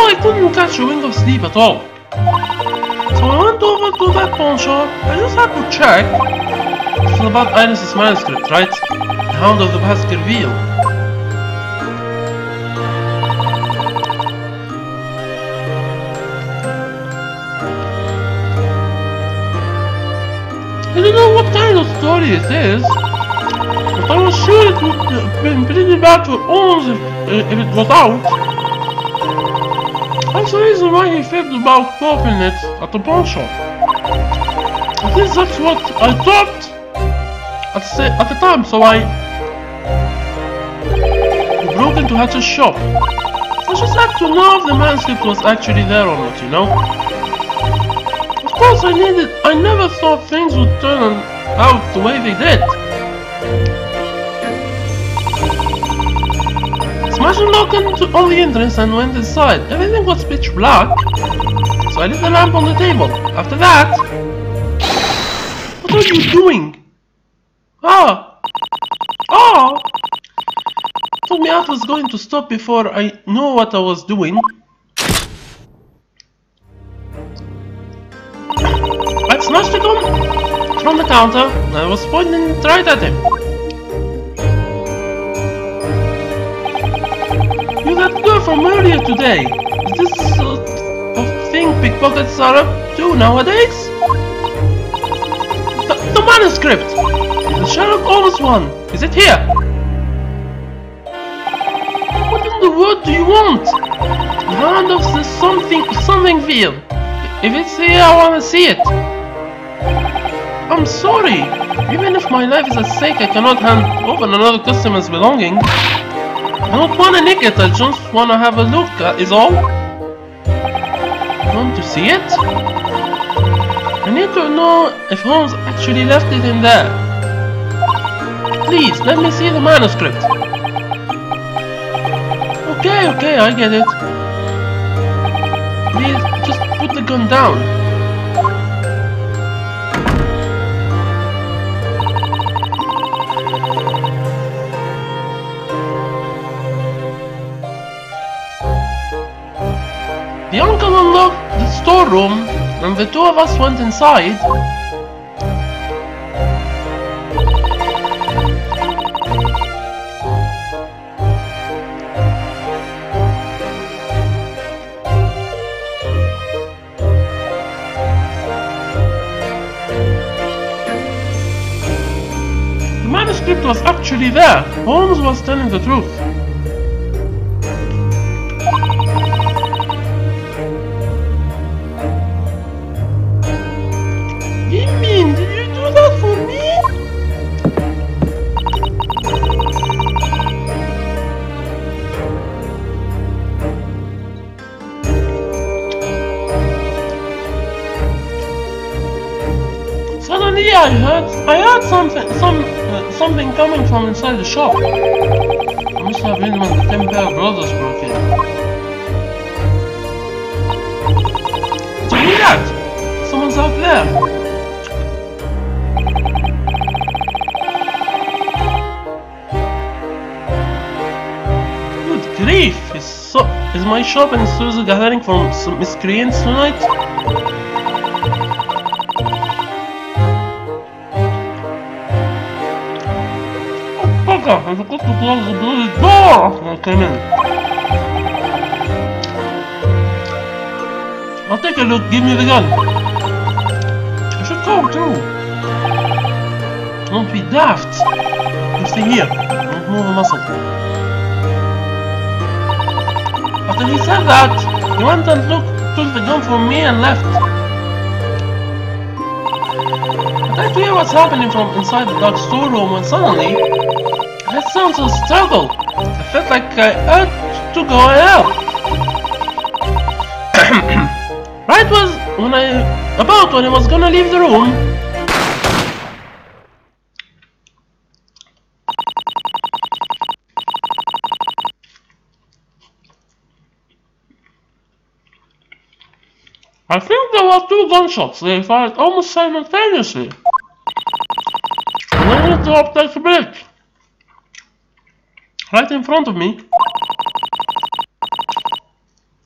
I couldn't catch a wink of sleep at all. So I went over to that pawn shop. I just had to check. It's about Iris's manuscript, right? The Hound of the Baskerville. I don't know what kind of story it is, but I was sure it would have been pretty bad for Holmes if it was out. That's the reason why he fibbed about popping it at the pawn shop. At least that's what I thought at the time, so I broke into Hatch's shop. I just had to know if the manuscript was actually there or not, you know? Of course I never thought things would turn out the way they did. Smashed the lock on the entrance and went inside. Everything was pitch black, so I lit the lamp on the table. After that... What are you doing? told me I was going to stop before I knew what I was doing. I snatched the gun from the counter and I was pointing it right at him. You that girl from earlier today. Is this sort of thing pickpockets are up to nowadays? The manuscript! The Sherlock Holmes one! Is it here? What in the world do you want? The hand of the something field. If it's here, I wanna see it. I'm sorry. Even if my life is at stake, I cannot hand over another customer's belongings. I don't wanna nick it, I just wanna have a look, is all. Want to see it? I need to know if Holmes actually left it in there. Please, let me see the manuscript. Okay, I get it. Please, just put the gun down. The uncle unlocked the storeroom and the two of us went inside. The manuscript was actually there. Holmes was telling the truth. Suddenly I heard something coming from inside the shop. It must have been when the Temper brothers broke in. Do you hear that? Someone's out there. Good grief! Is my shop and stores a gathering for some miscreants tonight? I forgot to close the bloody door when I came in. I'll take a look, give me the gun. I should go too. Don't be daft. You stay here, don't move a muscle. After he said that, he went and took the gun from me and left. I tried to hear what's happening from inside the dark storeroom when suddenly I heard sounds of struggle. I felt like I had to go out. Right was when I was gonna leave the room. I think there were two gunshots. They fired almost simultaneously. And then it dropped like a brick. Right in front of me.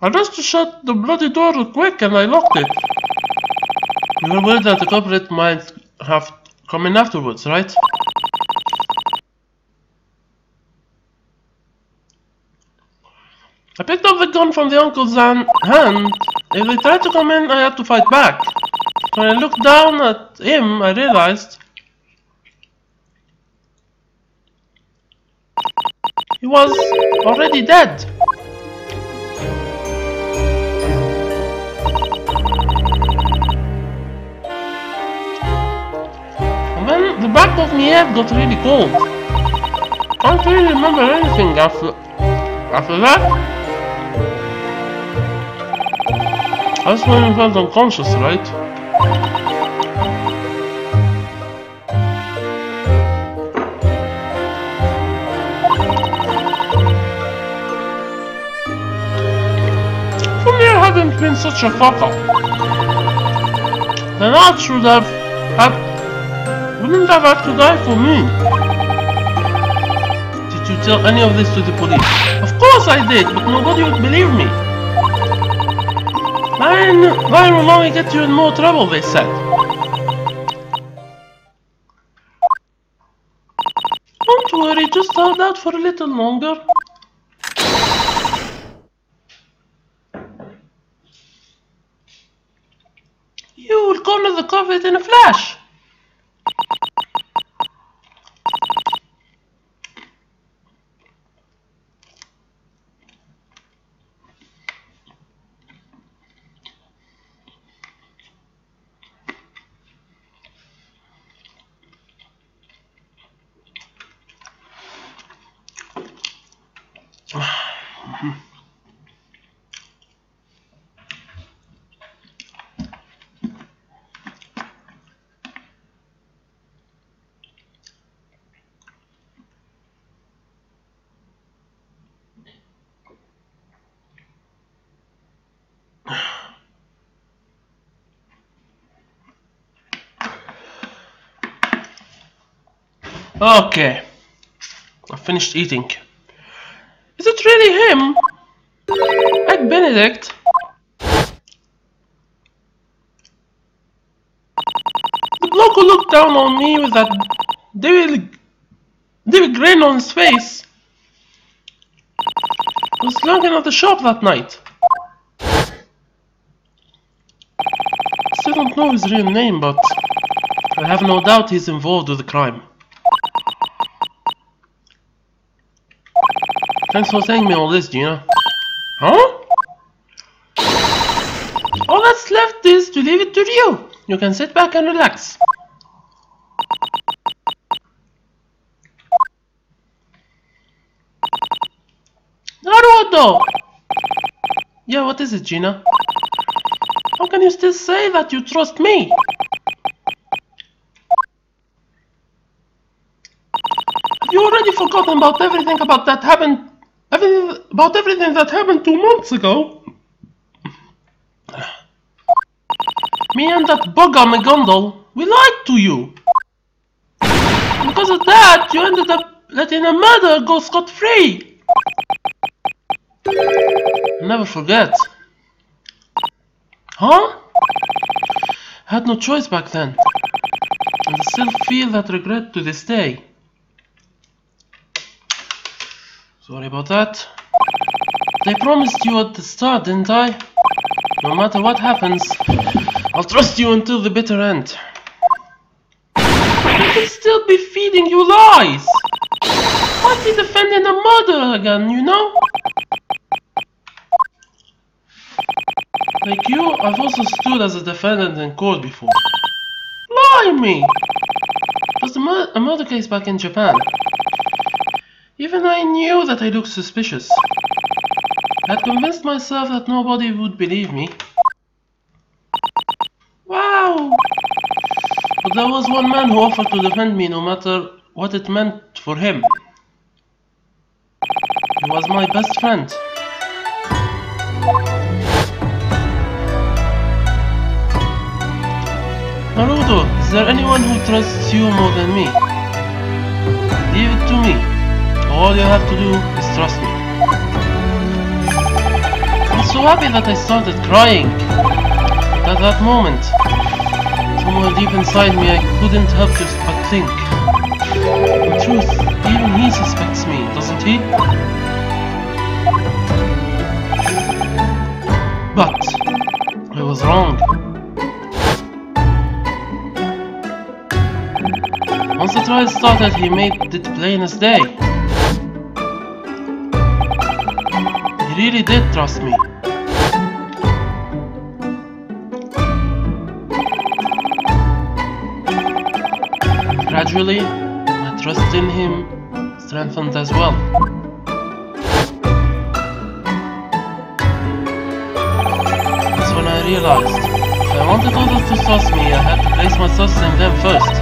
I just shut the bloody door real quick and I locked it. You were worried that the culprit might have come in afterwards, right? I picked up the gun from the uncle's hand. If they tried to come in, I had to fight back. When I looked down at him, I realized he was already dead. And then the back of my head got really cold. Can't really remember anything after that. That's when I felt unconscious, right? For me, I hadn't been such a fuck up. Then I wouldn't have had to die for me. Did you tell any of this to the police. Of course I did, but nobody would believe me. Lying will only get you in more trouble, they said. Don't worry, just hold out for a little longer. You will corner the culprit in a flash. Okay, I finished eating. Is it really him? Egg Benedict? The bloke who looked down on me with that devil grin on his face was looking at the shop that night. Still don't know his real name, but I have no doubt he's involved with the crime. Thanks for telling me all this, Gina. Huh? All that's left is to leave it to you. You can sit back and relax. Naruto! Yeah, what is it, Gina? How can you still say that you trust me? Have you already forgotten about everything that happened 2 months ago? Me and that bugger McGondal, we lied to you. Because of that, you ended up letting a murderer go scot-free. I'll never forget. Huh? I had no choice back then. And I still feel that regret to this day. Sorry about that. I promised you at the start, didn't I? No matter what happens, I'll trust you until the bitter end. I could still be feeding you lies! Why'd be defending a murderer again, you know? Like you, I've also stood as a defendant in court before. Blimey! It was a murder case back in Japan. Even I knew that I looked suspicious. I had convinced myself that nobody would believe me. Wow! But there was one man who offered to defend me no matter what it meant for him. He was my best friend. Naruto, is there anyone who trusts you more than me? Leave it to me. All you have to do is trust me. I'm so happy that I started crying. But at that moment, somewhere deep inside me, I couldn't help but think. In truth, even he suspects me, doesn't he? But I was wrong. Once the trial started, he made it plain as day. He really did trust me. Gradually, my trust in him strengthened as well. That's when I realized if I wanted others to trust me, I had to place my trust in them first.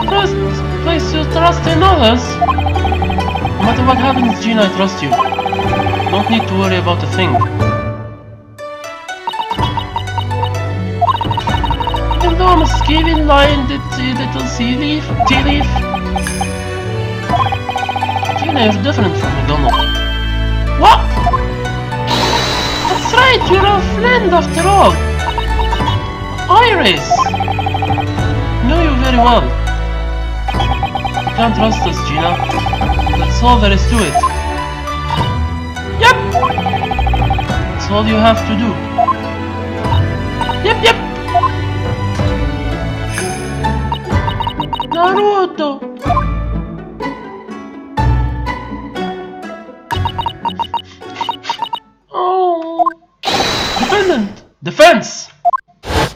First, place your trust in others. No matter what happens, Gina, I trust you. Don't need to worry about a thing. Even though I'm a scaly, lying, little tea leaf, Gina, you're different from McDonald. What? That's right, you're a friend after all. Iris! Know you very well. You can't trust us, Gina. That's all there is to it. Yep! That's all you have to do. Yep! Naruto! Oh! Defendant! Defense!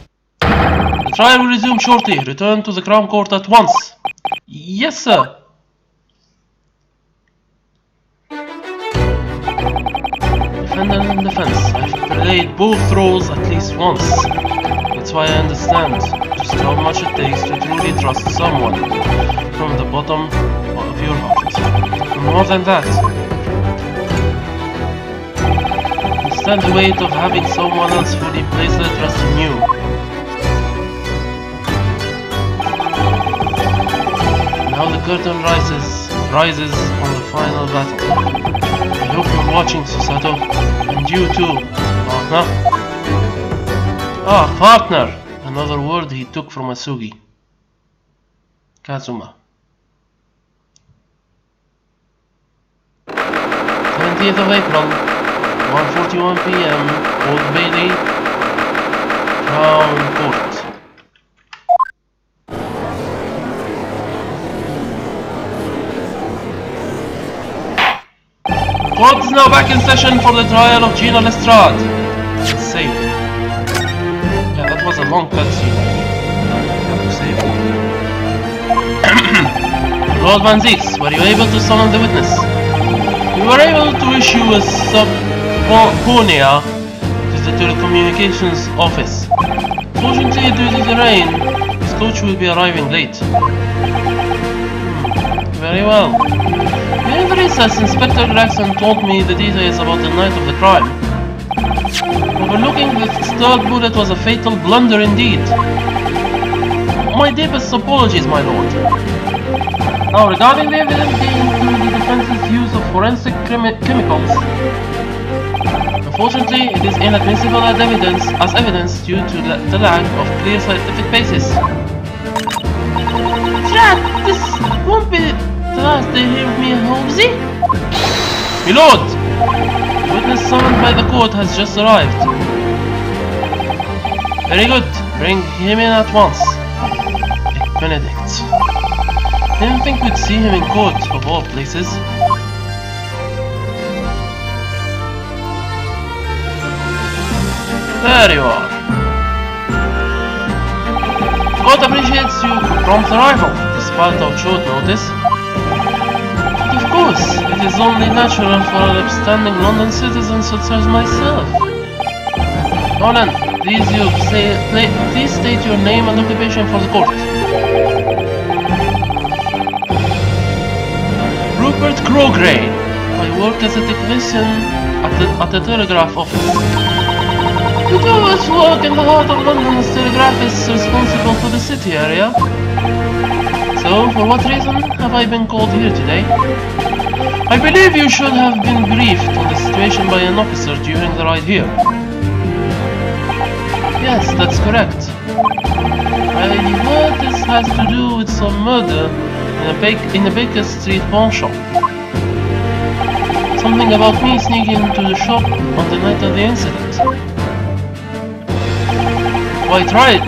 The trial will resume shortly. Return to the Crown Court at once. Yes, sir. Defendant and defense. I've played both roles at least once. That's why I understand just how much it takes to truly trust someone from the bottom of your heart. And more than that, understand the weight of having someone else fully place their trust in you. Now the curtain rises on the final battle. I hope you're watching, Susato, and you too, partner. Ah, partner! Another word he took from Asugi. Kazuma. 20th of April, 1:41 PM, Old Bailey, Crown Court. Court is now back in session for the trial of Gina Lestrade. Save. Yeah, that was a long cutscene. Have to save. Lord Van Zeeks, were you able to summon the witness? We were able to issue a subpoena to the telecommunications office. Fortunately, due to the rain, his coach will be arriving late. Very well. During the recess, Inspector Gregson told me the details about the night of the crime. Overlooking the third bullet was a fatal blunder indeed. My deepest apologies, my lord. Now, regarding the evidence gained through the defense's use of forensic chemicals, unfortunately, it is inadmissible as evidence due to the lack of clear scientific basis. Drat, this won't be the last they hear of me and Holmesy. My lord, the witness summoned by the court has just arrived. Very good, bring him in at once. Benedict. Didn't think we'd see him in court, of all places. There you are. Court appreciates your prompt arrival, despite our short notice. But of course, it is only natural for an upstanding London citizen such as myself. Conan, please state your name and occupation for the court. Rupert Crogray. I work as a technician at the telegraph office. The two of us work in the heart of London as telegraphists responsible for the city area. So, for what reason have I been called here today? I believe you should have been briefed on the situation by an officer during the ride here. Yes, that's correct. I heard this has to do with some murder in a Baker Street pawn shop. Something about me sneaking into the shop on the night of the incident. Quite right.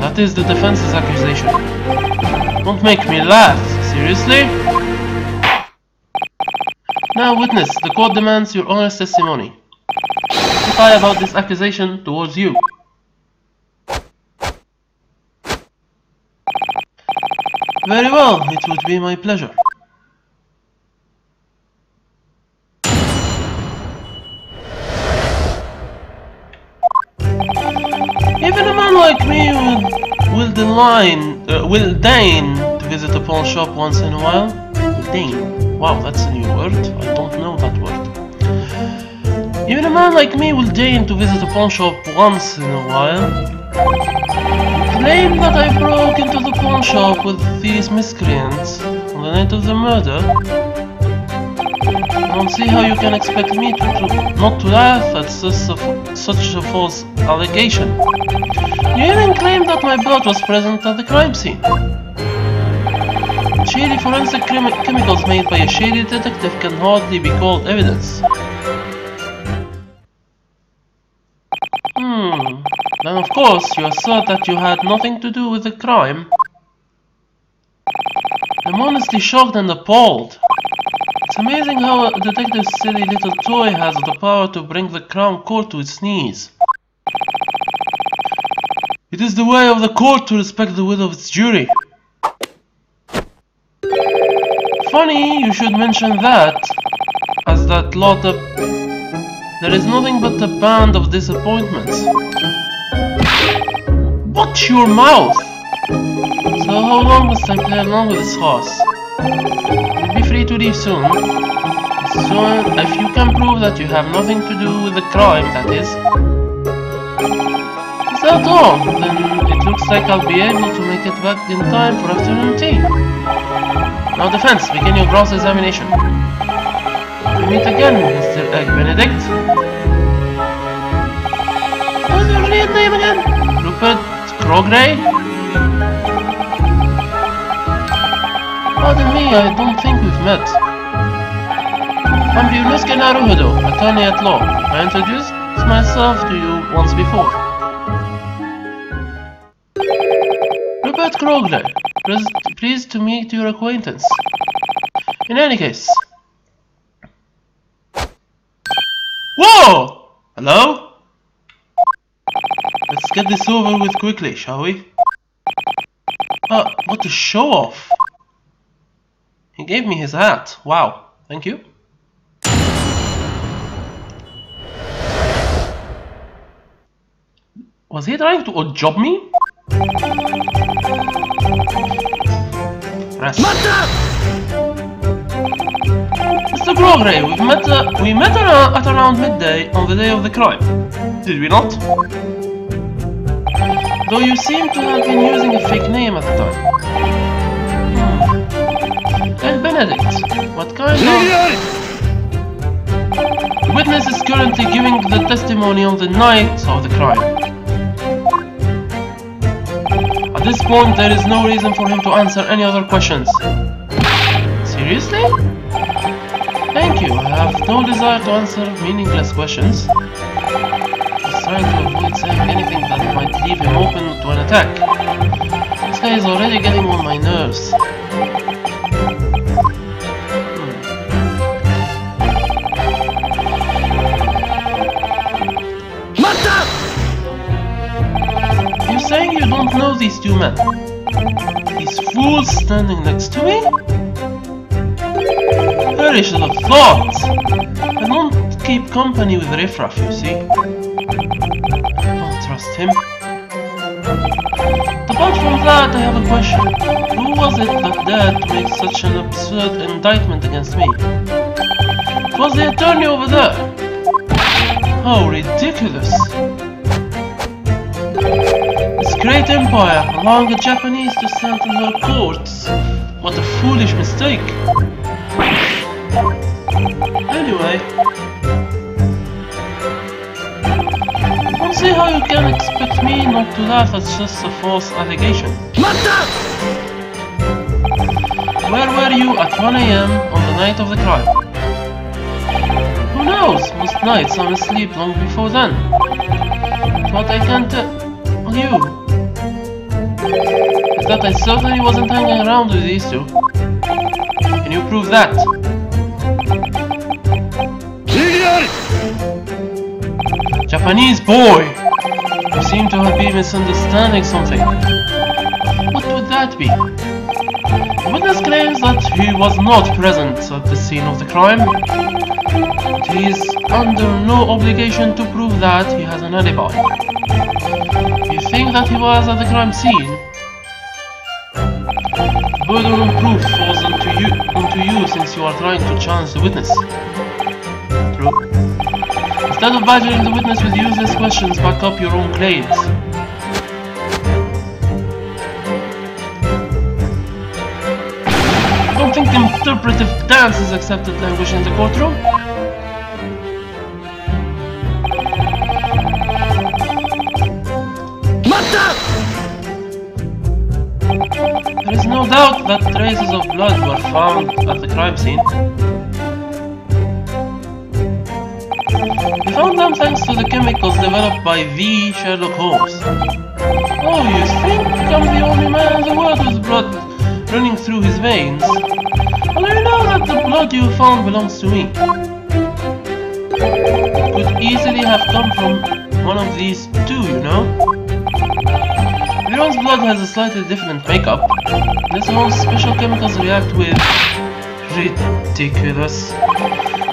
That is the defense's accusation. Don't make me laugh. Seriously? Now, witness, the court demands your honest testimony. Testify about this accusation towards you. Very well, it would be my pleasure. Even a man like me will deign to visit a pawn shop once in a while. Deign. Wow, that's a new word. I don't know that word. Even a man like me will deign to visit a pawn shop once in a while. Claim that I broke into the pawn shop with these miscreants on the night of the murder. I don't see how you can expect me not to laugh at such a false allegation. You even claimed that my blood was present at the crime scene. Shady forensic chemicals made by a shady detective can hardly be called evidence. Then of course you assert that you had nothing to do with the crime. I'm honestly shocked and appalled. It's amazing how a detective's silly little toy has the power to bring the crown court to its knees. It is the way of the court to respect the will of its jury. Funny you should mention that, as that lot of... There is nothing but a band of disappointments. Watch your mouth! So how long must I play along with this horse? Be free to leave soon. Soon, if you can prove that you have nothing to do with the crime, that is. Is that all? Then it looks like I'll be able to make it back in time for afternoon tea. Now defense, begin your cross-examination. We meet again, Mr. Benedict. What's your real name again? Rupert Crogray? Pardon me, I don't think we've met. I'm Yunuske Naruhodo, attorney at law. I introduced myself to you once before. Rupert Crogray, pleased to meet your acquaintance. In any case... Whoa! Hello? Let's get this over with quickly, shall we? What a show-off! He gave me his hat. Wow. Thank you. Was he trying to odd-job me? Press. Mr. Crogray, we met at around midday on the day of the crime. Did we not? Though you seem to have been using a fake name at the time. Benedict, what kind of... The witness is currently giving the testimony on the night of the crime. At this point, there is no reason for him to answer any other questions. Seriously? Thank you, I have no desire to answer meaningless questions. He's trying to avoid saying anything that might leave him open to an attack. This guy is already getting on my nerves. You're saying you don't know these two men? These fools standing next to me? I should have thought! I don't keep company with riffraff, you see. Don't trust him. Apart from that, I have a question. Who was it that dared to make such an absurd indictment against me? It was the attorney over there. How ridiculous! This great empire, allowing a Japanese to stand in her courts. What a foolish mistake! Anyway, I don't see how you can expect me not to laugh at just a false allegation. Where were you at 1 AM on the night of the crime? Who knows? Most nights I'm asleep long before then. What I can tell you is that I certainly wasn't hanging around with these two. Can you prove that? Japanese boy! You seem to have been misunderstanding something. What would that be? The witness claims that he was not present at the scene of the crime. But he is under no obligation to prove that he has an alibi. You think that he was at the crime scene? The burden of proof falls onto you since you are trying to challenge the witness. True. Instead of badgering the witness with useless questions, back up your own claims. I don't think think interpretive dance is accepted language in the courtroom? There is no doubt that traces of blood were found at the crime scene. We found them thanks to the chemicals developed by the Sherlock Holmes. Oh, you think I'm the only man in the world with blood running through his veins? Well, I know that the blood you found belongs to me. It could easily have come from one of these two, you know? Everyone's blood has a slightly different makeup. This one's special chemicals react with... Ridiculous.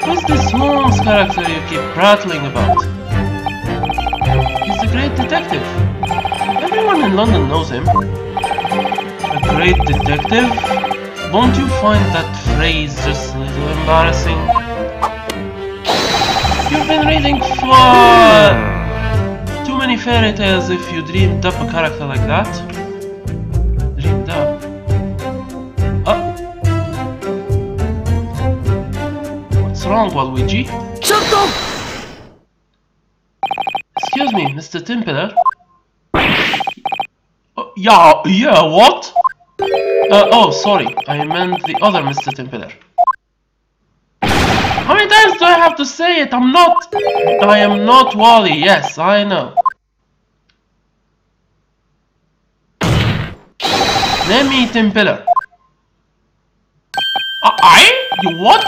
Who's this Holmes character you keep prattling about? He's the great detective. Everyone in London knows him. A great detective? Won't you find that phrase just a little embarrassing? You've been reading for too many fairy tales if you dreamed up a character like that. Dreamed up? What's wrong, Waluigi?
Shut up!
Excuse me, Mr. Timpeler? Yeah, what? Oh, sorry, I meant the other Mr. Timpeler. How many times do I have to say it? I am not Wally, yes, I know. Name me Timpeler. You what?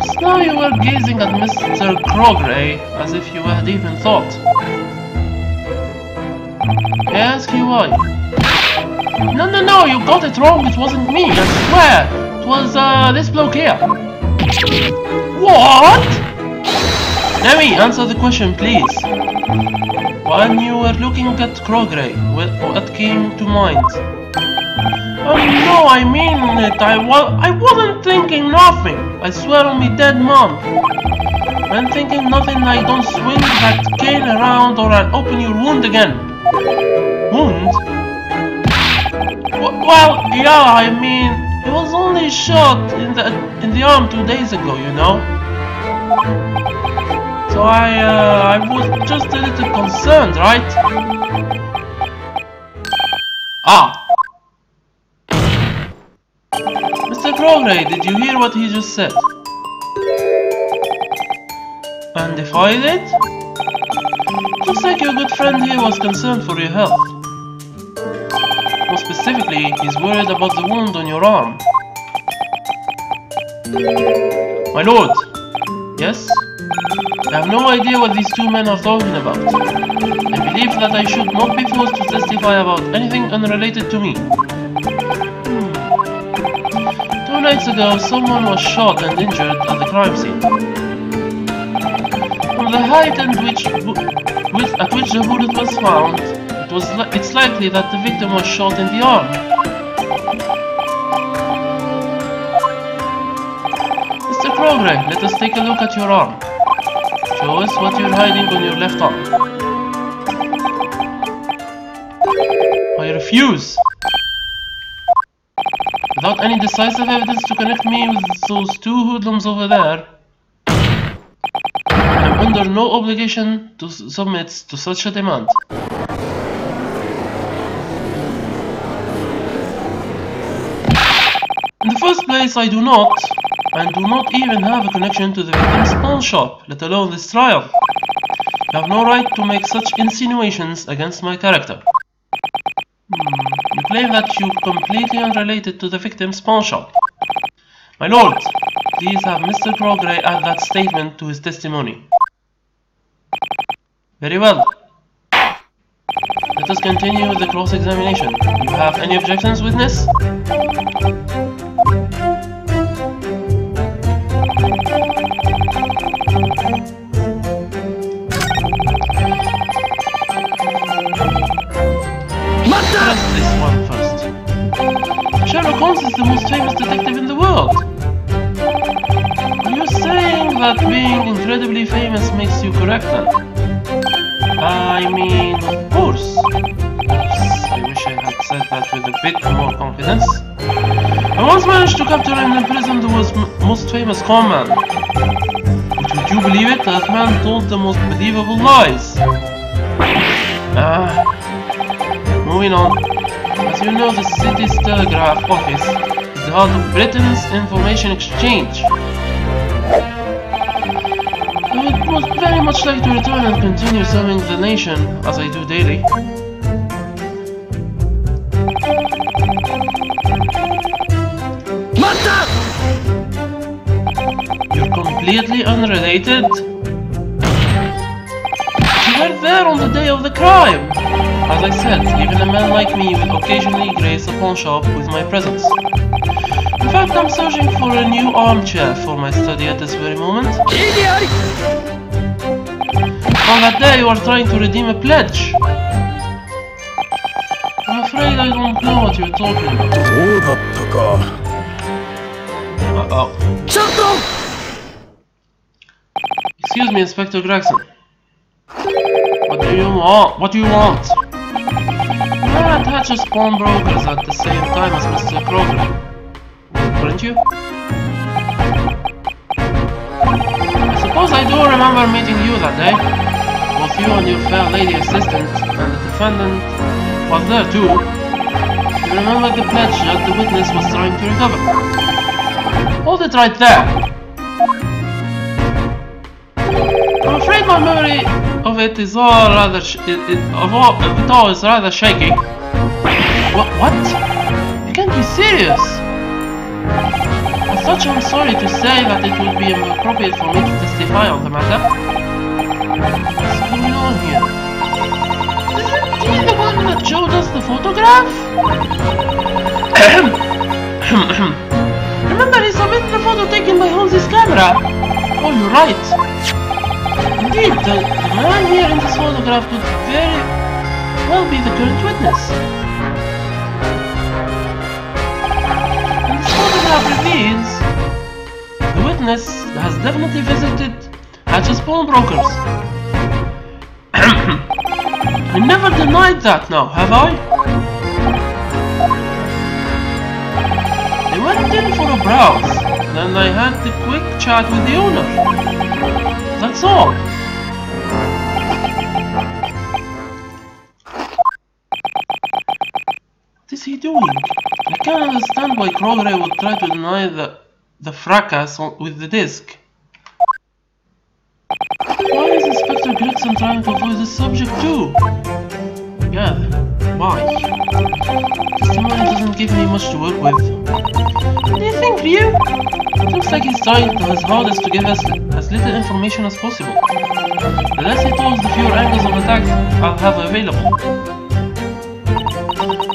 Just now you were gazing at Mr. Crogray as if you had even thought. May I ask you why? No, you got it wrong, it wasn't me, I swear! It was, this bloke here. What? Demi, answer the question, please. When you were looking at Crogray, what came to mind? No, I mean it, I wasn't thinking nothing. I swear on me dead mom. When thinking nothing, I don't swing that cane around or I'll open your wound again. Wound? Well, yeah, I mean, it was only shot in the arm 2 days ago, you know. So I was just a little concerned, right? Mr. Crowley, did you hear what he just said? And if I did? Looks like your good friend here was concerned for your health. More specifically, he's worried about the wound on your arm. My lord! Yes? I have no idea what these two men are talking about. I believe that I should not be forced to testify about anything unrelated to me. 2 nights ago, someone was shot and injured at the crime scene. From the height at which the bullet was found, it's likely that the victim was shot in the arm. Mr. Crowley, let us take a look at your arm. Show us what you're hiding on your left arm. I refuse! Without any decisive evidence to connect me with those 2 hoodlums over there, I'm under no obligation to submit to such a demand. In the first place, I do not even have a connection to the victim's pawn shop, let alone this trial. You have no right to make such insinuations against my character. You claim that you're completely unrelated to the victim's pawn shop. My lord, please have Mr. Crogray add that statement to his testimony. Very well. Let us continue with the cross-examination. Do you have any objections, witness? Address this one first. Sherlock Holmes is the most famous detective in the world. Are you saying that being incredibly famous makes you correct then? I mean, of course. Oops, I wish I had said that with a bit more confidence. just managed to capture and imprison the most famous conman. But would you believe it? That man told the most believable lies. Moving on. As you know, the city's telegraph office is the heart of Britain's information exchange. I would very much like to return and continue serving the nation as I do daily. You're completely unrelated? You were there on the day of the crime! As I said, even a man like me will occasionally grace a pawn shop with my presence. In fact, I'm searching for a new armchair for my study at this very moment. On that day you are trying to redeem a pledge. I'm afraid I don't know what you're talking about. Uh-oh. Excuse me, Inspector Gregson. What do you want? What do you want? You are at Hatch's pawnbrokers at the same time as Mr. Kroger, weren't you? I suppose I do remember meeting you that day. Both you and your fair lady assistant, and the defendant was there too. You remember the pledge that the witness was trying to recover. Hold it right there. I'm afraid my memory of it is all rather rather shaky. What? You can't be serious. As such, I'm sorry to say that it would be inappropriate for me to testify on the matter. What's going on here? Isn't he the one that showed us the photograph? Remember, he submitted the photo taken by Holmes's camera. Oh, you're right. Indeed, the man here in this photograph could very well be the current witness. And this photograph reveals the witness has definitely visited Hatch's pawnbrokers. I never denied that now, have I? They went in for a browse, then I had the quick chat with the owner. That's all. What is he doing? I can't understand why Kroger would try to deny the fracas with the disc. Why is Inspector Gregson trying to avoid this subject too? Yeah, why? Testimony doesn't give me much to work with. What do you think, Ryu? It looks like he's trying his hardest to give us as little information as possible. The less he tells, the fewer angles of attack I'll have available.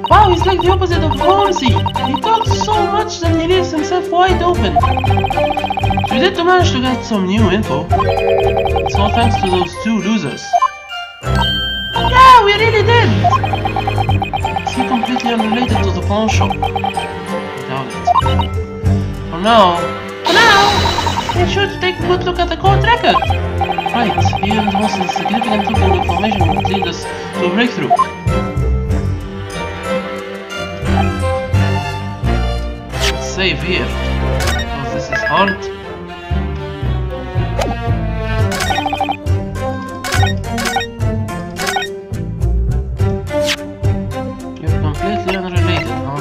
Wow, he's like the opposite of Holmesy. He talks so much that he leaves himself wide open. We did manage to get some new info. It's all thanks to those two losers. Yeah, we really did! Is he completely unrelated to the pawn shop? I doubt it. For now, make sure to take a good look at the court record. Right, even the most significant look of information would lead us to a breakthrough. Let's save here, because this is hard. Completely unrelated, huh?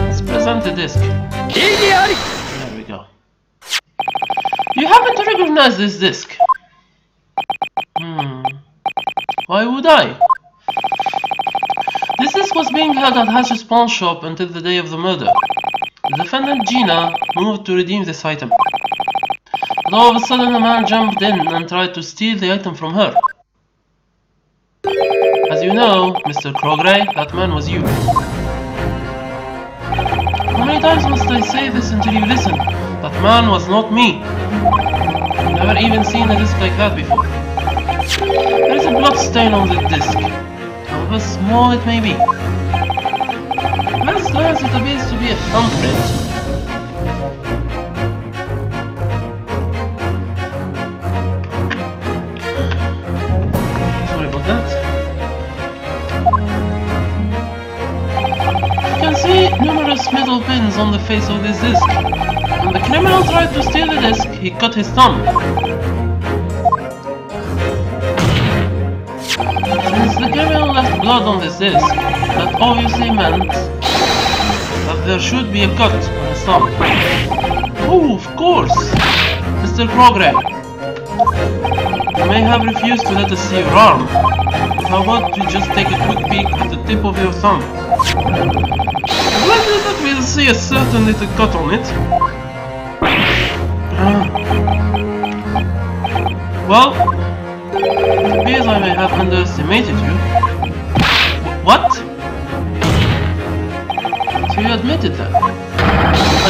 Let's present the disc. There we go. You happen to recognize this disc? Why would I? This disc was being held at Hatch's pawn shop until the day of the murder. The defendant, Gina, moved to redeem this item. But all of a sudden a man jumped in and tried to steal the item from her. As you know, Mr. Kroger, that man was you. How many times must I say this until you listen? That man was not me. I've never even seen a disc like that before. There is a blood stain on the disc. However small it may be. Where's glance, it appears to be a thumbprint. Sorry about that. You can see numerous metal pins on the face of this disc. When the criminal tried to steal the disc, he cut his thumb. Since the criminal left blood on this disc, that obviously meant that there should be a cut on his thumb. Oh, of course! Mr. Progress, you may have refused to let us see your arm, but how about you just take a quick peek at the tip of your thumb? It's likely that we'll see a certain little cut on it. Well, it appears I may have underestimated you. What? So you admitted that?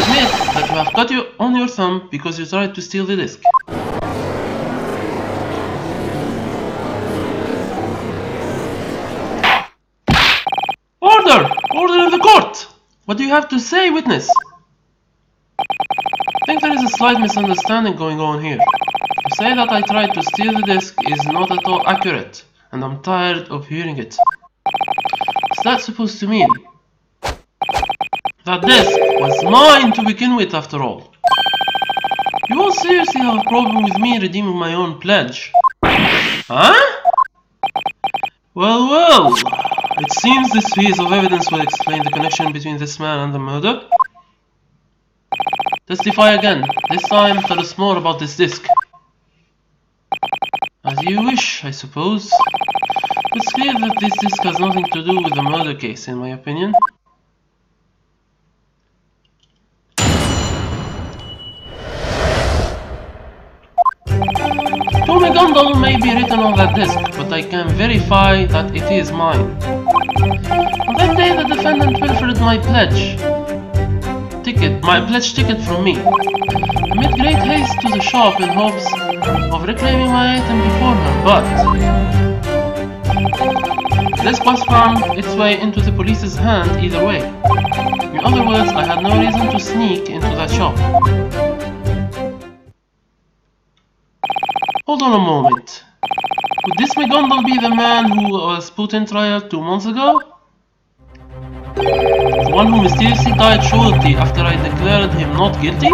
Admit that you have cut you on your thumb because you tried to steal the disc. Order! Order in the court! What do you have to say, witness? I think there is a slight misunderstanding going on here. To say that I tried to steal the disc is not at all accurate, and I'm tired of hearing it. What's that supposed to mean? That disc was mine to begin with, after all. You all seriously have a problem with me redeeming my own pledge? Huh? Well, well. It seems this piece of evidence will explain the connection between this man and the murder. Testify again. This time, tell us more about this disc. As you wish, I suppose. It's clear that this disc has nothing to do with the murder case, in my opinion. Tommy Gundle may be written on that disc, but I can verify that it is mine. On that day, the defendant pilfered my pledge ticket from me. I made great haste to the shop in hopes of reclaiming my item before her, but the disc was found its way into the police's hand either way. In other words, I had no reason to sneak into that shop. Hold on a moment. Would this McGondal be the man who was put in trial 2 months ago? The one who mysteriously died shortly after I declared him not guilty?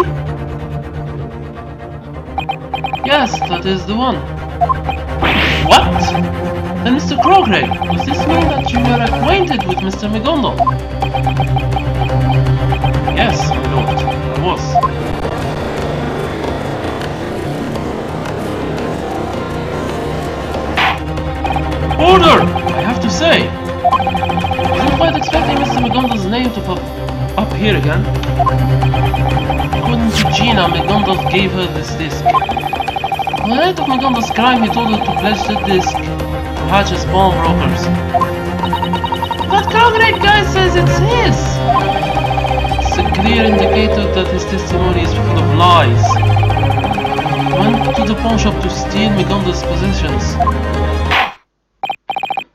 Yes, that is the one. What? Then Mr. Crogray, does this mean that you were acquainted with Mr. McGondal? Yes, my lord, I was. Order! I have to say, I wasn't quite expecting Mr. McGondal's name to pop up here again. According to Gina, McGondal gave her this disc. On the night of McGondal's crime, he told her to pledge the disc to Hatch's pawnbrokers. That Calgary guy says it's his! It's a clear indicator that his testimony is full of lies. He went to the pawn shop to steal McGondal's possessions.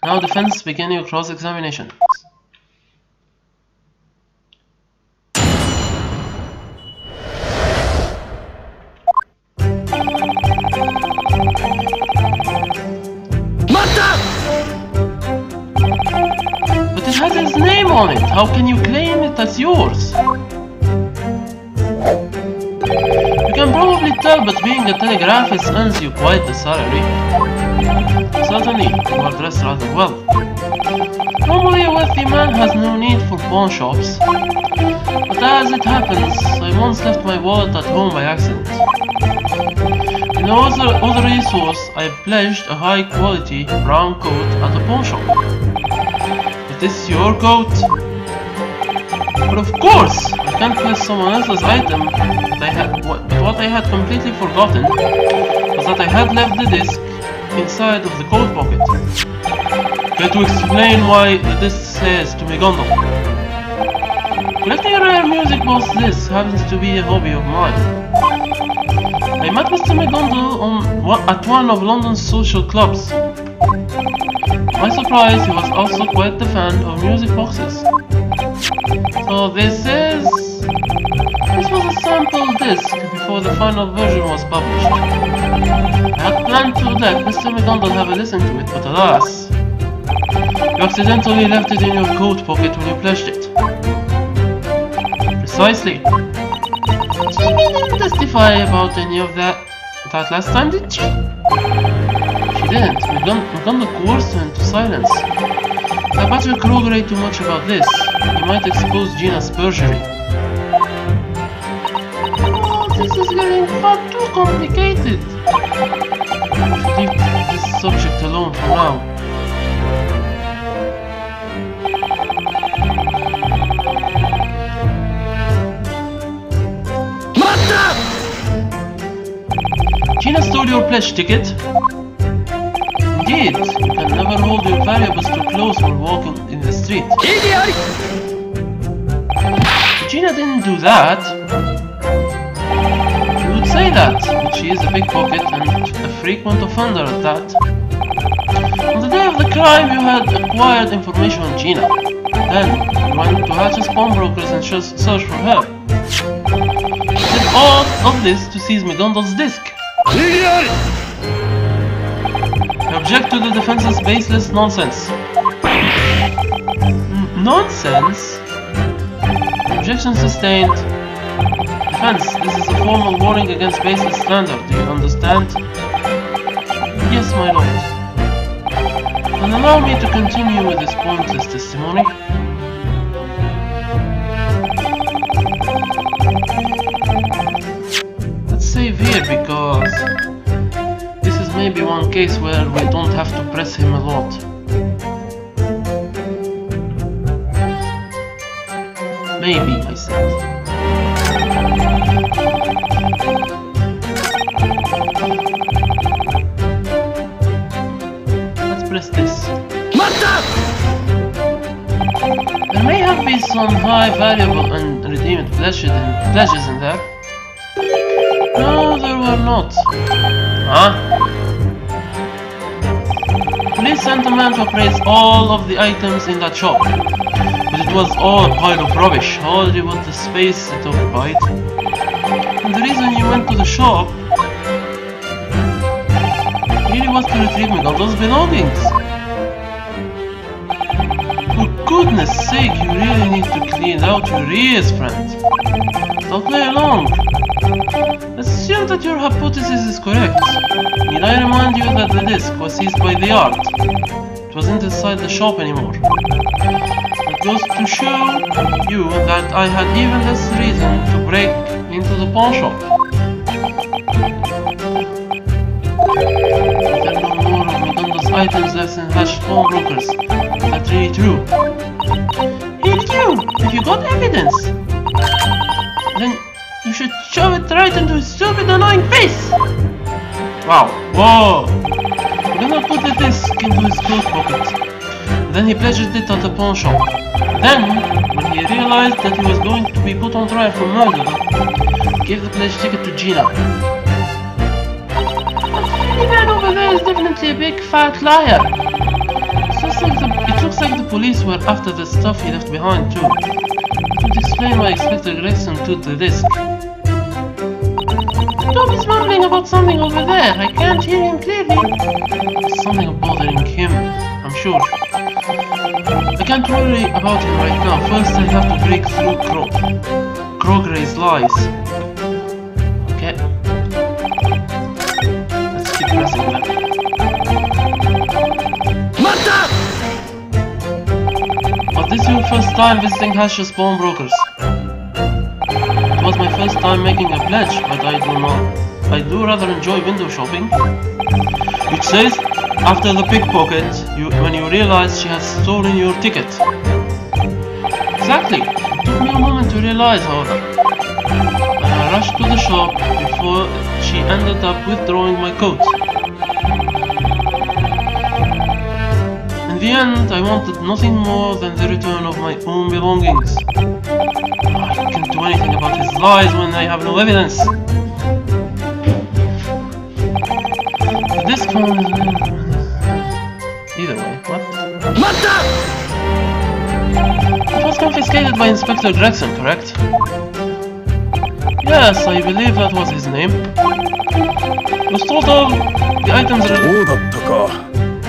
Now defense, begin your cross-examination. But it has his name on it. How can you claim it as yours? You can probably tell, but being a telegraphist earns you quite the salary. Certainly, you are dressed rather well. Normally a wealthy man has no need for pawn shops, but as it happens, I once left my wallet at home by accident. In other resource, I pledged a high-quality brown coat at a pawn shop. Is this your coat? But of course, I can't pledge someone else's item, but what I had completely forgotten was that I had left the disc inside of the coat pocket. Try to explain why this says to McGondal. Collecting rare music box discs happens to be a hobby of mine. I met Mr. McGondal at one of London's social clubs. To my surprise, he was also quite the fan of music boxes. So this was a sample disc before the final version was published. I had planned to let Mr. McDonald have a listen to it, but alas, you accidentally left it in your coat pocket when you pledged it. Precisely. Jamie didn't testify about any of that last time, did she? She didn't. McDonald coerced her into silence. I better corroborate too much about this. He might expose Gina's perjury. Oh, this is getting far too complicated. I should leave this subject alone for now. Gina stole your pledge ticket? Indeed, you can never hold your valuables too close when walking in the street. Gina didn't do that. You would say that, but she is a pickpocket and a frequent offender at that. On the day of the crime, you had acquired information on Gina. Then, you went to Hatch's pawnbrokers and searched for her. You did all of this to seize McDonald's disc. I object to the defense's baseless nonsense. Nonsense? Objection sustained. Defense, this is a formal warning against baseless slander. Do you understand? Yes, my lord. And allow me to continue with this pointless testimony. Let's save here because this is maybe one case where we don't have to press him a lot. Maybe, I said. Let's press this. There may have been some high valuable and redeemed pledges in there. No, there were not. Huh? Police sent a man to appraise all of the items in that shop. But it was all a pile of rubbish, only with the space it occupied. And the reason you went to the shop really was to retrieve McDonald's belongings. For goodness sake, you really need to clean out your ears, friend. Don't play along. Let's assume that your hypothesis is correct. Need I remind you that the disc was seized by the yard? It wasn't inside the shop anymore. It goes to show you that I had even less reason to break into the pawn shop. There are no more of McDonald's items left in Hatch pawnbrokers. That's really true. Hey you! If you got evidence, then you should shove it right into his stupid annoying face! Wow, whoa! McDonald put the disc into his coat pocket. Then he pledged it at the pawn shop. Then, when he realized that he was going to be put on trial for murder, he gave the pledge ticket to Gina. The man over there is definitely a big fat liar. It looks like the police were after the stuff he left behind too. It would explain why Inspector Gregson took the disc. Tom is mumbling about something over there. I can't hear him clearly. There's something bothering him, I'm sure. I can't worry about him right now. First I have to break through Groggray's lies. Okay. Let's keep pressing them. Was this your first time visiting Hash's pawnbrokers? It was my first time making a pledge, but I do rather enjoy window shopping. Which says, after the pickpocket, when you realized she had stolen your ticket. Exactly. It took me a moment to realize, however. And I rushed to the shop before she ended up withdrawing my coat. In the end, I wanted nothing more than the return of my own belongings. I can't do anything about his lies when I have no evidence. This phone is... Either way, what? It was was confiscated by Inspector Gregson, correct? Yes, I believe that was his name. Was total the items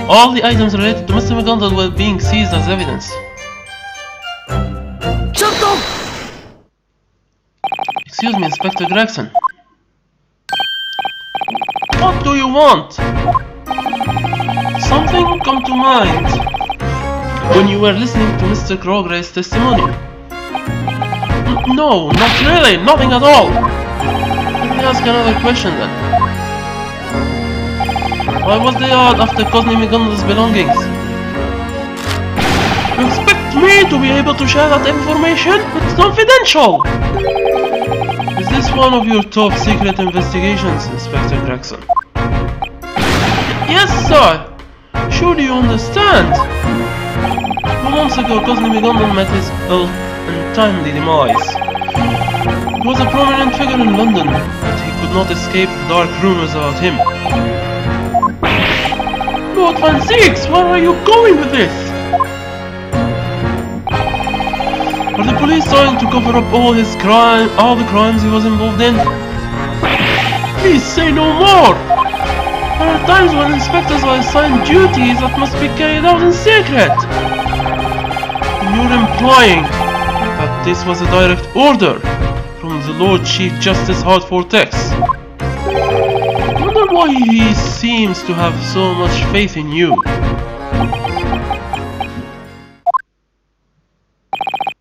all the items related to Mr. McDonald were being seized as evidence. Excuse me, Inspector Gregson. What do you want? Something come to mind when you were listening to Mr. Crogray's testimony. No, not really, nothing at all. Let me ask another question then. Why was the yard after Cosney McDonald's belongings? You expect me to be able to share that information? It's confidential! Is this one of your top secret investigations, Inspector Gregson? Yes, sir! Sure you understand? 2 months ago, Cosney McDonald met his untimely demise. He was a prominent figure in London, but he could not escape the dark rumors about him. Lord Van Zieks, where are you going with this? Are the police trying to cover up all the crimes he was involved in? Please say no more! There are times when inspectors are assigned duties that must be carried out in secret. And you're implying that this was a direct order from the Lord Chief Justice Hartford Tex. I wonder why he seems to have so much faith in you.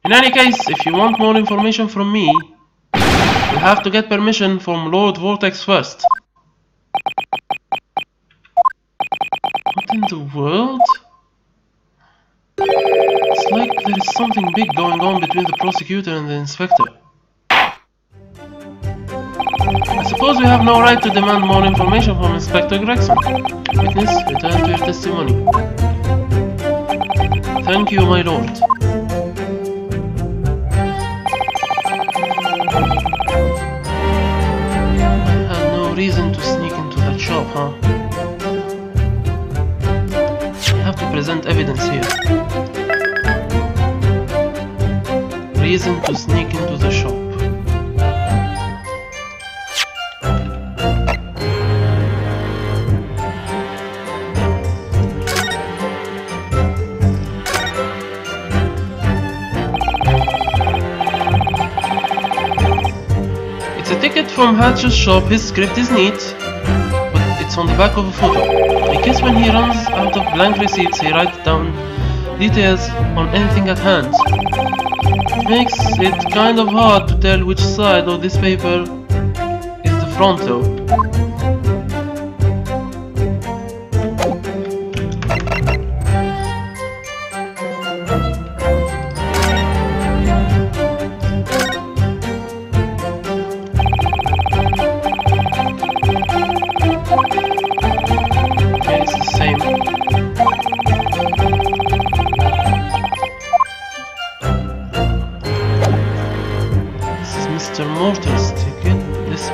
In any case, if you want more information from me, you'll have to get permission from Lord Vortex first. What in the world? It's like there is something big going on between the prosecutor and the inspector. I suppose we have no right to demand more information from Inspector Gregson. Witness, return to your testimony. Thank you, my lord. I had no reason to sneak into that shop, huh? I have to present evidence here. Reason to sneak into the shop. From Hatch's shop, his script is neat, but it's on the back of a photo. I guess when he runs out of blank receipts, he writes down details on anything at hand. It makes it kind of hard to tell which side of this paper is the front though.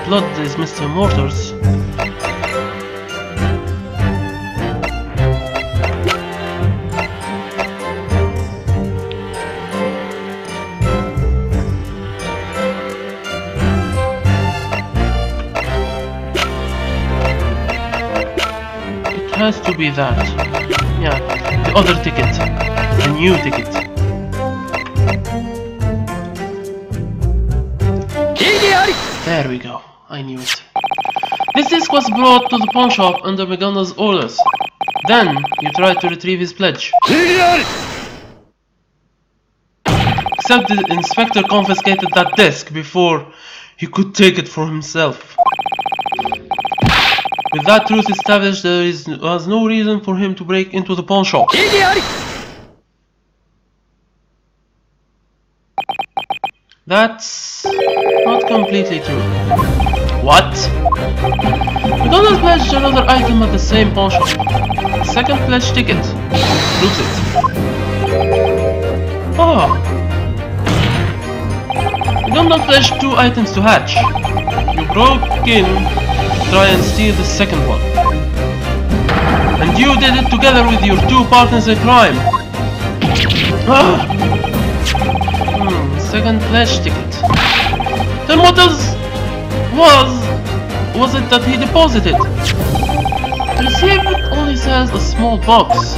Blood is Mr. Mortar's. It has to be that. Yeah, the other ticket. The new ticket. There we go. I knew it. This disc was brought to the pawn shop under McDonald's orders. Then, you tried to retrieve his pledge. Except the inspector confiscated that disc before he could take it for himself. With that truth established, there was no reason for him to break into the pawn shop. That's not completely true. What? McDonald pledged another item at the same pawn shop. The second pledge ticket proves it. Ah. McDonald pledged 2 items to Hatch. You broke in to try and steal the second one. And you did it together with your 2 partners in crime. Ah. Second pledge ticket. Then what was it that he deposited? The receipt only says a small box.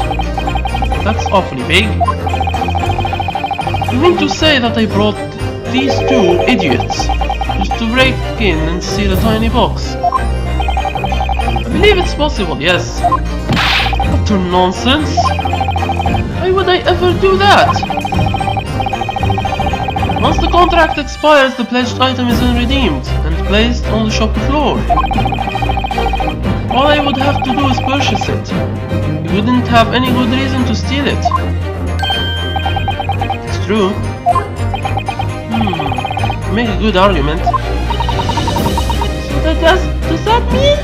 That's awfully big. You mean to say that I brought these two idiots just to break in and steal a tiny box? I believe it's possible, yes. Utter nonsense. Why would I ever do that? Once the contract expires, the pledged item is unredeemed and placed on the shop floor. All I would have to do is purchase it. You wouldn't have any good reason to steal it. It's true. Make a good argument. So does that mean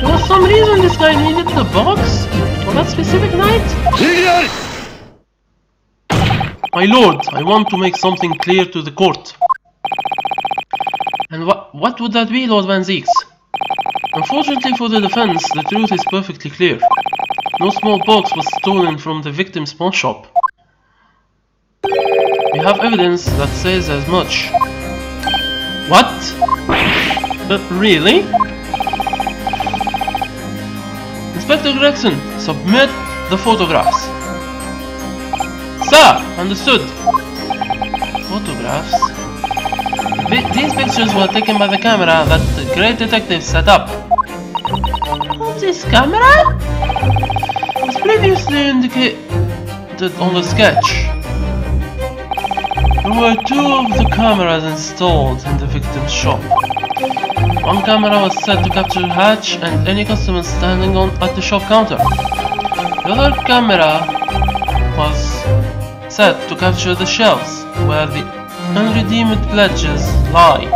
there was some reason this guy needed the box on that specific night? My lord, I want to make something clear to the court. And what would that be, Lord Van Zieks? Unfortunately for the defense, the truth is perfectly clear. No small box was stolen from the victim's pawn shop. We have evidence that says as much. What? Really? Inspector Gregson, submit the photographs. Sir, understood. Photographs? These pictures were taken by the camera that the great detective set up. This camera? As previously indicated on the sketch, there were two of the cameras installed in the victim's shop. One camera was set to capture Hatch and any customers standing at the shop counter. The other camera was set to capture the shelves where the unredeemed pledges lie.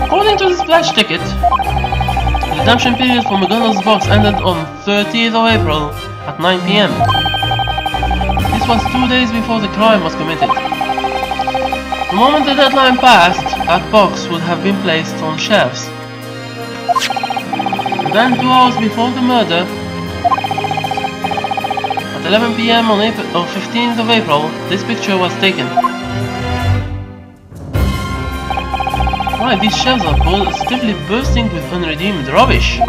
According to this pledge ticket, the redemption period for McDonald's box ended on 30th of April at 9 PM. This was 2 days before the crime was committed. The moment the deadline passed, that box would have been placed on shelves. And then 2 hours before the murder, at 11 PM on 15th of April, this picture was taken. Why, these shelves are positively bursting with unredeemed rubbish.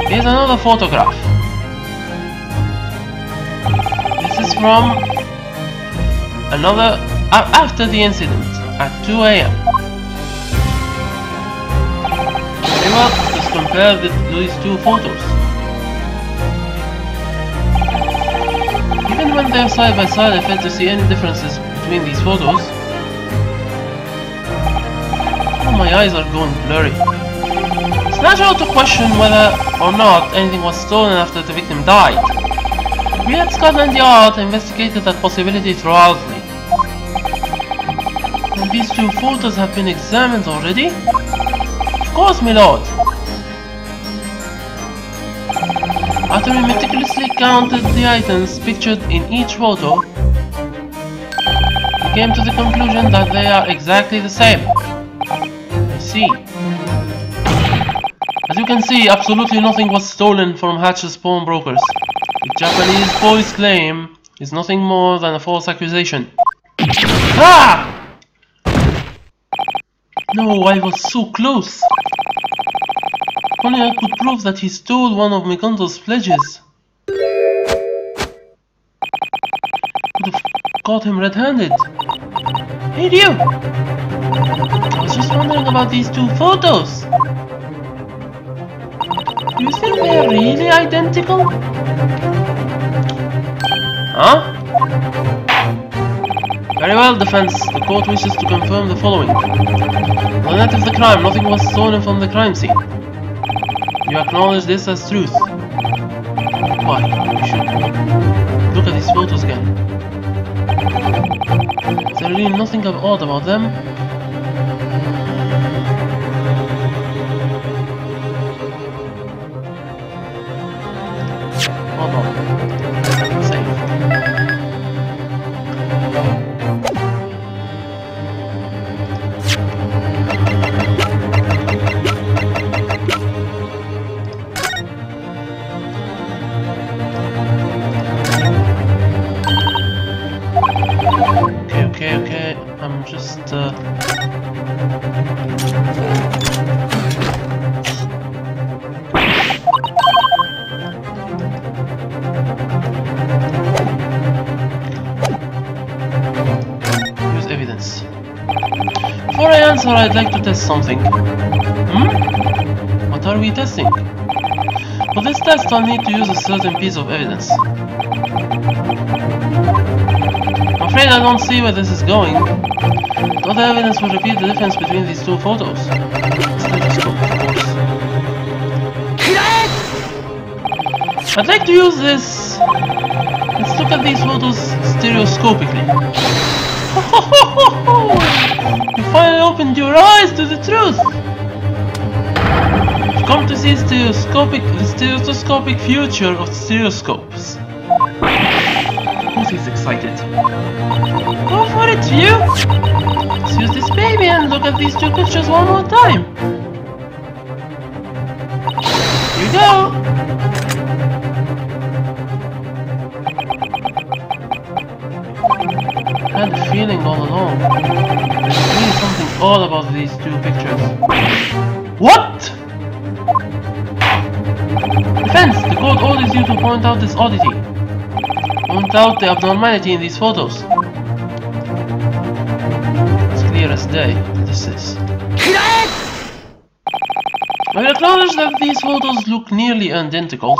Here's another photograph. This is from after the incident at 2 AM. Very well, let's compare these two photos. Even when they're side by side, I fail to see any differences between these photos. Oh, my eyes are going blurry. It's natural to question whether or not anything was stolen after the victim died. We at Scotland Yard investigated that possibility thoroughly. And these two photos have been examined already? Of course, my lord. After we meticulously counted the items pictured in each photo, we came to the conclusion that they are exactly the same. I see. As you can see, absolutely nothing was stolen from Hatch's pawnbrokers. The Japanese boy's claim is nothing more than a false accusation. Ah! No, I was so close. If only I could prove that he stole one of McConnell's pledges. Could have caught him red-handed. Hey you! I was just wondering about these two photos. Do you think they're really identical? Huh? Very well, defense. The court wishes to confirm the following. On the night of the crime, nothing was stolen from the crime scene. You acknowledge this as truth. Why? You should look at these photos again. Is there really nothing odd about them? Hold on. Save. I'm just use evidence. Before I answer, I'd like to test something. What are we testing? For this test, I'll need to use a certain piece of evidence. I'm afraid I don't see where this is going. But other evidence will reveal the difference between these two photos. Stethoscope, of course. I'd like to use this. Let's look at these photos stereoscopically. You finally opened your eyes to the truth! You've come to see the stereoscopic future of stereoscopes. Who's excited? Go for it, you! Let's use this baby and look at these two pictures one more time. Here you go! I had a feeling all along. There's really something odd about these two pictures. What? Defense! The court orders you to point out this oddity. Point out the abnormality in these photos. It's clear as day that this is. I will acknowledge that these photos look nearly identical.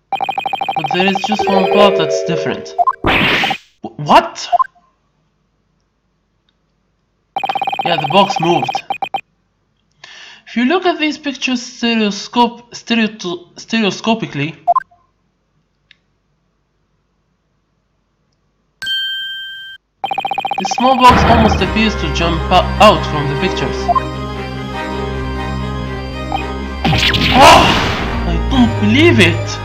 But there is just one part that's different. What? Yeah, the box moved. If you look at these pictures stereoscopically, the small box almost appears to jump out from the pictures. Oh, I don't believe it!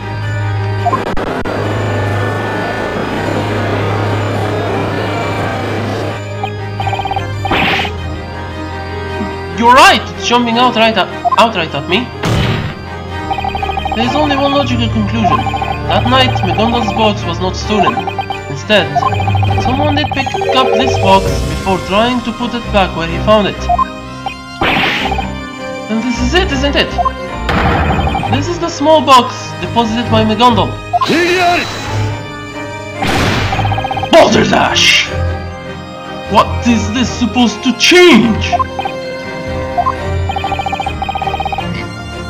You're right! It's jumping outright at me. There is only one logical conclusion. That night, McGondal's box was not stolen. Instead, someone did pick up this box before trying to put it back where he found it. And this is it, isn't it? This is the small box deposited by McGondal. Balderdash! What is this supposed to change?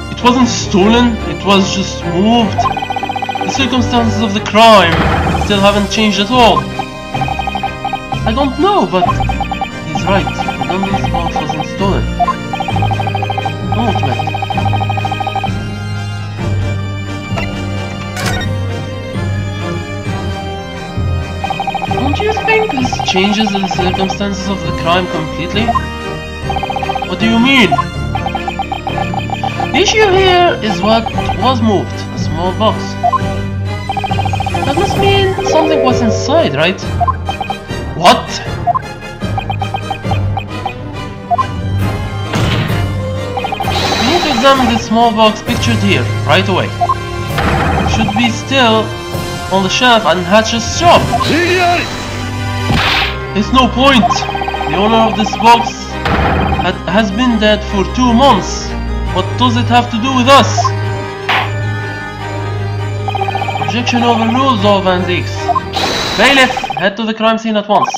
It wasn't stolen, it was just moved. The circumstances of the crime still haven't changed at all. I don't know, but he's right. McGondal's box wasn't stolen. Don't bet. Don't you think this changes the circumstances of the crime completely? What do you mean? The issue here is what was moved, a small box. That must mean something was inside, right? What? We need to examine this small box pictured here, right away. It should be still on the shelf at Hatch's shop. There's no point. The owner of this box has been dead for 2 months. What does it have to do with us? Objection overruled, all Van Zieks. Bailiff, head to the crime scene at once.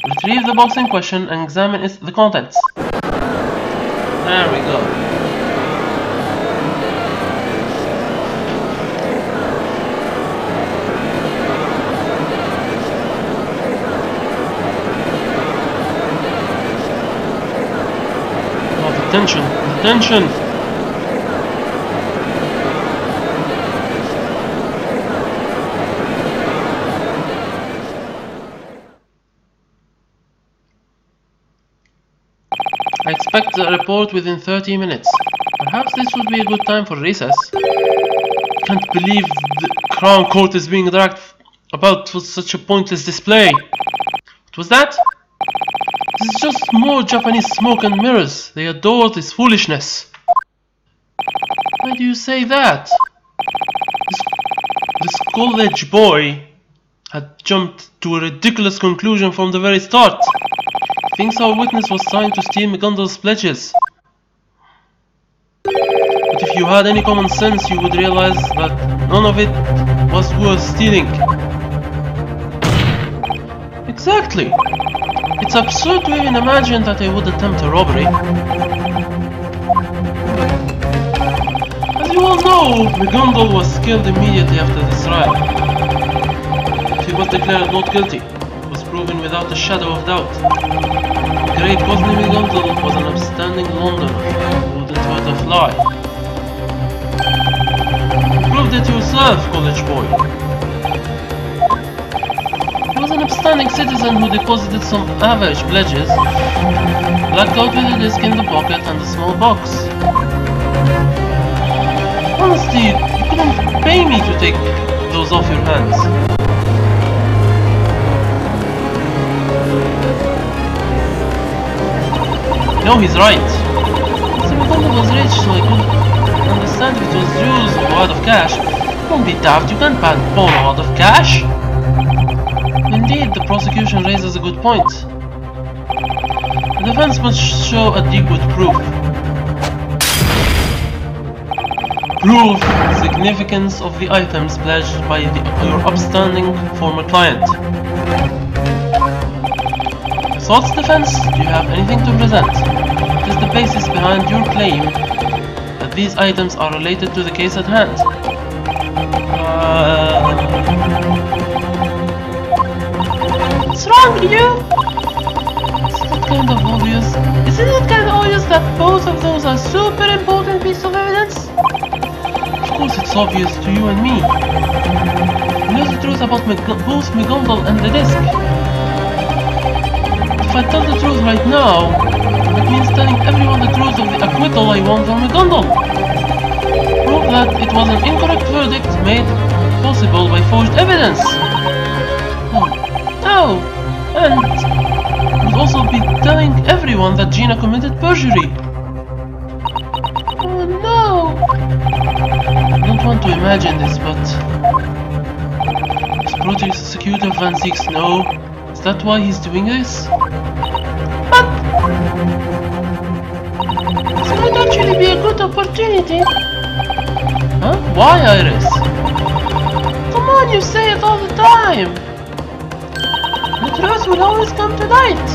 Retrieve the box in question and examine the contents. There we go. Oh, the tension, the tension! I expect a report within 30 minutes. Perhaps this would be a good time for recess. Can't believe the Crown Court is being dragged about for such a pointless display. What was that? This is just more Japanese smoke and mirrors. They adore this foolishness. Why do you say that? This college boy had jumped to a ridiculous conclusion from the very start. He thinks our witness was trying to steal McGondle's pledges. But if you had any common sense, you would realize that none of it was worth stealing. Exactly. It's absurd to even imagine that I would attempt a robbery. As you all know, McGondle was killed immediately after this trial. He was declared not guilty. It was proven without a shadow of doubt. The great Cosney McGondle was an upstanding Londoner who wouldn't hurt a fly. You proved it yourself, college boy. He was an upstanding citizen who deposited some average pledges, blacked out with a disc in the pocket and a small box. Honestly, you couldn't pay me to take those off your hands. No, he's right. Mr. McGondle was rich, so I could understand if it was jewels or out of cash. Don't be daft, you can't borrow out of cash. Indeed, the prosecution raises a good point. The defense must show adequate proof. Prove the significance of the items pledged by your upstanding former client. Thoughts, defense? Do you have anything to present? What is the basis behind your claim that these items are related to the case at hand? What's wrong with you? Isn't it kind of obvious? Isn't it kind of obvious that both of those are super important pieces of evidence? Of course it's obvious to you and me. You know the truth about both McGondle and the disc. If I tell the truth right now, that means telling everyone the truth of the acquittal I won from McGondle. Prove that it was an incorrect verdict made possible by forged evidence. Oh, and would also be telling everyone that Gina committed perjury. Oh no! I don't want to imagine this, but does Prosecutor Van Zieks know? Is that why he's doing this? But this might actually be a good opportunity. Huh? Why, Iris? Come on, you say it all the time. The truth will always come to light.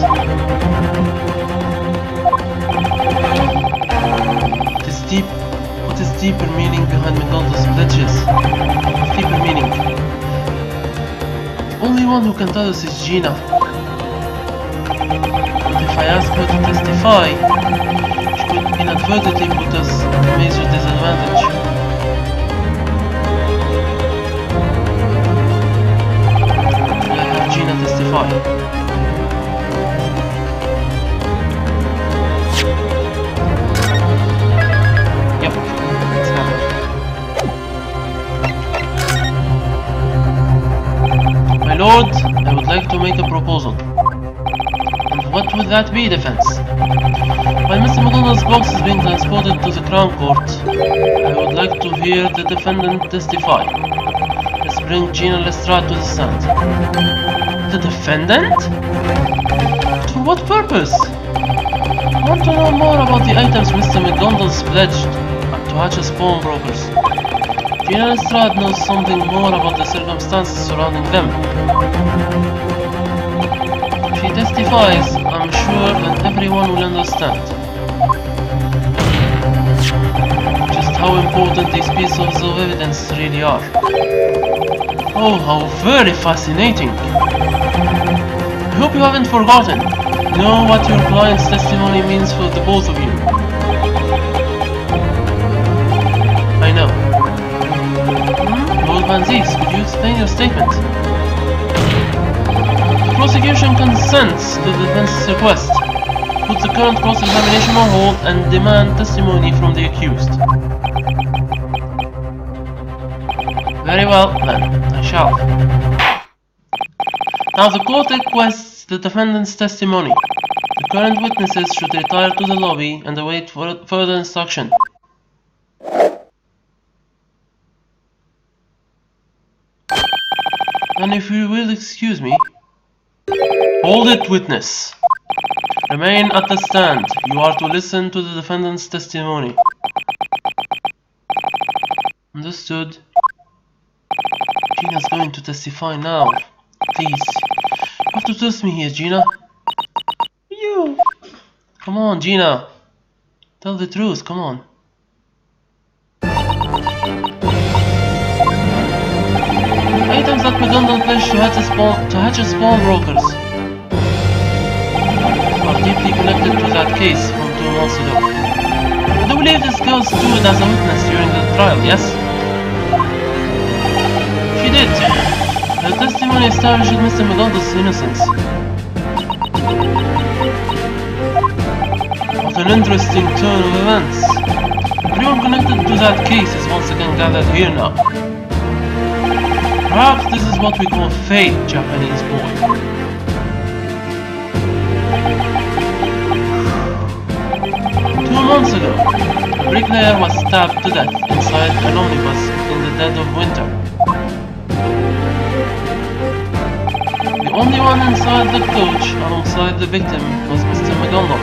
What is deeper meaning behind McGondle's pledges? Deeper meaning. The only one who can tell us is Gina. But if I ask her to testify, she could inadvertently put us at a major disadvantage. Will I have Gina testify? Yep, let's have her. My lord, I would like to make a proposal. And what would that be, defense? While Mr. McGondle's box is being transported to the Crown Court, I would like to hear the defendant testify. Let's bring Gina Lestrade to the stand. The defendant? For what purpose? I want to know more about the items Mr. McGondle's pledged to Hatch's pawnbrokers. Gina Lestrade knows something more about the circumstances surrounding them. If she testifies, I'm sure that everyone will understand just how important these pieces of evidence really are. Oh, how very fascinating! I hope you haven't forgotten. You know what your client's testimony means for the both of you. I know. Lord Van Zieks, could you explain your statement? The prosecution consents to the defense's request, put the current cross-examination on hold, and demand testimony from the accused. Very well, then, I shall. Now the court requests the defendant's testimony. The current witnesses should retire to the lobby and await further instruction. And if you will excuse me... Hold it, witness. Remain at the stand. You are to listen to the defendant's testimony. Understood. Gina's going to testify now. Please. You have to trust me here, Gina. You. Come on, Gina. Tell the truth, come on. Items that McDonald pledged to Hatch's pawnbrokers are deeply connected to that case from 2 months ago. I do believe this girl stood as a witness during the trial, yes? She did. Her testimony established Mr. McDonald's innocence. What an interesting turn of events. Everyone connected to that case is once again gathered here now. Perhaps this is what we call fate, Japanese boy. 2 months ago, a bricklayer was stabbed to death inside an omnibus in the dead of winter. The only one inside the coach alongside the victim was Mr. McDonald.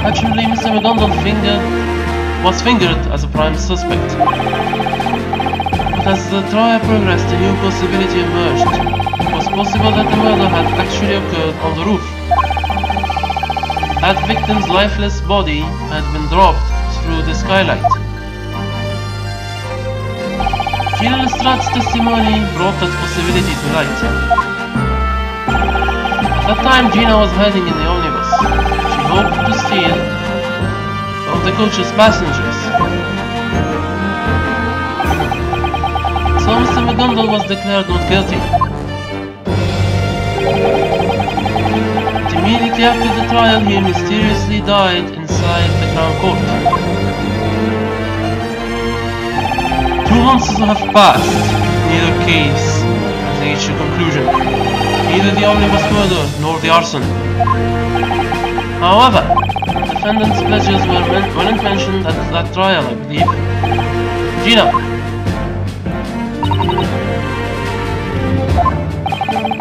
Actually, Mr. McDonald was fingered as a prime suspect. But as the trial progressed, a new possibility emerged. It was possible that the murder had actually occurred on the roof. That victim's lifeless body had been dropped through the skylight. Gina Lestrade's testimony brought that possibility to light. At that time, Gina was hiding in the omnibus. She hoped to steal from the coach's passengers. So Mr. McDonald was declared not guilty. But immediately after the trial, he mysteriously died inside the Crown Court. 2 months have passed. Neither case has reached a conclusion. Neither the omnibus murder nor the arson. However, the defendant's pledges weren't mentioned at that trial, I believe. Gina.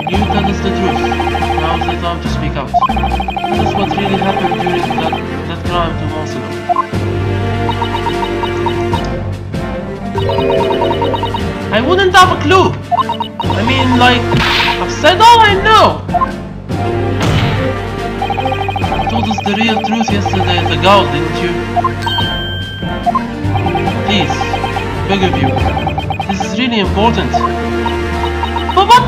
You tell us the truth. Now's the time to speak out. Tell us what really happened during that crime 2 months ago. I wouldn't have a clue. I mean, like, I've said all I know. You told us the real truth yesterday at the gaol, didn't you? Please, I beg of you. This is really important. But what?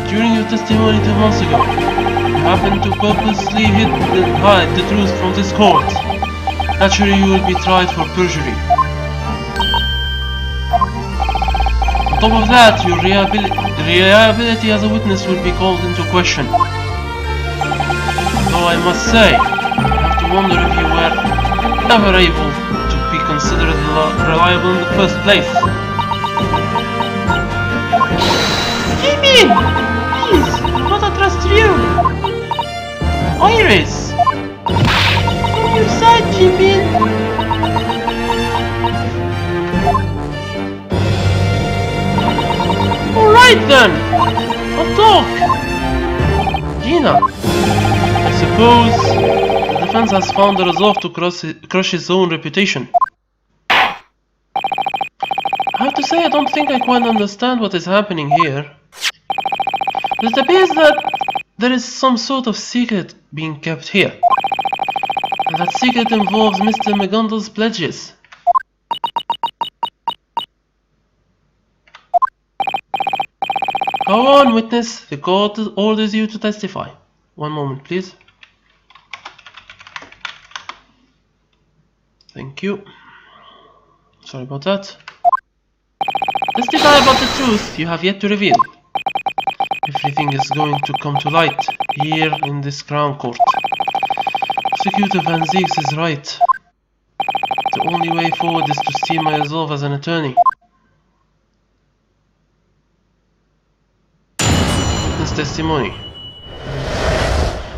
During your testimony 2 months ago, you happened to purposely hide the truth from this court, naturally you will be tried for perjury. On top of that, your reliability as a witness will be called into question. Though I must say, I have to wonder if you were ever able to be considered reliable in the first place. Jimin! Please, I gotta trust you! Iris! On your side, Jimin! Alright then! I'll talk! Gina! I suppose the defense has found the resolve to crush his own reputation. I have to say I don't think I quite understand what is happening here. It appears that there is some sort of secret being kept here. And that secret involves Mr. McGondle's pledges. Go on, witness. The court orders you to testify. One moment, please. Thank you. Sorry about that. Testify about the truth you have yet to reveal. Everything is going to come to light here in this Crown Court. Prosecutor Van Zieks is right. The only way forward is to steel my resolve as an attorney. This testimony.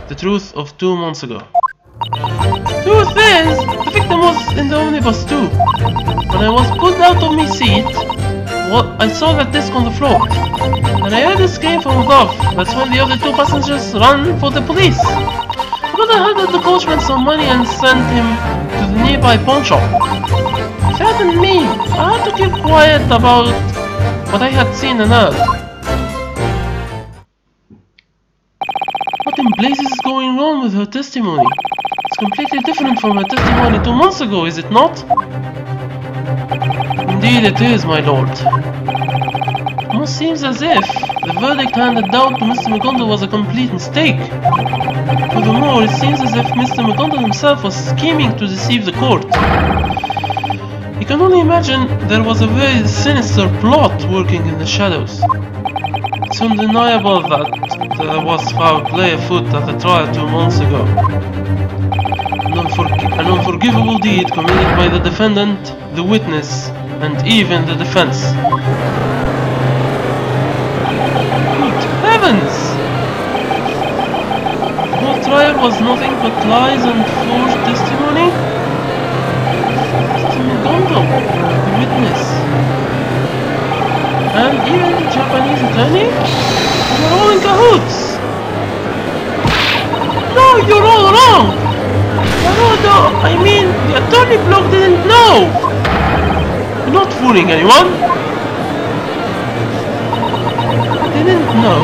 The truth of 2 months ago. Truth is, the victim was in the omnibus too. When I was pulled out of my seat, I saw that disc on the floor, and I heard a scream from above. That's when the other two passengers ran for the police. Because I heard that the coachman some money and sent him to the nearby pawn shop. Fred and me, I had to keep quiet about what I had seen and heard. What in blazes is going on with her testimony? It's completely different from her testimony 2 months ago, is it not? Indeed it is, my lord. It almost seems as if the verdict handed down to Mr. McGonagall was a complete mistake. Furthermore, it seems as if Mr. McGonagall himself was scheming to deceive the court. You can only imagine there was a very sinister plot working in the shadows. It's undeniable that there was foul play afoot at the trial 2 months ago. An unforgivable deed committed by the defendant, the witness, and even the defense. Good heavens! The whole trial was nothing but lies and forged testimony? Mr. McGonagall, the witness, and even the Japanese attorney? You're all in cahoots! No, you're all wrong! No, I mean, the attorney bloke didn't know! You're not fooling anyone! They didn't know,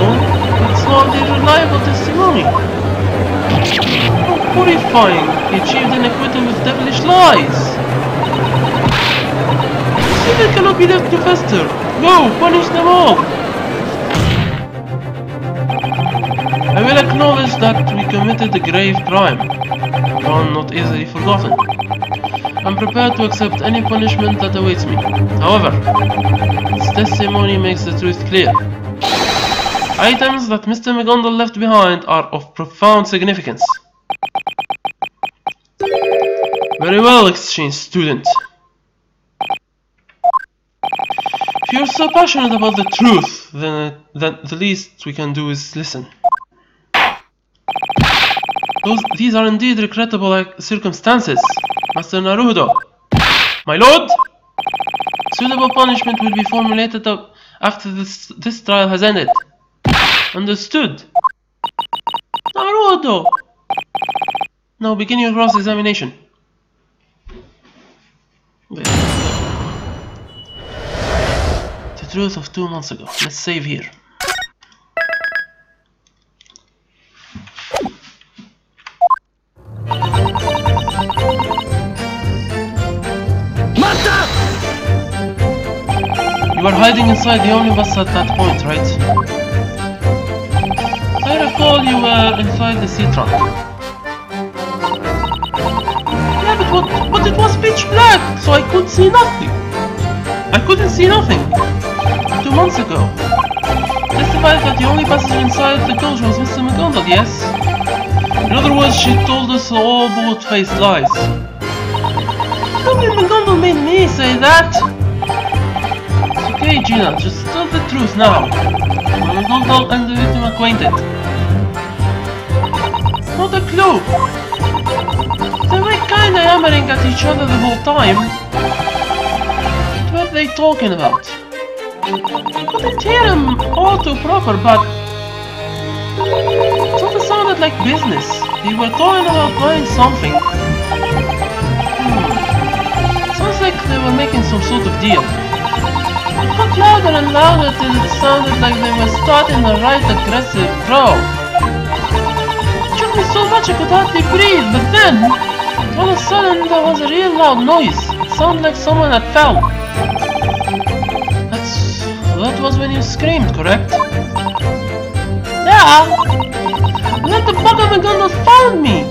it's hardly reliable testimony. How horrifying! He achieved an acquittal with devilish lies! Secret cannot be left to fester! Go, punish them all! I will acknowledge that we committed a grave crime, one not easily forgotten. I'm prepared to accept any punishment that awaits me. However, this testimony makes the truth clear. Items that Mr. McGonagall left behind are of profound significance. Very well, exchange student. If you're so passionate about the truth, then the least we can do is listen. These are indeed regrettable circumstances, Master Naruto. My lord! Suitable punishment will be formulated after this trial has ended. Understood? Naruto! Now begin your cross-examination. The truth of 2 months ago. Let's save here. You were hiding inside the omnibus at that point, right? As I recall, you were inside the seat trunk. Yeah, but it was pitch black, so I could see nothing. I couldn't see nothing. 2 months ago. Testified that the only passenger inside the coach was Mr. McGonagall, yes? In other words, she told us all bold-faced lies. Don't think McGonagall made me say that. It's okay, Gina, just tell the truth now. McGonagall and the victim acquainted? Not a clue. They were kinda yammering at each other the whole time. What were they talking about? I couldn't hear them all too proper, but it sort of sounded like business. They were talking about buying something. Sounds like they were making some sort of deal. It got louder and louder till it sounded like they were starting a right aggressive row. It shook me so much I could hardly breathe, but then, all of a sudden there was a real loud noise. It sounded like someone had fell. That was when you screamed, correct? Yeah! And then the bug of McGonagall found me!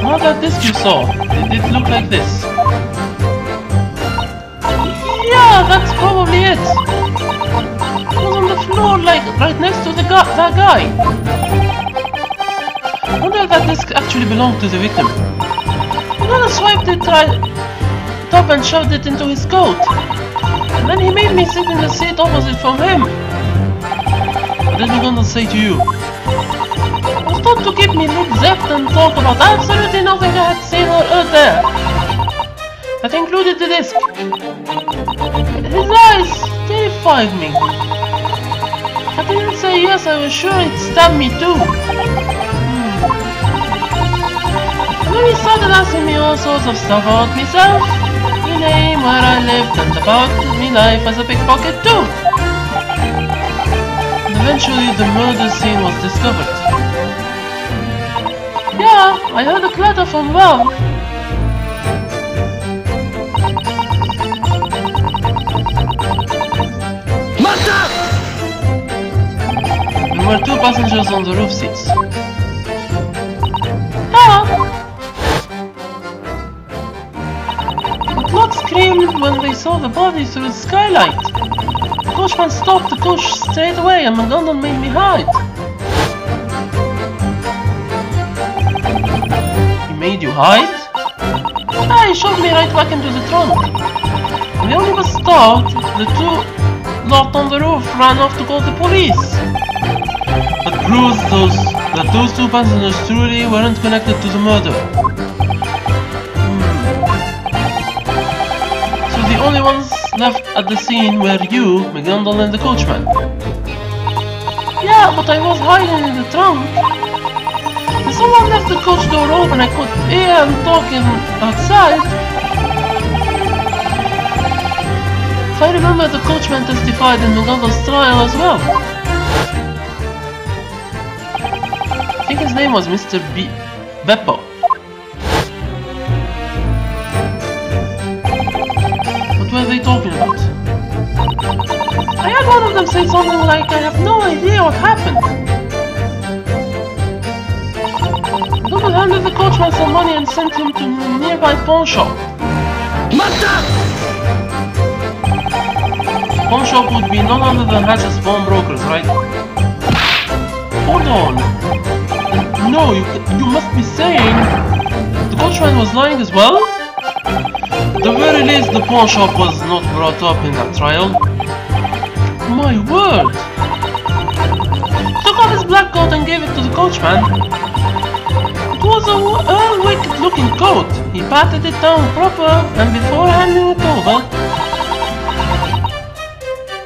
How that disc you saw? Did it look like this? Yeah, that's probably it! It was on the floor, like, right next to that guy. I wonder if that disc actually belonged to the victim. McGonagall swiped it right up and shoved it into his coat. And then he made me sit in the seat opposite from him. What did McGonagall say to you? I was told to keep me lip-zipped and talk about absolutely nothing I had seen or heard there. That included the disc. His eyes terrified me. I didn't say yes, I was sure he'd stab me too. And then he started asking me all sorts of stuff about myself, my name, where I lived, and about my life as a pickpocket too. And eventually the murder scene was discovered. Yeah, I heard a clatter from above. There were two passengers on the roof seats. Ah! But what screamed when they saw the body through the skylight? The coachman stopped the coach straight away and McDonald made me hide. He made you hide? Ah, he shoved me right back into the trunk. When the omnibus stopped, the two locked on the roof ran off to call the police. That proves that those two passengers truly weren't connected to the murder. So the only ones left at the scene were you, McDonald, and the coachman. Yeah, but I was hiding in the trunk. And someone left the coach door open. I could hear him talking outside. If I remember, the coachman testified in McDonald's trial as well. I think his name was Mr. Beppo. What were they talking about? I had one of them say something like, I have no idea what happened. Double handed the coachman some money and sent him to a nearby pawn shop. Pawn shop would be none other than Hatch's pawnbrokers, right? Hold on. No, you must be saying the coachman was lying as well? At the very least, the pawn shop was not brought up in that trial. My word! He took off his black coat and gave it to the coachman. It was a wicked looking coat. He patted it down proper and before handing it over.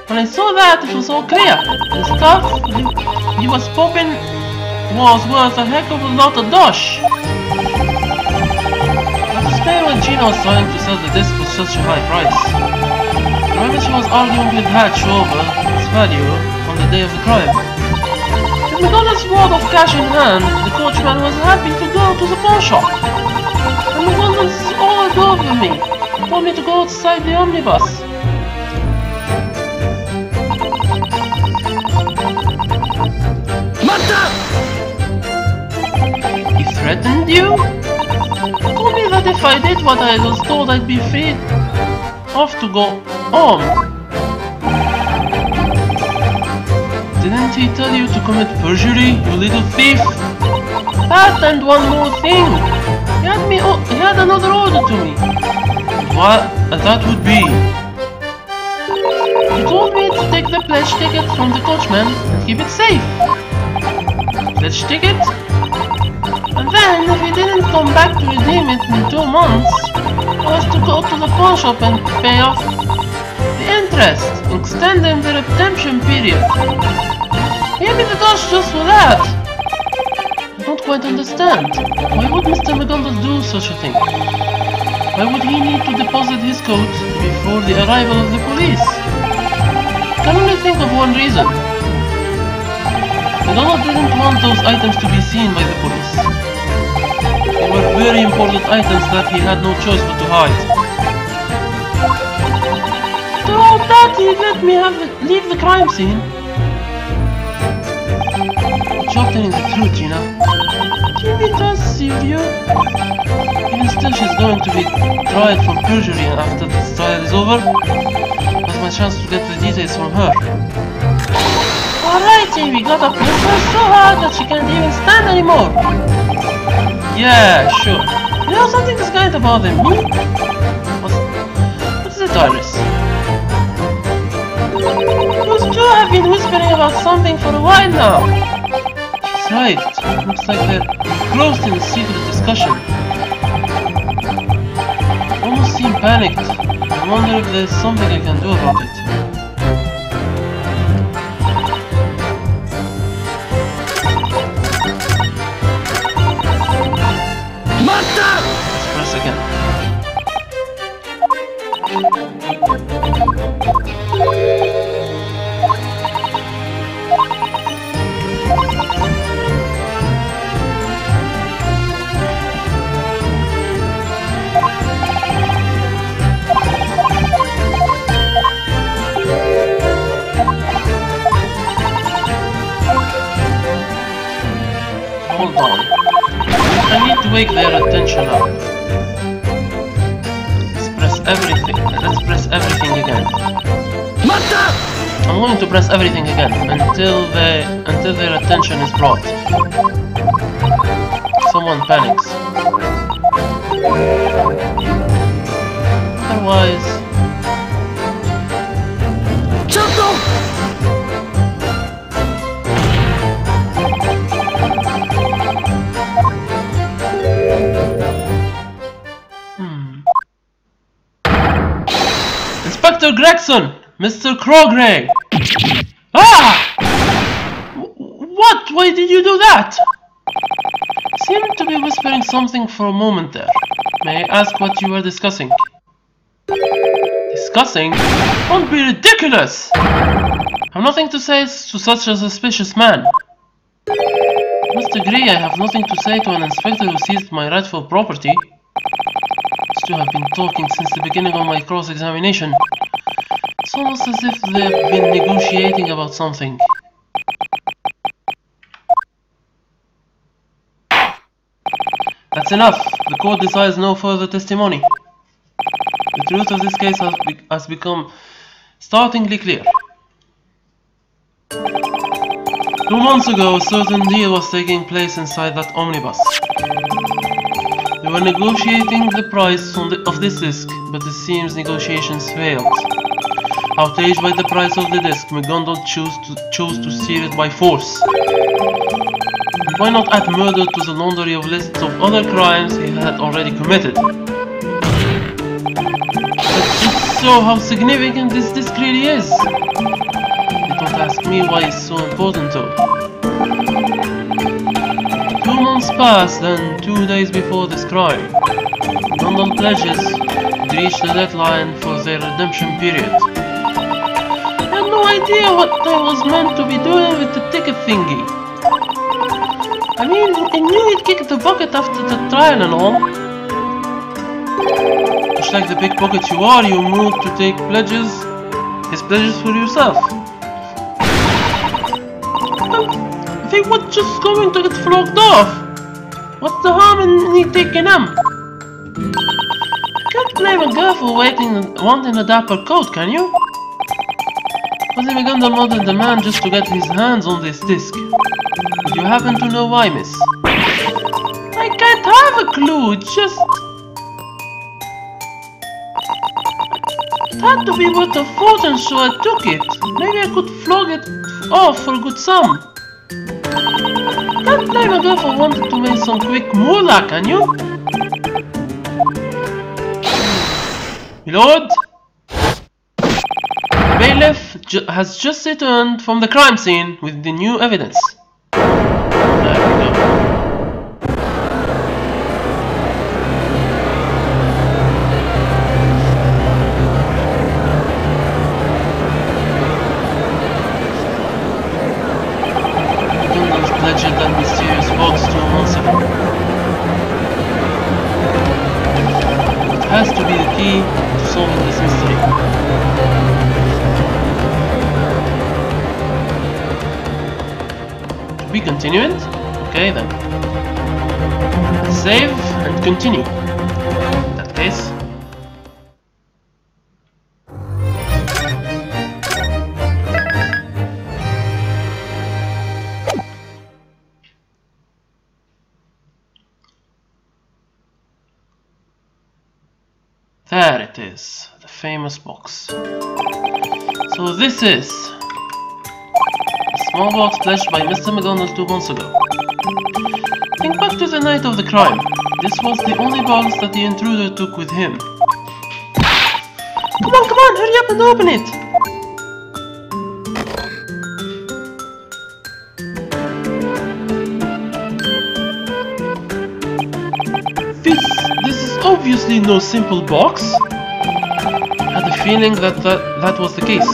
When I saw that, it was all clear. The stuff he was popping was worth a heck of a lot of dosh. But to explain why Gina was trying to sell the disc for such a high price. Remember, she was arguing with Hatch over its value on the day of the crime. With McDonald's wad of cash in hand, the coachman was happy to go to the pawn shop. And McDonald's all over me. He told me to go outside the omnibus. He threatened you? He told me that if I did what I was told, I'd be free off to go home. Didn't he tell you to commit perjury, you little thief? That and one more thing. He had another order to me. What that would be? He told me to take the pledge ticket from the coachman and keep it safe. Pledge ticket? And then, if he didn't come back to redeem it in 2 months, I was to go to the pawn shop and pay off the interest, extending the redemption period. He gave me the dosh just for that. I don't quite understand. Why would Mr. McDonald do such a thing? Why would he need to deposit his coat before the arrival of the police? I can only think of one reason. McDonald didn't want those items to be seen by the police. They were very important items that he had no choice but to hide. Throughout that, he let me leave the crime scene. But you're telling the truth, Gina. Jimmy does see you. Even still, she's going to be tried for perjury, and after this trial is over, that's my chance to get the details from her. Alright, Jamie, got up press her so hard that she can't even stand anymore. Yeah, sure. You know, something is going to bother me. What is it, Iris? Those two have been whispering about something for a while now. She That's right. Looks like they're closed in a secret discussion. Almost seem panicked. I wonder if there's something I can do about it. Let's press again. Hold on. I need to wake their attention up. Let's press everything. Let's press everything again. I'm going to press everything again until their attention is brought. Someone panics. Otherwise. Inspector Gregson! Mr. Crogray! Ah! What? Why did you do that? Seemed to be whispering something for a moment there. May I ask what you were discussing? Discussing? Don't be ridiculous! I've nothing to say to such a suspicious man. I must agree, I have nothing to say to an inspector who seized my rightful property. These two have been talking since the beginning of my cross-examination. It's almost as if they've been negotiating about something. That's enough. The court decides no further testimony. The truth of this case has become startlingly clear. 2 months ago, a certain deal was taking place inside that omnibus. They were negotiating the price of this disc, but it seems negotiations failed. Outraged by the price of the disc, McGonagall chose to steal it by force. And why not add murder to the laundry of lists of other crimes he had already committed? But if so, how significant this disc really is? Don't ask me why it's so important though. 2 months passed, and 2 days before this crime, McGonagall pledges had reached the deadline for their redemption period. I had no idea what I was meant to be doing with the ticket thingy. I mean, I knew he'd kick the bucket after the trial and all. Much like the pickpocket you are, you moved to take his pledges for yourself. They were just going to get flogged off. What's the harm in me taking them? You can't blame a girl for wanting a dapper coat, can you? Was McGonagall murdered the man just to get his hands on this disc? Would you happen to know why, miss? I can't have a clue, it had to be worth a fortune, so I took it. Maybe I could flog it off for a good sum. Can't blame a girl for wanting to make some quick moolah, can you? Milord? The bailiff has just returned from the crime scene with the new evidence. There we go. Pledged that mysterious box 2 months ago. It has to be the key to solving this mystery. Should we continue it? Okay then. Save and continue. In that case. There it is, the famous box. So this is a small box pledged by Mr. McDonald 2 months ago. Think back to the night of the crime. This was the only box that the intruder took with him. Come on, hurry up and open it! This is obviously no simple box. I had a feeling that was the case.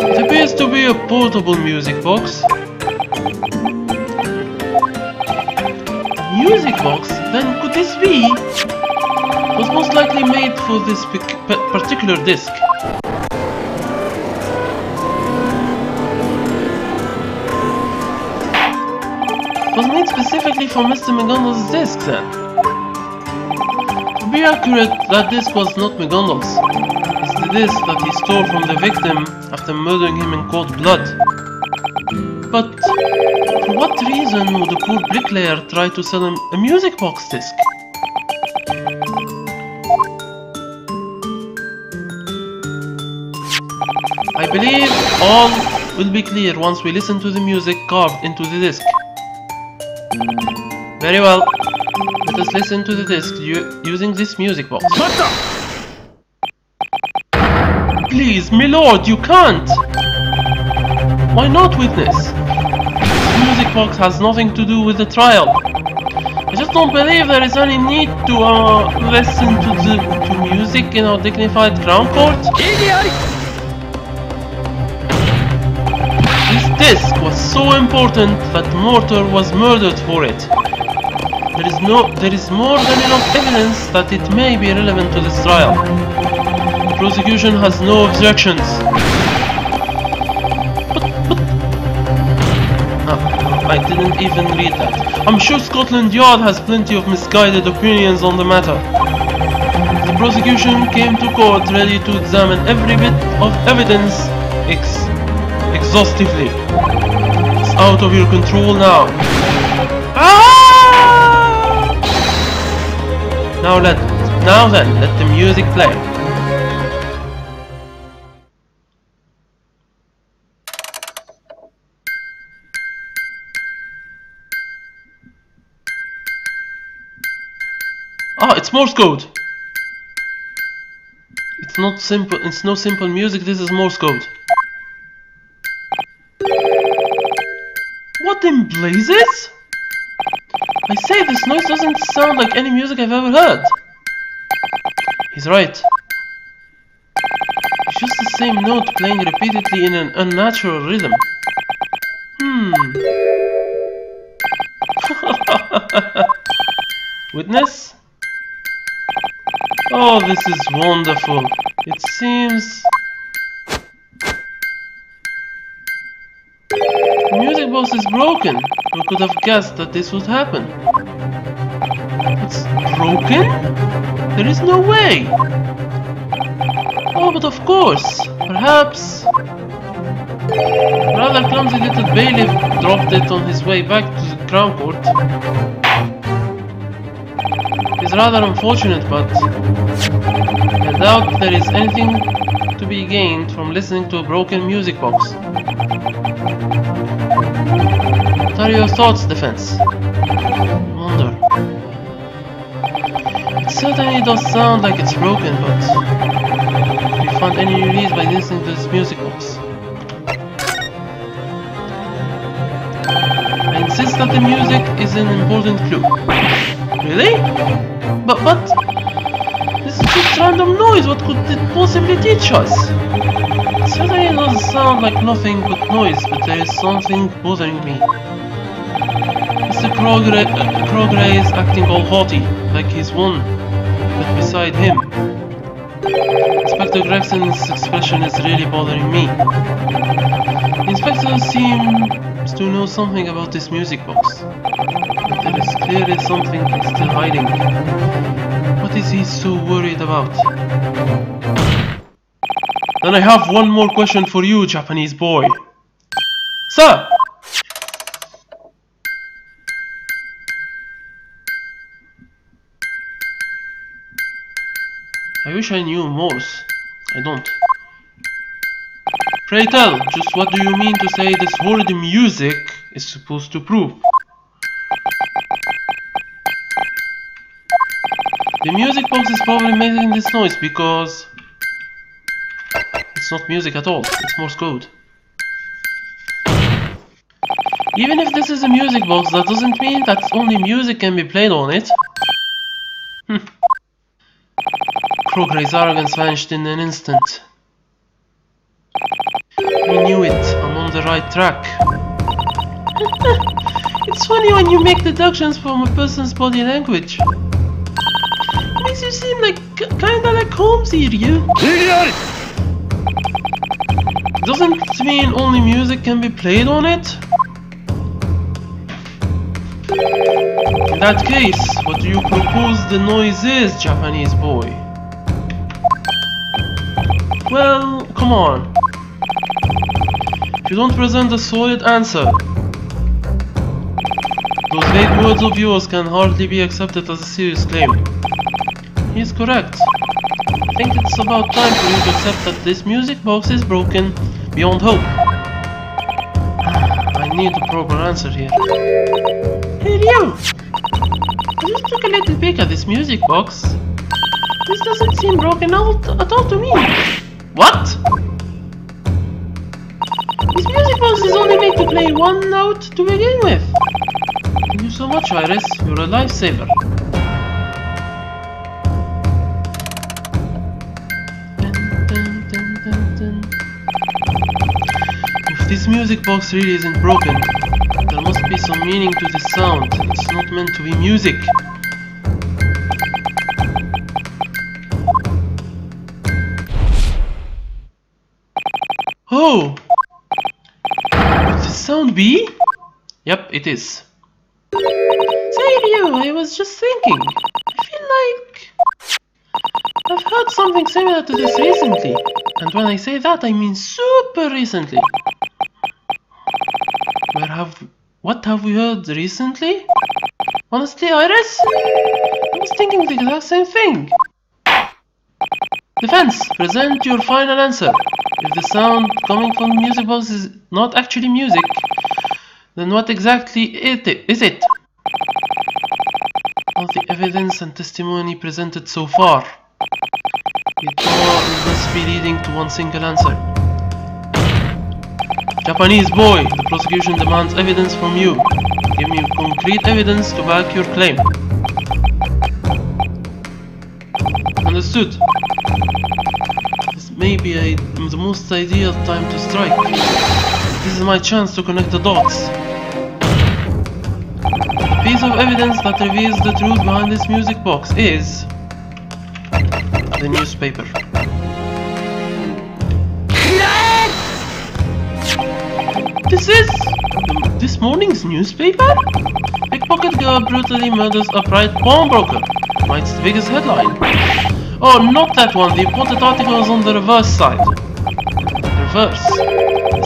It appears to be a portable music box. Music box? Then could this be? Was most likely made for this particular disc. It was made specifically for Mr. McDonald's disc then. To be accurate, that disc was not McDonald's. It's the disc that he stole from the victim after murdering him in cold blood. But for what reason would the poor bricklayer try to sell him a music box disc? I believe all will be clear once we listen to the music carved into the disc. Very well. Let us listen to the disc using this music box. Please, my lord, you can't! Why not, witness? This music box has nothing to do with the trial. I just don't believe there is any need to listen to music in our dignified crown court. This disc was so important that Mortar was murdered for it. There is more than enough evidence that it may be relevant to this trial. The prosecution has no objections. I didn't even read that. I'm sure Scotland Yard has plenty of misguided opinions on the matter. The prosecution came to court ready to examine every bit of evidence exhaustively. It's out of your control now. Now then, let the music play. It's Morse code. It's not simple. It's no simple music. This is Morse code. What in blazes? I say, this noise doesn't sound like any music I've ever heard. He's right. It's just the same note playing repeatedly in an unnatural rhythm. Witness? Oh, this is wonderful. It seems... The music box is broken. We could have guessed that this would happen. It's broken? There is no way! Oh, but of course! Perhaps... Rather clumsy little bailiff dropped it on his way back to the Crown Court. It's rather unfortunate, but... I doubt there is anything to be gained from listening to a broken music box. What are your thoughts, defense? I wonder. It certainly does sound like it's broken, but... Have you found any release by listening to this music box? I insist that the music is an important clue. Really? But... This is just random noise, what could it possibly teach us? It certainly doesn't sound like nothing but noise, but there is something bothering me. Mr. Crogray is acting all haughty, like he's won, but beside him. Inspector Gregson's expression is really bothering me. The inspector seems to know something about this music box. But there is clearly something he's still hiding. What is he so worried about? Then I have one more question for you, Japanese boy. Sir! I wish I knew Morse. I don't. Pray tell, just what do you mean to say this horrid music is supposed to prove? The music box is probably making this noise because it's not music at all, it's Morse code. Even if this is a music box, that doesn't mean that only music can be played on it. Krogray's arrogance vanished in an instant. I knew it, I'm on the right track. It's funny when you make deductions from a person's body language. It makes you seem like kinda like Holmes here, you. Doesn't mean only music can be played on it? In that case, what do you propose the noise is, Japanese boy? Well, come on. If you don't present a solid answer, those vague words of yours can hardly be accepted as a serious claim. He is correct. I think it's about time for you to accept that this music box is broken beyond hope. I need a proper answer here. Hey you! I just took a little peek at this music box. This doesn't seem broken out at all to me. What? This music box is only made to play one note to begin with. Thank you so much, Iris. You're a lifesaver. If this music box really isn't broken, there must be some meaning to this sound. It's not meant to be music. Oh! Could this sound be? Yep, it is. Say you, I was just thinking. I feel like I've heard something similar to this recently. And when I say that, I mean super recently. What have we heard recently? Honestly, Iris? I was thinking the exact same thing. Defense, present your final answer. If the sound coming from the music box is not actually music, then what exactly is it? All the evidence and testimony presented so far, it all must be leading to one single answer. Japanese boy, the prosecution demands evidence from you. Give me concrete evidence to back your claim. Understood. This may be the most ideal time to strike. This is my chance to connect the dots. The piece of evidence that reveals the truth behind this music box is the newspaper. This is this morning's newspaper? Pickpocket girl brutally murders upright pawnbroker. Writes the biggest headline. Oh, not that one. The important article is on the reverse side. Reverse.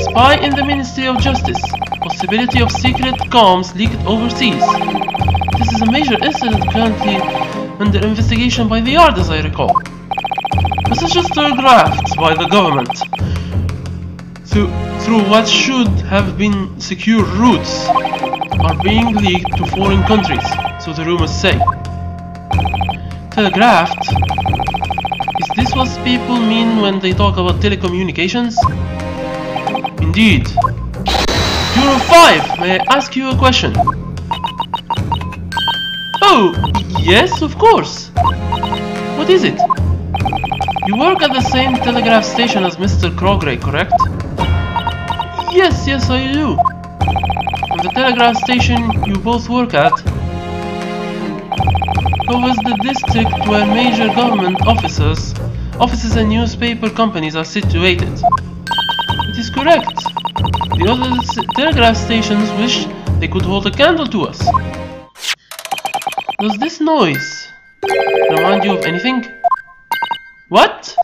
Spy in the Ministry of Justice. Possibility of secret comms leaked overseas. This is a major incident currently under investigation by the Yard, as I recall. Messages telegraphed by the government through what should have been secure routes are being leaked to foreign countries, so the rumors say. Telegraphed? Is this what people mean when they talk about telecommunications? Indeed. Bureau 5, may I ask you a question? Oh, yes, of course. What is it? You work at the same telegraph station as Mr. Krogray, correct? Yes, I do. And the telegraph station you both work at covers the district where major government offices and newspaper companies are situated. It is correct. The other telegraph stations wish they could hold a candle to us. Does this noise remind you of anything? What?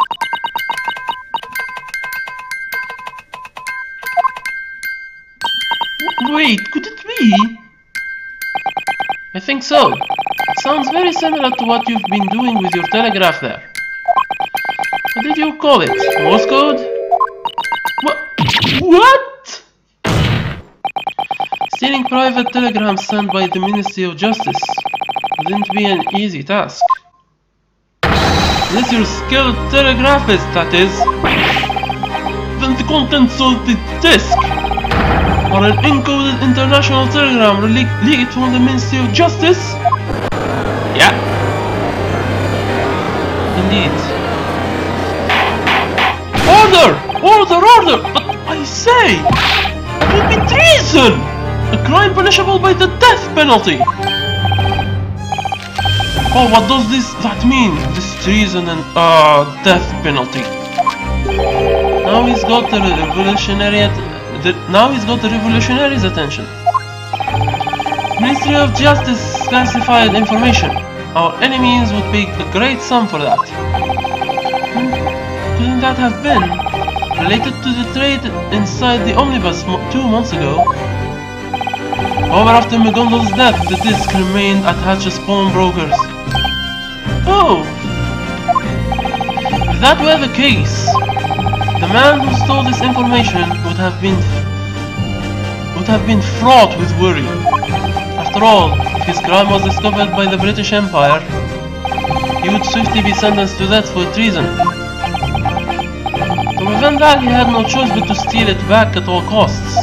Wait, could it be? I think so. It sounds very similar to what you've been doing with your telegraph there. What did you call it? Morse code? What? What? Stealing private telegrams sent by the Ministry of Justice wouldn't be an easy task. Unless you're a skilled telegraphist, that is. Then the contents of the disk are an encoded international telegram leaked from the Ministry of Justice? Yeah. Indeed. Order! Order! Order! But I say! It would be treason! A crime punishable by the death penalty! Oh, what does that mean? This treason and death penalty. Now he's got the revolutionary's attention. Ministry of Justice classified information. Our enemies would pay a great sum for that. Couldn't that have been related to the trade inside the omnibus 2 months ago? However, after McGondle's death, the disc remained at Hatch's pawnbrokers. Oh! If that were the case, the man who stole this information would have been fraught with worry. After all, if his crime was discovered by the British Empire, he would swiftly be sentenced to death for treason. To prevent that, he had no choice but to steal it back at all costs.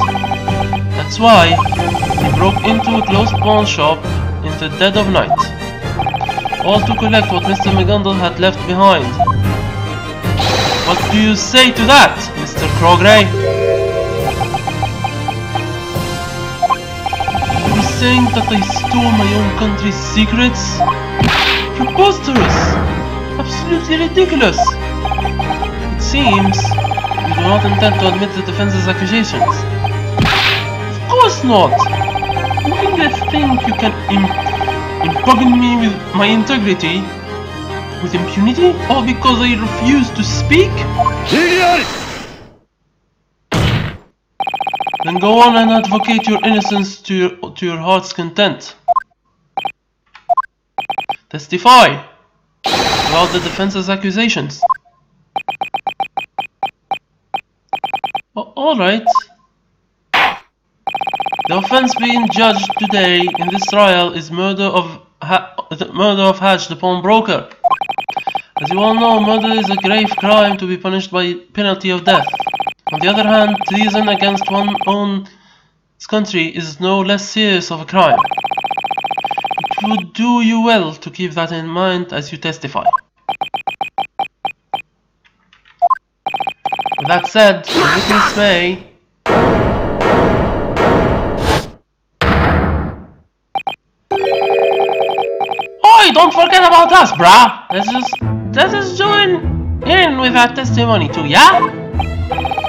That's why he broke into a closed pawn shop in the dead of night, all to collect what Mr. McGondle had left behind. What do you say to that, Mr. Crogray? You're saying that I stole my own country's secrets? Preposterous! Absolutely ridiculous! It seems you do not intend to admit the defense's accusations. Of course not! You think you can impugn me with my integrity with impunity, all because I refuse to speak? Then go on and advocate your innocence to your heart's content. Testify about the defense's accusations. Alright. The offense being judged today in this trial is murder of Hatch the pawnbroker. As you all know, murder is a grave crime to be punished by penalty of death. On the other hand, treason against one's own country is no less serious of a crime. It would do you well to keep that in mind as you testify. With that said, the witness may... Oi, don't forget about us, brah! Let's just join in with that testimony too, yeah?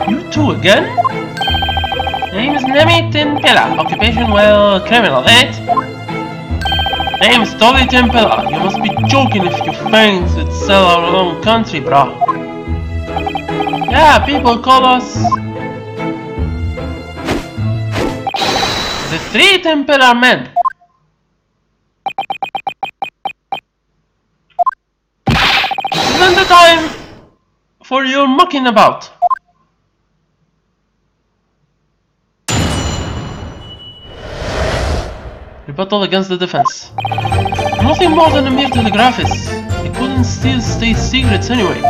You two again? Name is Nemi Timpela. Occupation, well, criminal, eh? Name is Dolly Timpela. You must be joking if you think we'd sell our own country, brah. Yeah, people call us the Three Timpela Men. This isn't the time for your mucking about. Rebuttal against the defense. Nothing more than a mere telegraphist. He couldn't steal state secrets anyway.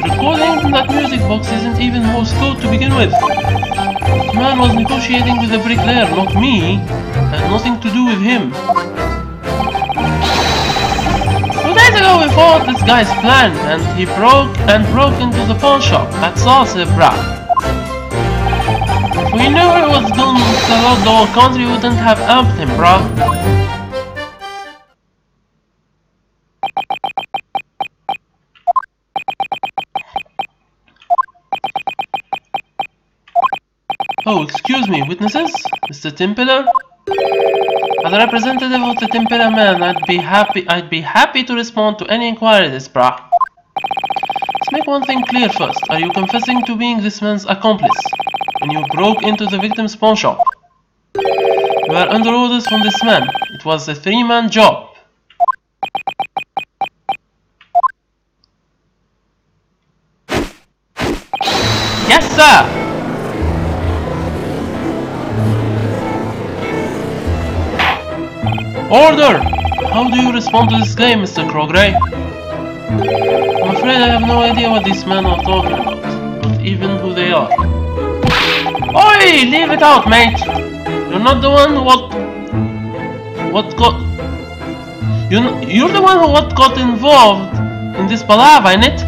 Recording from that music box isn't even Morse code to begin with. The man was negotiating with the bricklayer, not me. Had nothing to do with him. 2 days ago we fought this guy's plan and he broke into the pawn shop. That's all, said Brad. If we knew he was going to sell out the whole country, we wouldn't have helped him, bruh. Oh, excuse me, witnesses? Mr. Timpler? As a representative of the Timpler man, I'd be happy to respond to any inquiries, bruh. Let's make one thing clear first. Are you confessing to being this man's accomplice when you broke into the victim's pawn shop? You were under orders from this man. It was a 3-man job. Yes, sir! Order! How do you respond to this claim, Mr. Crogray? I'm afraid I have no idea what these men are talking about, not even who they are. Oi! Leave it out, mate! You're not the one who You're the one who got involved in this palaver, ain't it?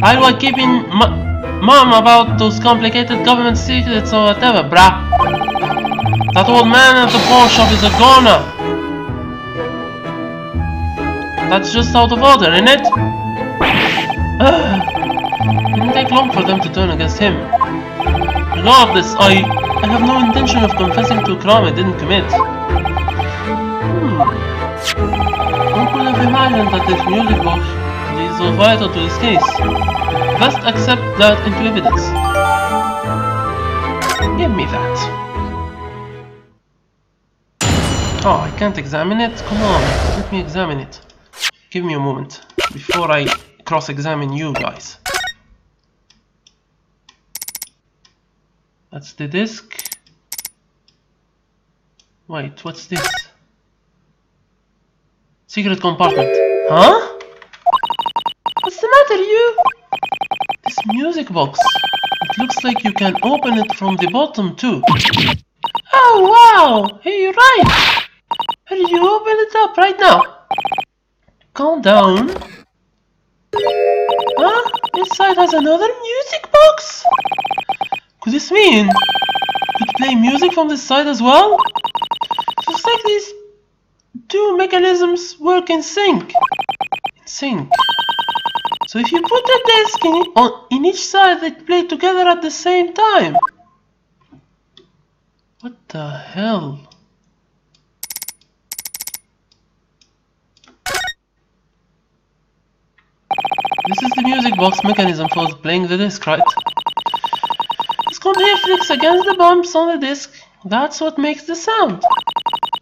I was keeping mum about those complicated government secrets or whatever, brah. That old man at the pawn shop is a goner. That's just out of order, ain't it? Didn't take long for them to turn against him. Regardless, I have no intention of confessing to a crime I didn't commit. One could have imagined that this music box is so vital to this case. Best accept that into evidence. Give me that. Oh, I can't examine it? Come on, let me examine it. Give me a moment before I cross-examine you guys. That's the disc. Wait, what's this? Secret compartment. Huh? What's the matter, you? This music box. It looks like you can open it from the bottom too. Oh wow! Hey, you're right! How did you open it up right now? Calm down. Huh? This side has another music box? Could this mean you could play music from this side as well? Looks like these two mechanisms work in sync. So if you put a disc in each side, they play together at the same time. What the hell? This is the music box mechanism for playing the disc, right? This comb here flicks against the bumps on the disc. That's what makes the sound.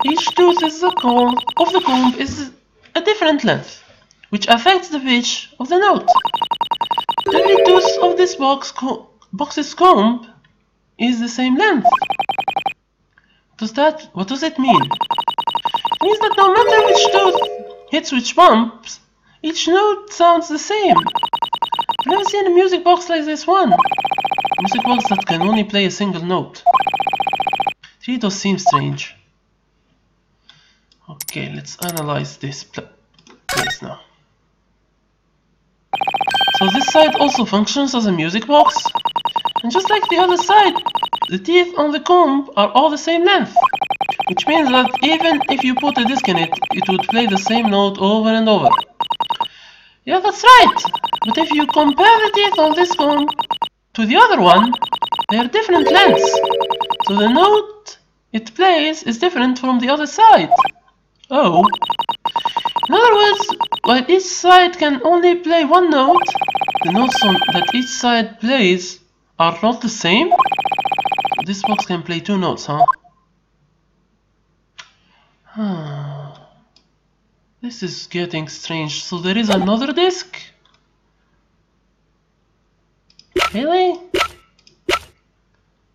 Each tooth of the comb is a different length, which affects the pitch of the note. Every tooth of this box's comb is the same length. What does it mean? It means that no matter which tooth hits which bumps, each note sounds the same. I've never seen a music box like this one. A music box that can only play a single note. It does seem strange. Okay, let's analyze this place now. So this side also functions as a music box. And just like the other side, the teeth on the comb are all the same length. Which means that even if you put a disc in it, it would play the same note over and over. Yeah, that's right. But if you compare the teeth on this comb to the other one, they are different lengths. So the note it plays is different from the other side. Oh. In other words, while each side can only play one note, the notes that each side plays are not the same? This box can play two notes, huh? This is getting strange. So there is another disc? Really?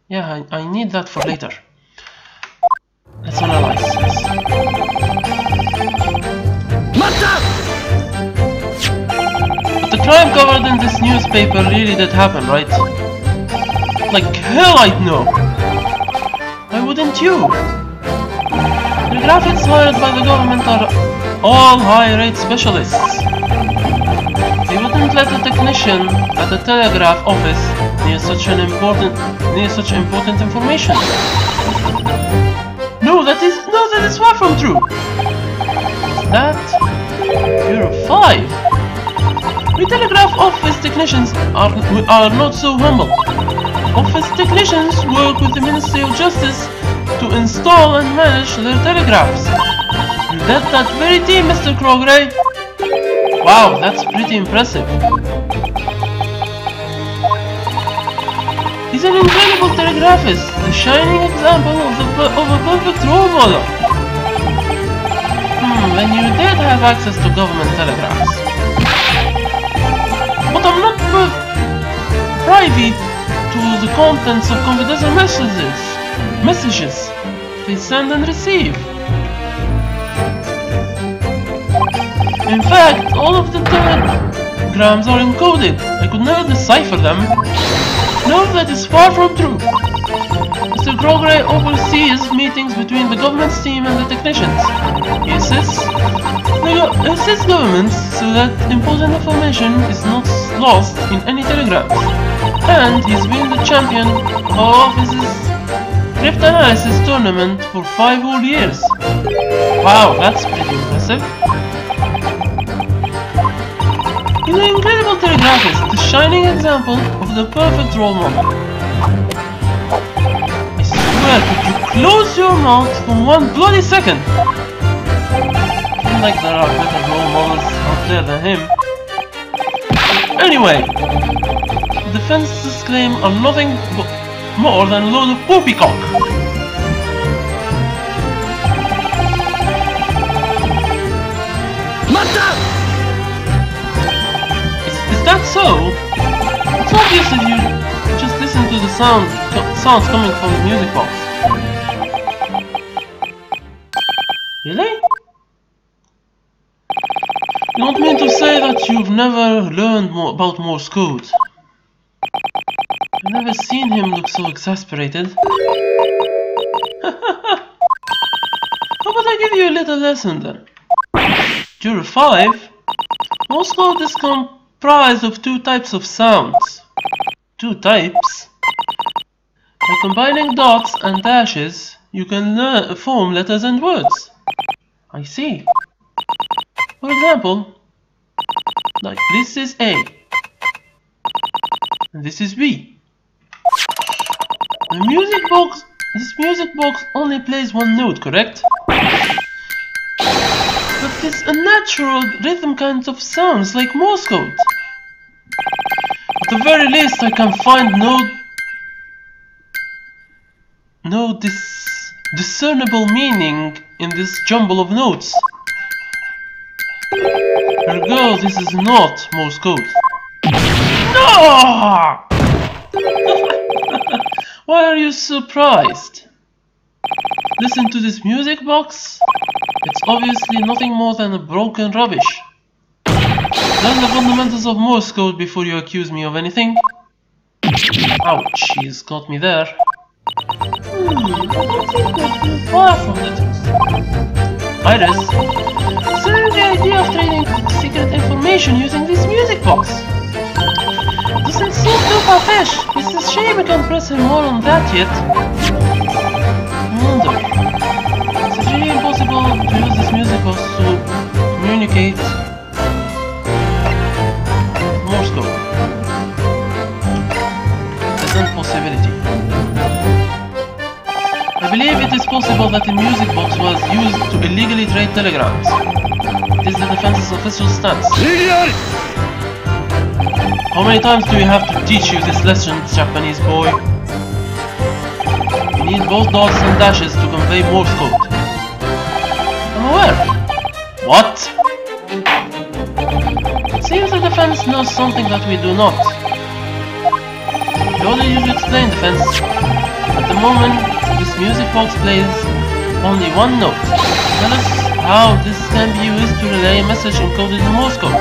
Yeah, I need that for later. Let's analyze this. But the crime covered in this newspaper really did happen, right? Like hell I'd know! Why wouldn't you? The graphics hired by the government are all high-rate specialists. They wouldn't let a technician at a telegraph office near such important information. No, that is far from true. That you're 5. We telegraph office technicians are not so humble. Office technicians work with the Ministry of Justice to install and manage their telegraphs. And that's that very team, Mr. Crogray. Wow, that's pretty impressive. He's an incredible telegraphist, a shining example of a perfect role model. Then you did have access to government telegraphs. But I'm not privy to the contents of confidential messages they send and receive. In fact, all of the telegrams are encoded. I could never decipher them. No, that is far from true. Mr. Grogray oversees meetings between the government's team and the technicians. He assists governments so that important information is not lost in any telegrams. And he's been the champion of his cryptanalysis tournament for 5 whole years. Wow, that's pretty impressive. He's an incredible telegraphist, the shining example of the perfect role model. I swear, could you close your mouth for 1 bloody second? I feel like there are better role models out there than him. Anyway, the defense's claim are nothing more than a load of poppycock. Is that so? It's obvious if you just listen to the sounds coming from the music box. Really? You don't mean to say that you've never learned about Morse code? I've never seen him look so exasperated. How about I give you a little lesson then? Juror 5. Morse code is comprised of 2 types of sounds. 2 types? By combining dots and dashes, you can form letters and words. I see. For example, like this is A, and this is B. This music box only plays 1 note, correct? But it's a natural rhythm kind of sounds like Morse code. At the very least, I can find no discernible meaning in this jumble of notes. Ergo, this is not Morse code. No! Why are you surprised? Listen to this music box. It's obviously nothing more than a broken rubbish. Learn the fundamentals of Morse code before you accuse me of anything. Ouch, she's got me there. Far from the truth. Iris, consider the idea of trading secret information using this music box. Doesn't seem too far-fetched. It's a shame I can't press him more on that yet. I wonder, is it really impossible to use this music box to communicate Morse code? Present possibility. I believe it is possible that the music box was used to illegally trade telegrams. It is the defense's official stance. How many times do we have to teach you this lesson, Japanese boy? You need both dots and dashes to convey Morse code. I'm aware. What? It seems the defense knows something that we do not. We order you to explain, defense. At the moment, this music box plays only 1 note. Tell us how this can be used to relay a message encoded in Morse code.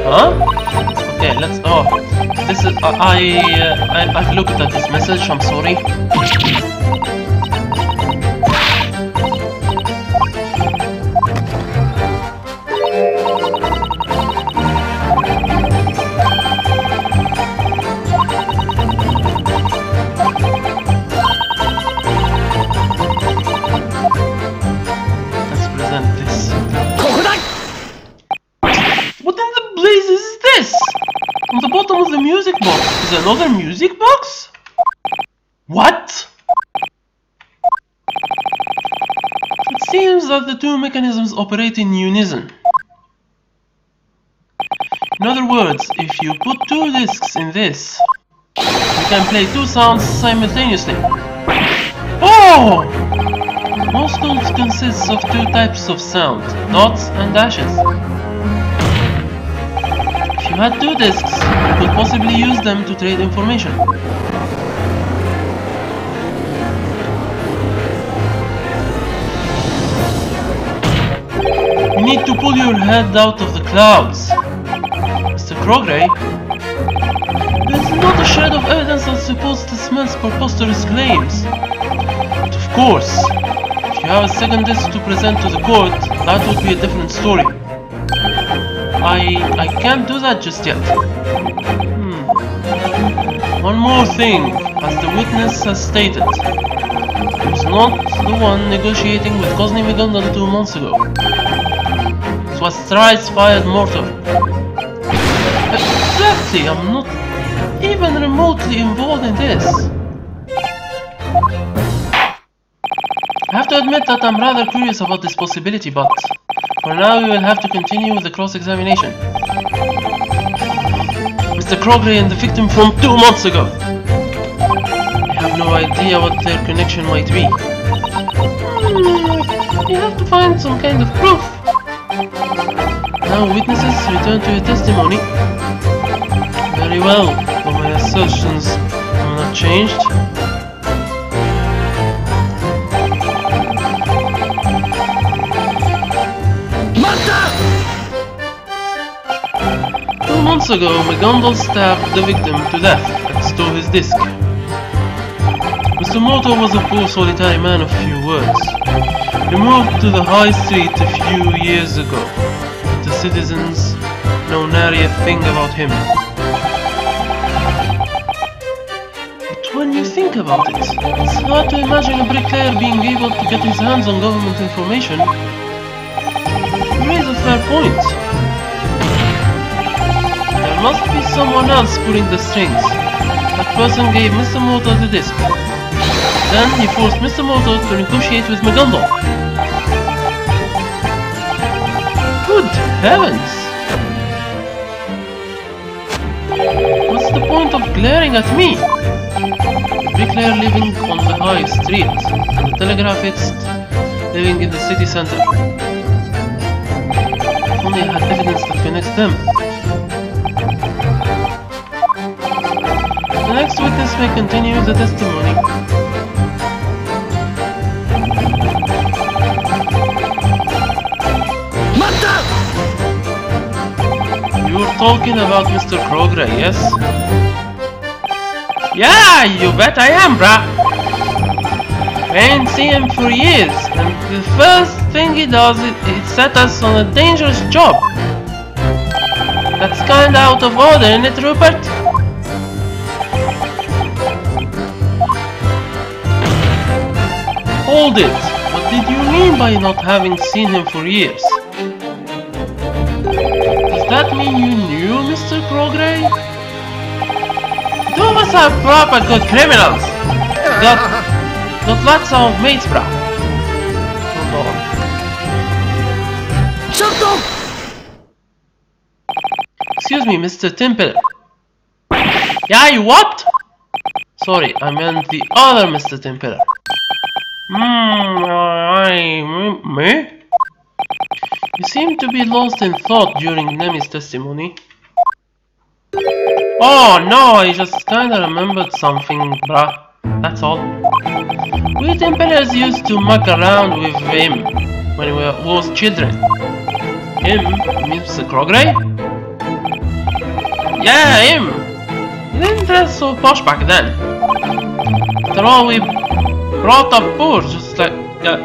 Huh? Okay, let's. Oh, this is. I've looked at this message. I'm sorry. Let's present this. What in the blaze is this? On the bottom of the music box is another music box? What? It seems that the 2 mechanisms operate in unison. In other words, if you put 2 discs in this, you can play 2 sounds simultaneously. Oh! Morse code consists of 2 types of sound, dots and dashes. If you had 2 discs, you could possibly use them to trade information. You need to pull your head out of the clouds. Mr. Crogray? There's not a shred of evidence that supports this man's preposterous claims. But of course, if you have a second disc to present to the court, that would be a different story. I can't do that just yet. One more thing, as the witness has stated, he was not the one negotiating with Cosney McGondal 2 months ago. It was thrice fired mortar. Exactly, I'm not even remotely involved in this. I have to admit that I'm rather curious about this possibility, but for now we will have to continue with the cross-examination. Mr. Crogray and the victim from 2 months ago. I have no idea what their connection might be. You have to find some kind of proof. Now witnesses, return to your testimony. Very well, though my assertions have not changed. Months ago, McGondal stabbed the victim to death and stole his disc. Mr. Moto was a poor solitary man of few words. He moved to the high street a few years ago. The citizens know nary a thing about him. But when you think about it, it's hard to imagine a bricklayer being able to get his hands on government information. You raise a fair point. There must be someone else pulling the strings. That person gave Mr. Moto the disc. Then he forced Mr. Moto to negotiate with McGondal. Good heavens! What's the point of glaring at me? The bricklayer living on the high street, and the telegraphist living in the city center. If only I had evidence that connects them. The next witness may continue the testimony. You were talking about Mr. Crogray, yes? Yeah, you bet I am, brah! I ain't seen him for years, and the first thing he does is set us on a dangerous job. That's kinda out of order, isn't it, Rupert? Hold it! What did you mean by not having seen him for years? Does that mean you knew Mr. Crogray? Two of us are proper good criminals! Got lots of mates, brah. Hold on.
Shut up!
Excuse me, Mr. Timper. Yeah, you what? Sorry, I meant the other Mr. Timper. Me? You seem to be lost in thought during Nemi's testimony. Oh no, I just kinda remembered something, bruh. That's all. We Templars used to muck around with him when we was children. Him? Mr. Crogray? Yeah, him! He didn't dress so posh back then. After all, we brought up poor, just like...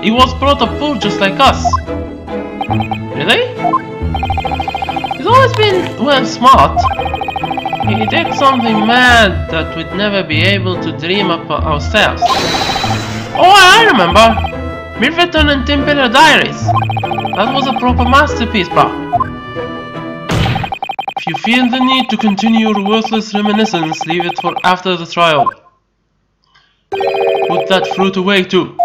he was brought up poor just like us. Really? He's always been, well, smart. He did something mad that we'd never be able to dream up ourselves. Oh, I remember! Milverton and Timpeller Diaries. That was a proper masterpiece, brah. If you feel the need to continue your worthless reminiscence, leave it for after the trial. Put that fruit away too.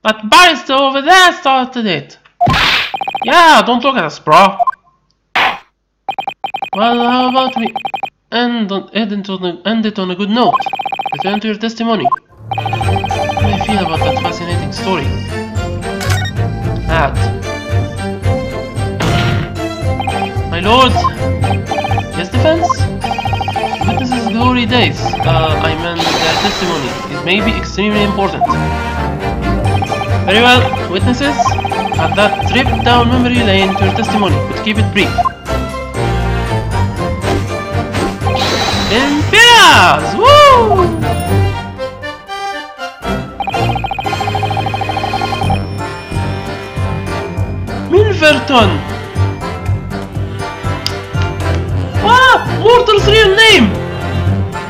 That barrister over there started it. Yeah, don't look at us, bro. Well, how about we end it on a good note? Return to your testimony. How do you feel about that fascinating story? My lord. Yes, defense? Witnesses' glory days. I meant their testimony. It may be extremely important. Very well, witnesses. Had that trip down memory lane to your testimony, but keep it brief. Imperials! Woo! Milverton! Ah! Mortal's real name!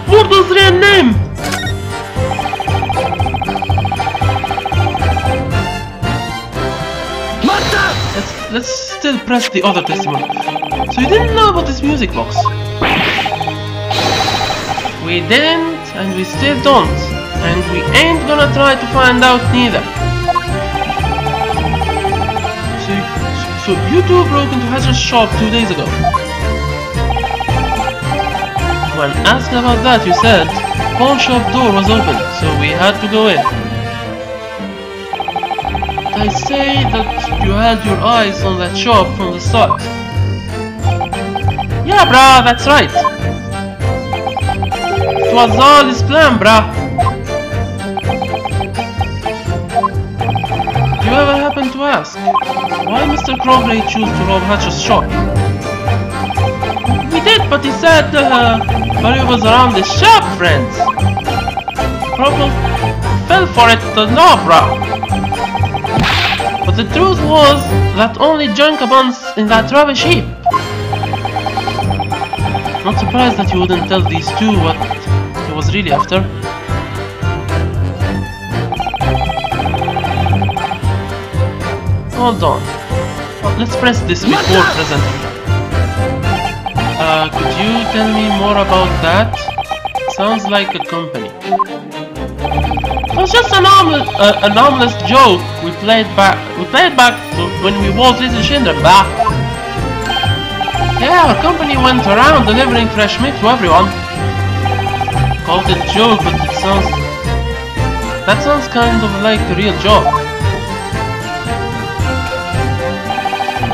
Mortal's real name! Let's still press the other testimony. So you didn't know about this music box? We didn't, and we still don't. And we ain't gonna try to find out neither. So you two broke into Hatcher's shop 2 days ago. When asked about that, you said pawn shop door was open, so we had to go in. They say that you had your eyes on that shop from the start. Yeah, brah, that's right. It was all his plan, brah. Do you ever happen to ask why Mr. Crowley chose to rob Hatcher's shop? We did, but he said valuables around the shop, friends. Crowley fell for it, no, brah. But the truth was that only junk abounds in that rubbish heap. Not surprised that you wouldn't tell these two what he was really after. Hold on. Let's press this before presenting. Could you tell me more about that? Sounds like a company. It was just an harmless joke we played back when we was little children, bah. Yeah, our company went around delivering fresh meat to everyone. Called it a joke, but that sounds kind of like a real job.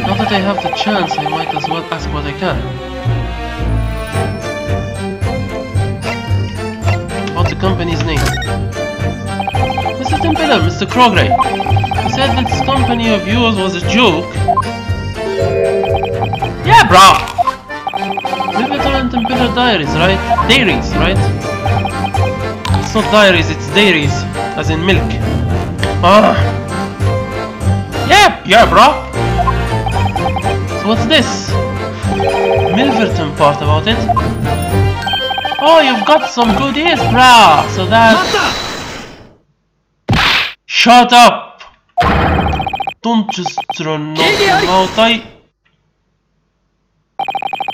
Now that I have the chance, I might as well ask what I can. What's the company's name? Mr. Templar, Mr. Crowley. You said that this company of yours was a joke. Yeah, bro. Milverton and Templar Diaries, right? Dairies, right? It's not diaries, it's dairies, as in milk. Ah. Yeah, bro. So what's this? Milverton part about it? Oh, you've got some good ears, brah. So that... Shut up! Don't just run off your mouth.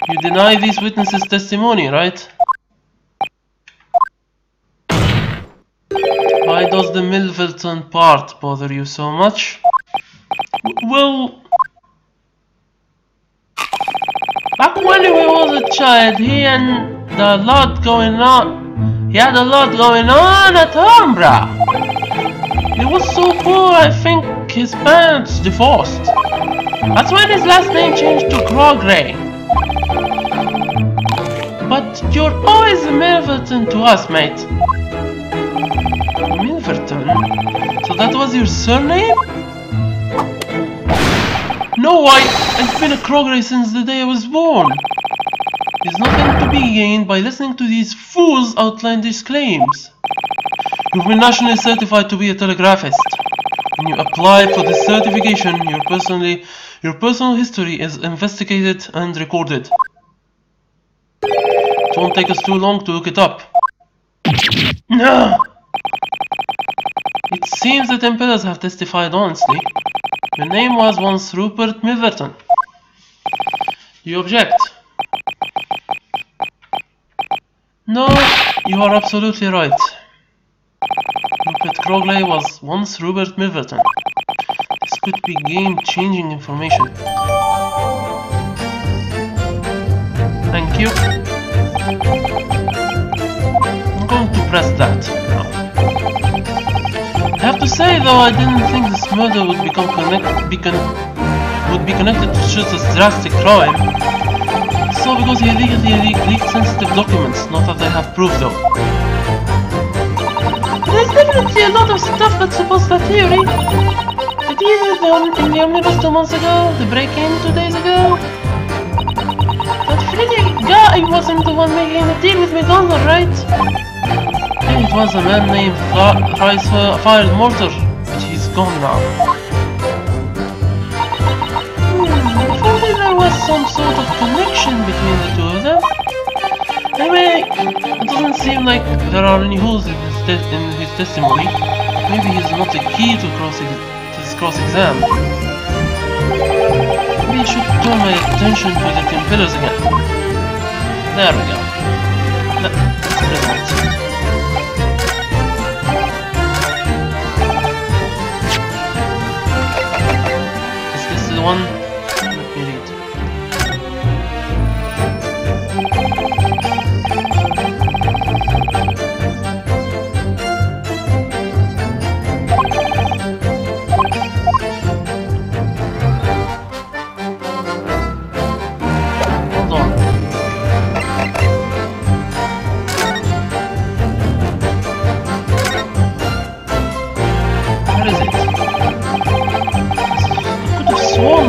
You deny these witnesses' testimony, right? Why does the Milverton part bother you so much? Well... Back when he was a child, he had a lot going on at home, brah. He was so poor, I think his parents divorced. That's when his last name changed to Crowley. But you're always a Milverton to us, mate. Milverton? So that was your surname? No, I've been a Crowley since the day I was born. There's nothing to be gained by listening to these fools outline these claims. You've been nationally certified to be a telegraphist. When you apply for this certification, your personal history is investigated and recorded. It won't take us too long to look it up. No! It seems the Templars have testified honestly. Your name was once Rupert Milverton. You object? No, you are absolutely right. Rupert Crowley was once Rupert Milverton. This could be game-changing information. Thank you. I'm going to press that now. I have to say though, I didn't think this murder would be connected to such a drastic crime. So because he illegally leaked sensitive documents, not that I have proof though. There's definitely a lot of stuff that supports that theory. The deal with in the omnibus 2 months ago? The break-in 2 days ago? That Freddy guy wasn't the one making the deal with McDonald, right? It was a man named Fired Mortar, but he's gone now. If only there was some sort of connection between the two of them. Anyway, it doesn't seem like there are any holes in his testimony. Maybe he's not the key to his cross-exam. Maybe I should turn my attention to the tin pillars again. There we go. Let's present. Is this the one? Let me read.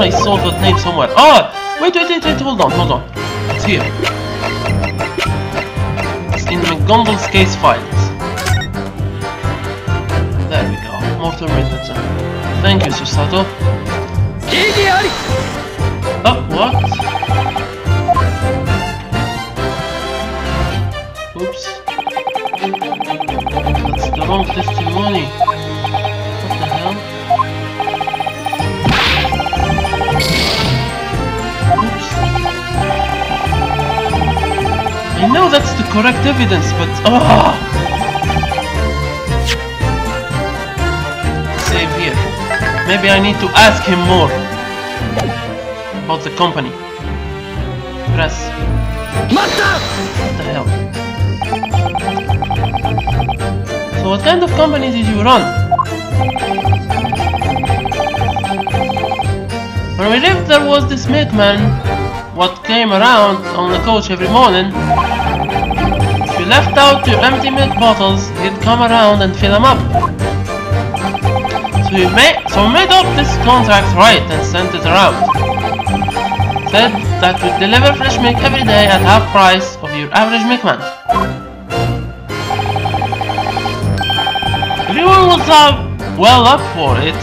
I saw that name somewhere. Ah! Wait, hold on. It's here. It's in McGondal's case files. There we go. Mortar Middleton. Thank you, Susato. Oh, what? Oops. That's the wrong testimony. What the hell? I know that's the correct evidence, but save here. Maybe I need to ask him more about the company. Press. What the hell? So what kind of company did you run? When we lived there was this milkman what came around on the coach every morning. If you left out your empty milk bottles, he'd come around and fill them up. So we made up this contract right and sent it around. Said that we'd deliver fresh milk every day at half price of your average milkman. Everyone was well up for it.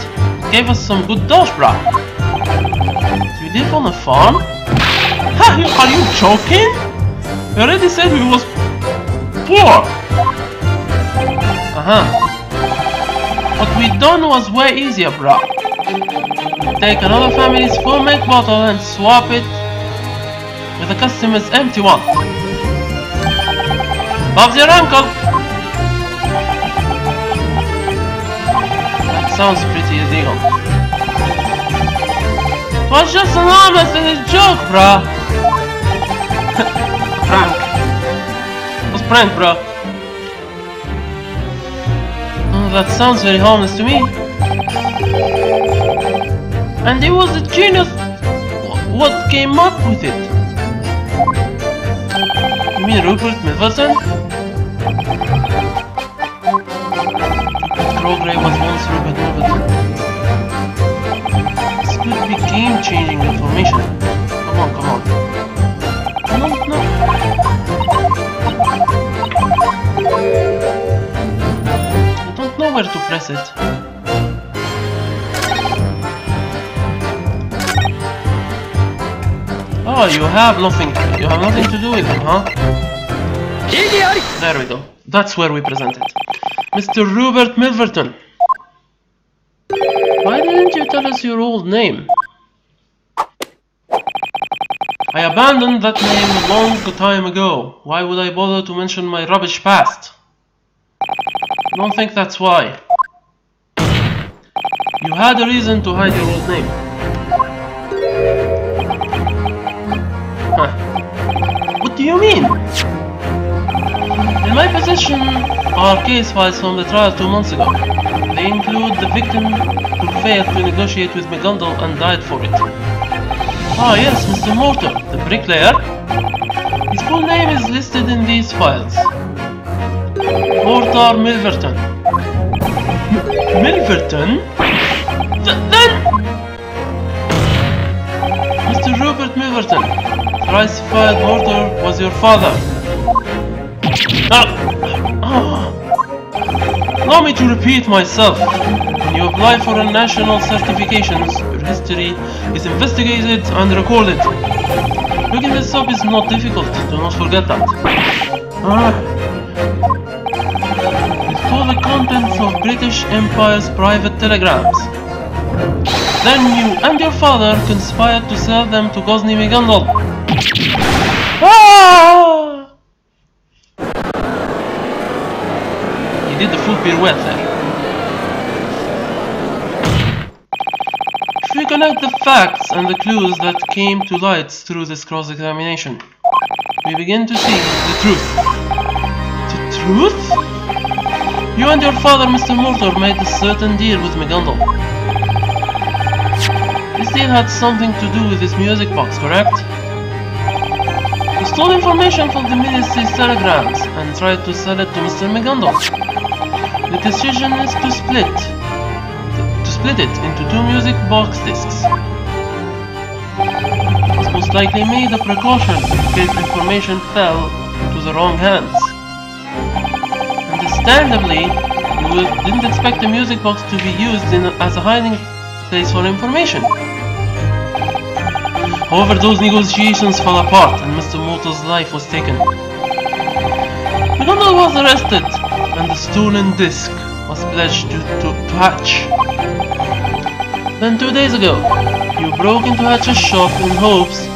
Gave us some good dosh, brah. We live on a farm? Ha! Are you joking? We already said we was poor! What we done was way easier, bruh. Take another family's full milk bottle and swap it with a customer's empty one. Bob's your uncle! That sounds pretty illegal. It was just an honest joke, bruh. Prank. It was prank, bruh. Oh, that sounds very harmless to me. And it was a genius what came up with it. You mean Rupert Milverton? Crowgray was once Rupert Milverton. This could be game-changing information. Come on. No. I don't know where to press it. Oh, you have nothing to do with him, huh? There we go. That's where we present it. Mr. Rupert Milverton. Why didn't you tell us your old name? I abandoned that name a long time ago. Why would I bother to mention my rubbish past? I don't think that's why. You had a reason to hide your old name. Huh. What do you mean? In my possession are case files from the trial 2 months ago. They include the victim who failed to negotiate with McGondal and died for it. Ah yes, Mr. Mortar, the bricklayer. His full name is listed in these files. Mortar Milverton. Milverton? That Rupert Milverton. Thrice-fired murder was your father. Allow me to repeat myself. When you apply for a national certifications, your history is investigated and recorded. Looking this up is not difficult, do not forget that. It stole the contents of British Empire's private telegrams. Then you and your father conspired to sell them to Gosney McGundle. He did the full pirouette there. If we connect the facts and the clues that came to light through this cross-examination, we begin to see the truth. The truth? You and your father, Mr. Mortor, made a certain deal with McGundle. This deal had something to do with this music box, correct? You stole information from the ministry's telegrams and tried to sell it to Mr. McGundle. The decision is to split it into 2 music box discs. This most likely made a precaution in case information fell to the wrong hands. Understandably, you didn't expect the music box to be used as a hiding place for information. However, those negotiations fell apart and Mr. Mortor's life was taken. McGundle was arrested and the stolen disc was pledged to Hatch. Then 2 days ago, you broke into Hatch's shop in hopes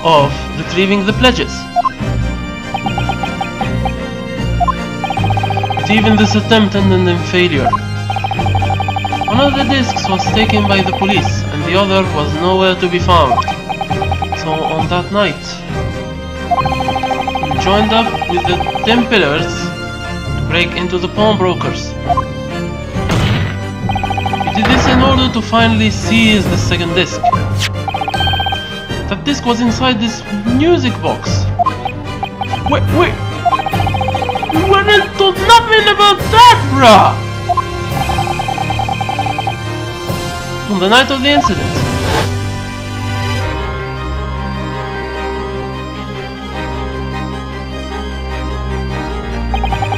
of retrieving the pledges. But even this attempt ended in failure. One of the discs was taken by the police and the other was nowhere to be found. So on that night, you joined up with the Templars to break into the pawnbrokers. You did this in order to finally seize the second disc. That disc was inside this music box. Wait! You weren't told nothing about that, bruh! On the night of the incident,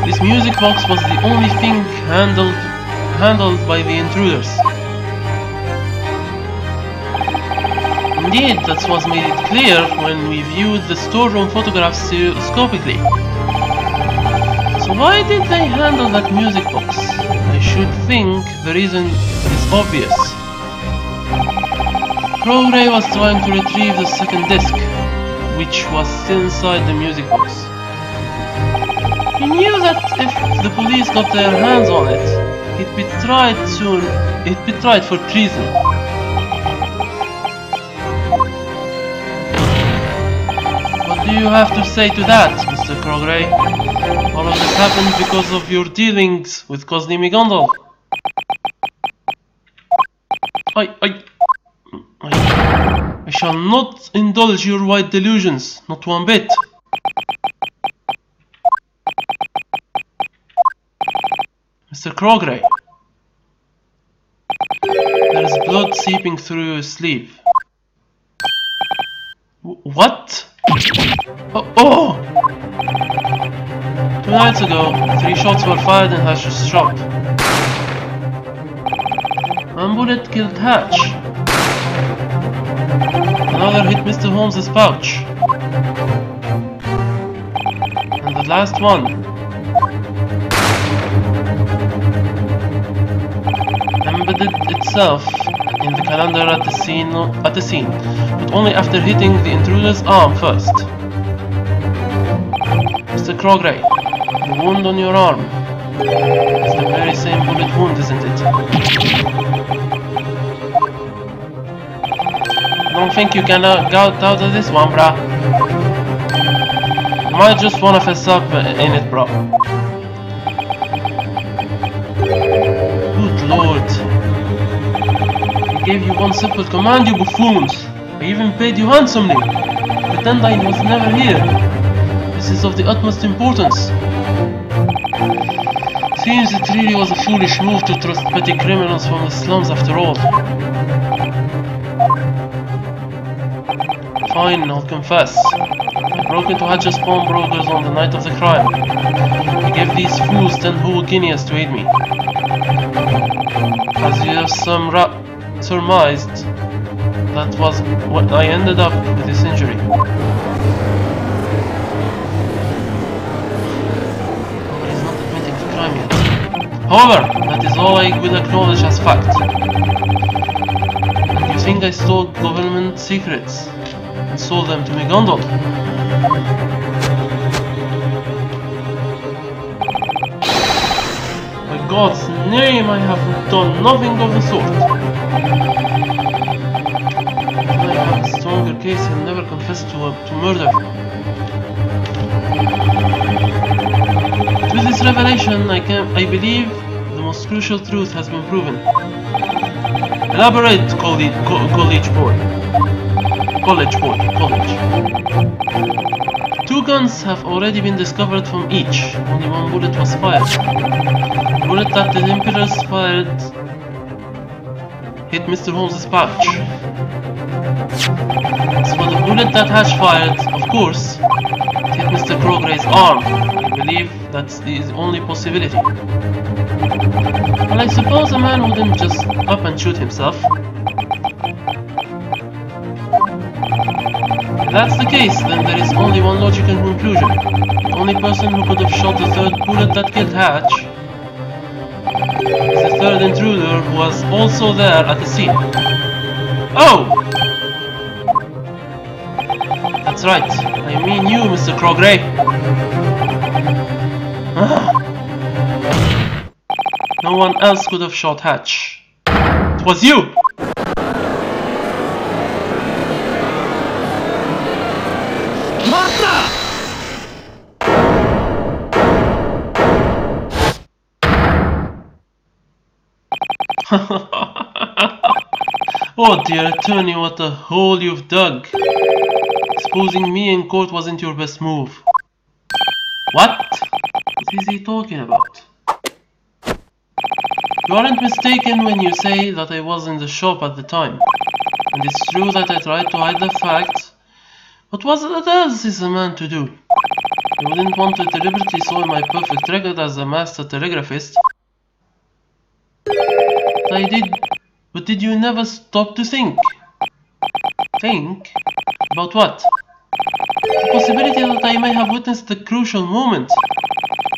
this music box was the only thing handled by the intruders. Indeed, that was made clear when we viewed the storeroom photographs stereoscopically. So why did they handle that music box? I should think the reason is obvious. Crowray was trying to retrieve the second disc, which was still inside the music box. He knew that if the police got their hands on it, it'd be tried for treason. What do you have to say to that, Mr. Crowray? All of this happened because of your dealings with Gosney McGundle. I shall not indulge your white delusions, not one bit. Mr. Crowray, there is blood seeping through your sleeve. What? Oh! 2 nights ago, 3 shots were fired in Hatch's shop. One bullet killed Hatch. Another hit Mr. Holmes's pouch. And the last one embedded itself in the calendar at the scene, but only after hitting the intruder's arm first. Mr. Crowray, the wound on your arm is the very same bullet wound, isn't it? I don't think you can get out of this one, bruh. You might just wanna fess up in it, bro. Good lord. I gave you one simple command, you buffoons. I even paid you handsomely. Pretend I was never here. This is of the utmost importance. Seems it really was a foolish move to trust petty criminals from the slums after all. Fine, I'll confess. I broke into Hatch's pawnbrokers on the night of the crime. I gave these fools 10 whole guineas to aid me. As you have surmised, that was what I ended up with this injury. He's not admitting the crime yet. However, that is all I will acknowledge as fact. And you think I stole government secrets and sold them to McGondol? By God's name, I have done nothing of the sort. If I have a stronger case, he'll never confess to murder. But with this revelation, I believe the most crucial truth has been proven. Elaborate, college boy. Two guns have already been discovered from each. Only one bullet was fired. The bullet that the Emperors fired hit Mr. Holmes' pouch. As for the bullet that Hatch fired, of course, it hit Mr. Crogray's arm. I believe that's the only possibility. Well, I suppose a man wouldn't just up and shoot himself. If that's the case, then there is only one logical conclusion. The only person who could have shot the third bullet that killed Hatch is the third intruder who was also there at the scene. Oh! That's right. I mean you, Mr. Crogray. No one else could have shot Hatch. It was you! Oh dear attorney, what a hole you've dug. Exposing me in court wasn't your best move. What? What is he talking about? You aren't mistaken when you say that I was in the shop at the time. And it's true that I tried to hide the fact. But what else is a man to do? I wouldn't want to deliberately soil my perfect record as a master telegraphist. But did you never stop to think? Think? About what? The possibility that I may have witnessed the crucial moment.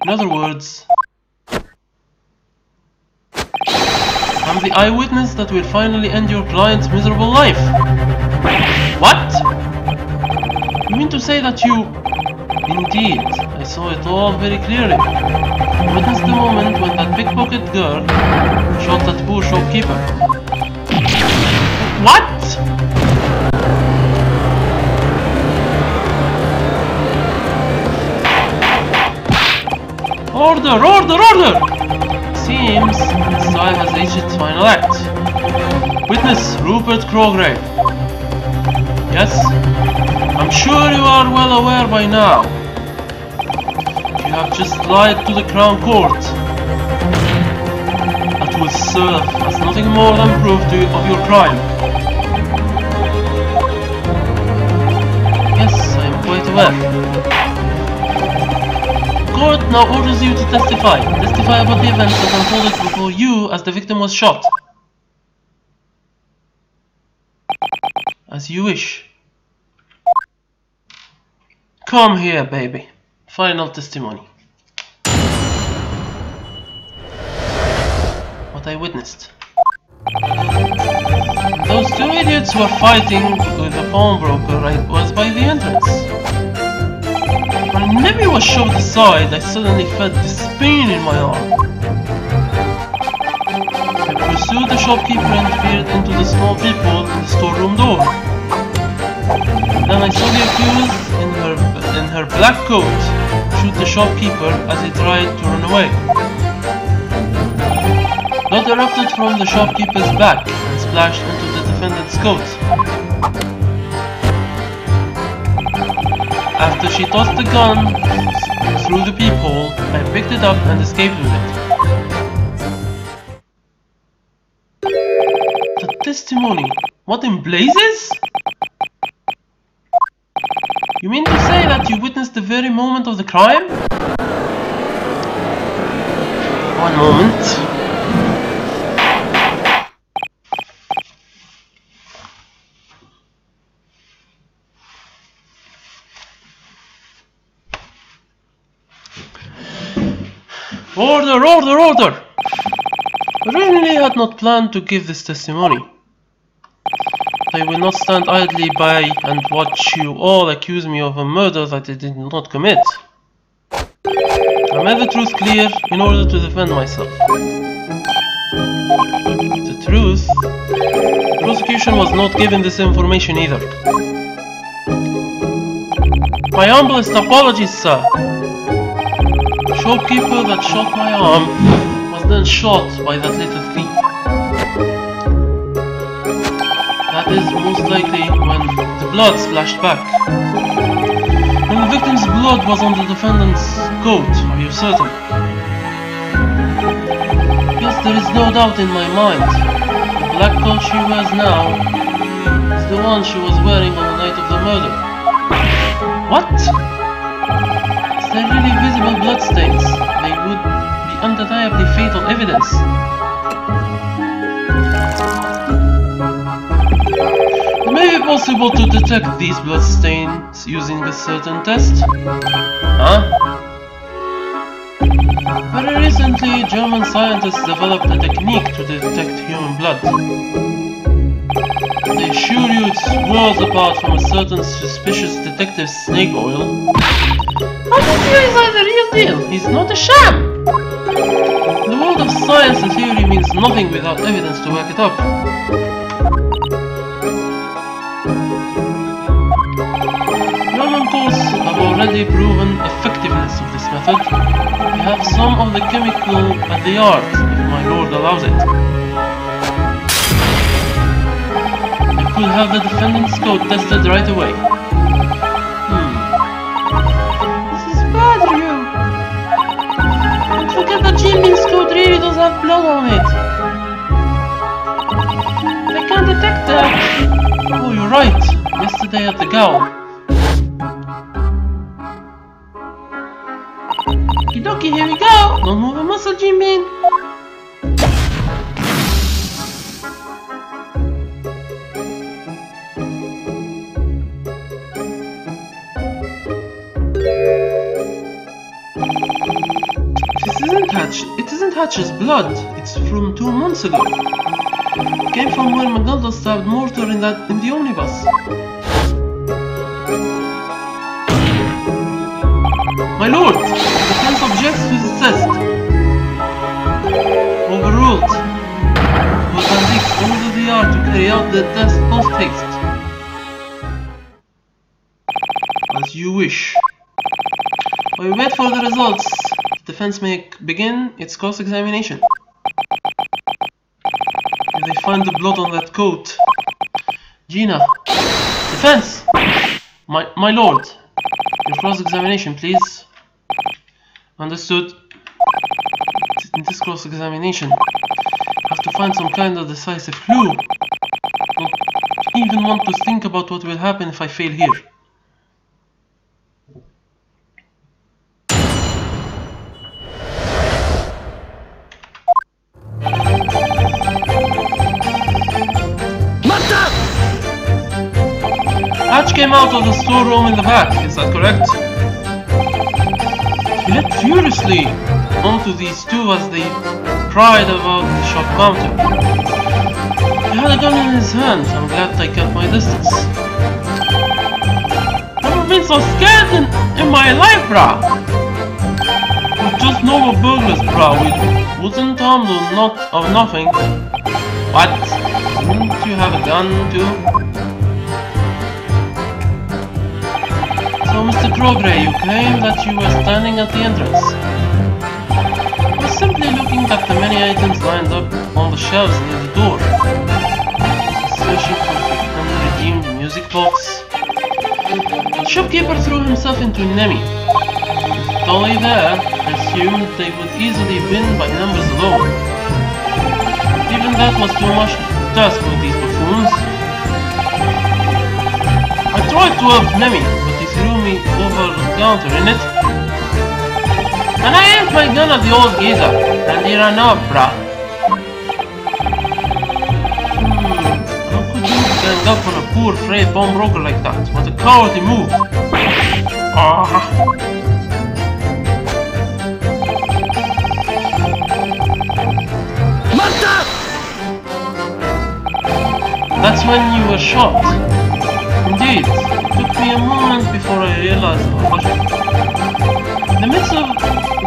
In other words, I'm the eyewitness that will finally end your client's miserable life. What? You mean to say that you... Indeed, I saw it all very clearly. I witnessed the moment when that pickpocket girl shot that poor shopkeeper. What? Order! Order! Order! Seems this trial has reached its final act. Witness Rupert Crogray. Yes, I'm sure you are well aware by now. You have just lied to the Crown Court. That will serve as nothing more than proof of your crime. Yes, I am quite aware. The court now orders you to testify. Testify about the events that unfolded before you as the victim was shot. As you wish. Come here, baby. Final testimony. What I witnessed. Those two idiots were fighting with the pawnbroker I was by the entrance. When Nebby was shoved aside, I suddenly felt this pain in my arm. I pursued the shopkeeper and peered into the small peephole in the storeroom door. Then I saw the accused in her black coat shoot the shopkeeper as he tried to run away. Blood erupted from the shopkeeper's back and splashed into the defendant's coat. After she tossed the gun through the peephole, I picked it up and escaped with it. The testimony? What in blazes? You mean to say that you witnessed the very moment of the crime? One moment. Order, order, order! I really had not planned to give this testimony. I will not stand idly by and watch you all accuse me of a murder that I did not commit. I made the truth clear in order to defend myself. The truth? The prosecution was not given this information either. My humblest apologies, sir. The shopkeeper that shot my arm was then shot by that little thief. That is most likely when the blood splashed back. And the victim's blood was on the defendant's coat, are you certain? Yes, there is no doubt in my mind. The black coat she wears now is the one she was wearing on the night of the murder. What? Is there really visible bloodstains? They would be undeniably fatal evidence. It may be possible to detect these bloodstains using a certain test. Huh? Very recently, German scientists developed a technique to detect human blood. They assure you it's worlds apart from a certain suspicious detective's snake oil. How do you is the real deal? He's not a sham! In the world of science, a theory means nothing without evidence to back it up. German courts have already proven effectiveness of this method. We have some of the chemical at the yard, if my lord allows it. I could have the defendant's coat tested right away. This is bad, Ryu. Don't forget that Jimin's coat really does have blood on it. I can't detect that. Oh, you're right. Yesterday at the Gowl. Okie, here we go! Don't move a muscle, Jimin! It isn't Hatch's blood. It's from 2 months ago. It came from when Magalda stabbed Mortar in the omnibus. My lord! The defense objects to the test. Overruled. Mozambique ordered the yard to carry out the test post-haste. As you wish. While we wait for the results, the defense may begin its cross-examination. If they find the blood on that coat... Gina! Defense! My lord! Your cross-examination, please. Understood. In this cross-examination, I have to find some kind of decisive clue. Don't even want to think about what will happen if I fail here. Hatch came out of the storeroom in the back, is that correct? He leapt furiously onto these two as they pried about the shop counter. He had a gun in his hand. I'm glad I kept my distance. Never been so scared in my life, brah! We're just normal burglars, brah. We wasn't armed or nothing. What? Didn't you have a gun too? So, Mr. Crogray, you claim that you were standing at the entrance. I was simply looking at the many items lined up on the shelves near the door. Searching for the unredeemed music box. The shopkeeper threw himself into Nemi. With Dolly there, I assumed they would easily win by numbers alone. Even that was too much to task for these buffoons. I tried to help Nemi, but he threw me over the counter, innit? And I aimed my gun at the old geezer, and he ran up, bruh. How could you gang up on a poor, frail pawnbroker like that? What a cowardly move! That's when you were shot. Indeed, it took me a moment before I realized how much. In the midst of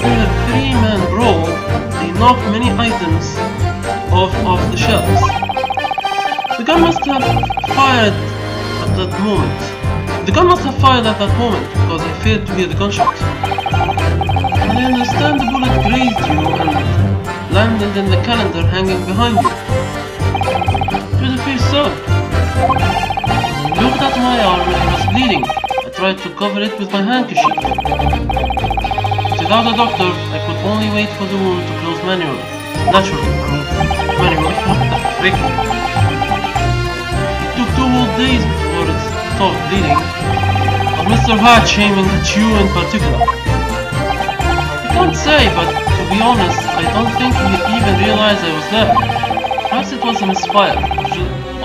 the three-man brawl, they knocked many items off the shelves. The gun must have fired at that moment. Because I failed to hear the gunshot. And I understand the bullet grazed you and landed in the calendar hanging behind you. It appears so. I looked at my arm and it was bleeding. I tried to cover it with my handkerchief. But without a doctor, I could only wait for the wound to close manually. Naturally, manually, what the frick? It took 2 whole days before it stopped bleeding. But Mr. Hatch aiming at you in particular. I can't say, but to be honest, I don't think he even realized I was there. Perhaps it was a misfire,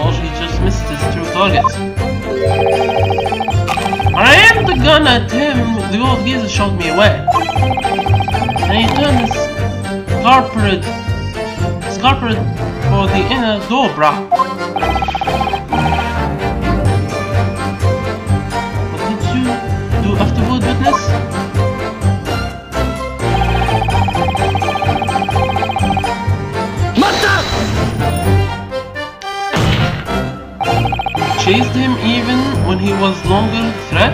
or he just missed his true target. I aimed the gun at him, the old geezer shot me away. And he turned scarpered for the inner door, bruh. What did you do afterward, witness? Chased him even when he was longer threat?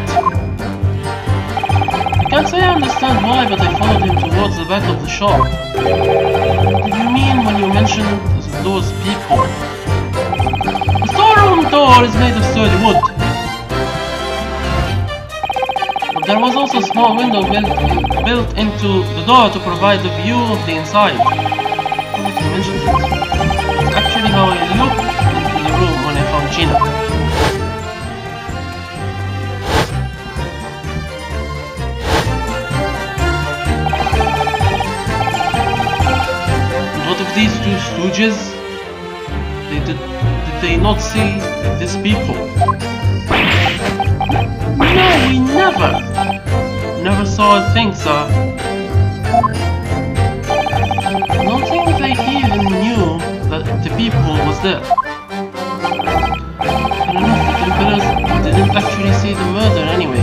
I can't say I understand why, but I followed him towards the back of the shop. What did you mean when you mentioned those people? The storeroom door is made of sturdy wood. But there was also a small window built into the door to provide a view of the inside. How did you mention it? It's actually how I looked into the room when I found Gina. These 2 stooges, did they not see these people? No, we never saw a thing, sir. I don't think they even knew that the people was there. Fair enough, the Templars didn't actually see the murder anyway.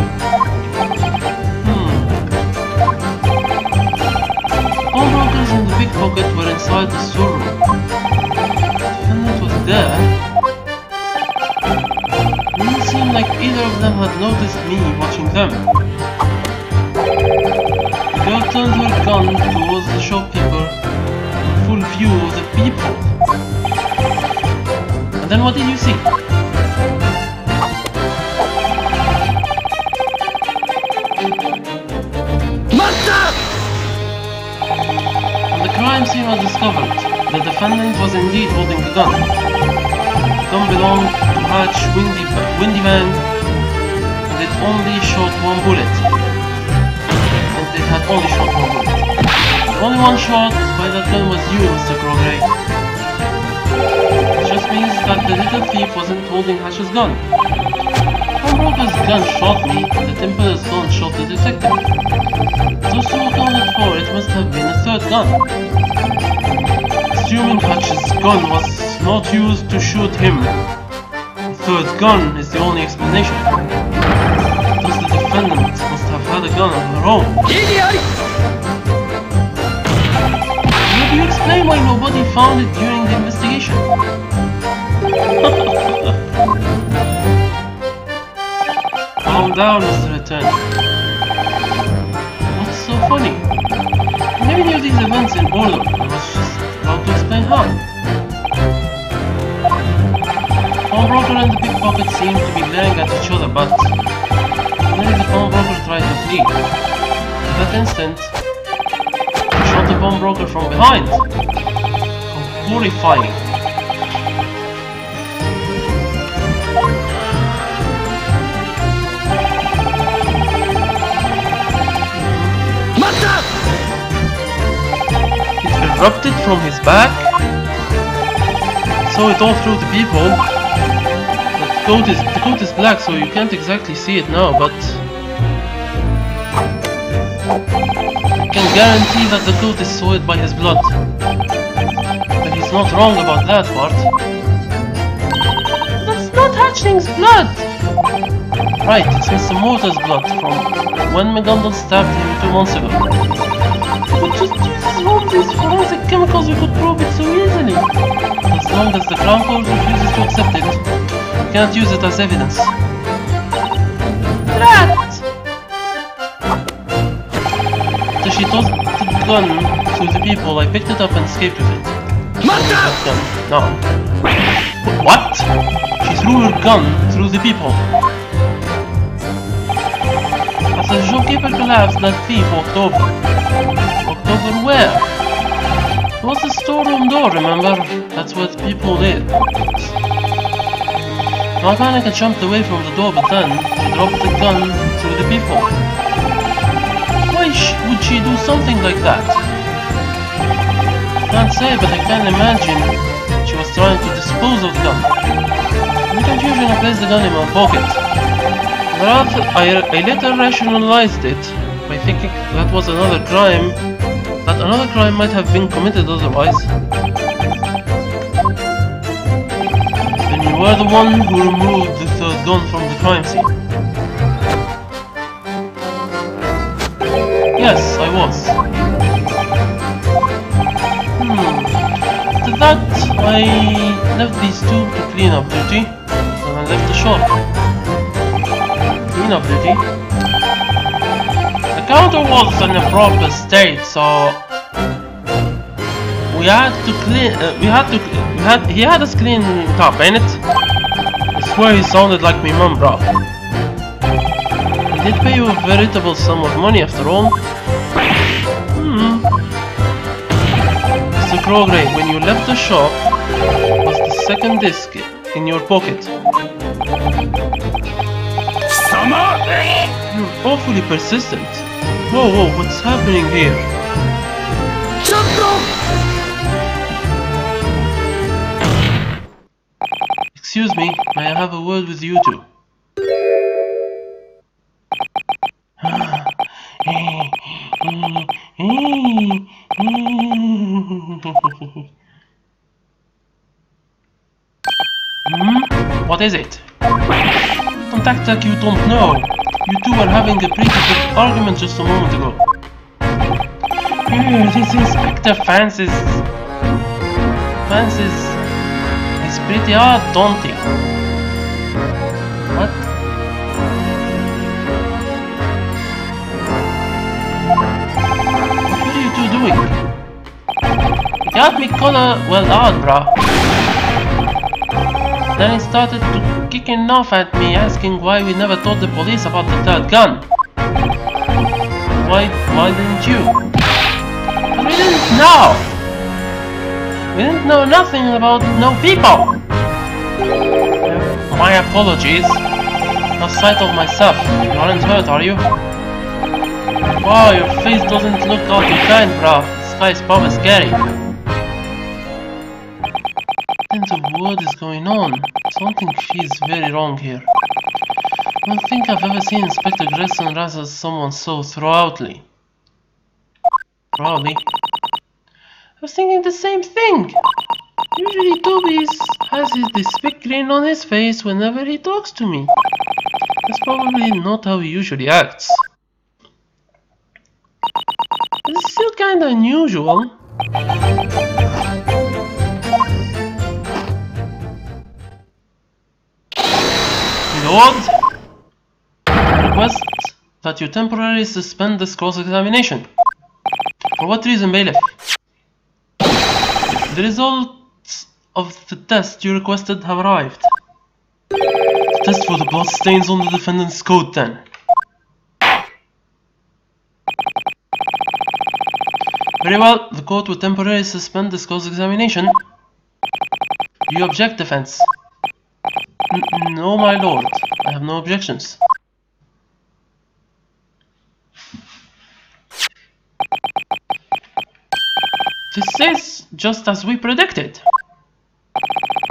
Pawnbrokers and the pickpocket were inside the storeroom. The defendant was there. It didn't seem like either of them had noticed me watching them. The girl turned her gun towards the shopkeeper in full view of the people. And then what did you see? The crime scene was discovered. The defendant was indeed holding the gun. The gun belonged to Hatch Windy Van, and it only shot 1 bullet. And it had only shot 1 bullet. The only one shot by that gun was you, Mr. Crogray. It just means that the little thief wasn't holding Hatch's gun. Pawnbroker's gun shot me, and the Templar's gun shot the detective. Those 2 accounted for, it must have been a 3rd gun. Assuming Hatch's gun was not used to shoot him, the 3rd gun is the only explanation. Thus the defendant must have had a gun of her own. How do you explain why nobody found it during the investigation? Calm down, Mr. Attorney. What's so funny? I never knew these events in order. I was just about to explain how. Pawnbroker and the pickpocket seemed to be glaring at each other, but suddenly the pawnbroker tried to flee. At that instant, he shot the pawnbroker from behind. How horrifying. rubbed it from his back. Saw it all through the peephole. The coat is black, so you can't exactly see it now, but I can guarantee that the coat is soiled by his blood. But he's not wrong about that part. That's not Hatchling's blood! Right, it's Mr. Motor's blood from when McGondal stabbed him 2 months ago. But just use all these forensic chemicals, we could probe it so easily. As long as the Crown Court refuses to accept it, we cannot use it as evidence. Drat! After she tossed the gun to the people, I picked it up and escaped with it. No. What? She threw her gun through the people. As the shopkeeper collapsed, that thief walked over. Walked over where? It was the storeroom door, remember? That's what people did. I panicked and jumped away from the door, but then she dropped the gun through the people. Why would she do something like that? Can't say, but I can imagine she was trying to dispose of the gun. In the confusion, I placed the gun in my pocket. I later rationalized it by thinking that another crime might have been committed otherwise. Then you were the one who removed the third gun from the crime scene. Yes, I was. After that, I left these two to clean up duty, and I left the shop. Clean up duty? The counter was in a proper state, so we had to clean. He had us clean it up, ain't it? I swear he sounded like me mum, bro. He did pay you a veritable sum of money after all. Mr. Crogray, when you left the shop, was the second disc in your pocket. You're awfully persistent. Whoa, what's happening here? Excuse me, may I have a word with you two? What is it? Don't act like you don't know. You two were having a pretty big argument just a moment ago. This Inspector Francis is pretty odd, don't he? What? What are you two doing? You got me kinda well odd, bruh. Then he started to kicking off at me, asking why we never told the police about the third gun. Why didn't you? But we didn't know! We didn't know nothing about no people! My apologies. Lost sight of myself. You aren't hurt, are you? Wow, your face doesn't look all too kind, bruh. This guy is probably scary. What in the world is going on? Something feels very wrong here. I don't think I've ever seen Inspector Grayson rattle someone so thoroughly. Probably. I was thinking the same thing! Usually Toby has this big grin on his face whenever he talks to me. That's probably not how he usually acts. It's still kinda unusual. Lord, I request that you temporarily suspend this cross-examination. For what reason, bailiff? The results of the test you requested have arrived. The test for the blood stains on the defendant's coat, then. Very well, the court will temporarily suspend this cross-examination. Do you object, defense? No, my lord. I have no objections. This is just as we predicted.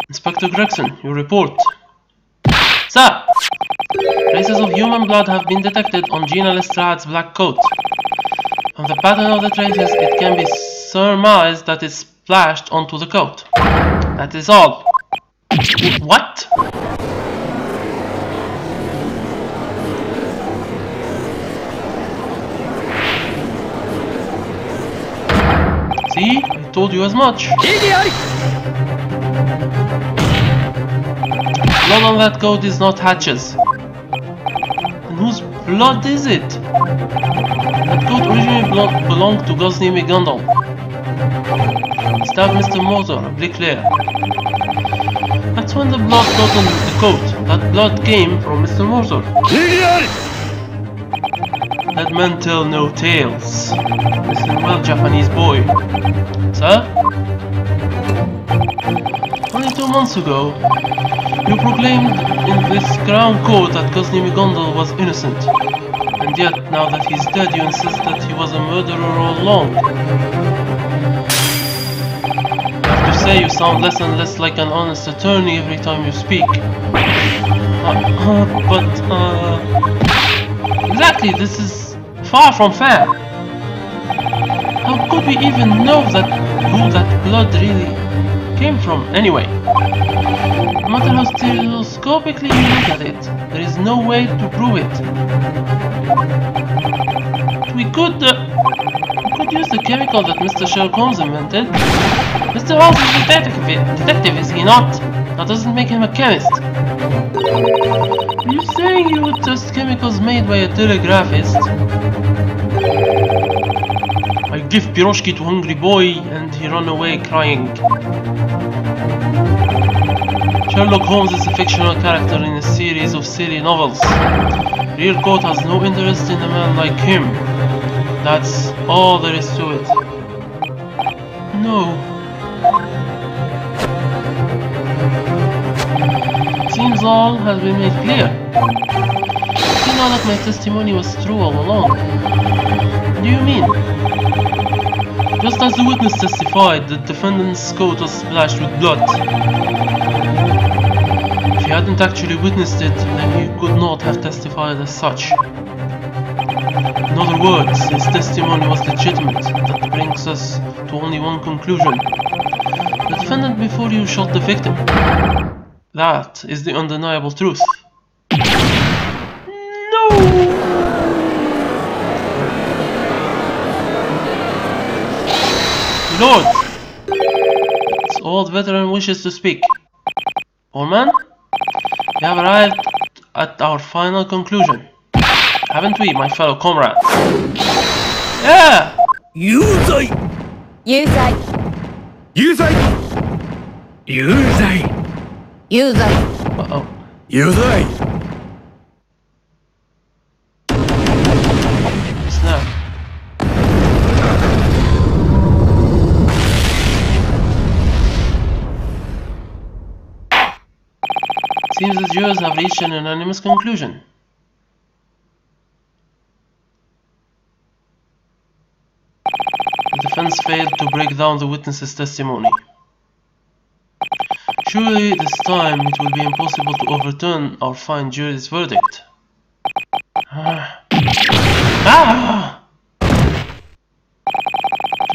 Inspector Gregson, your report. Sir! Traces of human blood have been detected on Gina Lestrad's black coat. From the pattern of the traces, it can be surmised that it splashed onto the coat. That is all. What? See? I told you as much. Blood on that coat is not Hatch's. And whose blood is it? That coat originally belonged to Gosney McGondal. He stabbed Mr. Motor, a bricklayer. That's when the blood got on the coat. That blood came from Mr. Motor. That man tell no tales. Listen well, Japanese boy. Sir? Only 2 months ago, you proclaimed in this crown court that Gosney McGondal was innocent. And yet, now that he's dead, you insist that he was a murderer all along. I have to say, you sound less and less like an honest attorney every time you speak. Exactly, this is far from fair. How could we even know who that blood really came from, anyway? No matter how stereoscopically you look at it, there is no way to prove it. We could use the chemical that Mr. Sherlock Holmes invented. Mr. Holmes is a detective, is he not? That doesn't make him a chemist. Are you saying you would test chemicals made by a telegraphist? I give piroshki to hungry boy and he run away crying. Sherlock Holmes is a fictional character in a series of silly novels. Rear Court has no interest in a man like him. That's all there is to it. No. Seems all has been made clear. See now that my testimony was true all along. What do you mean? Just as the witness testified, the defendant's coat was splashed with blood. If he hadn't actually witnessed it, then he could not have testified as such. In other words, his testimony was legitimate. That brings us to only one conclusion. The defendant before you shot the victim. That is the undeniable truth. No! Lord! This old veteran wishes to speak. Foreman? We have arrived at our final conclusion. Haven't we, my fellow comrades? Yeah!
有罪
有罪
有罪有罪
有罪
Uh-oh.
有罪
Snap. Seems the jurors have reached an unanimous conclusion. The defense failed to break down the witness's testimony. Surely this time it will be impossible to overturn our fine jury's verdict.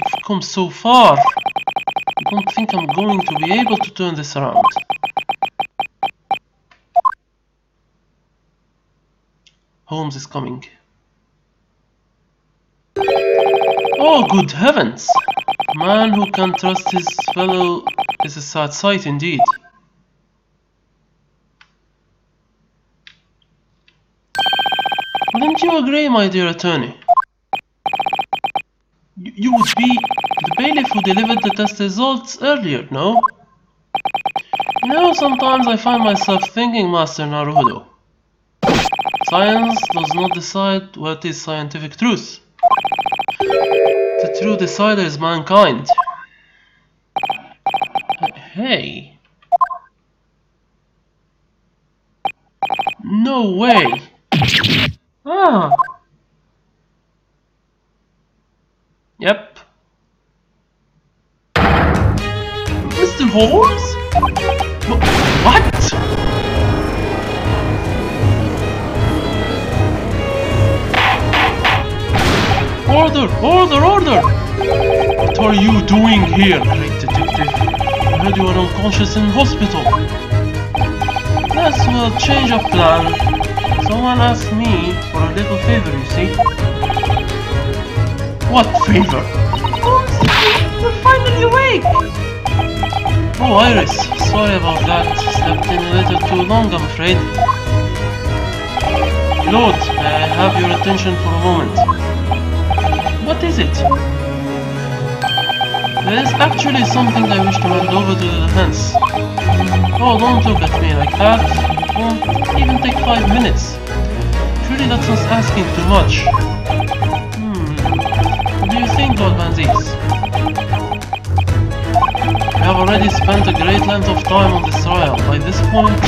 We've come so far. I don't think I'm going to be able to turn this around. Holmes is coming. Oh, good heavens! A man who can trust his fellow is a sad sight indeed. Wouldn't you agree, my dear attorney? You would be the bailiff who delivered the test results earlier, no? You know, sometimes I find myself thinking, Master Naruhodo. Science does not decide what is scientific truth. The true decider is mankind. Hey. No way. Ah. Yep. Mr. Holmes? What? Order! Order! Order! What are you doing here, great detective? I heard you are unconscious in hospital. Yes, well, change of plan. Someone asked me for a little favor, you see. What favor? Holmes, you're finally awake! Oh, Iris, sorry about that. Slept in a little too long, I'm afraid. Lord, may I have your attention for a moment? What is it? There is actually something I wish to hand over to the defense. Oh, don't look at me like that. It won't even take 5 minutes. Surely that's not asking too much. What do you think, Lord Manzies? We have already spent a great length of time on this trial. By this point...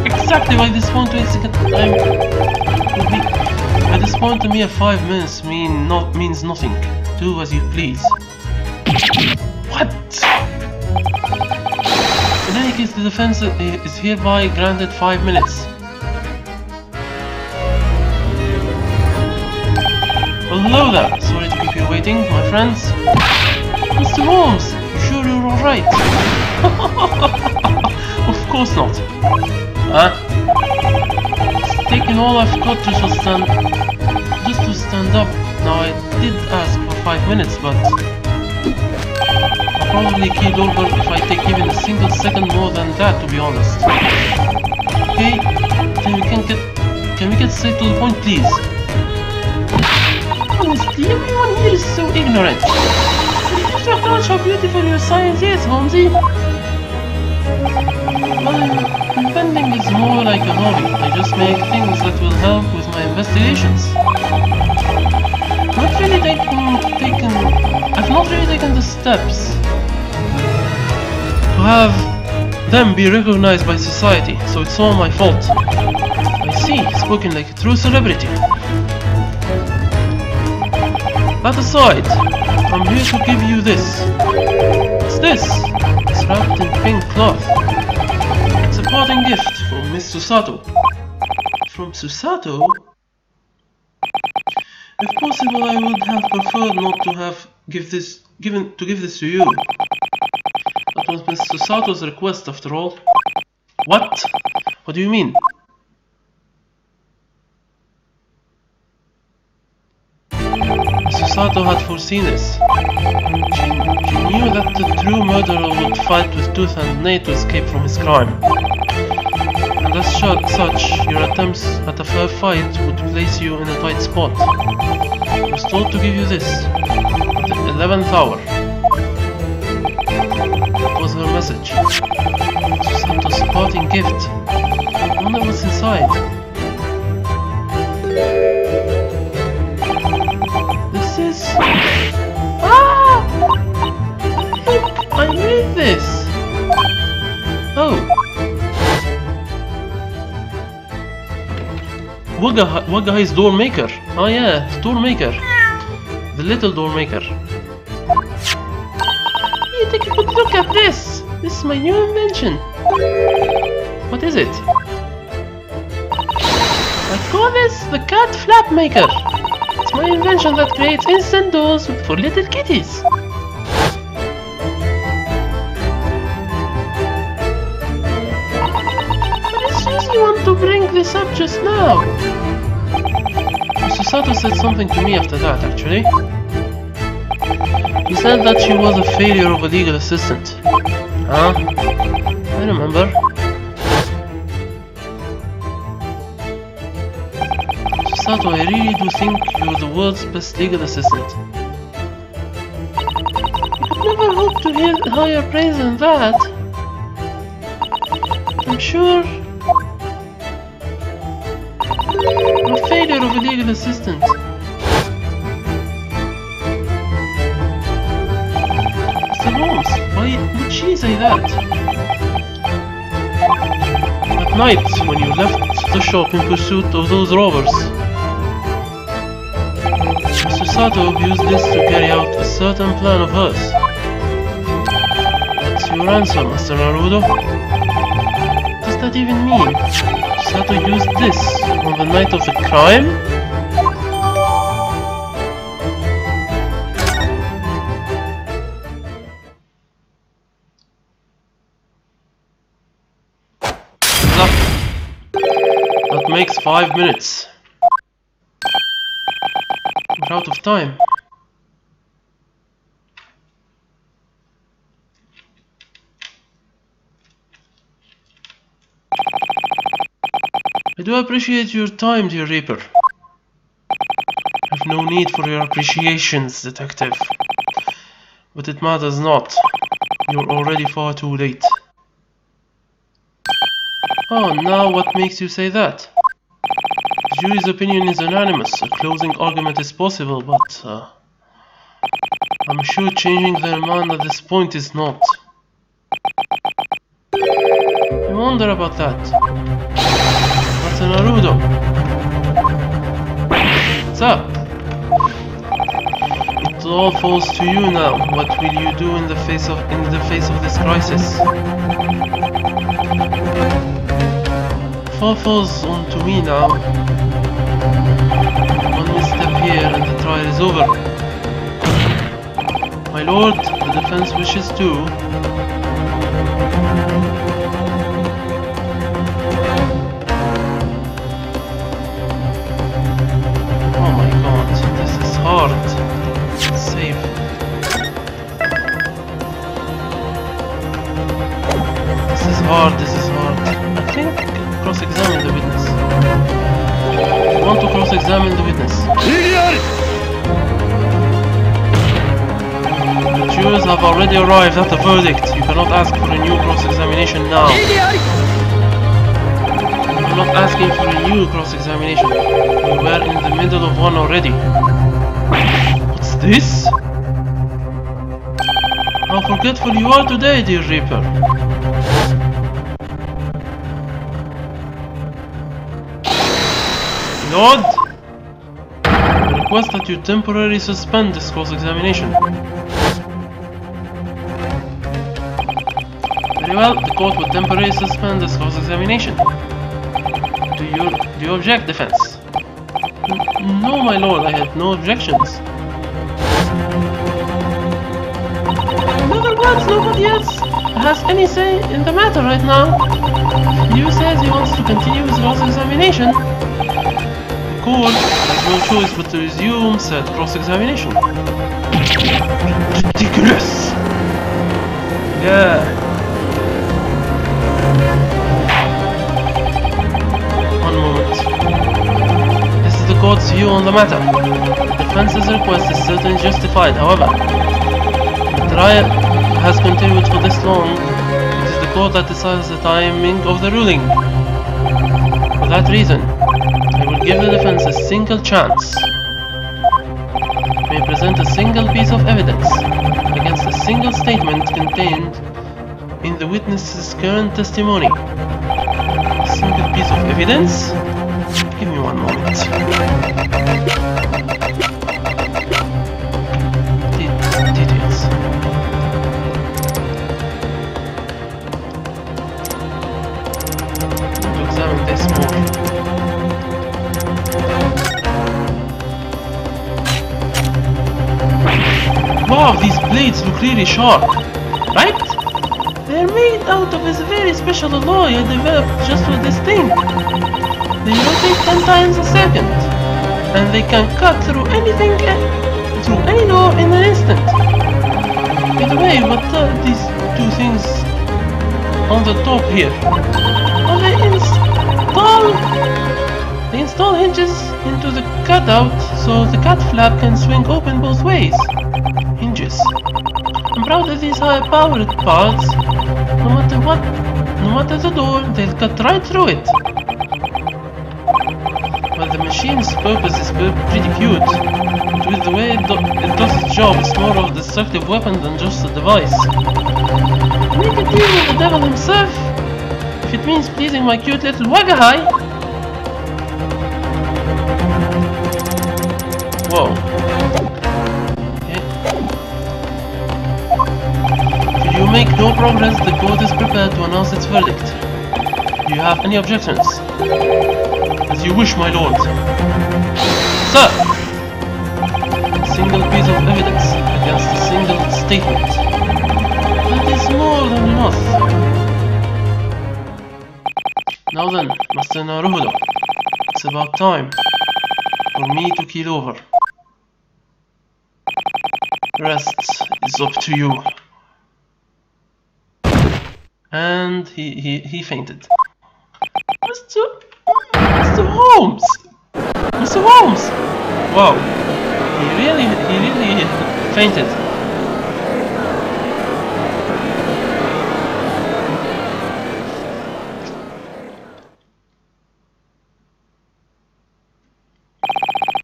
Exactly by this point, wait a second. By this point, to me, 5 minutes means nothing. Do as you please. What? In any case, the defense is hereby granted 5 minutes. Well, hello there. Sorry to keep you waiting, my friends. Mr. Holmes, you sure you're alright? Of course not. Huh? It's taken all I've got to just to stand up. Now, I did ask for 5 minutes, but I'll probably keel over if I take even a single second more than that, to be honest. Okay, can we get straight to the point, please? Honestly, everyone here is so ignorant. You just acknowledge how beautiful your science is, Holmesy. Well, inventing is more like a hobby. I just make things that will help with my investigations. I've not really taken the steps to have them be recognized by society, so it's all my fault. I see, spoken like a true celebrity. That aside, I'm here to give you this. What's this? It's wrapped in pink cloth. It's a parting gift from Miss Susato. From Susato? If possible, I would have preferred not to have give this to you. That was Miss Susato's request, after all. What? What do you mean? Susato had foreseen this. She knew that the true murderer would fight with tooth and nail to escape from his crime. And as such, your attempts at a fair fight would place you in a tight spot. I was told to give you this, at the 11th hour. It was her message. Susato's parting gift. I wonder what's inside. This is... Ah! Look, I made this! Oh! Wagai's door maker. Oh yeah, the door maker. The little door maker. Hey, take a good look at this! This is my new invention. What is it? I call this the cat flap maker. It's my invention that creates instant doors for little kitties. You want to bring this up just now? Susato said something to me after that, actually. He said that she was a failure of a legal assistant. Huh? I remember. Susato, I really do think you're the world's best legal assistant. I could never hope to hear higher praise than that. I'm sure... a failure of a legal assistant. Mr. Holmes, why would she say that? At night, when you left the shop in pursuit of those robbers, Mr. Sato used this to carry out a certain plan of hers. That What's your answer, Master Naruto? What does that even mean? Just how to use this on the night of the crime? That makes 5 minutes. We're out of time. I do appreciate your time, dear Reaper. I've no need for your appreciations, detective. But it matters not. You're already far too late. Oh, now what makes you say that? The jury's opinion is unanimous. A closing argument is possible, but I'm sure changing their mind at this point is not. I wonder about that. Master Naruto. What's up? It all falls to you now. What will you do in the face of this crisis? It all falls onto me now. One misstep here and the trial is over. My lord, the defense wishes to. Oh my god, this is hard. Save. This is hard. I think cross-examine the witness. I want to cross-examine the witness. The jurors have already arrived at the verdict. You cannot ask for a new cross-examination now. I'm not asking for a new cross-examination. We were in the middle of one already. What's this? How forgetful you are today, dear Reaper. Lord, I request that you temporarily suspend this cross-examination. Very well, the court will temporarily suspend this cross-examination. Do you object, defense? No, my lord, I have no objections. In other words, nobody else has any say in the matter right now. Liu says he wants to continue his cross-examination. The court has no choice but to resume said cross-examination. Ridiculous! Yeah. One moment. This is the court's view on the matter. The defense's request is certainly justified, however. The trial has continued for this long. It is the court that decides the timing of the ruling. For that reason, I will give the defense a single chance. It may present a single piece of evidence against a single statement contained in the witness's current testimony. A single piece of evidence? Give me one moment. Details. Need to examine this more. Wow, these blades look really sharp, right? They're made out of this very special alloy I developed just for this thing. They rotate 10 times a second, and they can cut through anything, through any door in an instant. By the way, what are these two things on the top here? Oh, they install hinges into the cutout so the cut flap can swing open both ways. Hinges. I'm proud of these high-powered parts. No matter what, no matter the door, they'll cut right through it. Well, the machine's purpose is pretty cute, but with the way it does its job, it's more of a destructive weapon than just a device. Make a deal with the devil himself, if it means pleasing my cute little wagahai. Whoa. Okay. Could you make no progress, the court is prepared to announce its verdict. Do you have any objections? As you wish, my lord. Sir! A single piece of evidence against a single statement. That is more than enough. Now then, Master Naruhodo, it's about time for me to keel over. Rest is up to you. And he fainted. Mr. Holmes! Mr. Holmes! Wow, he really fainted.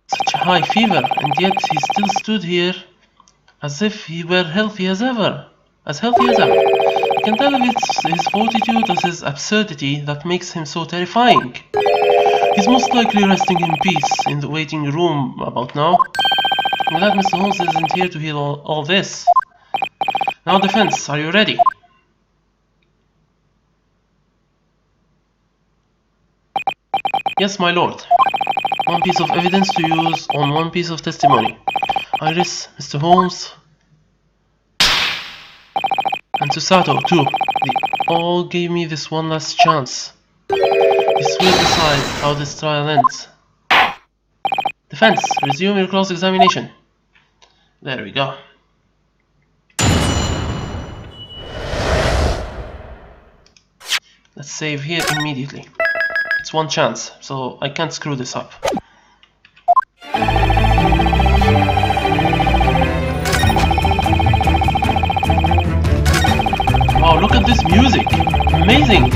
Such a high fever, and yet he still stood here as if he were healthy as ever. I can tell it's his fortitude or his absurdity that makes him so terrifying. He's most likely resting in peace in the waiting room about now. I'm glad Mr. Holmes isn't here to hear all this. Now defense, are you ready? Yes, my lord. One piece of evidence to use on one piece of testimony. Iris, Mr. Holmes, and to Sato too. They all gave me this one last chance. This will decide how this trial ends. Defense, resume your cross-examination. There we go. Let's save here immediately. It's one chance, so I can't screw this up. Wow, look at this music! Amazing!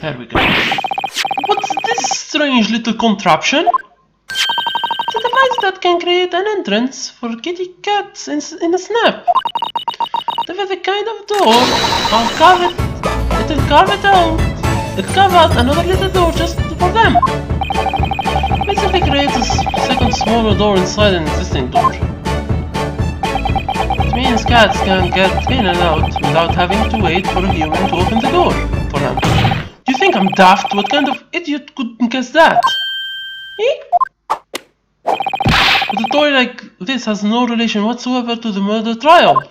There we go. What's this strange little contraption? It's a device that can create an entrance for kitty cats in a snap. They have a kind of door. It'll carve out another little door just for them. Basically creates a second smaller door inside an existing door. It means cats can get in and out without having to wait for a human to open the door for them. You think I'm daft? What kind of idiot could guess that? But a toy like this has no relation whatsoever to the murder trial.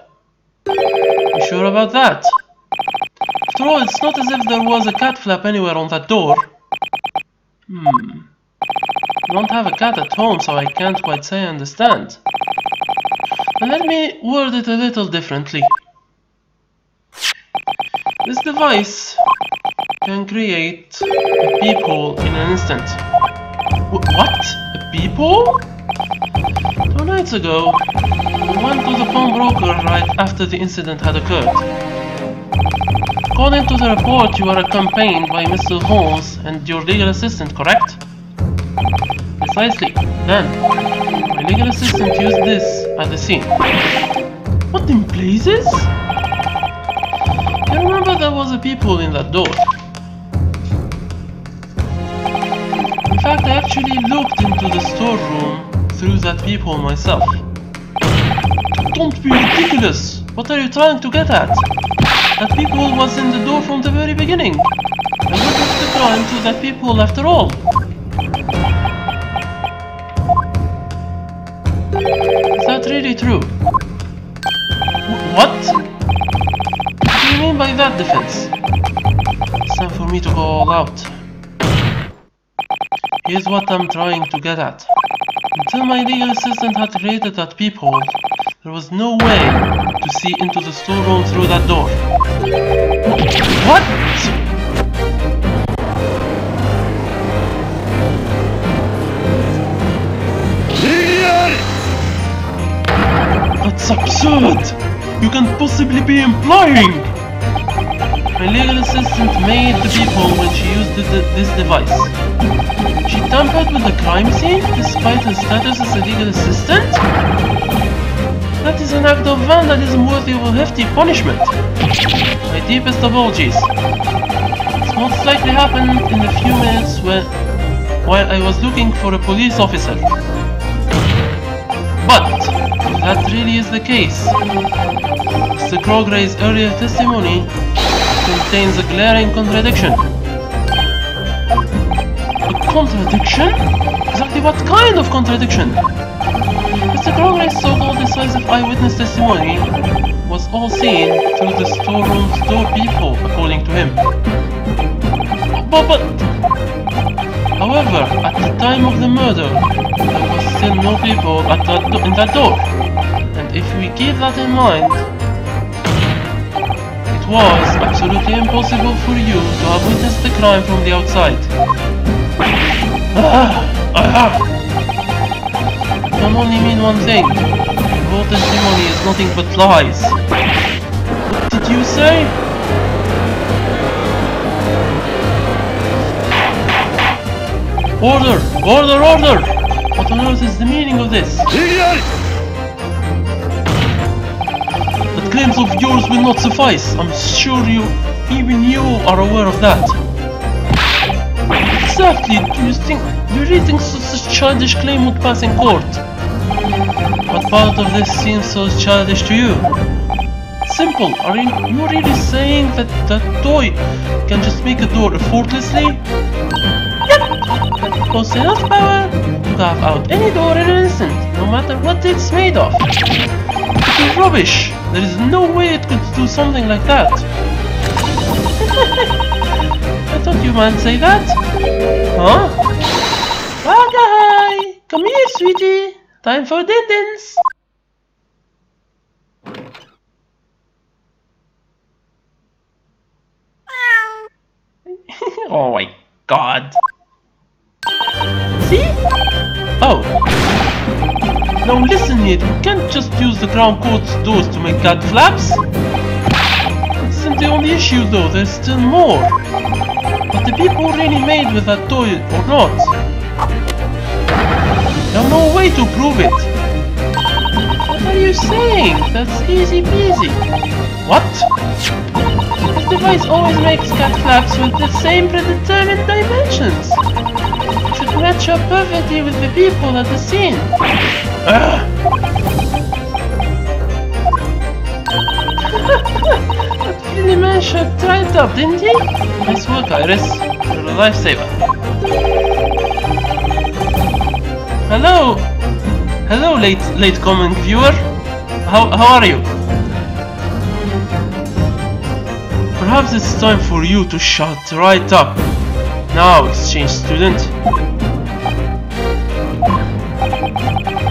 You sure about that? After all, it's not as if there was a cat flap anywhere on that door. I don't have a cat at home, so I can't quite say I understand. But let me word it a little differently. This device can create a peephole in an instant. What? A peephole? 2 nights ago, we went to the pawnbroker right after the incident had occurred. According to the report, you were accompanied by Mr. Holmes and your legal assistant, correct? Precisely. Then, my legal assistant used this at the scene. What in blazes? I remember there was a peephole in that door. In fact, I actually looked into the storeroom through that peephole myself. Don't be ridiculous! What are you trying to get at? That peephole was in the door from the very beginning. I witnessed the crime through that peephole after all. Is that really true? What? What do you mean by that, defense? It's time for me to go all out. Here's what I'm trying to get at. Until my legal assistant had created that peephole, there was no way to see into the storeroom through that door. What? That's absurd! You can't possibly be implying! My legal assistant made the people when she used this device. She tampered with the crime scene despite her status as a legal assistant? That is an act of vandalism worthy of a hefty punishment. My deepest apologies. This most likely happened in the few minutes while I was looking for a police officer. But, if that really is the case, Mr. Crogray's earlier testimony contains a glaring contradiction. A contradiction? Exactly what kind of contradiction? Mr. Crogray's so-called decisive eyewitness testimony was all seen through the storeroom's door peephole, according to him. But however, at the time of the murder, there was still no people in that door. And if we keep that in mind, it was absolutely impossible for you to have witnessed the crime from the outside. It can only mean one thing. The whole testimony is nothing but lies. What did you say? Order! Order! Order! What on earth is the meaning of this? That claims of yours will not suffice. I'm sure even you are aware of that. Exactly. Do you really think such a childish claim would pass in court? What part of this seems so childish to you? Simple. Are you really saying that that toy can just make a door effortlessly? Yep. That possesses enough power to carve out any door in an instant, no matter what it's made of. It is rubbish. There is no way it could do something like that. I thought you might say that. Huh? Bagay! Come here, sweetie. Time for din-dins. Oh my god. See? Oh. Now listen here, you can't just use the crown court's doors to make cat flaps. This isn't the only issue though, there's still more. But the people really made with that toy or not? There's no way to prove it. What are you saying? That's easy peasy. What? This device always makes cat flaps with the same predetermined dimensions. It should match up perfectly with the people at the scene. That really man should try it up, didn't he? Nice work, Iris. You're a lifesaver. Hello! Hello, late comment viewer. How are you? Perhaps it's time for you to shut right up. Now, exchange student.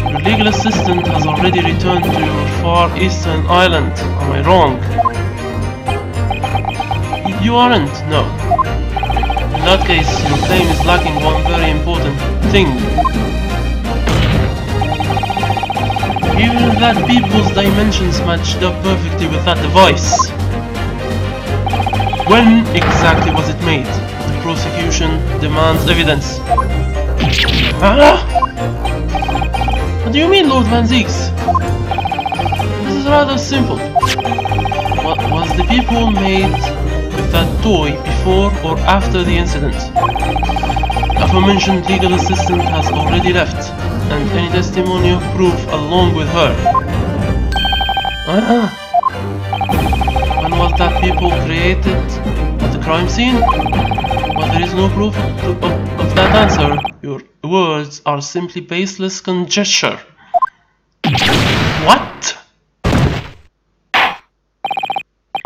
Your legal assistant has already returned to your far eastern island. Am I wrong? You aren't, no. In that case, your claim is lacking one very important thing. Even that people's dimensions matched up perfectly with that device. When exactly was it made? The prosecution demands evidence. What do you mean, Lord Van Zieks? This is rather simple. Was the people made with that toy before or after the incident? Aforementioned legal assistant has already left, and any testimony of proof along with her. When was that people created? At the crime scene? Well, there is no proof of that answer. Your words are simply baseless conjecture. What?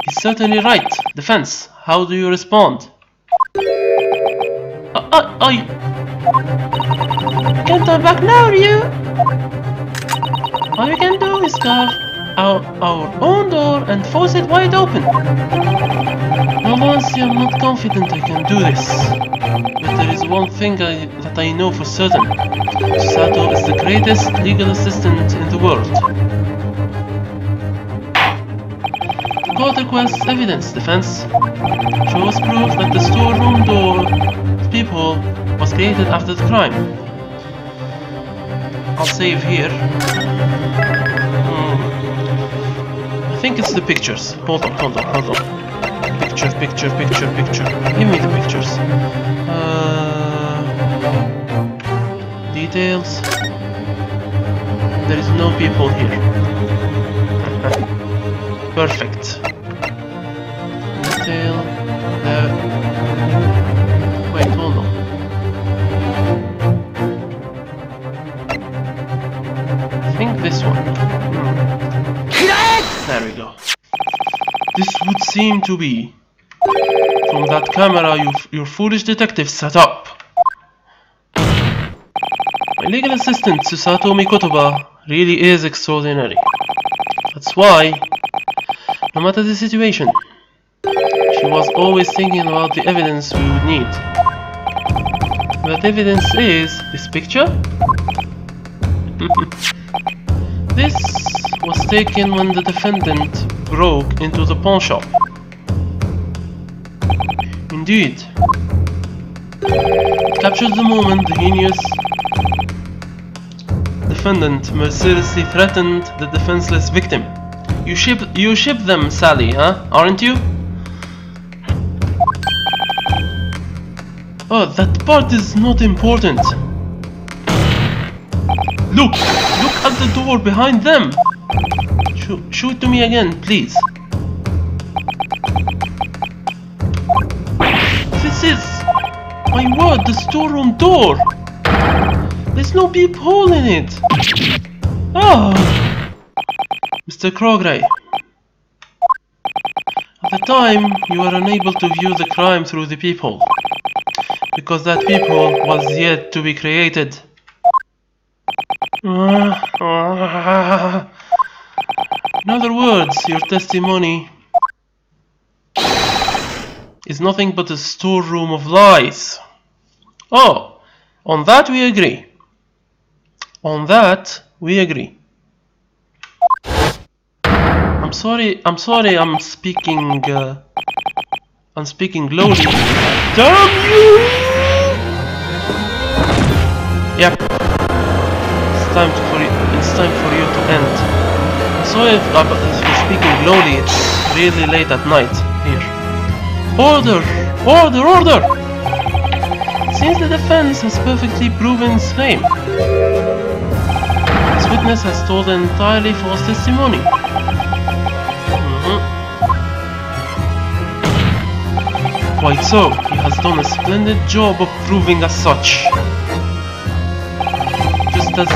He's certainly right. Defense, how do you respond? I can't turn back now, Ryu. All you can do is carve our own door and force it wide open. No, honestly, I'm not confident I can do this. But there is one thing that I know for certain. Sato is the greatest legal assistant in the world. The court requests evidence. Defense shows proof that the storeroom door peephole was created after the crime. I'll save here. I think it's the pictures. Hold on. Picture. Give me the pictures. Details. There is no people here. Perfect. Detail. Wait, hold on. I think this one. There we go. This would seem to be from that camera your foolish detective set up. My legal assistant Susatomi Kotoba really is extraordinary. That's why, no matter the situation, she was always thinking about the evidence we would need. That evidence is this picture. This was taken when the defendant broke into the pawn shop. Indeed. It captures the moment the heinous defendant mercilessly threatened the defenseless victim. You ship them, Sally, huh? Aren't you? Oh, that part is not important. Look at the door behind them. Show it to me again, please. This is, my word, the storeroom door. There's no peephole in it. Oh, Mr. Crogray. At the time, you were unable to view the crime through the peephole, because that peephole was yet to be created. In other words, your testimony is nothing but a storeroom of lies. Oh, on that we agree. On that we agree. I'm sorry, I'm speaking lowly. Damn you! Yep. It's time for you to end. Sorry for speaking lowly, it's really late at night here. Order! Since the defense has perfectly proven its claim, this witness has told an entirely false testimony. Quite so, he has done a splendid job of proving as such. Just as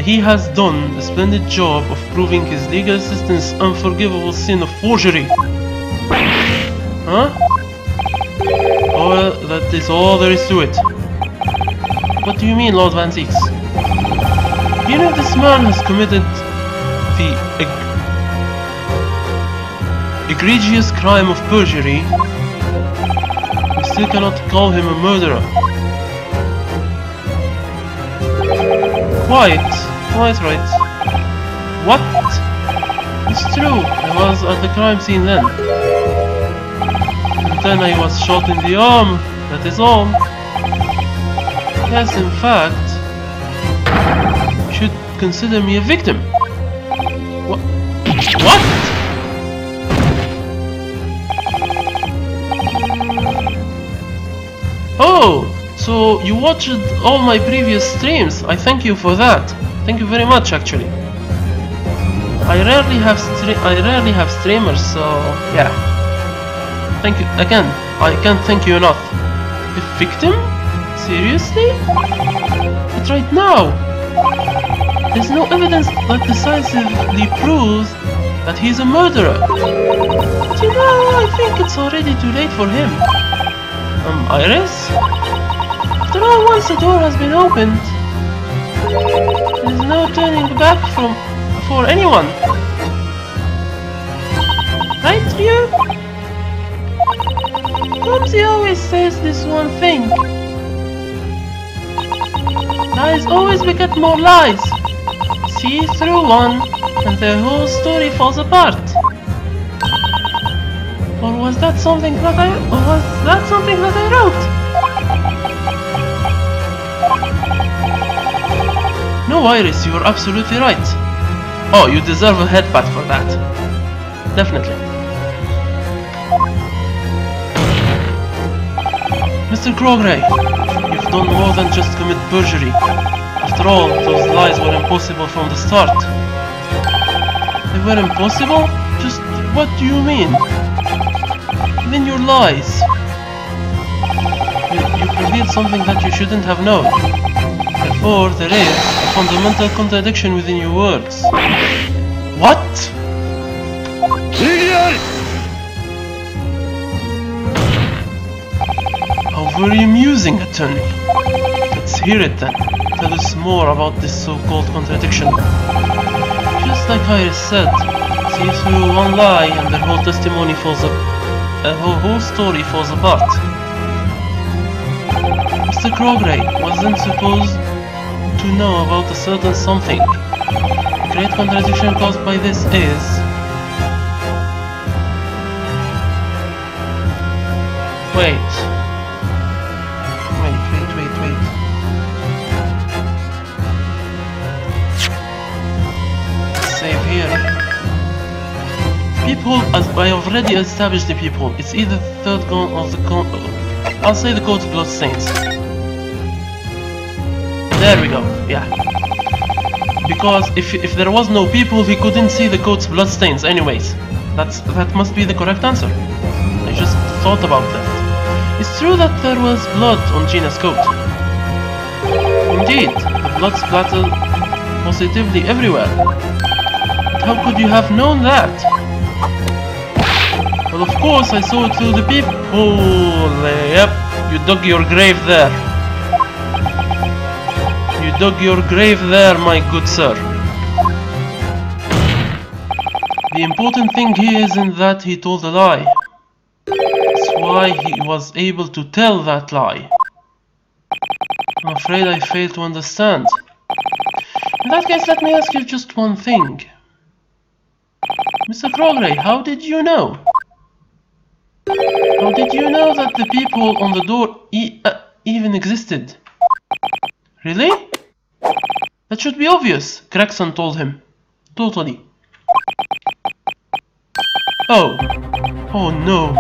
he has done a splendid job of proving his legal assistant's unforgivable sin of forgery. Huh? Oh, that is all there is to it. What do you mean, Lord Van Zieks? Even if this man has committed the egregious crime of perjury, we still cannot call him a murderer. Quite right. What? It's true, I was at the crime scene then. And then I was shot in the arm, that is all. Yes, in fact, you should consider me a victim. What? Oh! So you watched all my previous streams. I thank you for that. Thank you very much, actually. I rarely have streamers, so yeah. Thank you again. I can't thank you enough. A victim? Seriously? But right now, there's no evidence that decisively proves that he's a murderer. But you know, I think it's already too late for him. Iris? After all, once the door has been opened, there's no turning back for anyone. Right, Ryu? Tomsy always says this one thing. Lies always beget more lies. See through one, and the whole story falls apart. Or was that something that I wrote? No, Iris, you are absolutely right. Oh, you deserve a headbutt for that. Definitely. Mr. Crogray, you've done more than just commit perjury. After all, those lies were impossible from the start. They were impossible? Just what do you mean? Even your lies. You've revealed something that you shouldn't have known. Therefore, there is a fundamental contradiction within your words. What? How very amusing, attorney. Let's hear it then. Tell us more about this so-called contradiction. Just like Iris said, see through one lie and the whole testimony falls the whole story falls apart. Mr. Crogray wasn't supposed to know about a certain something. The great contradiction caused by this is... Wait. Save here. People, as I have already established the people, it's either the third gun or the I'll say the coat's bloodstains. There we go, yeah. Because if there was no people, he couldn't see the coat's bloodstains anyways. That must be the correct answer. I just thought about that. It's true that there was blood on Gina's coat. Indeed, the blood splattered positively everywhere. But how could you have known that? Well, of course, I saw it through the peephole. Yep, you dug your grave there. You dug your grave there, my good sir. The important thing here isn't that he told a lie. It's why he was able to tell that lie. I'm afraid I fail to understand. In that case, let me ask you just one thing. Mr. Crogray, how did you know? How did you know that the people on the door even existed? Really? That should be obvious, Gregson told him. Totally. Oh. Oh no.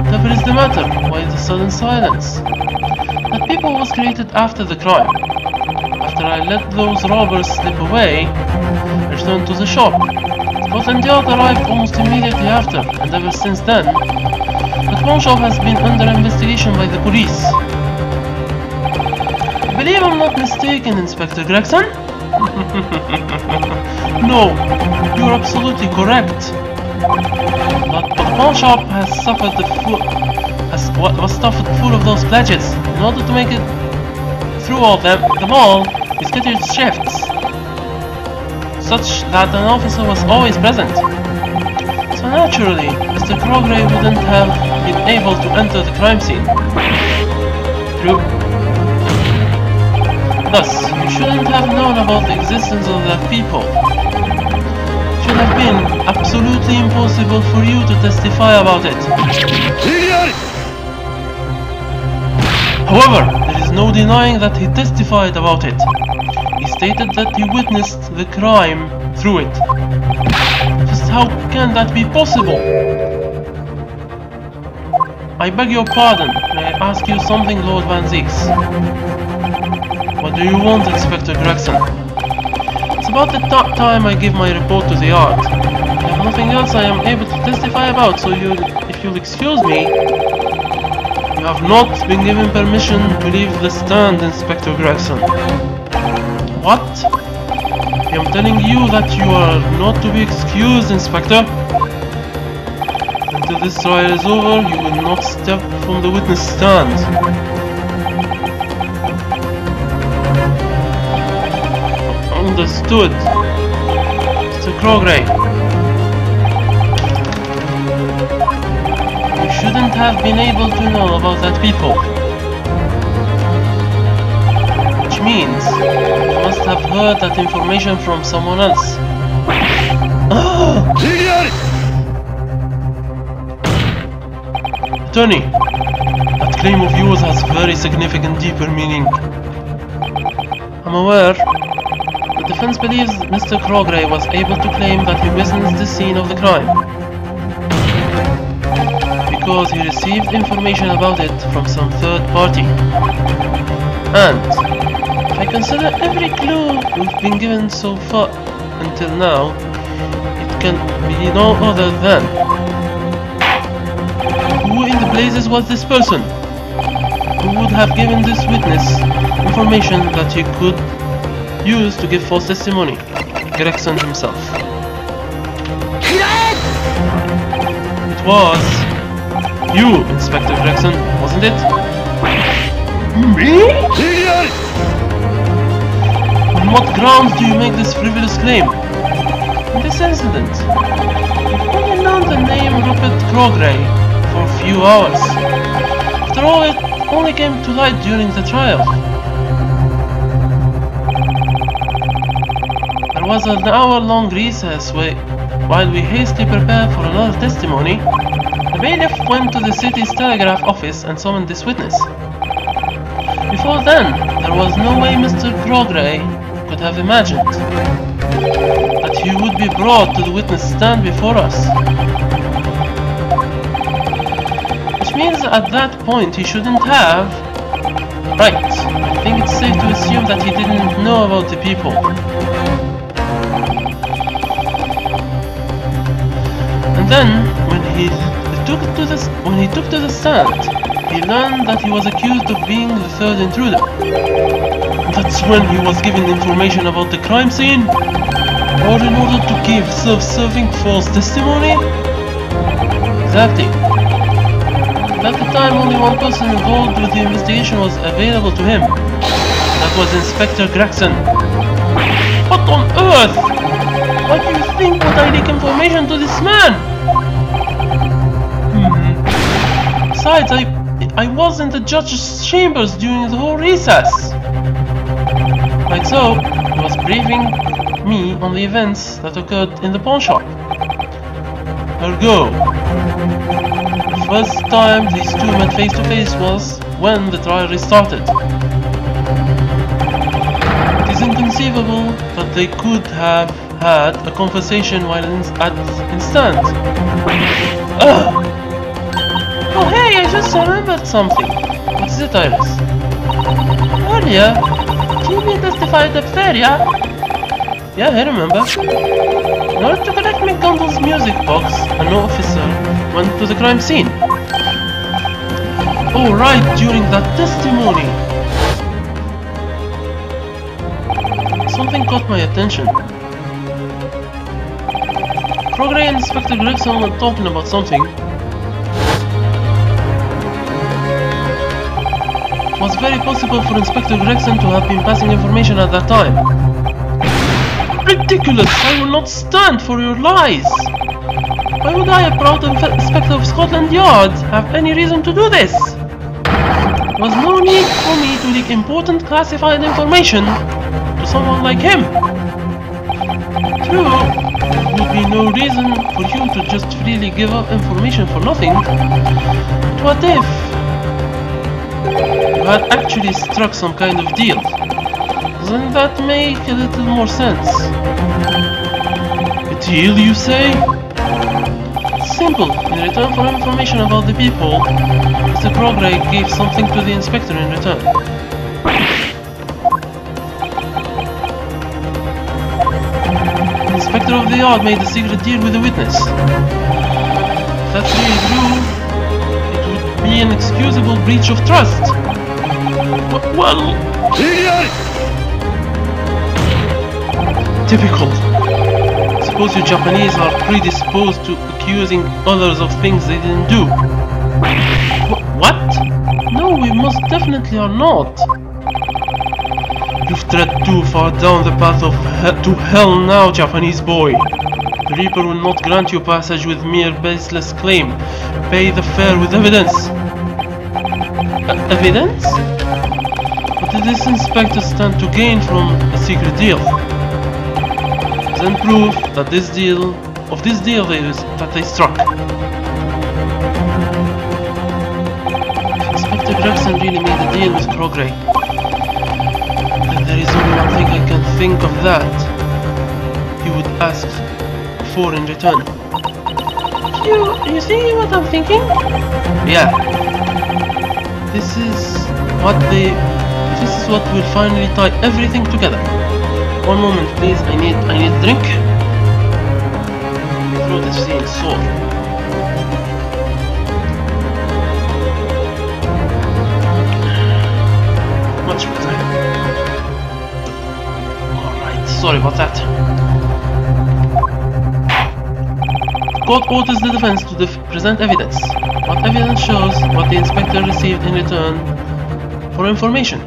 Whatever is the matter? Why the sudden silence? That people was created after the crime. After I let those robbers slip away, I returned to the shop. Scotland Yard arrived almost immediately after, and ever since then, the pawn shop has been under investigation by the police. I believe I'm not mistaken, Inspector Gregson? No, you're absolutely correct. But the pawn shop has suffered was stuffed full of those pledges. In order to make it through them all, we scheduled shifts, such that an officer was always present. So naturally, Mr. Crogray wouldn't have been able to enter the crime scene. True. Thus, you shouldn't have known about the existence of the people. It should have been absolutely impossible for you to testify about it. However, there is no denying that he testified about it. He stated that he witnessed the crime through it. Just how can that be possible? I beg your pardon. May I ask you something, Lord Van Zieks? What do you want, Inspector Gregson? It's about the time I give my report to the yard. I have nothing else I am able to testify about, so if you'll excuse me... You have not been given permission to leave the stand, Inspector Gregson. What? I am telling you that you are not to be excused, Inspector. Until this trial is over, you will not step from the witness stand. Understood. Mr. Crogray. You shouldn't have been able to know about that people. Which means you must have heard that information from someone else. Attorney, that claim of yours has very significant deeper meaning. I'm aware. The defense believes Mr. Crogray was able to claim that he witnessed the scene of the crime because he received information about it from some third party. And if I consider every clue we've been given so far until now, it can be no other than... Who in the blazes was this person? Who would have given this witness information that he could use to give false testimony? Gregson himself. It was you, Inspector Gregson, wasn't it?
Me?
On what grounds do you make this frivolous claim? In this incident, you've only known the name Rupert Crogray for a few hours. After all, it only came to light during the trial. There was an hour-long recess while we hastily prepared for another testimony. The bailiff went to the city's telegraph office and summoned this witness. Before then, there was no way Mr. Crogray could have imagined that he would be brought to the witness stand before us. Which means at that point he shouldn't have... Right, I think it's safe to assume that he didn't know about the people. And then, when he took to the stand, he learned that he was accused of being the third intruder. That's when he was given information about the crime scene? Or in order to give self-serving false testimony? Exactly. At the time, only one person involved with the investigation was available to him. That was Inspector Gregson. What on earth? Why do you think would I leak information to this man? Besides, I was in the judge's chambers during the whole recess. Like so, he was briefing me on the events that occurred in the pawn shop. Ergo, the first time these two met face to face was when the trial restarted. It is inconceivable that they could have had a conversation while in stand. Ugh! Oh hey, I just remembered something. What is it, Iris? Earlier, Jimmy testified diphtheria. Yeah, I remember. In order to collect McDonald's music box, an officer went to the crime scene. Oh right, during that testimony. Something caught my attention. Crogray and Inspector Gregson were talking about something. It was very possible for Inspector Gregson to have been passing information at that time. Ridiculous! I will not stand for your lies! Why would I, a proud Inspector of Scotland Yard, have any reason to do this? There was no need for me to leak important classified information to someone like him. True, there would be no reason for you to just freely give up information for nothing. But what if you had actually struck some kind of deal? Doesn't that make a little more sense? A deal, you say? Simple. In return for information about the people, Mr. Crogray gave something to the inspector in return. The inspector of the yard made a secret deal with the witness. If that's really true, it would be an excusable breach of trust. Well... Typical. Suppose you Japanese are predisposed to accusing others of things they didn't do. What? No, we most definitely are not. You've tread too far down the path of to hell now, Japanese boy. The Reaper will not grant you passage with mere baseless claim. Pay the fare with evidence. Evidence? What did this inspector stand to gain from a secret deal? Then proof that this deal that they struck. really made a deal with Crogray, then there is only one thing I can think of that he would ask for in return. You see what I'm thinking? Yeah. This is what will finally tie everything together. One moment, please. I need a drink. My throat is feeling sore. Much better. Alright, sorry about that. Court orders the defense to present evidence. What evidence shows what the inspector received in return for information?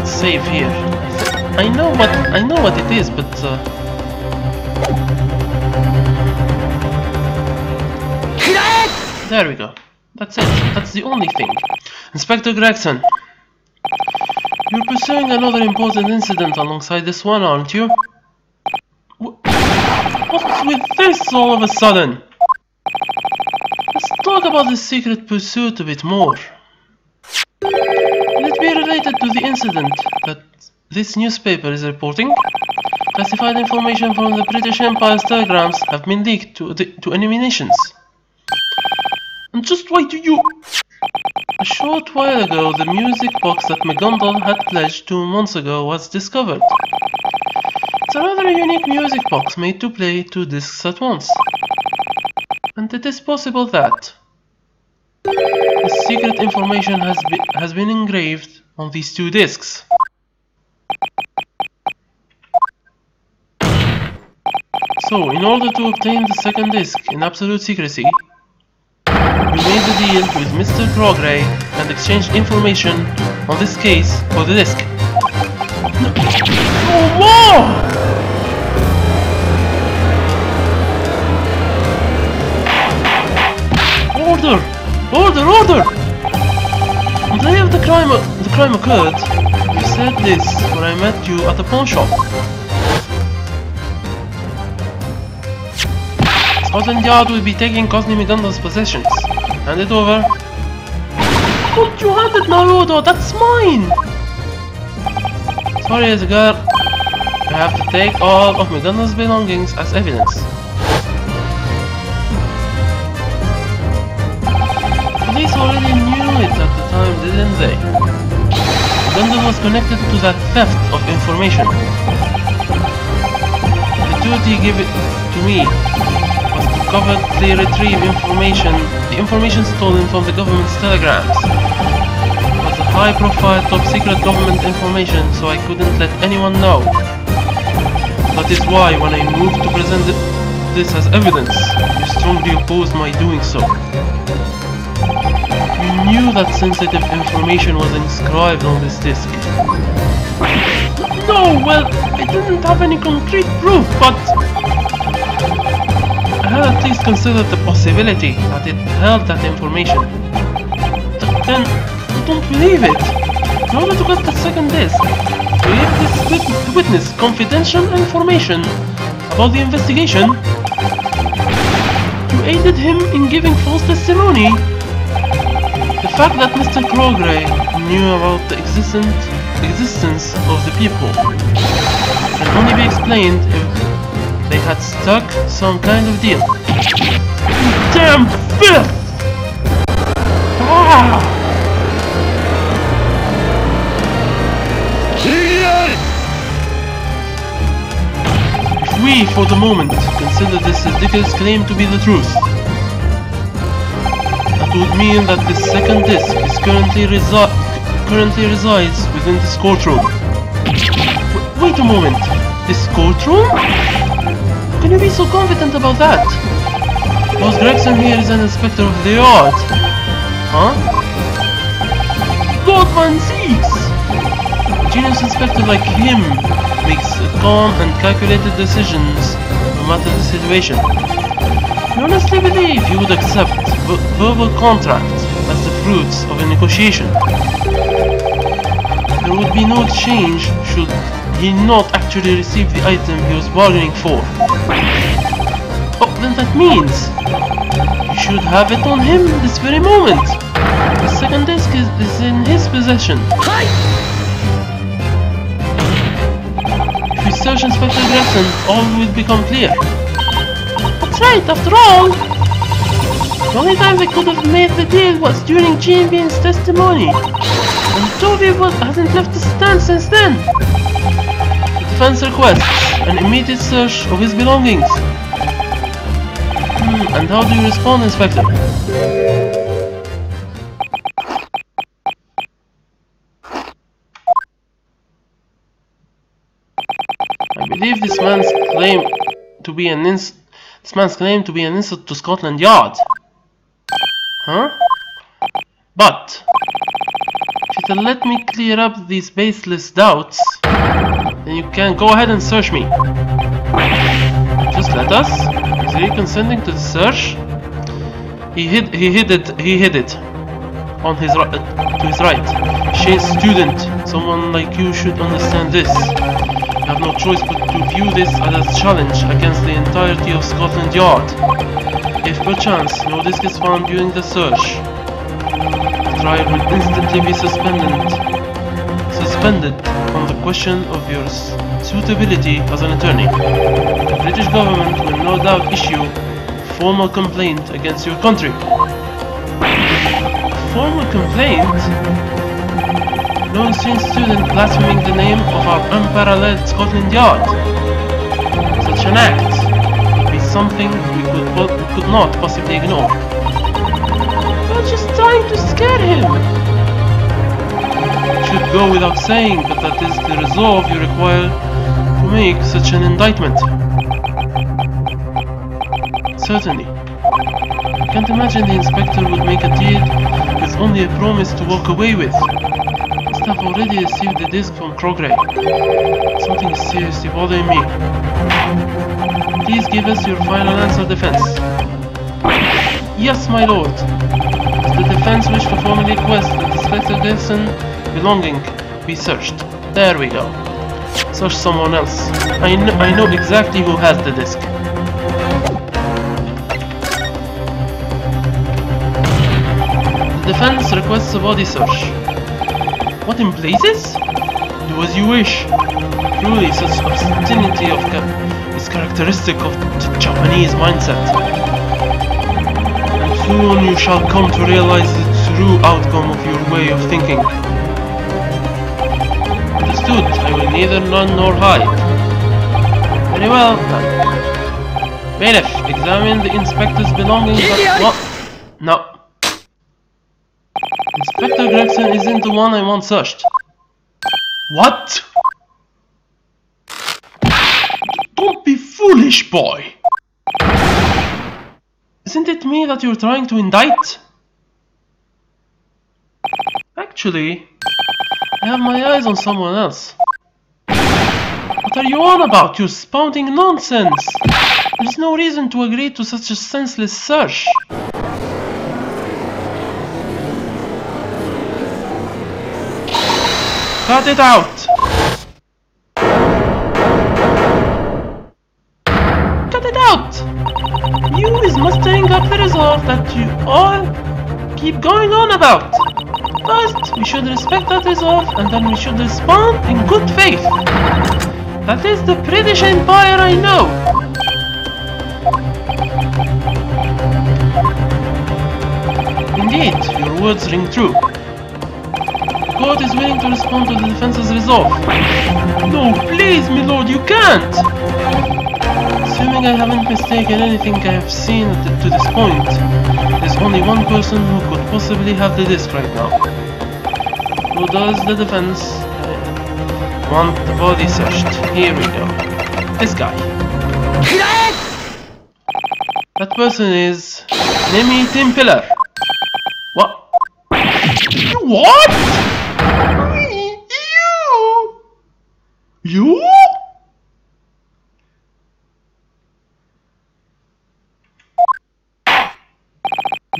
Save here. I know what it is, but there we go. That's it. That's the only thing. Inspector Gregson, you're pursuing another important incident alongside this one, aren't you? What's with this all of a sudden? Let's talk about this secret pursuit a bit more. Will it be related to the incident that this newspaper is reporting? Classified information from the British Empire's telegrams have been leaked to enemy nations. And just why do you... A short while ago, the music box that McGonagall had pledged 2 months ago was discovered. It's a rather unique music box made to play 2 discs at once. And it is possible that the secret information has been engraved on these 2 discs. So, in order to obtain the second disc in absolute secrecy, you made the deal with Mr. Crogray and exchanged information on this case for the disc. No more! Order! Order! Order! On the day of the crime occurred, you said this when I met you at the pawn shop. Scotland Yard will be taking Cosney McGonagall's possessions. Hand it over. Don't you hand it now, Odo, that's mine! Sorry, Edgar. I have to take all of McGonagall's belongings as evidence. Police already knew it at the time, didn't they? McGonagall was connected to that theft of information. The duty given to me covertly retrieve information, the information stolen from the government's telegrams. It was a high-profile, top-secret government information, so I couldn't let anyone know. That is why, when I moved to present this as evidence, you strongly opposed my doing so. You knew that sensitive information was inscribed on this disc. No, well, I didn't have any concrete proof, but I had at least considered the possibility that it held that information. Then, I don't believe it. In order to get the second disc, you gave this witness confidential information about the investigation. You aided him in giving false testimony. The fact that Mr. Crogray knew about the existence of the people can only be explained if they had struck some kind of deal. Damn filth! Ah! If we, for the moment, consider this ridiculous claim to be the truth, that would mean that this second disc is currently resides within this courtroom. Wait a moment, this courtroom? How can you be so confident about that? Because Gregson here is an inspector of the yard. Huh? Godman seeks! A genius inspector like him makes calm and calculated decisions no matter the situation. You honestly believe he would accept accept verbal contract as the fruits of a negotiation. There would be no change should he not actually receive the item he was bargaining for. Oh, then that means he should have it on him this very moment. The second disc is in his possession. If we search Inspector Gregson, all will become clear. That's right, after all, the only time they could have made the deal was during Jean Bean's testimony. And Toby hasn't left the stand since then. The defense requests an immediate search of his belongings. And how do you respond, Inspector? I believe this man's claim to be an insult to Scotland Yard. Huh? But if you'll let me clear up these baseless doubts, then you can go ahead and search me. Just let us. Is he consenting to the search? He hid it on his right, to his right. Shane's student. Someone like you should understand this. You have no choice but to view this as a challenge against the entirety of Scotland Yard. If perchance no disc is found during the search, the trial will instantly be suspended on the question of your suitability as an attorney. The British government will no doubt issue a formal complaint against your country. A formal complaint? No insane student blaspheming the name of our unparalleled Scotland Yard. Such an act would be something we could not possibly ignore. We're just trying to scare him. It should go without saying, but that is the resolve you require to make such an indictment. Certainly. I can't imagine the inspector would make a deal with only a promise to walk away with. I've already received the disc from Crogray. Something is seriously bothering me. Please give us your final answer, defense. Yes, my lord. Does the defense wish to formally request that Inspector Gregson belonging be searched? There we go. Search someone else. I know exactly who has the disc. The defense requests a body search. What in places? Do as you wish. Truly, such obstinity is characteristic of the Japanese mindset. And soon you shall come to realize the true outcome of your way of thinking. Understood, I will neither run nor hide. Very well, then. Bailiff, examine the inspector's belongings. What? No. Inspector Gregson isn't the one I want searched. What? Don't be foolish, boy! Isn't it me that you're trying to indict? Actually, I have my eyes on someone else. What are you on about? You're spouting nonsense! There's no reason to agree to such a senseless search. Cut it out! Cut it out! You is mustering up the resolve that you all keep going on about. First, we should respect that resolve, and then we should respond in good faith. That is the British Empire I know. Indeed, your words ring true. The court is willing to respond to the defense's resolve. No, please, my lord, you can't! Assuming I haven't mistaken anything I have seen to this point, there's only one person who could possibly have the disc right now. Who does the defense want the body searched? Here we go. This guy. That person is Nemi Timpiller. What? What? You?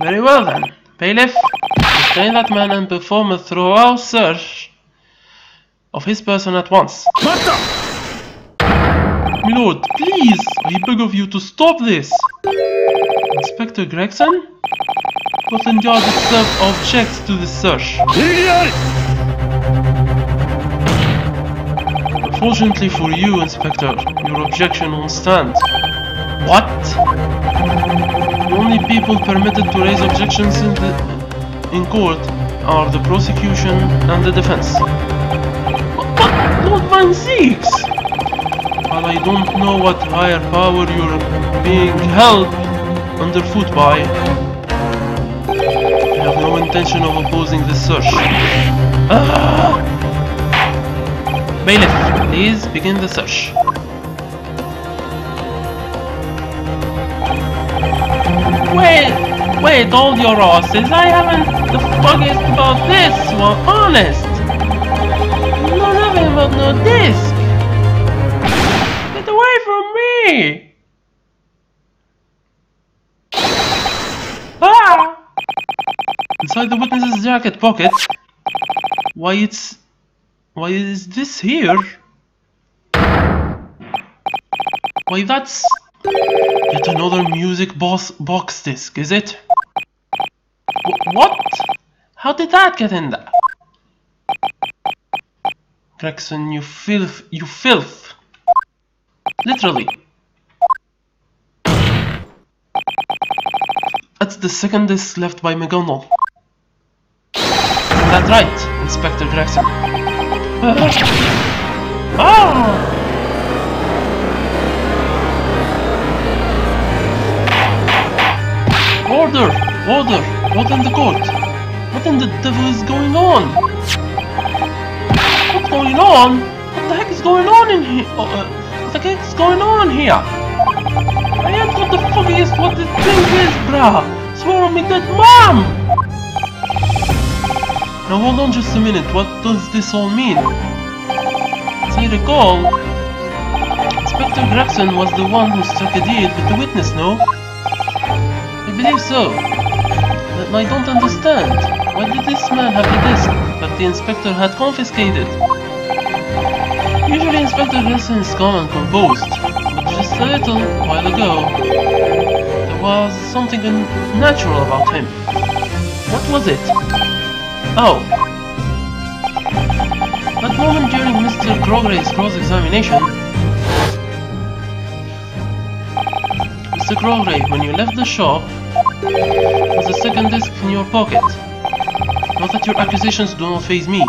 Very well then. Bailiff, restrain that man and perform a thorough search of his person at once. Milord, please, I beg of you to stop this. Inspector Gregson? Scotland Yard itself objects to this search. Unfortunately for you, Inspector, your objection won't stand. What? The only people permitted to raise objections in court are the prosecution and the defense. But Lord Van Zeeks! While I don't know what higher power you're being held underfoot by, I have no intention of opposing this search. Bailiff, please begin the search. Wait, hold your horses. I haven't the foggiest about this one, honest. No, nothing about no disc. Get away from me! Ah! Inside the witness's jacket pocket. Why is this here? Why, that's yet another music box disc, is it? What? How did that get in there? Gregson, you filth. Literally. That's the second disc left by McGonagall. Is that right, Inspector Gregson? Order! What in the court? What in the devil is going on? What's going on? What the heck is going on in here? What the heck is going on here? I ain't got the foggiest what the thing is, brah! Swear on me dead mom! Now hold on just a minute, what does this all mean? As I recall, Inspector Gregson was the one who struck a deal with the witness, no? I believe so. But I don't understand. Why did this man have the disc that the inspector had confiscated? Usually Inspector Gregson is calm and composed, but just a little while ago, there was something unnatural about him. What was it? Oh. That moment during Mr. Crogray's cross-examination. Mr. Crogray, when you left the shop, was a second disc in your pocket. Not that your accusations do not faze me.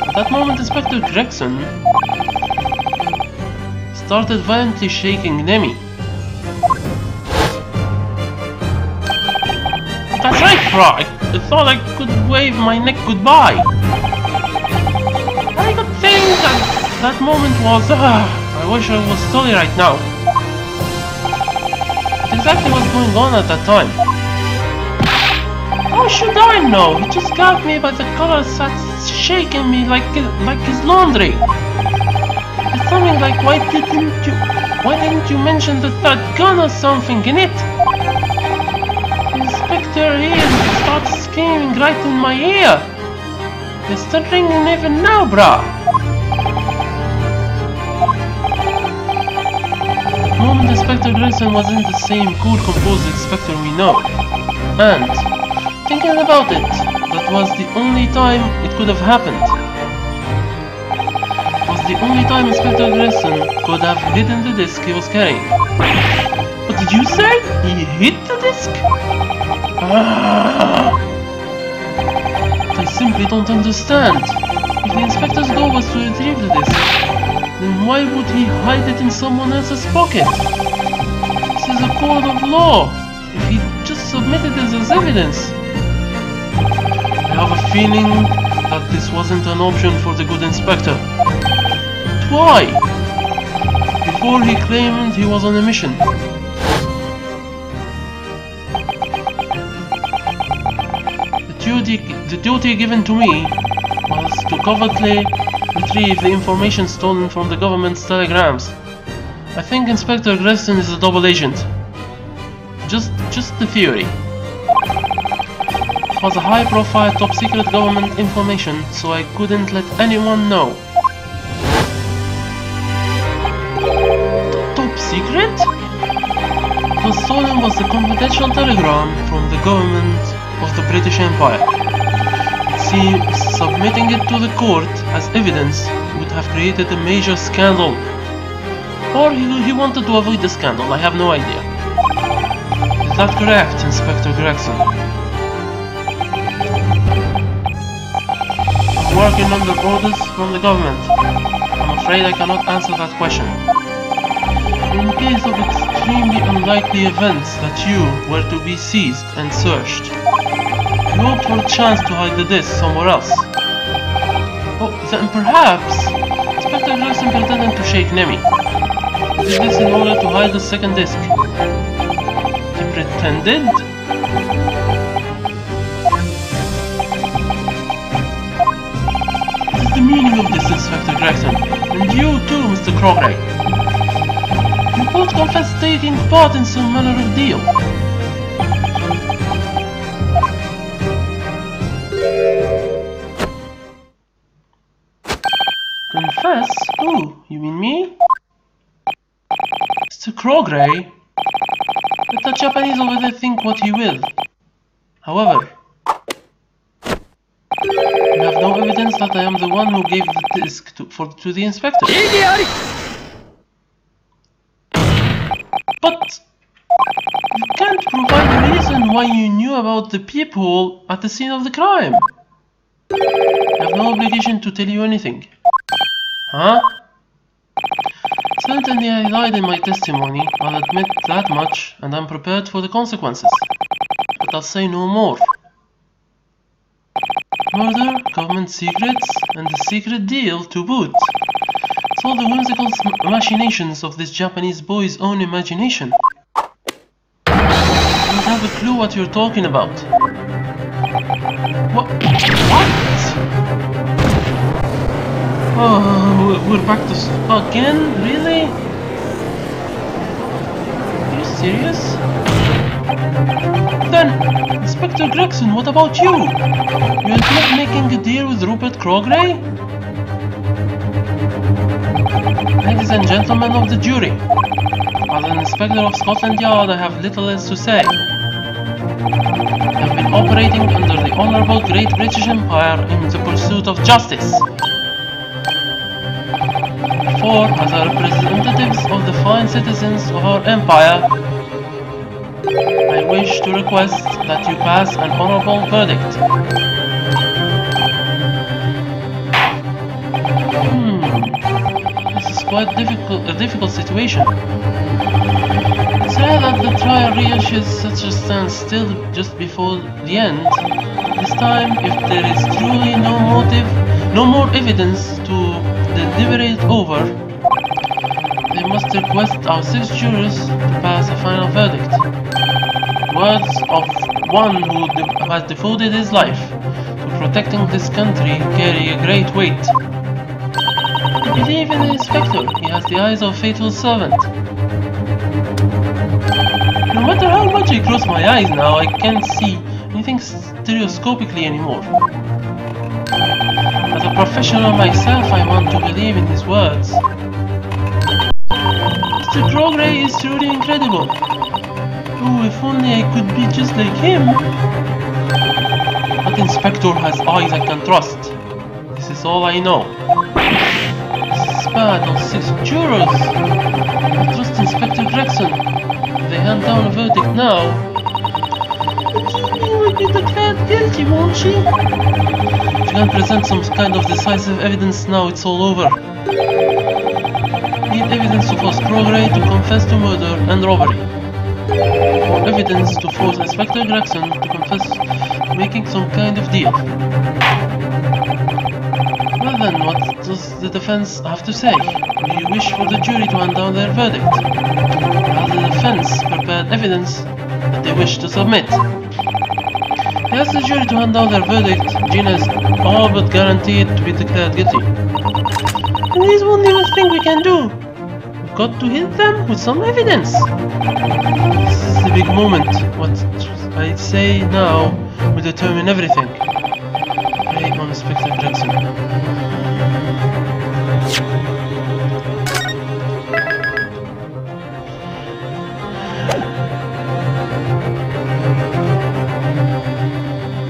At that moment, Inspector Gregson started violently shaking Nemi. That's right, Frog! I thought I could wave my neck goodbye. I could think that moment was... I wish I was Tully right now. What exactly was going on at that time? How should I know? He just grabbed me by the collar and sat shaking me like his laundry. It's something like, why didn't you mention that gun or something in it? Inspector here starts screaming right in my ear. It's still ringing even now, brah. The moment Inspector Gregson wasn't the same cool, composed inspector we know. And, thinking about it, that was the only time it could have happened. It was the only time Inspector Gregson could have hidden the disc he was carrying. What did you say? He hid the disc? I simply don't understand. If the inspector's goal was to retrieve the disc, then why would he hide it in someone else's pocket? This is a court of law. If he just submitted this as evidence. I have a feeling that this wasn't an option for the good inspector. But why? Before he claimed he was on a mission. The duty given to me was to covertly retrieve the information stolen from the government's telegrams. I think Inspector Gregson is a double agent. Just the theory. It was a high-profile, top-secret government information, so I couldn't let anyone know. Top secret? What was stolen was a confidential telegram from the government of the British Empire. It seems submitting it to the court as evidence would have created a major scandal. Or he wanted to avoid the scandal, I have no idea. Is that correct, Inspector Gregson? I'm working under orders from the government. I'm afraid I cannot answer that question. In case of extremely unlikely events that you were to be seized and searched, you hoped for a chance to hide the disc somewhere else. Oh, then perhaps Inspector Gregson pretended to shake Nemi. He did this in order to hide the second disc. He pretended? What is the meaning of this, Inspector Gregson? And you too, Mr. Crockery. You both confessed taking part in some manner of deal. Confess? Who? You mean me? Mr. Crogray? Let the Japanese over there think what he will. However, you have no evidence that I am the one who gave the disc to the inspector. But you can't provide a reason why you knew about the people at the scene of the crime. I have no obligation to tell you anything. Huh? Certainly I lied in my testimony, I'll admit that much, and I'm prepared for the consequences. But I'll say no more. Murder, government secrets, and a secret deal to boot. It's all the whimsical machinations of this Japanese boy's own imagination. You don't have a clue what you're talking about. What? Oh, we're back to again? Really? Are you serious? Then, Inspector Gregson, what about you? You admit making a deal with Rupert Crogray? Ladies and gentlemen of the jury, as an Inspector of Scotland Yard, I have little else to say. I have been operating under the Honourable Great British Empire in the pursuit of justice. Therefore, as our representatives of the fine citizens of our empire, I wish to request that you pass an honourable verdict. This is quite a difficult situation. It's rare that the trial reaches such a standstill just before the end. This time, if there is truly no more evidence to deliberate over, they must request our 6 jurors to pass a final verdict. Words of one who has devoted his life to protecting this country carry a great weight. I believe in the inspector. He has the eyes of a faithful servant. No matter how much I close my eyes now, I can't see anything stereoscopically anymore. As a professional myself, I want to believe in his words. Mr. Crogray is truly incredible. Oh, if only I could be just like him. That inspector has eyes I can trust. This is all I know. This is bad on 6 jurors. I trust Inspector Gregson. If they hand down a verdict now, Jimmy will be declared guilty, won't she? If you can present some kind of decisive evidence now, it's all over. Need evidence to force Crogray to confess to murder and robbery. Or evidence to force Inspector Gregson to confess to making some kind of deal. Well then, what does the defense have to say? Do you wish for the jury to hand down their verdict? Has the defense prepared evidence that they wish to submit? They ask the jury to hand down their verdict. Gina is all but guaranteed to be declared guilty. And this is only one thing we can do. got to hit them with some evidence. This is the big moment. What I say now will determine everything. Prey on Inspector Jackson.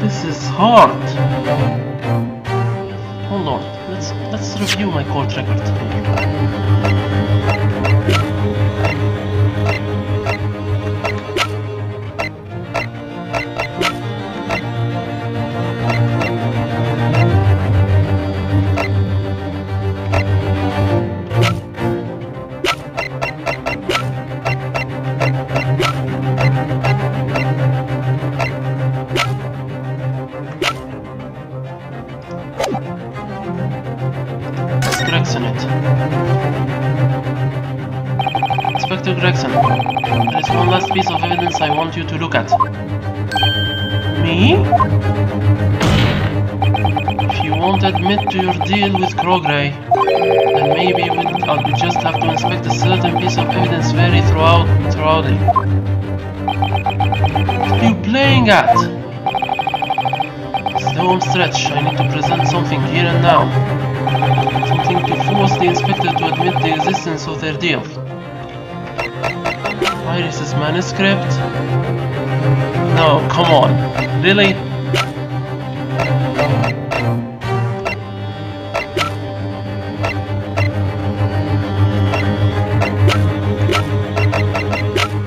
This is hard. Hold on. Let's review my court record here. Inspector Gregson, there is one last piece of evidence I want you to look at. Me? If you won't admit to your deal with Crogray, then maybe we just have to inspect a certain piece of evidence very thoroughly. What are you playing at? It's the home stretch. I need to present something here and now. Something to force the inspector to admit the existence of their deal. Iris's manuscript? No, come on. Really?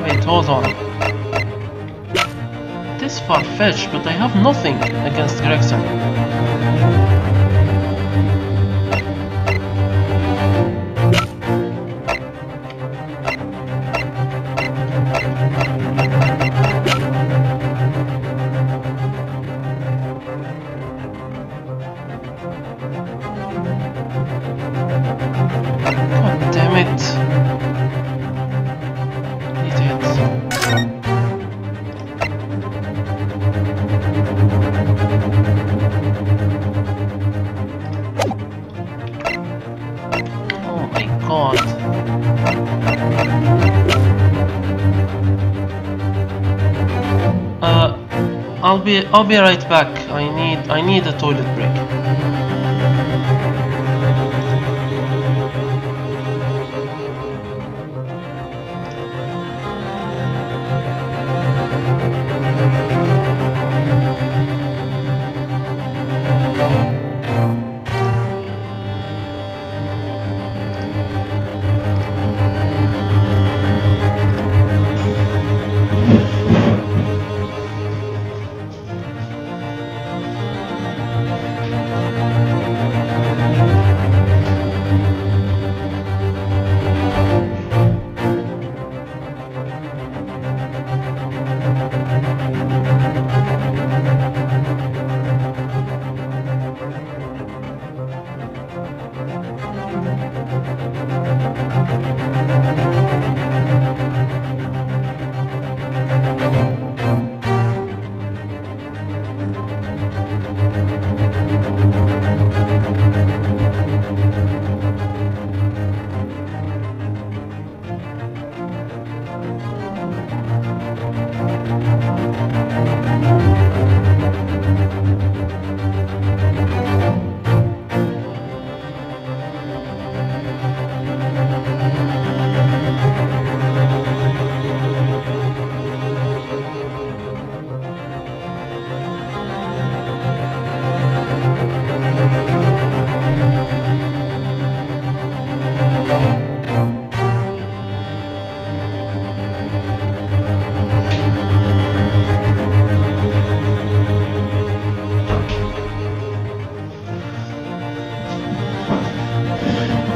Wait, hold on. It is far-fetched, but I have nothing against Gregson. God damn it. Idiot. Oh my god. I'll be right back. I need a toilet break.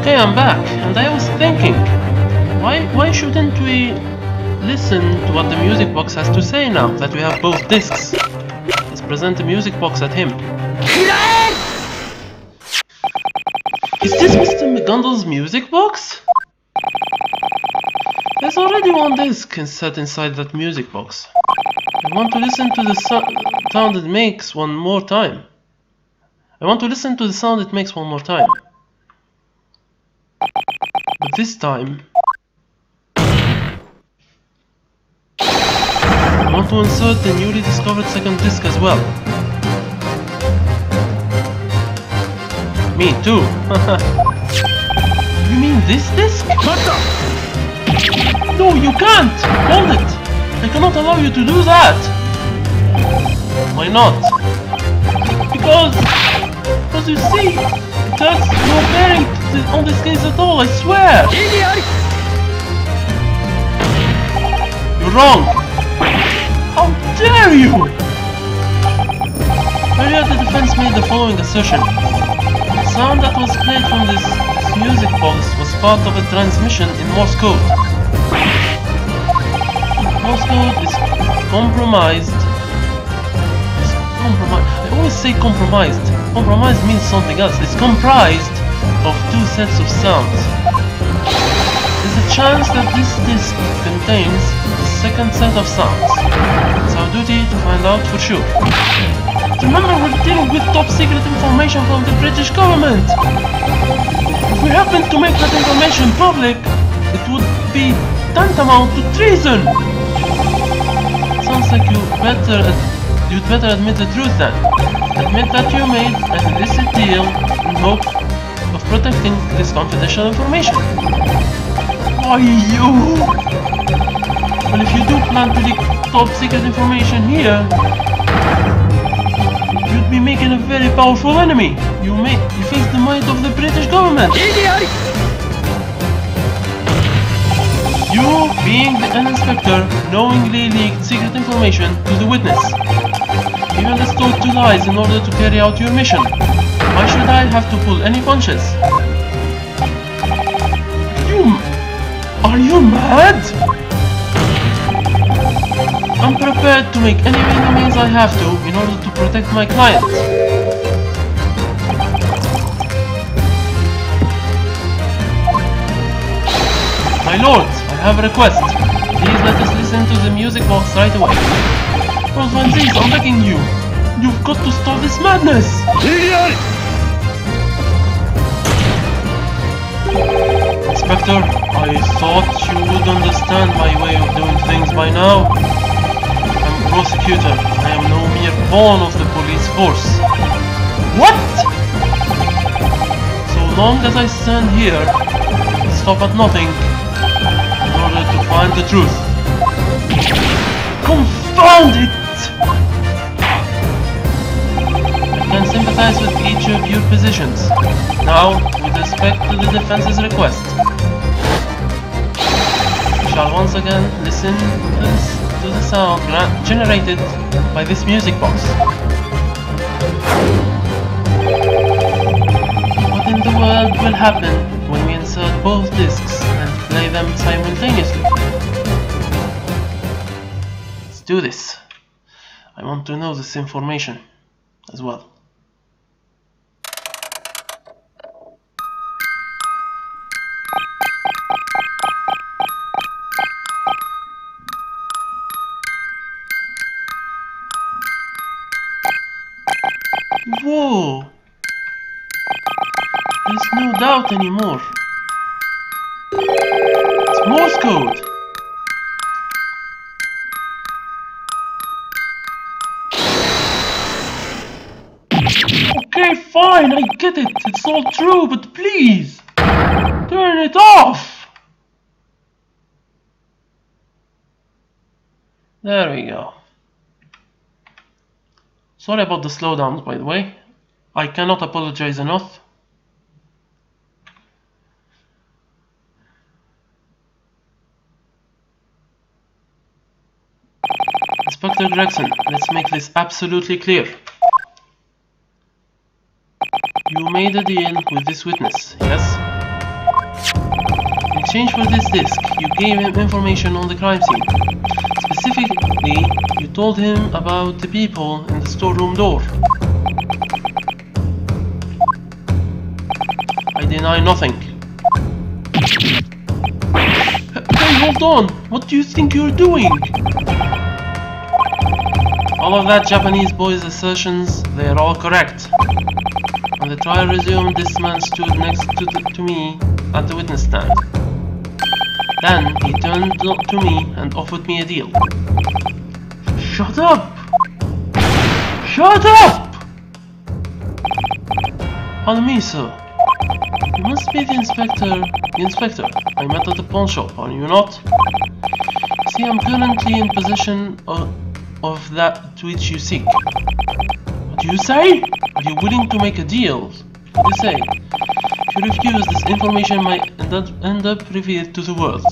Okay, I'm back, and I was thinking, why shouldn't we listen to what the music box has to say now that we have both discs? Let's present the music box at him. Is this Mr. McGondle's music box? There's already one disc set inside that music box. I want to listen to the sound it makes one more time. But this time, want to insert the newly discovered second disc as well. Me too. You mean this disc? No, you can't! Hold it! I cannot allow you to do that! Why not? Because you see, that's no bearing on this case at all, I swear! You're wrong! How dare you! Earlier the defense made the following assertion. The sound that was played from this music box was part of a transmission in Morse code. Morse code is compromised. I always say compromised. Compromised means something else. It's comprised of two sets of sounds. There's a chance that this disc contains the second set of sounds. It's our duty to find out for sure. Remember, we're dealing with top secret information from the British government. If we happen to make that information public, it would be tantamount to treason. Sounds like you'd better admit the truth then. Admit that you made an illicit deal in hope of protecting this confidential information. Why you? Well, if you do plan to leak top secret information here, you'd be making a very powerful enemy. You face the might of the British government. You, being an inspector, knowingly leaked secret information to the witness. Even told two lies in order to carry out your mission. Why should I have to pull any punches? Are you mad? I'm prepared to make any means I have to in order to protect my client. My lords, I have a request. Please let us listen to the music box right away. Lord Van Zies, I'm begging you. You've got to stop this madness. Inspector, I thought you would understand my way of doing things by now. I'm a prosecutor. I am no mere pawn of the police force. What? So long as I stand here and stop at nothing in order to find the truth. Confound it! I can sympathize with each of your positions. Now, with respect to the defense's request, we shall once again listen to the sound generated by this music box. What in the world will happen when we insert both discs and play them simultaneously? Let's do this. I want to know this information as well. Whoa! There's no doubt anymore. It's Morse code. Okay, fine, I get it. It's all true, but please, turn it off. There we go. Sorry about the slowdowns, by the way. I cannot apologize enough. Inspector Gregson, let's make this absolutely clear. You made a deal with this witness, yes? In exchange for this disc, you gave him information on the crime scene. Specifically, you told him about the people in the storeroom door. I deny nothing. Hey, hold on! What do you think you're doing? All of that Japanese boy's assertions, they are all correct. When the trial resumed, this man stood next to me at the witness stand. Then he turned to me and offered me a deal. Shut up! Shut up! Pardon me, sir. You must be the inspector. The inspector I met at the pawn shop, are you not? See, I'm currently in possession of that which you seek. What do you say? Are you willing to make a deal? What do you say? If you refuse, this information might end up revealed to the world.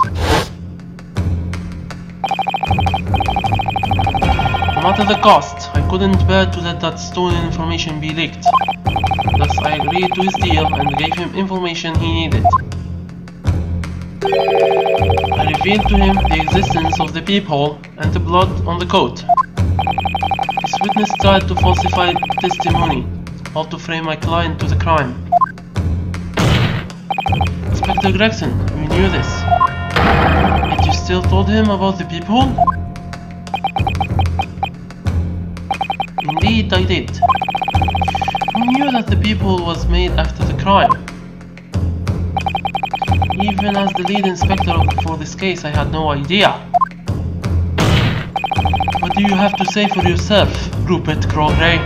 No matter the cost, I couldn't bear to let that stolen information be leaked. Thus I agreed to his deal and gave him information he needed. I revealed to him the existence of the peephole and the blood on the coat. This witness tried to falsify testimony, all to frame my client to the crime. Inspector Gregson, you knew this. Yet you still told him about the peephole? Indeed, I did. Who knew that the peephole was made after the crime? Even as the lead inspector for this case, I had no idea. What do you have to say for yourself, Rupert Crowgray?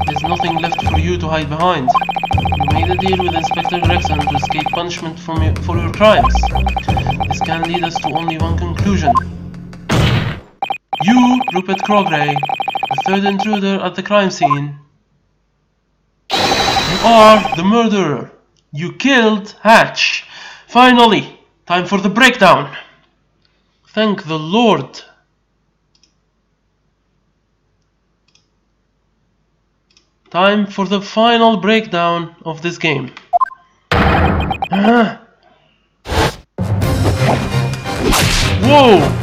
There's nothing left for you to hide behind. You made a deal with Inspector Gregson to escape punishment for your crimes. This can lead us to only one conclusion. You, Rupert Crowgray, the third intruder at the crime scene, you are the murderer. You killed Hatch. Finally, time for the breakdown. Thank the Lord. Time for the final breakdown of this game. Whoa!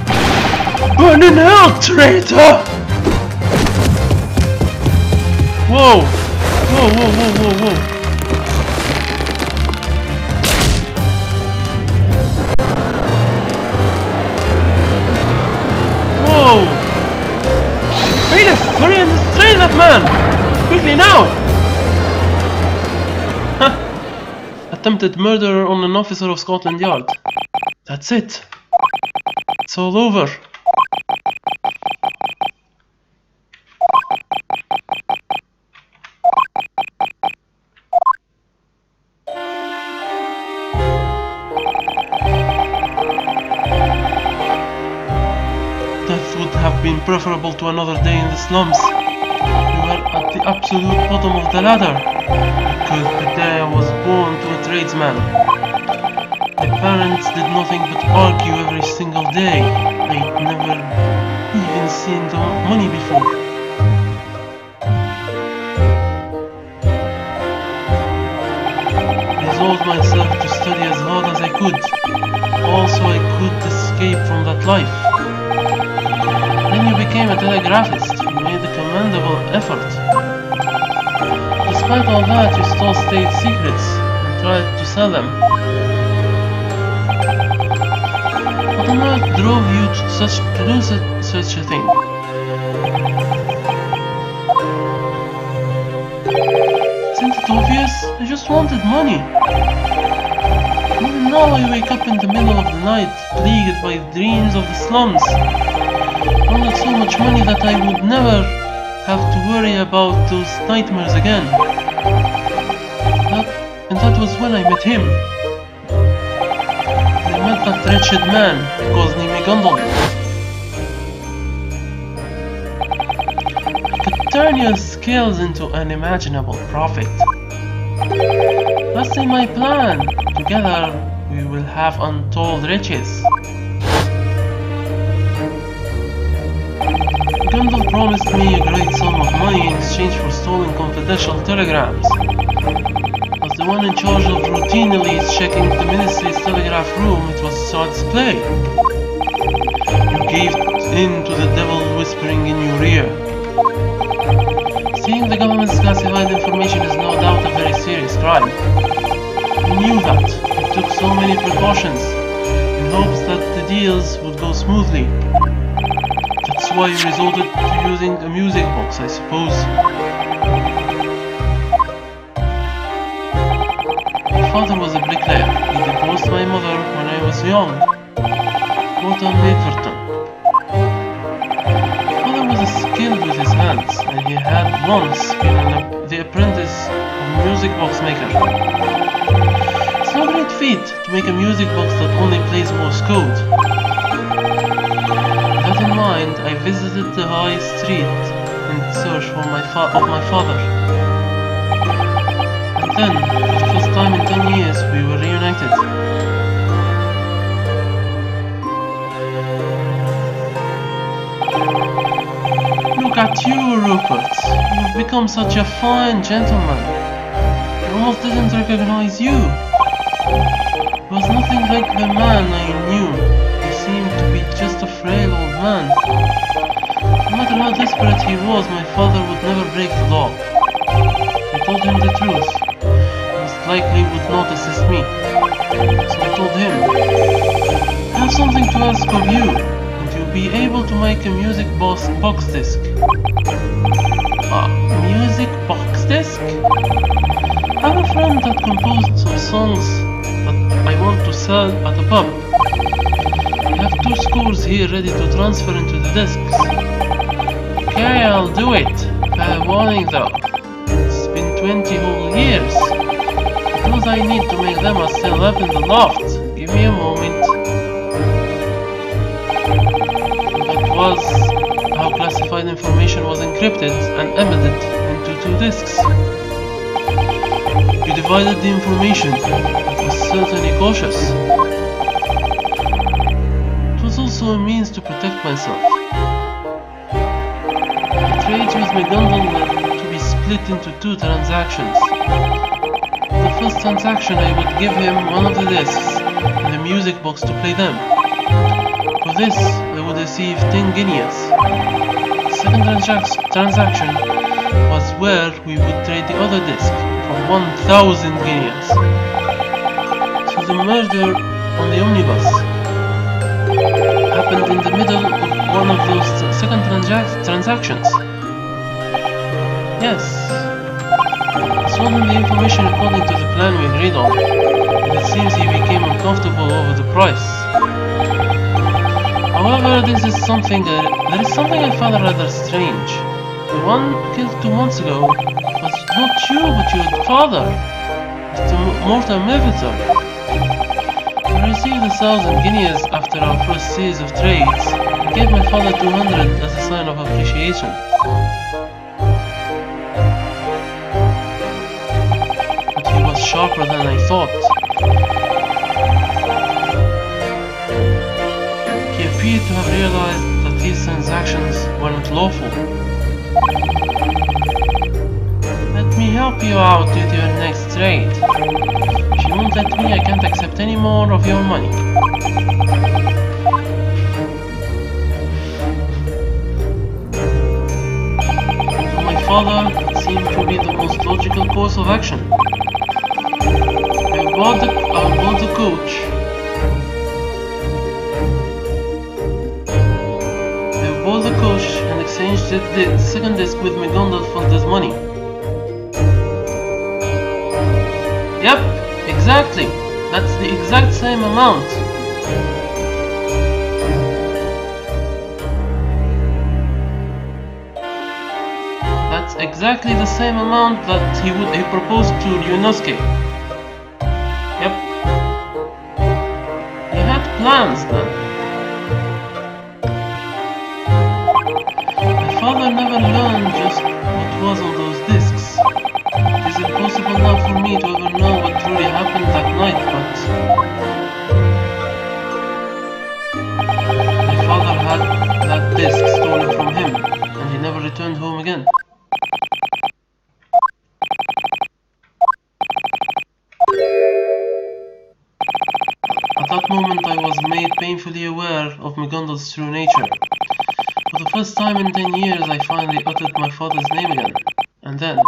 Burn in hell, traitor! Whoa! Whoa, whoa, whoa, whoa, whoa! Whoa! Bailiff, hurry and restrain that man! Quickly now! Attempted murder on an officer of Scotland Yard. That's it. It's all over. Death would have been preferable to another day in the slums. We were at the absolute bottom of the ladder, because the day I was born to a tradesman. My parents did nothing but argue every single day. I'd never even seen the money before. I resolved myself to study as hard as I could, also I could escape from that life. Then you became a telegraphist. You made a commendable effort. Despite all that, you stole state secrets and tried to sell them. What on earth drove you to do such a thing? Isn't it obvious? I just wanted money. Even now I wake up in the middle of the night, plagued by dreams of the slums. I wanted so much money that I would never have to worry about those nightmares again. And that was when I met him. I met that wretched man, because named Gundle. I could turn your skills into unimaginable profit. That's in my plan. Together, we will have untold riches. Gundle promised me a great sum of money in exchange for stolen confidential telegrams. As the one in charge of routinely checking the ministry's telegraph room, it was Sard's play. You gave in to the devil whispering in your ear. Stealing the government's classified information is no doubt a very serious crime. I knew that. I took so many precautions, in hopes that the deals would go smoothly. That's why you resorted to using a music box, I suppose. My father was a bricklayer. He divorced my mother when I was young. Walter Makerton. Father was skilled with his hands, and he had once been the apprentice of a music box maker. It's no great feat to make a music box that only plays Morse code. With that in mind, I visited the high street in search of my father. And then, for the first time in 10 years, we were reunited. Look at you, Rupert. You've become such a fine gentleman. I almost didn't recognize you. He was nothing like the man I knew. He seemed to be just a frail old man. No matter how desperate he was, my father would never break the law. I told him the truth. He most likely would not assist me. So I told him, I have something to ask of you. Would you be able to make a music box disc? A music box disc? I have a friend that composed some songs that I want to sell at a pub. I have 2 scores here ready to transfer into the discs. Okay, I'll do it. Fair warning though. It's been 20 whole years. The tools I need to make them are still up in the loft. Give me a moment. That was how classified information was encrypted and embedded into 2 disks. You divided the information. It was certainly cautious. It was also a means to protect myself. The trades with McDonald were to be split into 2 transactions. For the first transaction, I would give him one of the discs and a music box to play them. For this, I would receive 10 guineas. The second transaction was where we would trade the other disc for 1,000 guineas. So the murder on the omnibus happened in the middle of one of those second transactions. Yes. I sold him the information according to the plan we agreed on, and it seems he became uncomfortable over the price. However, there is something I found rather strange. The one killed 2 months ago was not you, but your father, Mr. Mortimer Miviter. I received 1,000 guineas after our first series of trades and gave my father 200 as a sign of appreciation. But he was sharper than I thought. He appeared to have realized that these transactions weren't lawful. Let me help you out with your next trade. If you won't let me, I can't accept any more of your money. For my father, it seemed to be the most logical course of action. I bought the coach. I bought the coach and exchanged the second disc with McDonald for this money. Yep, exactly. That's the exact same amount. That's exactly the same amount that he proposed to Ryunosuke. Yep. He had plans then. My father never learned just what was on those discs. It is impossible now for me to ever know what truly happened that night, but my father had that disc stolen from him, and he never returned home again. At that moment I was made painfully aware of McGondal's true nature. For the first time in 10 years I finally uttered my father's name again, and then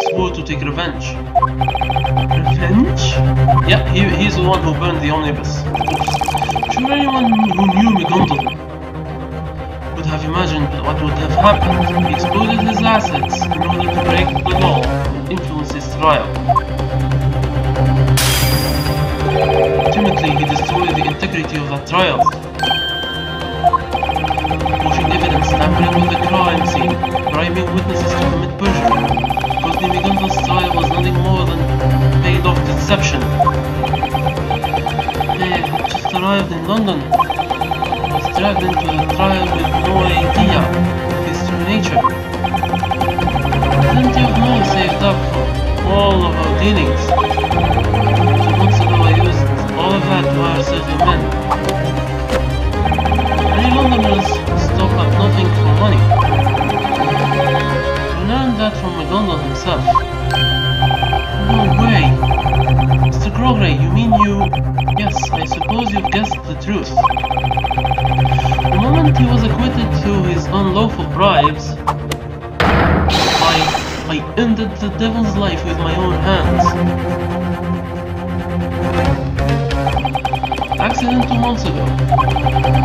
swore to take revenge. Revenge? Yeah, he's the one who burned the omnibus. Sure, anyone who knew McGondal would have imagined what would have happened. He exploited his assets in order to break the law and influence his trial. the integrity of that trial. Pushing evidence, tampering with the crime scene, bribing witnesses to commit perjury. Courtney McDonald's trial was nothing more than paid-off deception. They had just arrived in London. I was dragged into the trial with no idea of his true nature. Plenty of money saved up from all of our dealings. 2 months ago I used all of that to hire certain men. Many Londoners stop at nothing for money. I learned that from McDonald himself. No way! Mr. Grogray, you mean you... Yes, I suppose you've guessed the truth. The moment he was acquitted through his unlawful bribes, I ended the devil's life with my own hands. The accident 2 months ago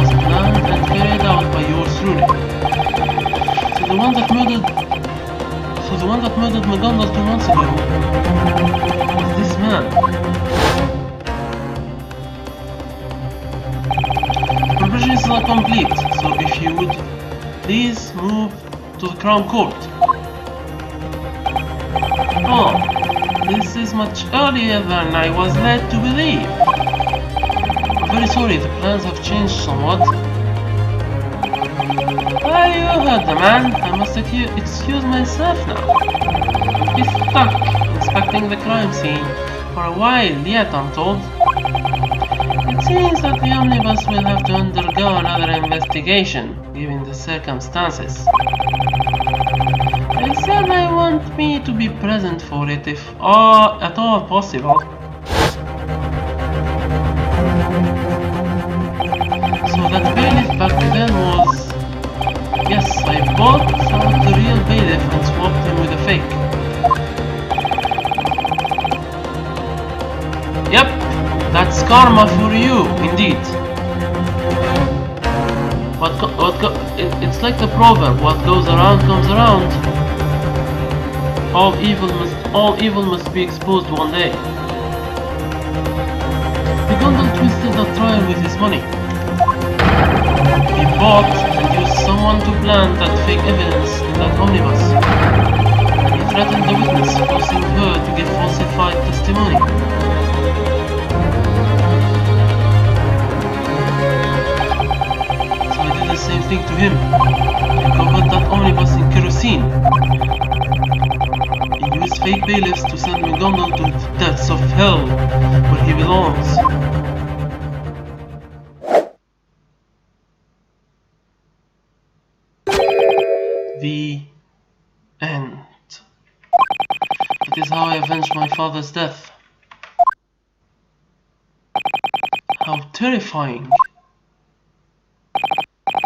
was planned and carried out by yours truly. So the one that murdered McDonald 2 months ago was this man. The preparations are complete, so if you would please move to the Crown Court. Oh, this is much earlier than I was led to believe. I'm very sorry, the plans have changed somewhat. Well, you heard the man. I must excuse myself now. I'll be stuck inspecting the crime scene for a while yet, I'm told. It seems that the omnibus will have to undergo another investigation, given the circumstances. They said they want me to be present for it if at all possible. So that bailiff back then was... Yes, I bought out the real bailiff and swapped him with a fake. Yep, that's karma for you, indeed. It's like the proverb, what goes around comes around. All evil must be exposed one day. McDonald twisted that trial with his money. He bought and used someone to plant that fake evidence in that omnibus. And he threatened the witness, forcing her to give falsified testimony. So I did the same thing to him. I covered that omnibus in kerosene. He used fake bailiffs to send McDonald to the depths of hell, where he belongs. The end. That is how I avenged my father's death. How terrifying.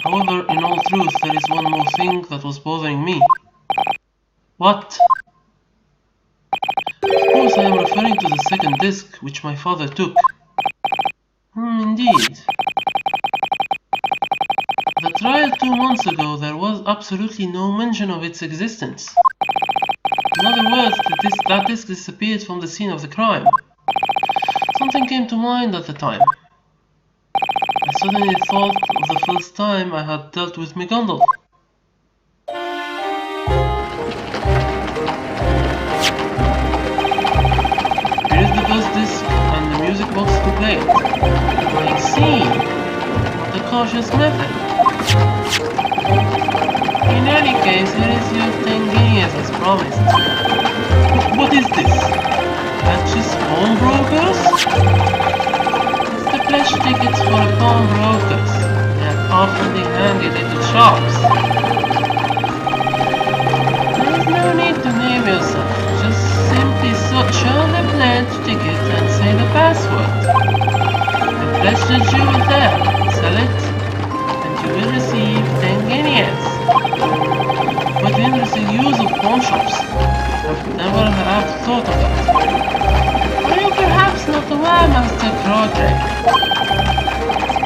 However, in all truth, there is one more thing that was bothering me. What? Of course, I am referring to the second disc, which my father took. Indeed. The trial 2 months ago, there was absolutely no mention of its existence. In other words, that disc disappeared from the scene of the crime. Something came to mind at the time. I suddenly thought of the first time I had dealt with McDonald. Here is the first disc and the music box to play it. I see. What a cautious method. In any case, here is your 10 guineas as promised. What is this? Patches pawnbrokers? It's the pledge tickets for pawnbrokers. They are awfully handy little shops. There is no need to name yourself. Just simply show the pledge ticket and say the password. The pledge that you will there, sell it, and you will receive 10 guineas. But the interesting use of pawn shops. I've never have thought of it. Are you perhaps not aware, Master Crogray?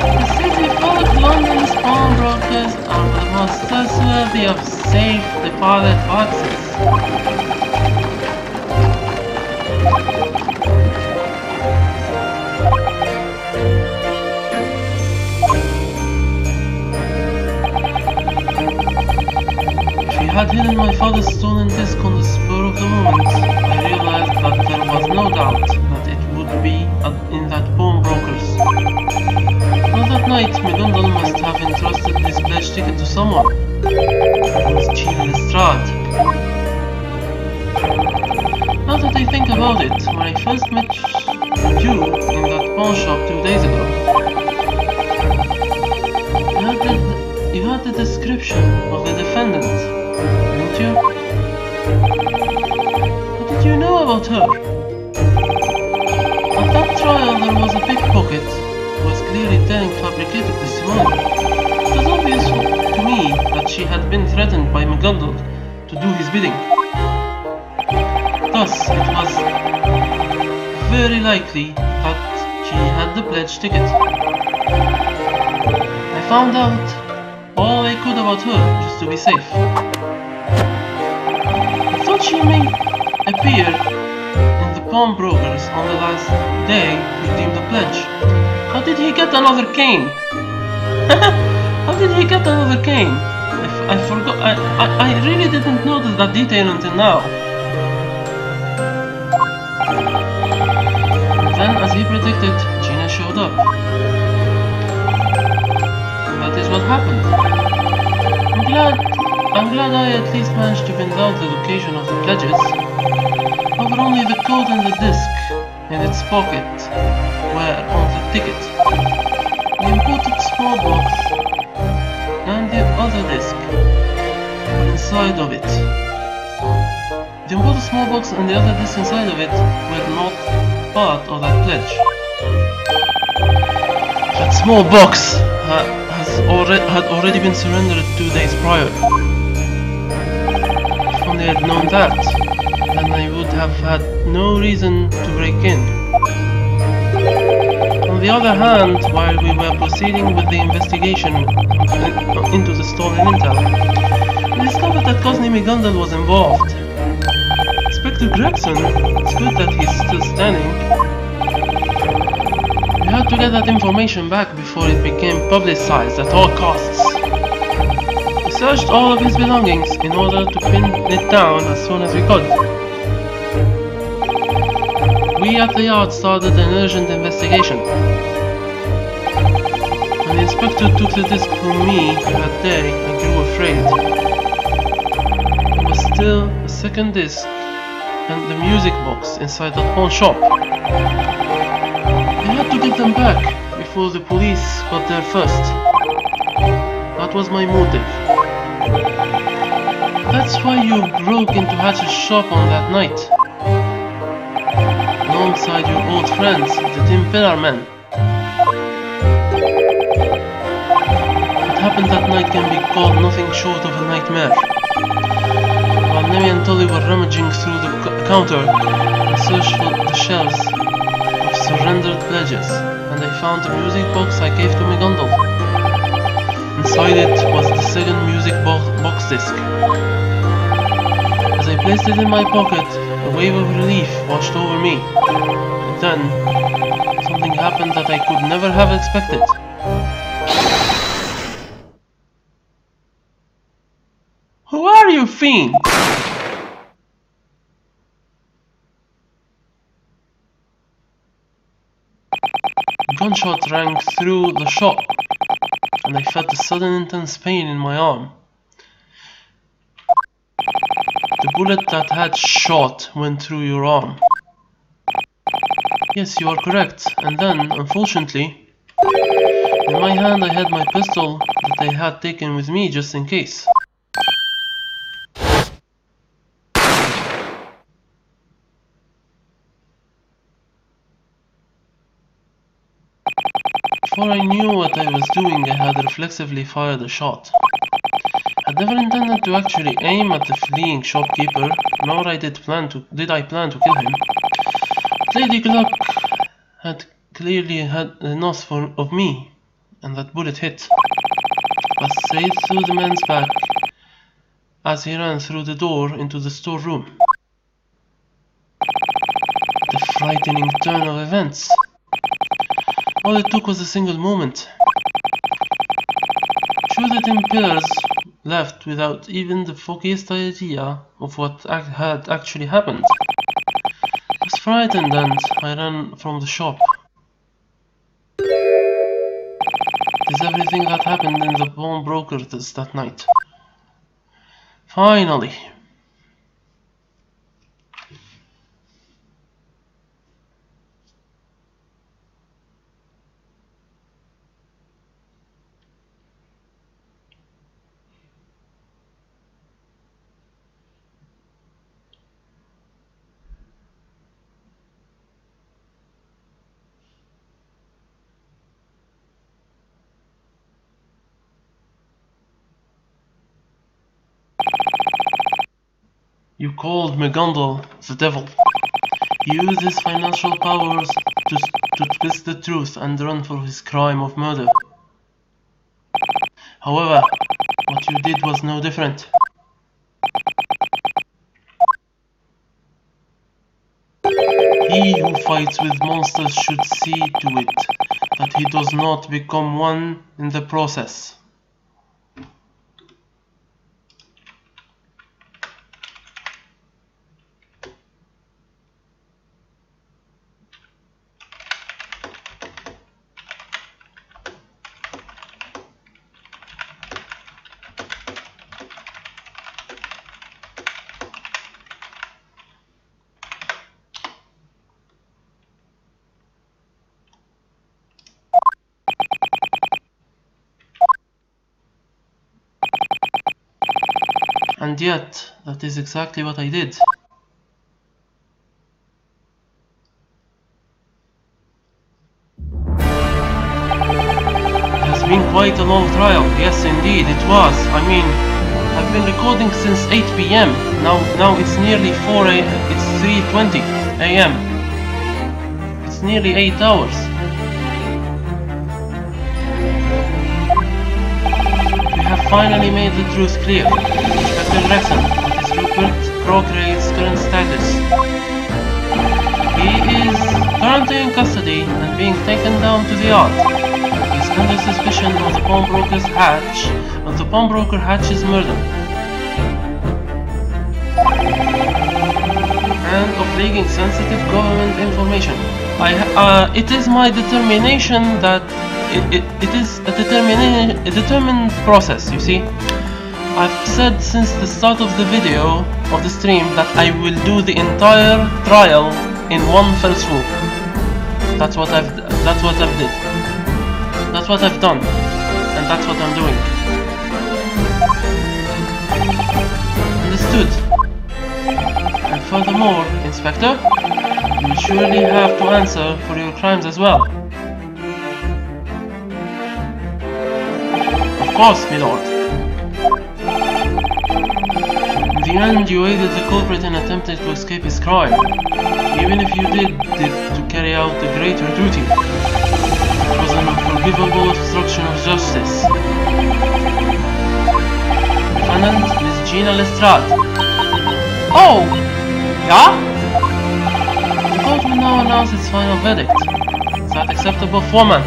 The city folk London's pawnbrokers are the most trustworthy of safe deposit boxes. what did I think about it when I first met you in that pawn shop 2 days ago? You had the description of the defendant, didn't you? What did you know about her? At that trial there was a pickpocket who was clearly telling fabricated testimony. It was obvious to me that she had been threatened by McGonagall to do his bidding. Thus, it was very likely that she had the pledge ticket. I found out all I could about her just to be safe. I thought she may appear in the pawnbrokers on the last day he redeemed the pledge. How did he get another cane? How did he get another cane? I forgot. I really didn't notice that detail until now. Then, as he predicted, Gina showed up. That is what happened. I'm glad I at least managed to find out the location of the pledges. However, only the code and the disc in its pocket were on the ticket. The imported small box and the other disc were inside of it. The imported small box and the other disc inside of it were not part of that pledge. That small box had already been surrendered 2 days prior. If only I had known that, then I would have had no reason to break in. On the other hand, while we were proceeding with the investigation into the stolen intel, we discovered that Cosney McGonagall was involved. Inspector Gregson, it's good that he's still standing. We had to get that information back before it became publicized at all costs. We searched all of his belongings in order to pin it down as soon as we could. We at the yard started an urgent investigation. When the inspector took the disc from me that day, I grew afraid. There was still a second disc and the music box inside that pawn shop. We had to get them back before the police got there first. That was my motive. That's why you broke into Hatch's shop on that night. Alongside your old friends, the Tin Pillar Men. What happened that night can be called nothing short of a nightmare. While Nemi and Tolly were rummaging through the counter, I searched for the shelves of surrendered pledges, and I found the music box I gave to McGonagall. Inside it was the second music box disc. As I placed it in my pocket, a wave of relief washed over me. But then, something happened that I could never have expected. Who are you, fiend? A gunshot rang through the shop, and I felt a sudden intense pain in my arm. The bullet that had shot went through your arm. Yes, you are correct. And then, unfortunately, in my hand I had my pistol that I had taken with me just in case. Before I knew what I was doing, I had reflexively fired a shot. I never intended to actually aim at the fleeing shopkeeper, nor did I plan to kill him. Lady Gluck had clearly had enough of me, and that bullet hit. Passed straight through the man's back as he ran through the door into the storeroom. The frightening turn of events. All it took was a single moment. Sure, the Tin Pillars left without even the foggiest idea of what had actually happened. I was frightened and I ran from the shop. It is everything that happened in the pawnbrokers that night. Finally. You called McGondle the devil. He used his financial powers to twist the truth and run for his crime of murder. However, what you did was no different. He who fights with monsters should see to it that he does not become one in the process. And yet, that is exactly what I did. It has been quite a long trial. Yes, indeed, it was. I mean, I've been recording since 8 p.m. Now it's nearly 4 a.m. It's 3:20 a.m. It's nearly 8 hours. We have finally made the truth clear. Inspector Rexon, what is Rupert Crocrade's current status? He is currently in custody and being taken down to the yard. He is under suspicion of the pawnbroker Hatch's murder, and of leaking sensitive government information. It is my determination that it is a determined process, you see. I've said since the start of the video, of the stream, that I will do the entire trial in one fell swoop. That's what I've done, and that's what I'm doing. Understood. And furthermore, Inspector, you will surely have to answer for your crimes as well. Of course, my lord. In the end, you aided the culprit in attempting to escape his crime. Even if you did to carry out a greater duty. It was an unforgivable obstruction of justice. Defendant, Miss Gina Lestrade. Oh! Yeah? The court will now announce its final verdict. Is that acceptable, foreman?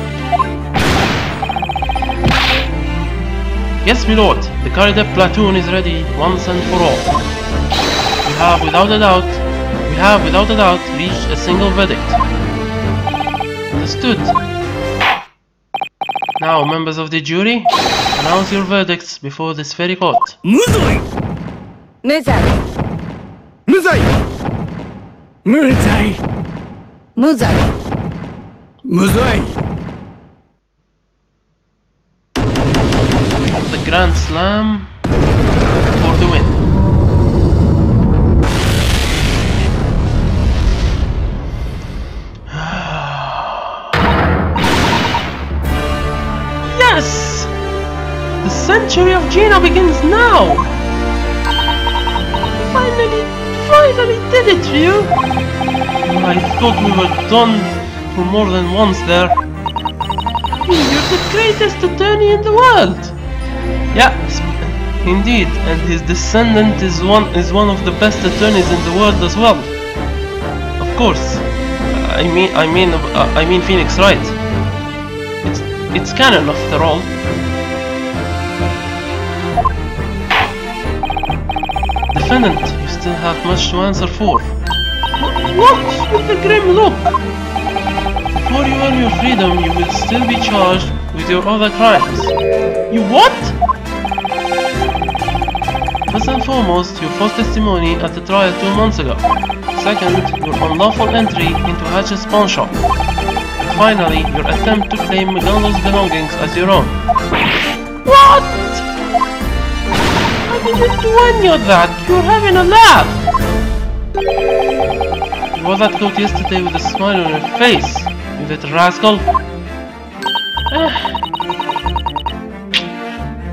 Yes, my lord. The Caridep platoon is ready once and for all. We have, without a doubt, reached a single verdict. Understood. Now, members of the jury, announce your verdicts before this very court.
Muzai!
Muzai.
Muzai! Muzai!
Muzai.
Muzai!
The Grand Slam for the win. Yes! The century of Gina begins now! Finally did it, Ryu! I thought we were done for more than once there. You're the greatest attorney in the world! Yeah, indeed, and his descendant is one of the best attorneys in the world as well. Of course, I mean Phoenix Wright. It's canon after all. Defendant, you still have much to answer for. What with the grim look? Before you earn your freedom, you will still be charged with your other crimes. You what? First and foremost, your false testimony at the trial 2 months ago. Second, your unlawful entry into Hatch's pawn shop. And finally, your attempt to claim McDonald's belongings as your own. What? I didn't do any of that. You're having a laugh. You wore that coat yesterday with a smile on your face, you little rascal.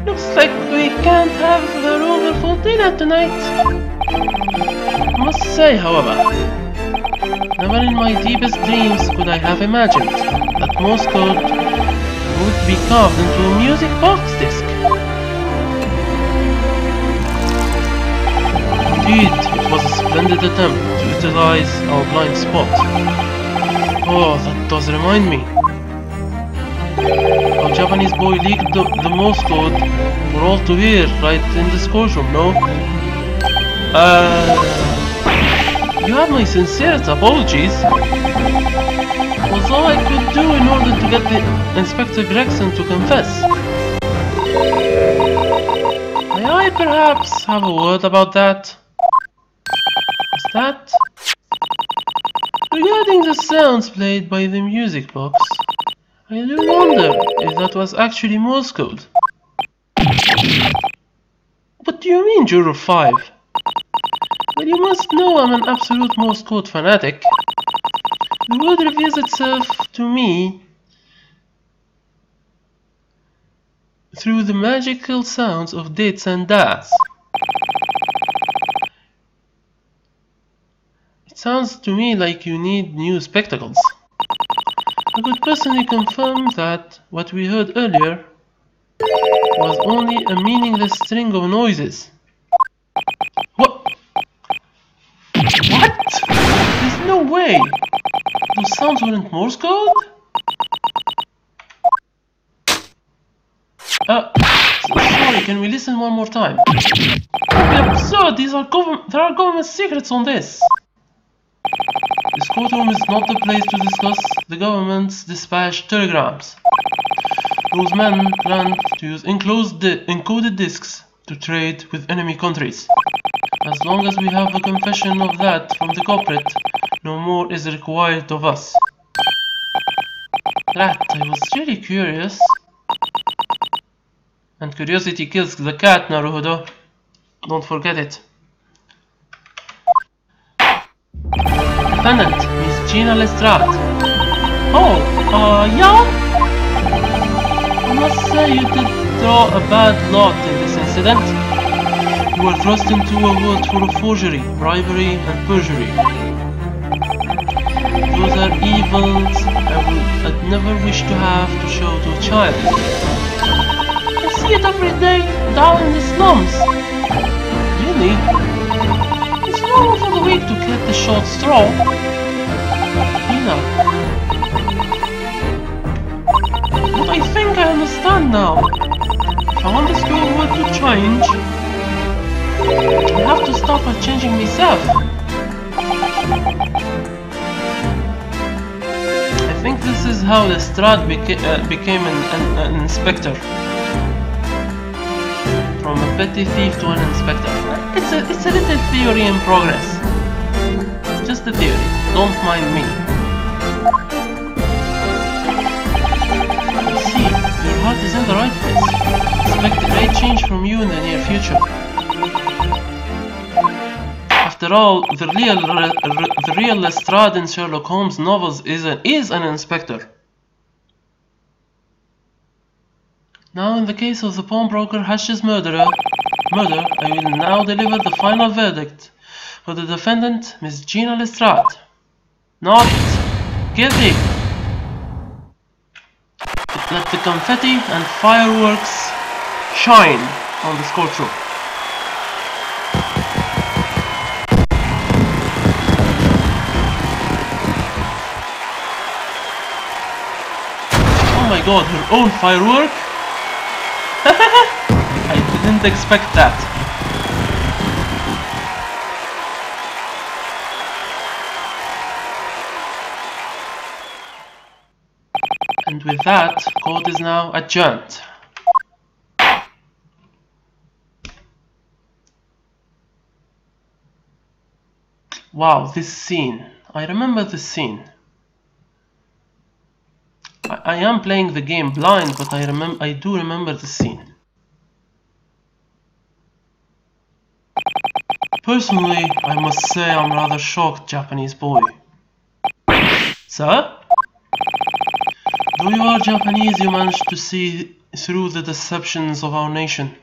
Looks like we can't have the rover for dinner tonight. I must say, however, never in my deepest dreams could I have imagined that Morse code would be carved into a music box disc. Indeed, it was a splendid attempt to utilize our blind spot. Oh, that does remind me. Our Japanese boy leaked the Morse code for all to hear right in this courtroom, no? You have my sincerest apologies. It was all I could do in order to get the Inspector Gregson to confess. May I perhaps have a word about that? Is that? Regarding the sounds played by the music box, I do wonder if that was actually Morse code. What do you mean, Juror 5? Well, you must know I'm an absolute Morse code fanatic. The word reveals itself to me through the magical sounds of dits and das. It sounds to me like you need new spectacles. I could personally confirm that what we heard earlier was only a meaningless string of noises. What? There's no way! Those sounds weren't Morse code? Sorry, can we listen one more time? Absurd! There are government secrets on this! This courtroom is not the place to discuss the government's dispatched telegrams. Those men planned to use encoded discs to trade with enemy countries. As long as we have a confession of that from the culprit, no more is required of us. Rat, I was really curious. And curiosity kills the cat, Naruhodo. Don't forget it. Defendant, Miss Gina Lestrade. Oh, yeah? I must say you did draw a bad lot in this incident. You were thrust into a world full of forgery, bribery, and perjury. Those are evils I'd never wish to have to show to a child. I see it every day down in the slums. Really? It's normal for the weak to get the short straw. Tina. But I think I understand now. If I want this whole world to change, I have to start by changing myself. I think this is how Lestrade became an inspector. From a petty thief to an inspector. It's a little theory in progress. Just a theory. Don't mind me. I see. Your heart is in the right place. Expect a great change from you in the near future. After all, the real Lestrade in Sherlock Holmes novels is an inspector. Now, in the case of the pawnbroker Hash's murder, I will now deliver the final verdict for the defendant, Miss Gina Lestrade. Not guilty. Let the confetti and fireworks shine on this courtroom. Oh my god, her own firework? I didn't expect that. And with that, court is now adjourned. Wow, this scene. I remember this scene. I am playing the game blind, but I do remember the scene. Personally, I must say I'm rather shocked, Japanese boy. Sir? Though you are Japanese, you managed to see through the deceptions of our nation.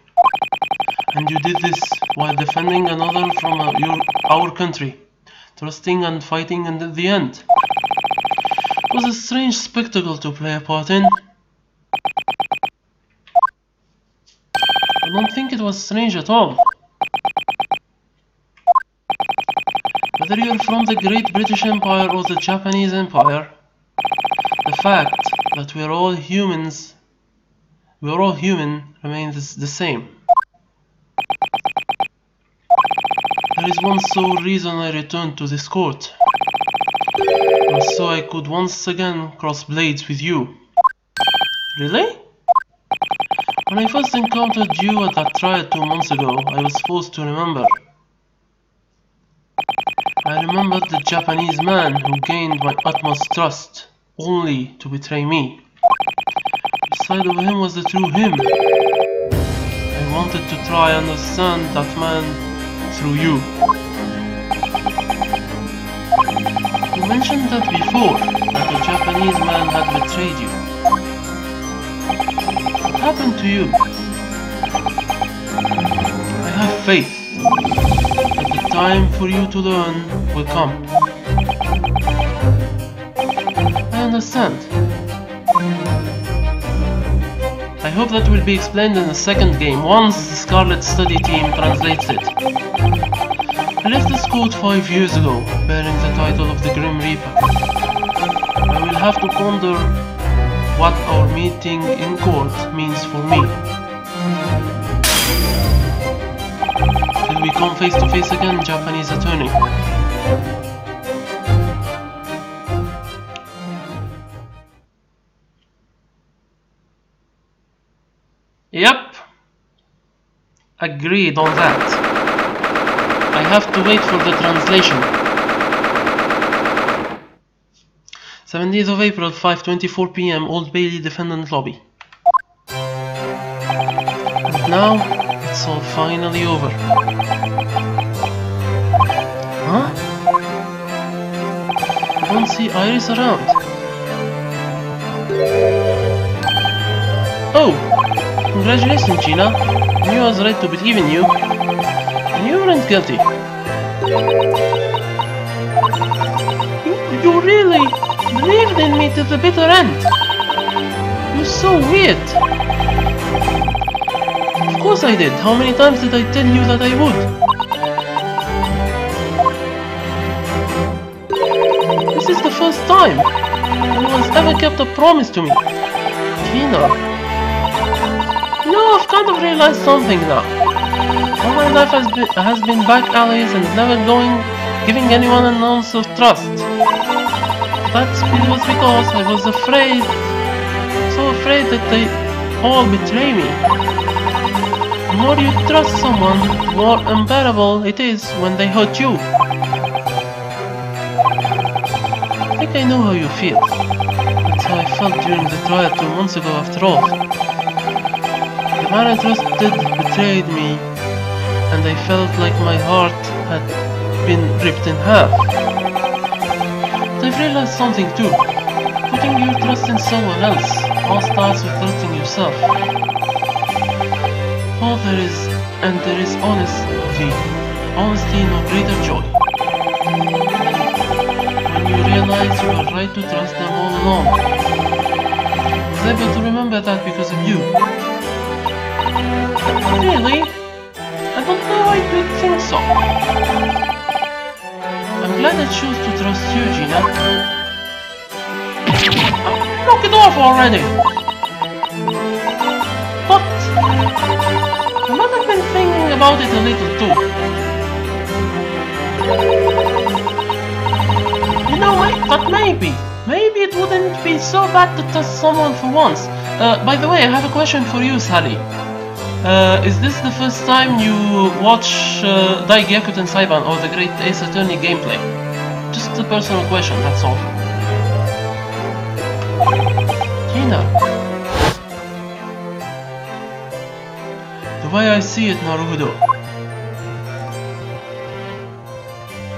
And you did this while defending another from our country, trusting and fighting until the end. It was a strange spectacle to play a part in. I don't think it was strange at all. Whether you're from the Great British Empire or the Japanese Empire, the fact that we're all human remains the same. There is one sole reason I returned to this court, and so I could once again cross blades with you. Really? When I first encountered you at that trial 2 months ago, I was supposed to remember. I remembered the Japanese man who gained my utmost trust, only to betray me. Which side of him was the true him? I wanted to try and understand that man through you. You mentioned that before, that the Japanese man had betrayed you. What happened to you? I have faith that the time for you to learn will come. I understand. I hope that will be explained in the second game once the Scarlet Study team translates it. I left this court 5 years ago, bearing the title of the Grim Reaper. I will have to ponder what our meeting in court means for me. Till we come face to face again, Japanese attorney. Yep. Agreed on that. I have to wait for the translation. 17th of April, 5:24 PM, Old Bailey Defendant Lobby. And now, it's all finally over. Huh? I don't see Iris around. Oh! Congratulations, Gina. I knew I was right to believe in you. And you weren't guilty. You really believed in me to the bitter end. You're so weird. Of course I did. How many times did I tell you that I would? This is the first time anyone's ever kept a promise to me. Gina. You know, I've kind of realized something now. All my life has been back alleys and never giving anyone an ounce of trust. That was because I was afraid, so afraid that they all betray me. The more you trust someone, the more unbearable it is when they hurt you. I think I know how you feel. That's how I felt during the trial 2 months ago after all. The man I trusted betrayed me, and I felt like my heart had been ripped in half. But I've realized something too. Putting your trust in someone else all starts with trusting yourself. Oh, there is honesty no greater joy. When you realize you were right to trust them all along. I was able to remember that because of you. Really? I don't know why you think so. I'm glad I chose to trust you, Gina. Knock it off already! But I might have been thinking about it a little too. You know, maybe it wouldn't be so bad to trust someone for once. By the way, I have a question for you, Sally. Is this the first time you watch Daigyaku Saiban or the Great Ace Attorney gameplay? Just a personal question, that's all. Gina. The way I see it, Naruhodo.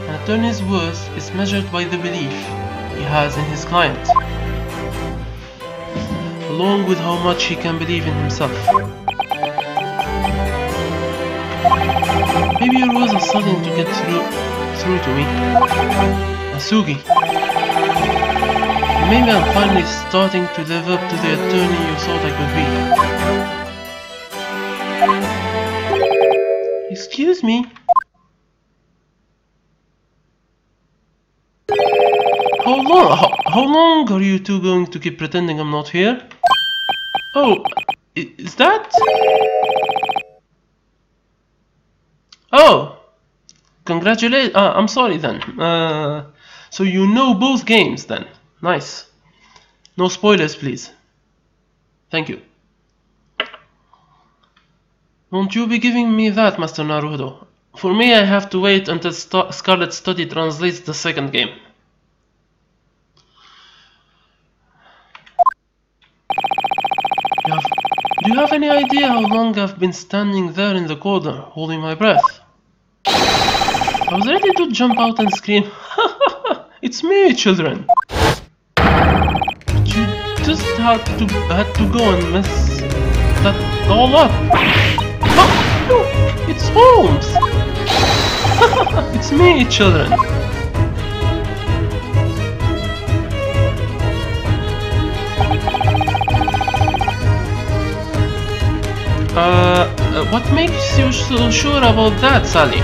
An attorney's worth is measured by the belief he has in his client, along with how much he can believe in himself. Maybe your words are starting to get through to me. Asugi. Maybe I'm finally starting to live up to the attorney you thought I could be. Excuse me. How long are you two going to keep pretending I'm not here? Oh, is that? Oh, congratulations. I'm sorry then. So you know both games then. Nice. No spoilers, please. Thank you. Won't you be giving me that, Master Naruto? For me, I have to wait until Scarlet Study translates the second game. Do you have any idea how long I've been standing there in the corner, holding my breath? I was ready to jump out and scream, "It's me, children!" But you just had to go and mess that all up. Oh, look, it's Holmes! It's me, children! What makes you so sure about that, Sally?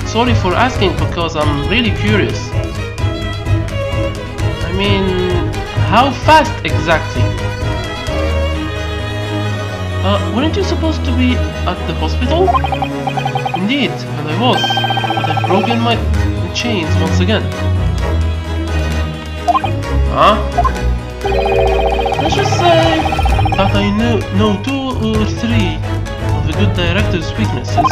Sorry for asking because I'm really curious. I mean, how fast exactly? Weren't you supposed to be at the hospital? Indeed, and I was, but I've broken my chains once again. Huh? Let's just say that I know 2 or 3 of the good director's weaknesses.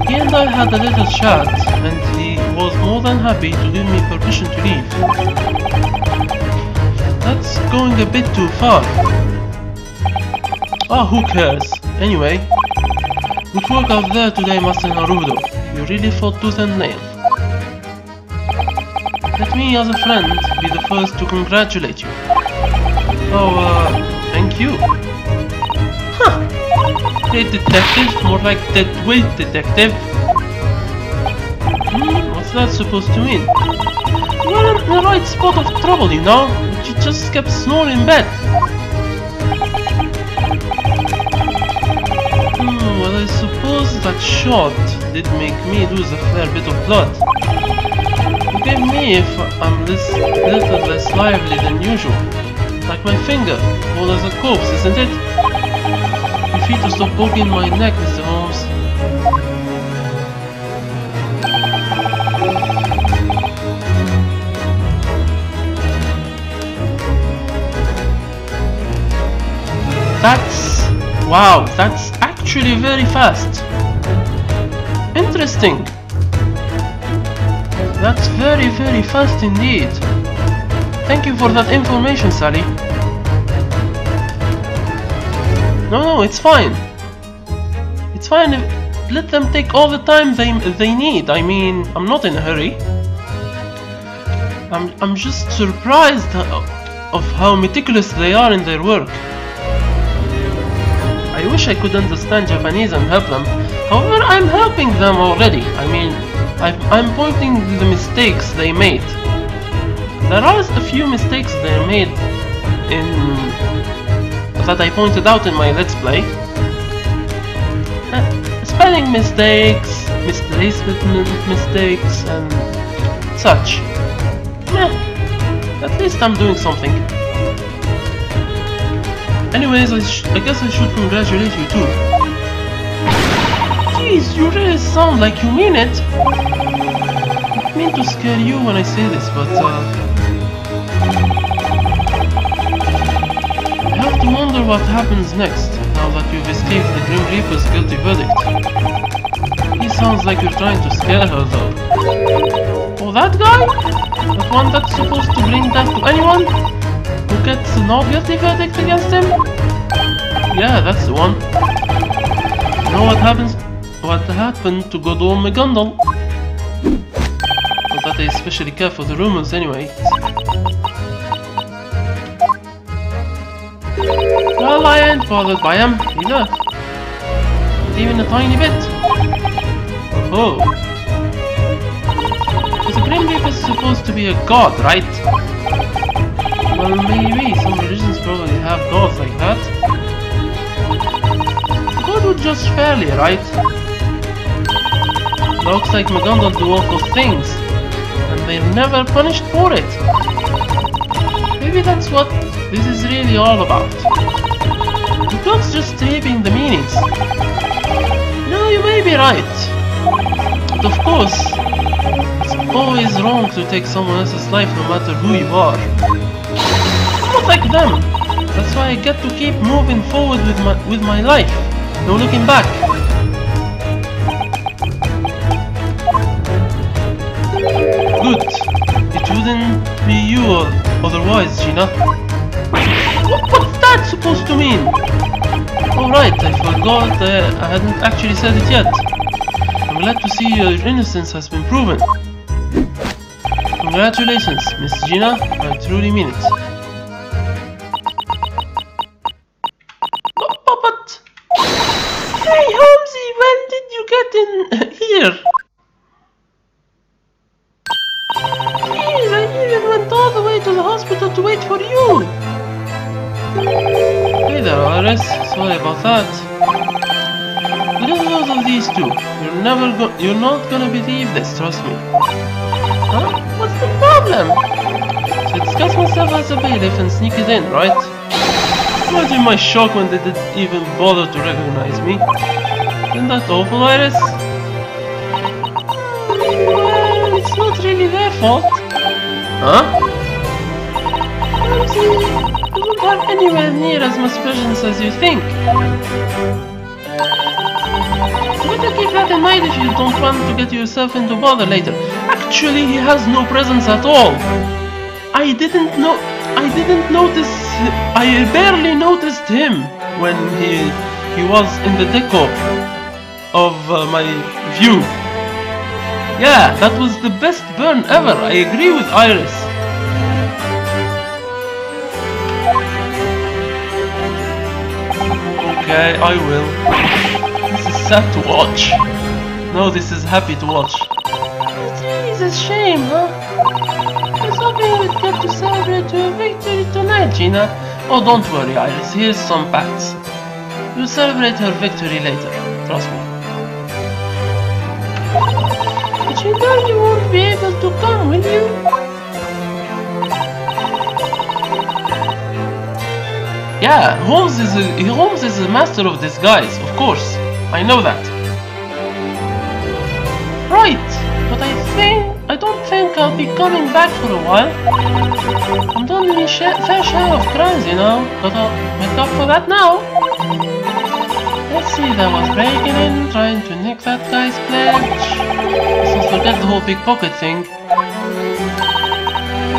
He and I had a little chat, and he was more than happy to give me permission to leave. That's going a bit too far. Ah, who cares? Anyway, good work out there today, Master Naruto. You really fought tooth and nail. Let me, as a friend, be the first to congratulate you. Oh, thank you. Huh. Hey, detective, more like dead weight detective. What's that supposed to mean? You were in the right spot of trouble, you know, but you just kept snoring in bed. Well, I suppose that shot did make me lose a fair bit of blood. Forgive me if I'm little less lively than usual. Like my finger, all as a corpse, isn't it? You free to stop poking my neck, Mr. Holmes. Wow, that's actually very fast. Interesting. That's very, very fast indeed. Thank you for that information, Sally. No, it's fine. It's fine. Let them take all the time they need. I mean, I'm not in a hurry. I'm just surprised of how meticulous they are in their work. I wish I could understand Japanese and help them. However, I'm helping them already. I mean, I'm pointing to the mistakes they made. There are a few mistakes they made that I pointed out in my Let's Play. Spelling mistakes, misplacement mistakes, and such. At least I'm doing something. Anyways, I guess I should congratulate you too. Jeez, you really sound like you mean it. I don't mean to scare you when I say this, but I have to wonder what happens next, now that you've escaped the Grim Reaper's guilty verdict. He sounds like you're trying to scare her though. Oh, that guy? That one that's supposed to bring death to anyone who gets no guilty verdict against him? Yeah, that's the one. You know what happened to good old McGundle? Not that I especially care for the rumors anyway. Well, I ain't bothered by him either. Not even a tiny bit. Oh. The Grim Reaper is supposed to be a god, right? Well, maybe. Some religions probably have gods like that. God would judge fairly, right? Looks like McGonagall do awful things, and they're never punished for it. Maybe that's what this is really all about. The book's just shaping the meanings. No, you may be right. But of course, it's always wrong to take someone else's life no matter who you are. I'm not like them. That's why I get to keep moving forward with my life. No looking back. Good. It wouldn't be you otherwise, Gina. What's that supposed to mean? Oh right, I forgot I hadn't actually said it yet. I'm glad to see your innocence has been proven. Congratulations, Miss Gina. I truly mean it. But... Hey Holmesy, when did you get in here? Jeez, I even went all the way to the hospital to wait for you. Hey there, Iris. Sorry about that. The result of these two. You're not gonna believe this, trust me. Huh? What's the problem? So I disguise myself as a bailiff and sneak it in, right? Imagine my shock when they didn't even bother to recognize me. Isn't that awful, Iris? Well, it's not really their fault. Huh? You don't have anywhere near as much presence as you think. You better keep that in mind if you don't want to get yourself into bother later. Actually, he has no presence at all. I didn't notice. I barely noticed him when he was in the deco of my view. Yeah, that was the best burn ever. I agree with Iris. Okay, I will. This is sad to watch. No, this is happy to watch. It's a shame, huh? I was hoping we'd get to celebrate your victory tonight, Gina. Oh, don't worry, Iris. Here's some facts. You'll celebrate her victory later. Trust me. But you know you won't be able to come, will you? Yeah, Holmes is a master of disguise, of course. I know that. Right, but I don't think I'll be coming back for a while. I'm done with my fair share of crimes, you know. Gotta make up for that now. Let's see, that was breaking in, trying to nick that guy's pledge. So forget the whole pickpocket thing.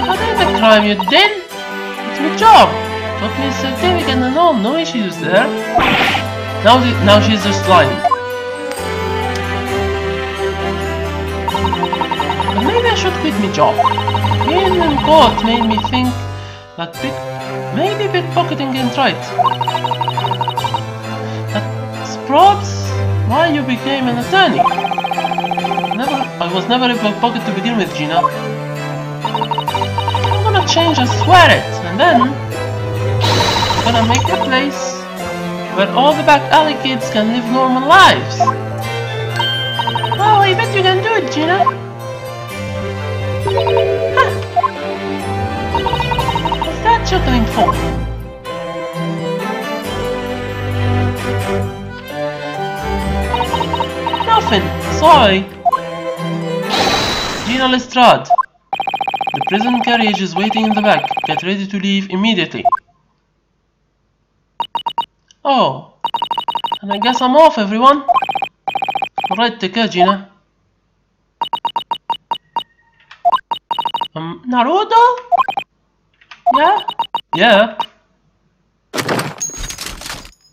That ain't a crime you did. It's my job. Got me a certificate and all, no issues there. Now she's just lying. But maybe I should quit my job. Being in court made me think that maybe pickpocketing ain't right. That's probs why you became an attorney. I was never a pickpocket to begin with, Gina. I'm gonna change, I swear it, and then I'm gonna make a place where all the back alley kids can live normal lives. Oh, I bet you can do it, Gina. Huh. What's that chuckling for? Nothing, sorry. Gina Lestrade. The prison carriage is waiting in the back. Get ready to leave immediately. Oh, and I guess I'm off, everyone. Alright, take care, Gina. Naruto? Yeah? Yeah.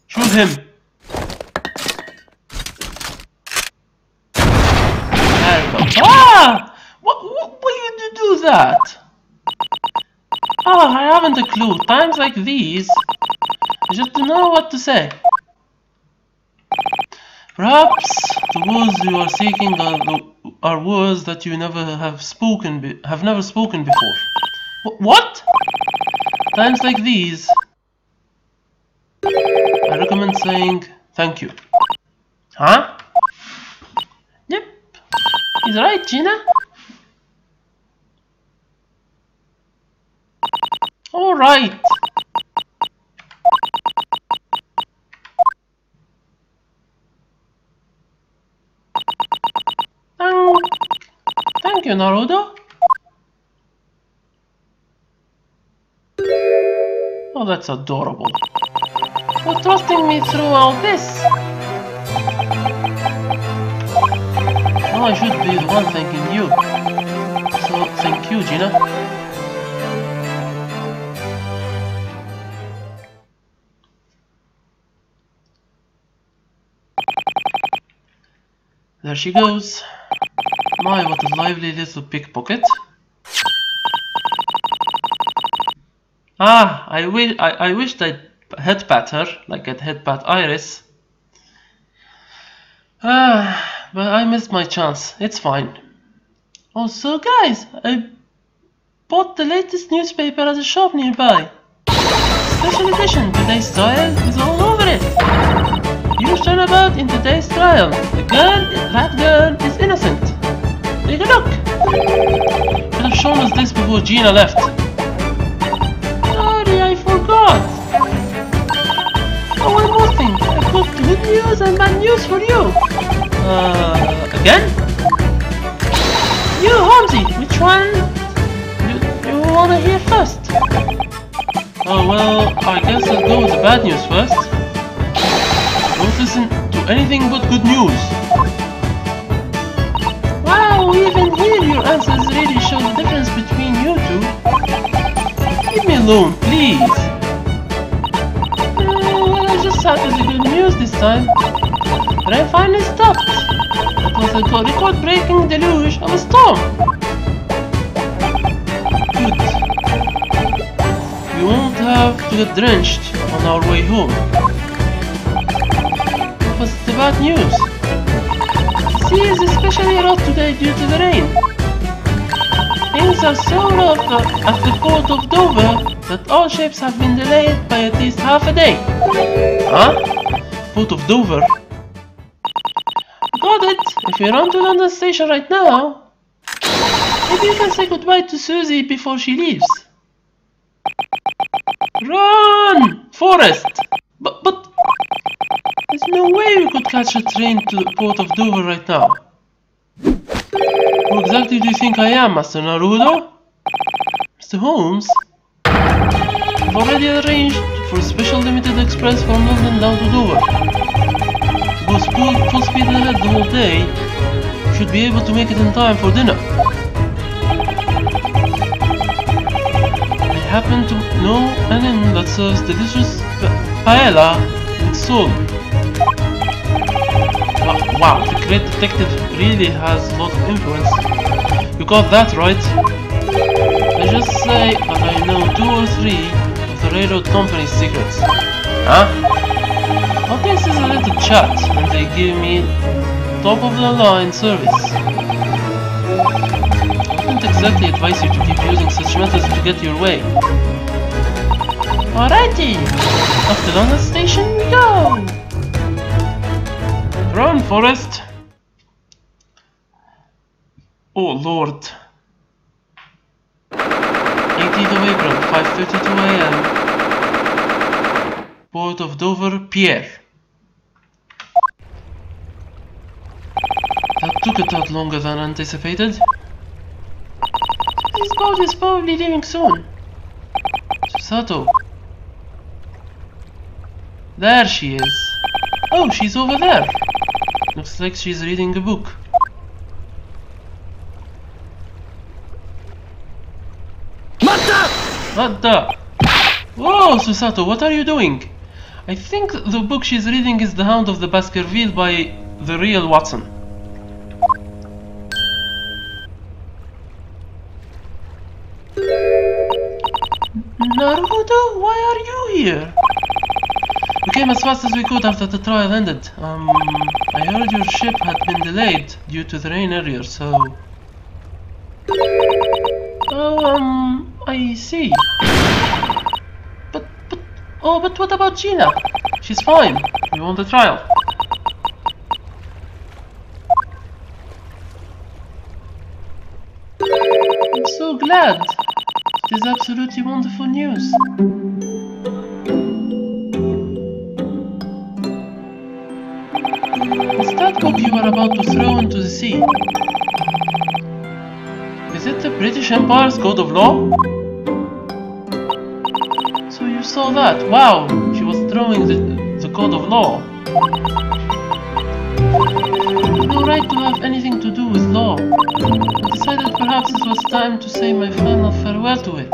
Shoot him. There we go. Ah! Why you do that? Ah, I haven't a clue. Times like these, I just don't know what to say. Perhaps The words you are seeking are words that you never have never spoken before. What? Times like these, I recommend saying thank you. Huh? Yep. He's right, Gina. All right. Thank you, Naruto. Oh, that's adorable. For trusting me through all this. Now I should be the one thanking you. So, thank you, Gina. There she goes. My, what a lively little pickpocket. Ah, I wished I'd headpat her, like I'd headpat Iris. Ah, but I missed my chance. It's fine. Also, guys, I bought the latest newspaper at a shop nearby. Special edition, today's trial is all over it. Huge turnabout in today's trial. That girl is innocent. Take a look. Could have shown us this before Gina left. Sorry, I forgot. Oh, one more thing. I've got good news and bad news for you. Again? You, Holmesy, which one you wanna hear first? Oh, well, I guess I'll go with the bad news first. Don't listen to anything but good news. Wow, even here your answers really show the difference between you two. Leave me alone, please. Well, I just had the good news this time. The rain finally stopped. It was a record-breaking deluge of a storm. Good. We won't have to get drenched on our way home. What was the bad news? The sea is especially rough today due to the rain. Things are so rough at the port of Dover that all ships have been delayed by at least half a day. Huh? Port of Dover? Got it! If we run to London Station right now, maybe you can say goodbye to Susie before she leaves. Run! Forrest! But there's no way we could catch a train to the port of Dover right now. Who exactly do you think I am, Master Naruto? Mr. Holmes? I've already arranged for a special limited express from London down to Dover. If we go full speed ahead the whole day, we should be able to make it in time for dinner. I happen to know an inn that serves delicious paella with sole. Wow, the great detective really has a lot of influence. You got that right. I just say that I know 2 or 3 of the railroad company's secrets. Huh? All this is a little chat, and they give me top of the line service. I wouldn't exactly advise you to keep using such methods to get your way. Alrighty! Off to London Station we go! Run, Forrest! Oh Lord. 18th of April, 5:32 AM. Port of Dover, Pier. That took a tad longer than anticipated. This boat is probably leaving soon. Susato. There she is. Oh, she's over there. Looks like she's reading a book. What the? Whoa, Susato, what are you doing? I think the book she's reading is The Hound of the Baskerville by the real Watson. Naruto, why are you here? Okay, came as fast as we could after the trial ended. I heard your ship had been delayed due to the rain earlier, so... Oh, I see. But what about Gina? She's fine. We won the trial. I'm so glad. It is absolutely wonderful news. What's that book you were about to throw into the sea? Is it the British Empire's Code of Law? So you saw that? Wow, she was throwing the Code of Law. No right to have anything to do with law. I decided perhaps it was time to say my final farewell to it.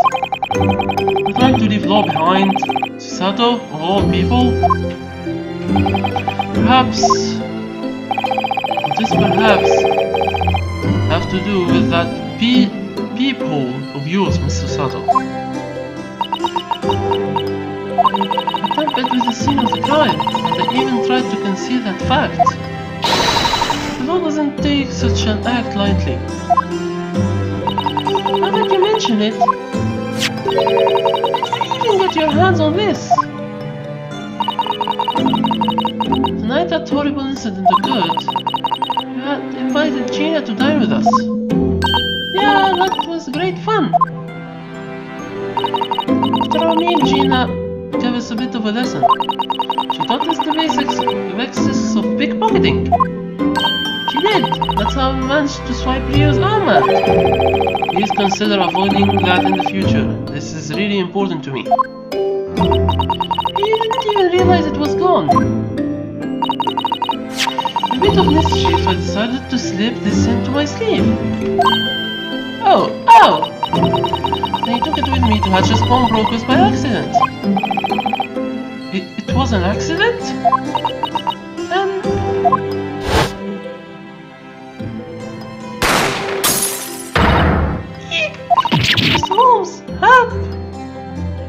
I'd like to leave law behind. Sato, of all people. Perhaps, this perhaps, have to do with that peephole of yours, Mr. Sato. I tampered with the scene of the crime, and I even tried to conceal that fact. The law doesn't take such an act lightly. Now that you mention it, did you even get your hands on this? The night that horrible incident occurred, you had invited Gina to dine with us. Yeah, that was great fun. After our meal, Gina gave us a bit of a lesson. She taught us the basics of pickpocketing. She did. That's how I managed to swipe Leo's armor. Please consider avoiding that in the future. This is really important to me. You didn't even realize it was gone. A bit of mischief, I decided to slip this into my sleeve. Oh! And I took it with me to hatch as pawnbrokers by accident. It was an accident? Mr. Holmes, help!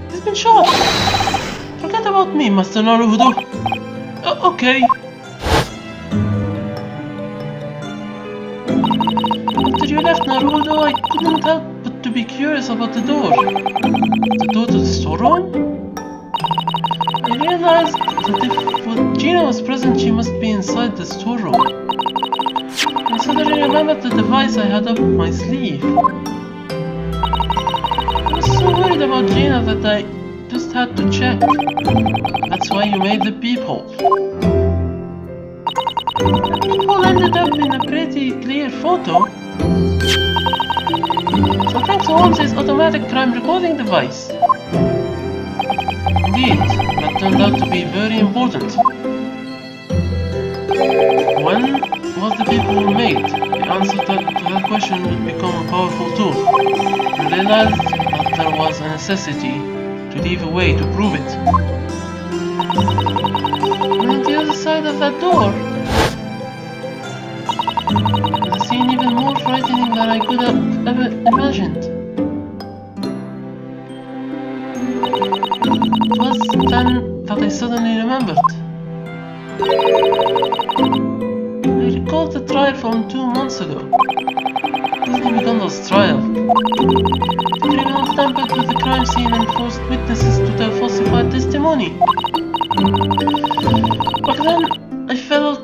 He's been shot! Forget about me, Master Naruhodo. Okay. After you left Naruhodo, I couldn't help but to be curious about the door. The door to the storeroom? I realized that if Gina was present, she must be inside the storeroom. I suddenly remembered the device I had up my sleeve. I was so worried about Gina that I just had to check. That's why you made the peephole. The peephole ended up in a pretty clear photo. So thanks to Holmes' automatic crime recording device. Indeed, that turned out to be very important. When was the peephole made? The answer to that question would become a powerful tool. I realized that there was a necessity to leave a way to prove it. And on the other side of that door was a scene even more frightening than I could have ever imagined. It was then that I suddenly remembered. I recalled the trial from 2 months ago. Disney McDonald's trial. The criminals tampered with the crime scene and forced witnesses to tell falsified testimony. Back then, I felt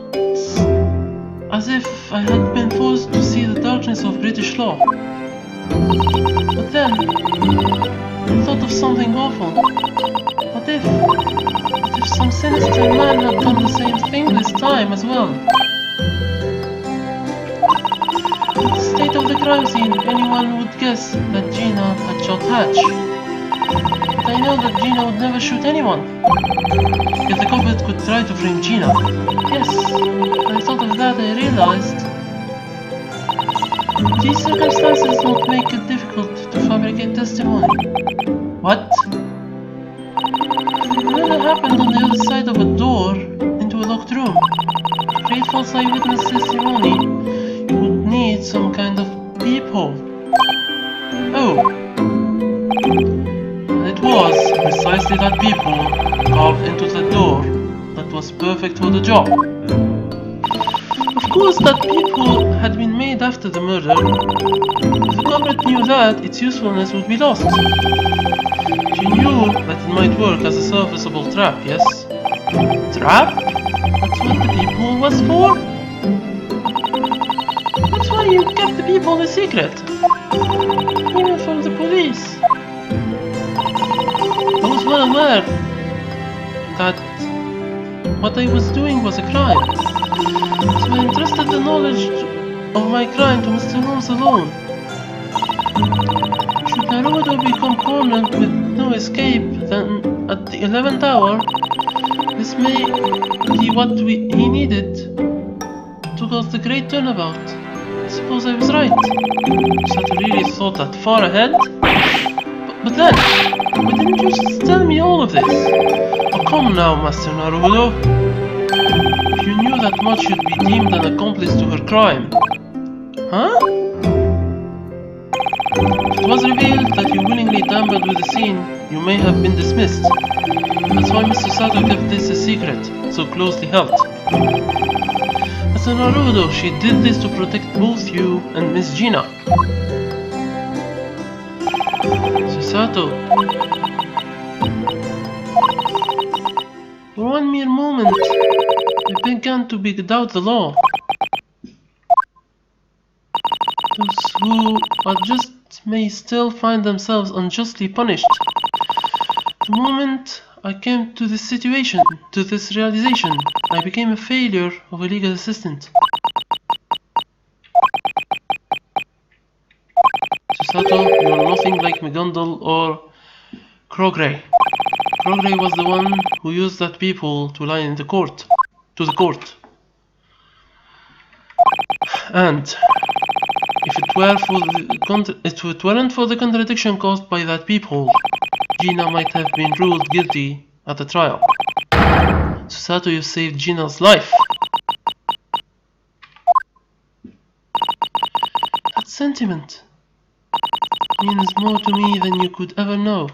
as if I had been forced to see the darkness of British law. But then, I thought of something awful. What if some sinister man had done the same thing this time as well? With the state of the crime scene, anyone would guess that Gina had shot Hatch. But I know that Gina would never shoot anyone. Yet the culprit could try to frame Gina. Yes, when I thought of that, I realized these circumstances would make it difficult to fabricate testimony. What? The murder happened on the other side of a door into a locked room. To create false eyewitness testimony, you would need some kind of peephole. Oh. And it was precisely that peephole carved into the door was perfect for the job. Of course, that people had been made after the murder. If the culprit knew that, its usefulness would be lost. She knew that it might work as a serviceable trap, yes? Trap? That's what the people was for? That's why you kept the people a secret. Even from the police. I was well aware that what I was doing was a crime. So I entrusted the knowledge of my crime to Mr. Holmes alone. Should Naruto become cornered with no escape, then at the 11th hour, this may be what he needed to cause the great turnabout. I suppose I was right. Sato really thought that far ahead? But then, why didn't you just tell me all of this? Oh, come now, Master Naruto. If you knew that much, you'd be deemed an accomplice to her crime. Huh? If it was revealed that you willingly tampered with the scene, you may have been dismissed. That's why Mr. Sato kept this a secret, so closely held. Master Naruto, she did this to protect both you and Miss Gina. Sato, for one mere moment, I began to doubt the law. Those who are just may still find themselves unjustly punished. The moment I came to this situation, to this realization, I became a failure of a legal assistant. Sato, you are nothing like McGondle or Crogray. Crogray was the one who used that people to lie in the court, to the court. And if it weren't for the contradiction caused by that peephole, Gina might have been ruled guilty at the trial. So Sato, you saved Gina's life. That sentiment means more to me than you could ever know.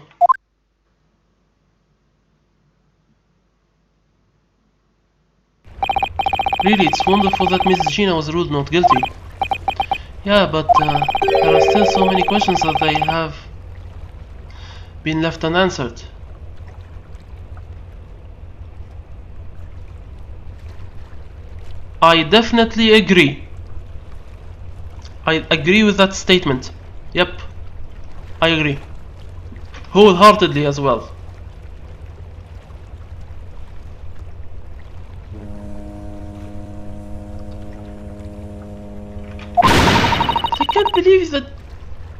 Really, it's wonderful that Mrs. Gina was ruled not guilty. Yeah, but there are still so many questions that I have been left unanswered. I definitely agree. I agree with that statement. Yep, I agree. Wholeheartedly as well. I can't believe that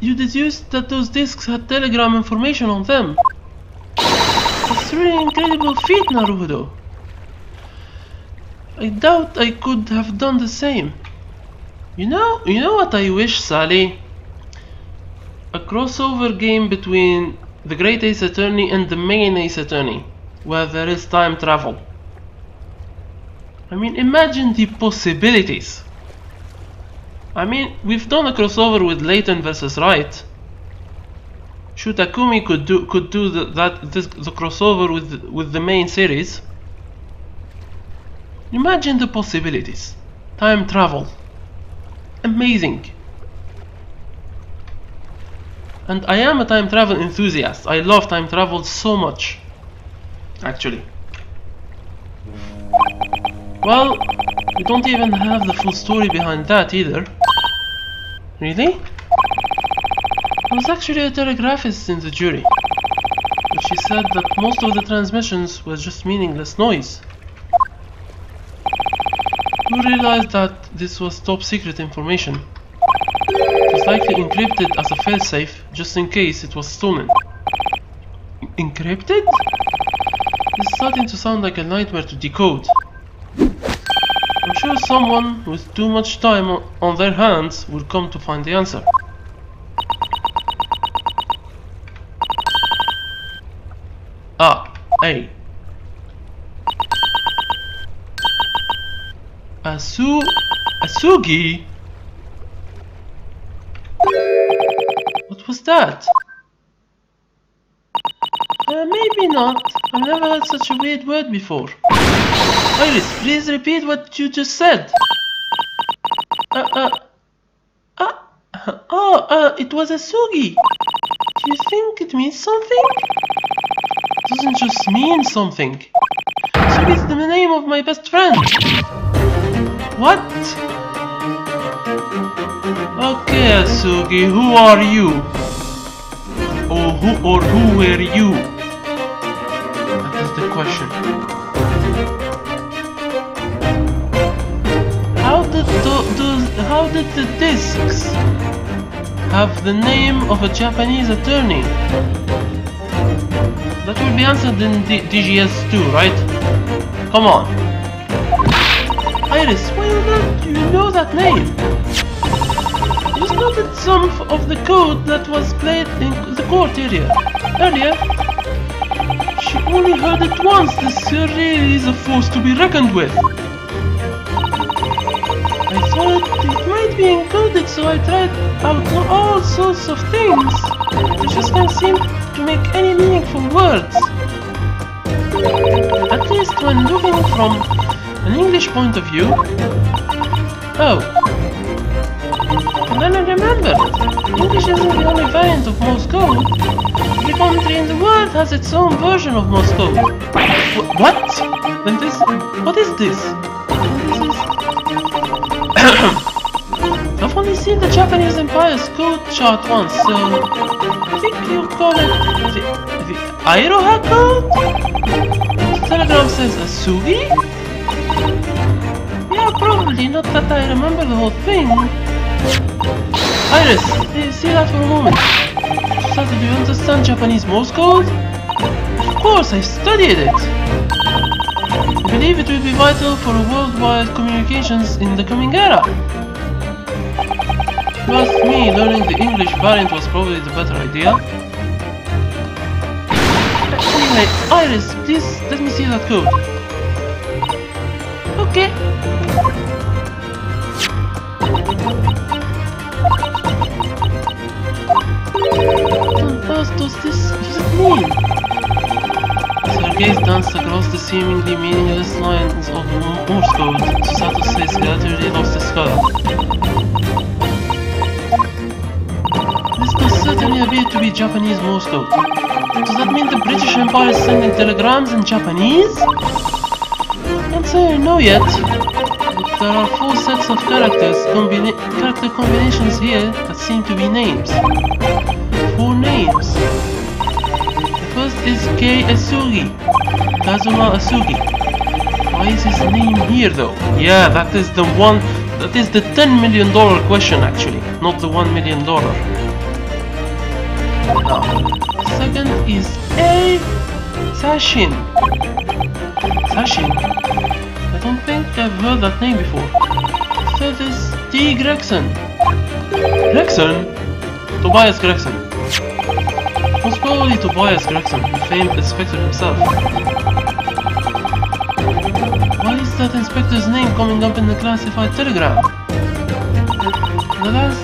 you deduced that those discs had telegram information on them. That's really an incredible feat, Naruto. I doubt I could have done the same. You know what I wish, Sally? A crossover game between the Great Ace Attorney and the main Ace Attorney, where there is time travel. I mean, imagine the possibilities. I mean, we've done a crossover with Layton versus Wright. Takumi could do the crossover with the main series. Imagine the possibilities. Time travel. Amazing. And I am a time travel enthusiast. I love time travel so much. Actually. Well, we don't even have the full story behind that either. Really? I was actually a telegraphist in the jury, but she said that most of the transmissions were just meaningless noise. You realized that this was top secret information. It was likely encrypted as a failsafe just in case it was stolen. Encrypted? This is starting to sound like a nightmare to decode. I'm sure someone with too much time on their hands will come to find the answer. Ah, hey. Asugi? What was that? Maybe not. I've never heard such a weird word before. Iris, please repeat what you just said. It was a sugi. Do you think it means something? It doesn't just mean something. Sugi is the name of my best friend. What? Okay, Asugi, who are you? Or who were you? That is the question. How did the discs have the name of a Japanese attorney? That will be answered in DGS 2, right? Come on. Iris, why do you know that name? You spotted some of the code that was played in the court area earlier. She only heard it once. This really is a force to be reckoned with. I thought it might be encoded, so I tried out all sorts of things. It just can't seem to make any meaningful words. At least when looking from an English point of view. Oh. And then I remembered. English isn't the only variant of Morse code. Every country in the world has its own version of Morse code. What? Then this... What is this? I've only seen the Japanese Empire's code chart once, so... I think you call it... the Iroha code? The telegram says Asugi? Yeah, probably, not that I remember the whole thing. Iris, see that for a moment. So, do you understand Japanese Morse code? Of course, I studied it. I believe it will be vital for worldwide communications in the coming era. If you ask me, learning the English variant was probably the better idea. Anyway, Iris, please let me see that code. Okay. What does it mean? Her gaze danced across the seemingly meaningless lines of Morse code. Susato says he utterly lost his color. This does certainly appear to be Japanese Morse code. Does that mean the British Empire is sending telegrams in Japanese? Can't say I know yet. But there are 4 sets of character combinations here that seem to be names. 4 names. The first is Kei Asugi, Kazuma Asugi. Why is his name here though? Yeah, that is the one. That is the $10 million question actually, not the $1 million. Now, second is A. Sashin. Sashin? I don't think I've heard that name before. Third is T. Gregson. Gregson? Tobias Gregson. Most probably Tobias Gregson, the famed inspector himself. Why is that inspector's name coming up in the classified telegram? The last...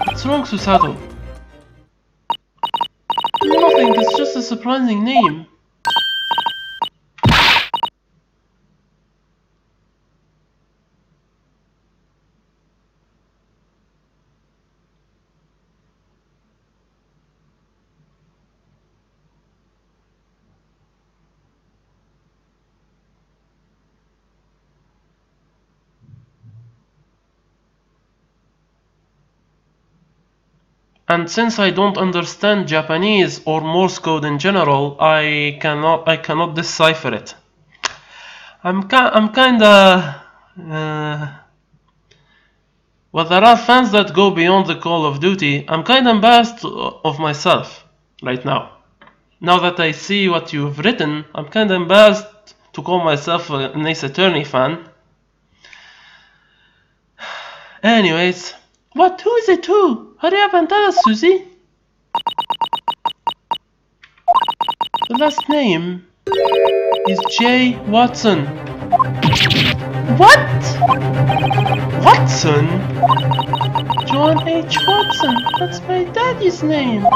What's wrong, Susato? Nothing, it's just a surprising name. And since I don't understand Japanese or Morse code in general, I cannot decipher it. I'm kinda... Well, there are fans that go beyond the Call of Duty. I'm kinda embarrassed of myself right now. Now that I see what you've written, I'm kinda embarrassed to call myself an Ace Attorney fan. Anyways, what? Who is it? Who? Hurry up and tell us, Susie. The last name is J. Watson. What? Watson? John H. Watson. That's my daddy's name.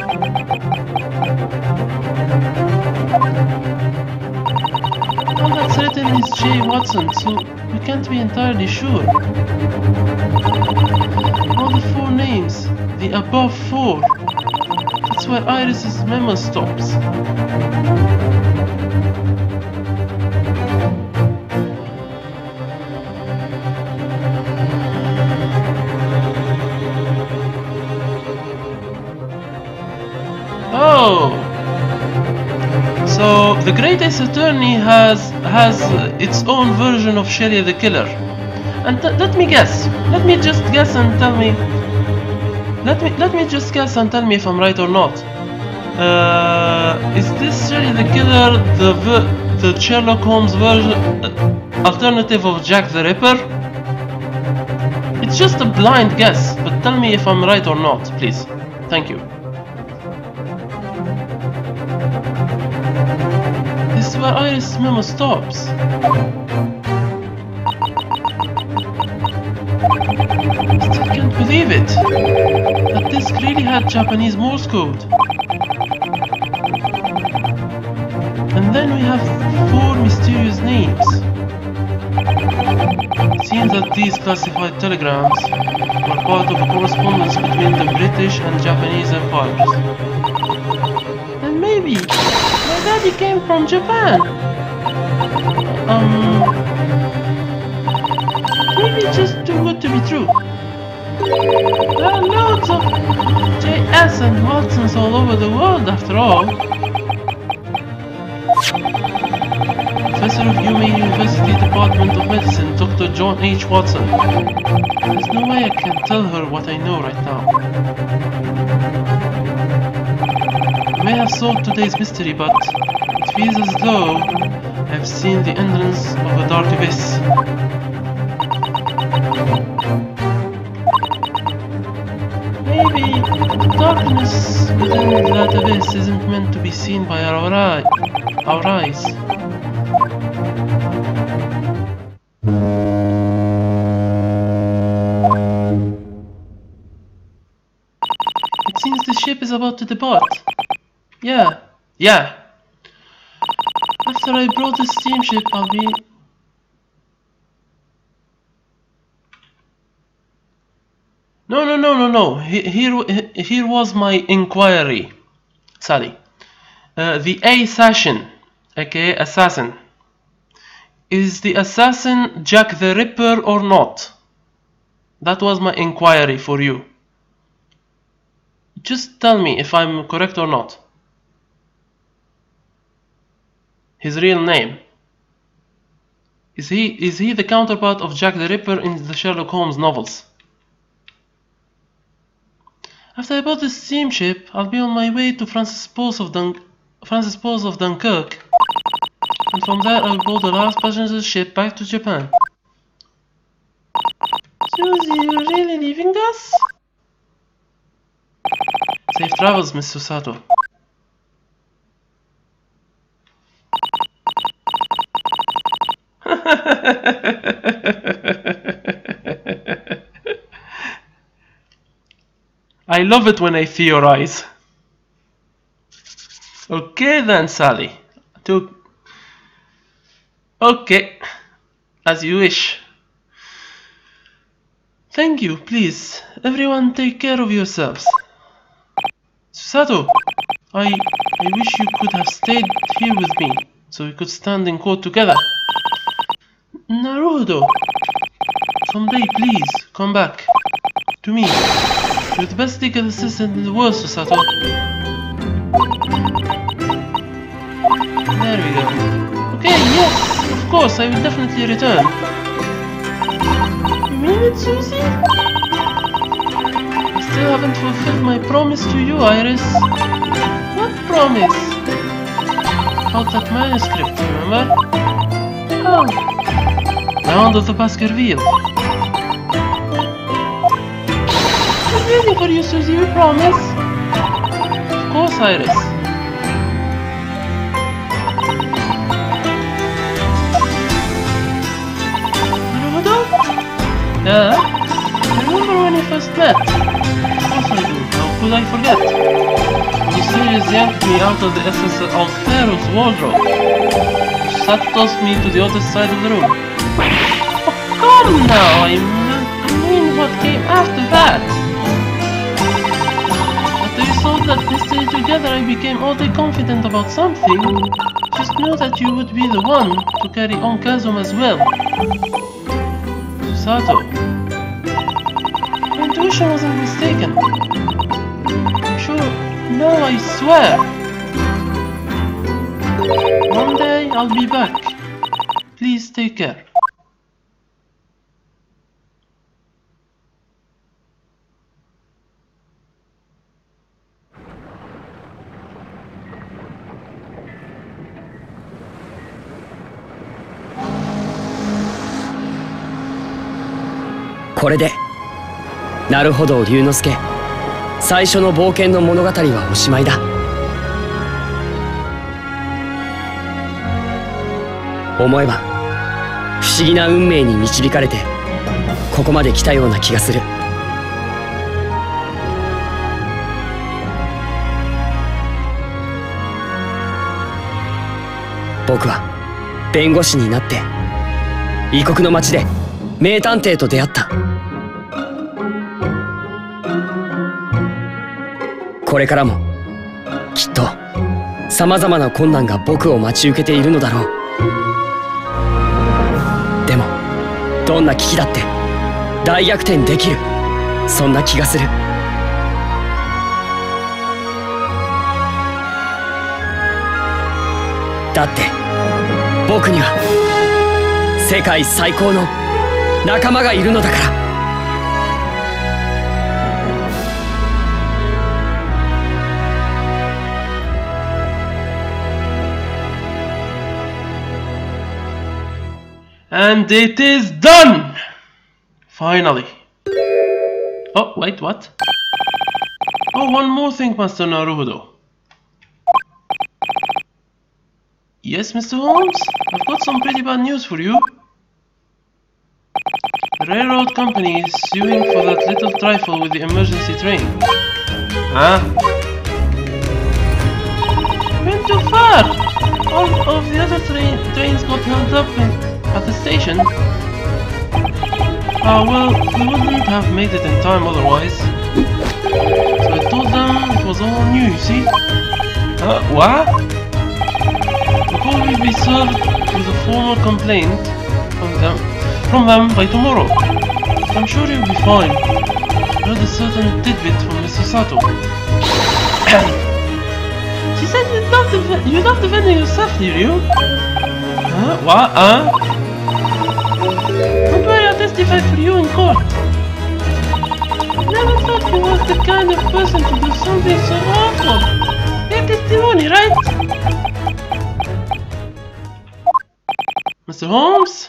It's written as J. Watson, so we can't be entirely sure. All the four names, the above four. That's where Iris's memo stops. Oh! So the Great Ace Attorney has its own version of Shelley the Killer. And let me guess. Let me just guess and tell me. Let me just guess and tell me if I'm right or not. Is this Shelley the Killer the Sherlock Holmes version alternative of Jack the Ripper? It's just a blind guess, but tell me if I'm right or not, please. Thank you. This is where Iris' memo stops. Still can't believe it. That disc really had Japanese Morse code. And then we have four mysterious names. It seems that these classified telegrams were part of a correspondence between the British and Japanese empires. And maybe my daddy came from Japan. Maybe just too good to be true. There are loads of J.S. and Watsons all over the world after all. Professor of UMA University Department of Medicine, Dr. John H. Watson. There's no way I can tell her what I know right now. I may have solved today's mystery, but it feels as though I've seen the entrance of a dark abyss. Maybe the darkness within that abyss isn't meant to be seen by our eyes. It seems the ship is about to depart. Yeah. After I brought the steamship, I'll be... No. Here was my inquiry, Sally. The assassin, aka assassin. Is the assassin Jack the Ripper or not? That was my inquiry for you. Just tell me if I'm correct or not. His real name. Is he the counterpart of Jack the Ripper in the Sherlock Holmes novels? After I bought the steamship, I'll be on my way to Francis Pose of Dunkirk, and from there I'll board the last passenger ship back to Japan. Susie, you're really leaving us? Safe travels, Miss Susato. I love it when I theorize. Okay then, Sally. Okay, as you wish. Thank you, please. Everyone take care of yourselves. Susato, I wish you could have stayed here with me, so we could stand in court together. Naruto, someday please, come back. To me. You're the best legal assistant in the world, Susato. There we go. Okay, yes, of course, I will definitely return. You mean it, Susie? I still haven't fulfilled my promise to you, Iris. What promise? About that manuscript, remember? Oh. The Hound of the Baskerville. I'm waiting for you, Susie, we promise. Of course, Iris. Yeah? Remember when we first met? Of course I do. How could I forget? You seriously yanked me out of the SS Altero's wardrobe. Susato tossed me to the other side of the room. Oh, calm now, I mean what came after that. After we saw that mystery together, I became oddly confident about something. Just knew that you would be the one to carry on Kazum as well. Susato. My intuition wasn't mistaken. I'm sure. No, I swear. One day I'll be back. Please take care.
これでなるほど龍之介、最初の冒険の物語はおしまいだ。思えば不思議な運命に導かれてここまで来たような気がする。僕は弁護士になって異国の街で名探偵と出会った。これからもきっとさまざまな困難が僕を待ち受けているのだろう。でもどんな危機だって大逆転できる、そんな気がする。だって僕には世界最高の仲間がいるのだから。
And it is done! Finally. Oh, wait, what? Oh, one more thing, Master Naruhodo. Yes, Mr. Holmes? I've got some pretty bad news for you. The railroad company is suing for that little trifle with the emergency train. Huh? Went too far! All of the other trains got held up at the station. Well, we wouldn't have made it in time otherwise. So I told them it was all new, you see? What? The call will be served with a formal complaint from them by tomorrow. I'm sure you'll be fine. I heard a certain tidbit from Mr. Sato. She said you love defending yourself, did you? What? Don't worry, I'll testify for you in court. I never thought you was the kind of person to do something so awful. Get testimony, right? Mr. Holmes?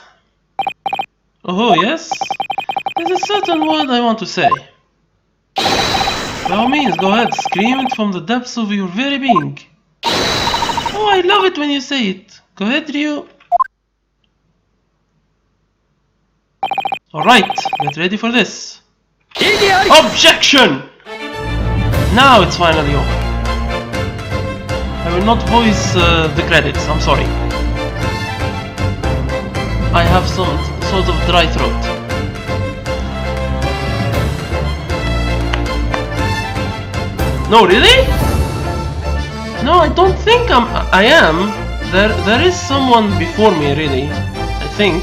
Oh, yes? There's a certain word I want to say. By all means, go ahead, scream it from the depths of your very being. Oh, I love it when you say it. Go ahead, Ryu. Alright, get ready for this. Objection! Now it's finally over. I will not voice the credits, I'm sorry. I have some sort of dry throat. No, really? No, I don't think I am. There is someone before me, really. I think.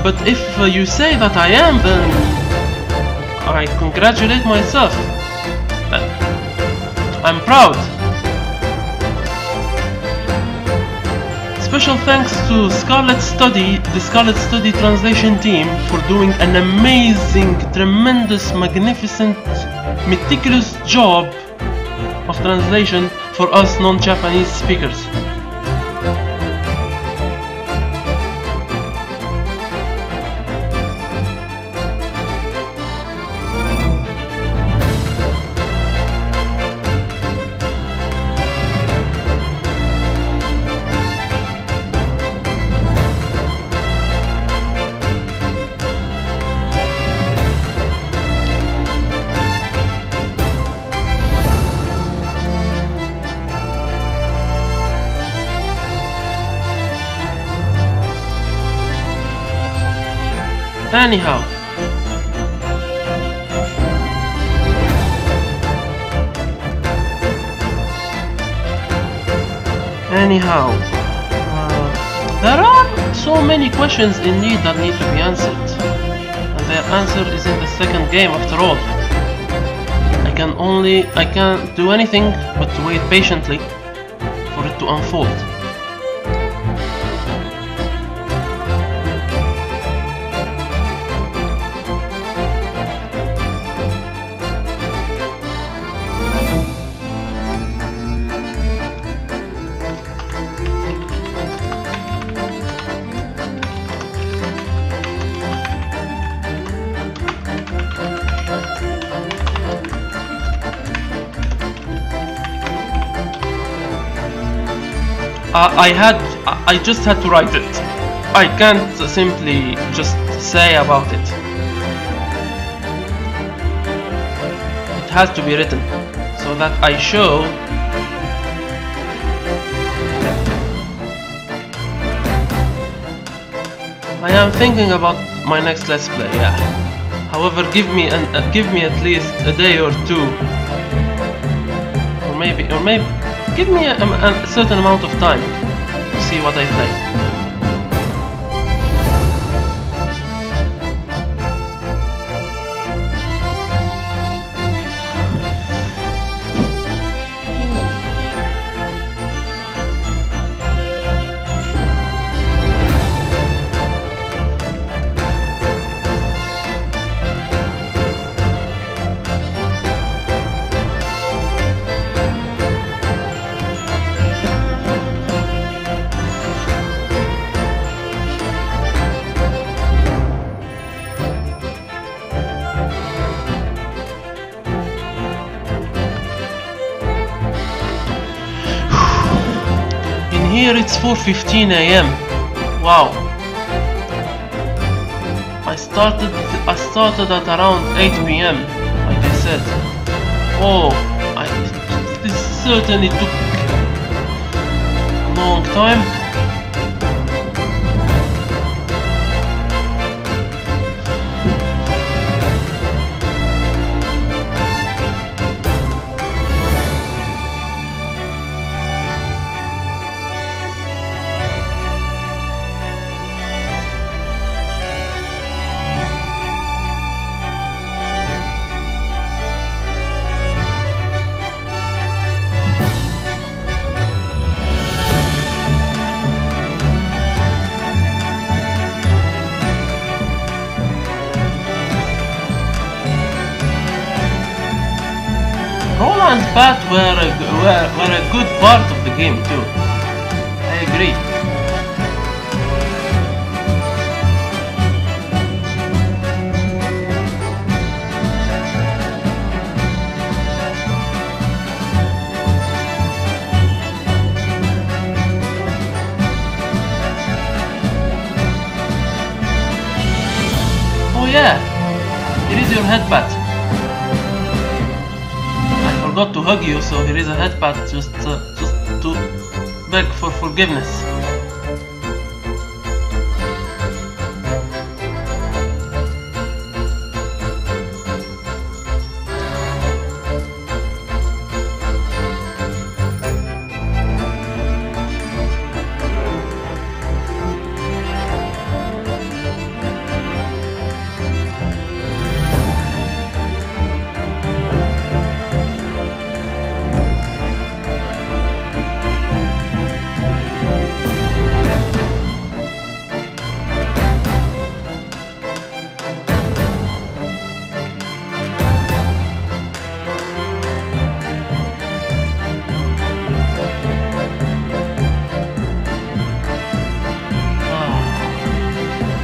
But if you say that I am, then I congratulate myself. I'm proud. Special thanks to the Scarlet Study translation team for doing an amazing, tremendous, magnificent, meticulous job of translation for us non-Japanese speakers. Anyhow. There are so many questions indeed that need to be answered, and their answer is in the second game after all. I can't do anything but to wait patiently for it to unfold. I just had to write it. I can't simply just say about it. It has to be written so that I show I am thinking about my next Let's Play, yeah. However, give me at least a day or two, or maybe give me a certain amount of time to see what I play. Here it's 4:15 AM. Wow. I started at around 8 PM, like I said. Oh, this certainly took a long time. Roll and Pat were a good part of the game too. I agree. Oh yeah, here is your head, Pat. I forgot to hug you, so here is a head pat just to beg for forgiveness.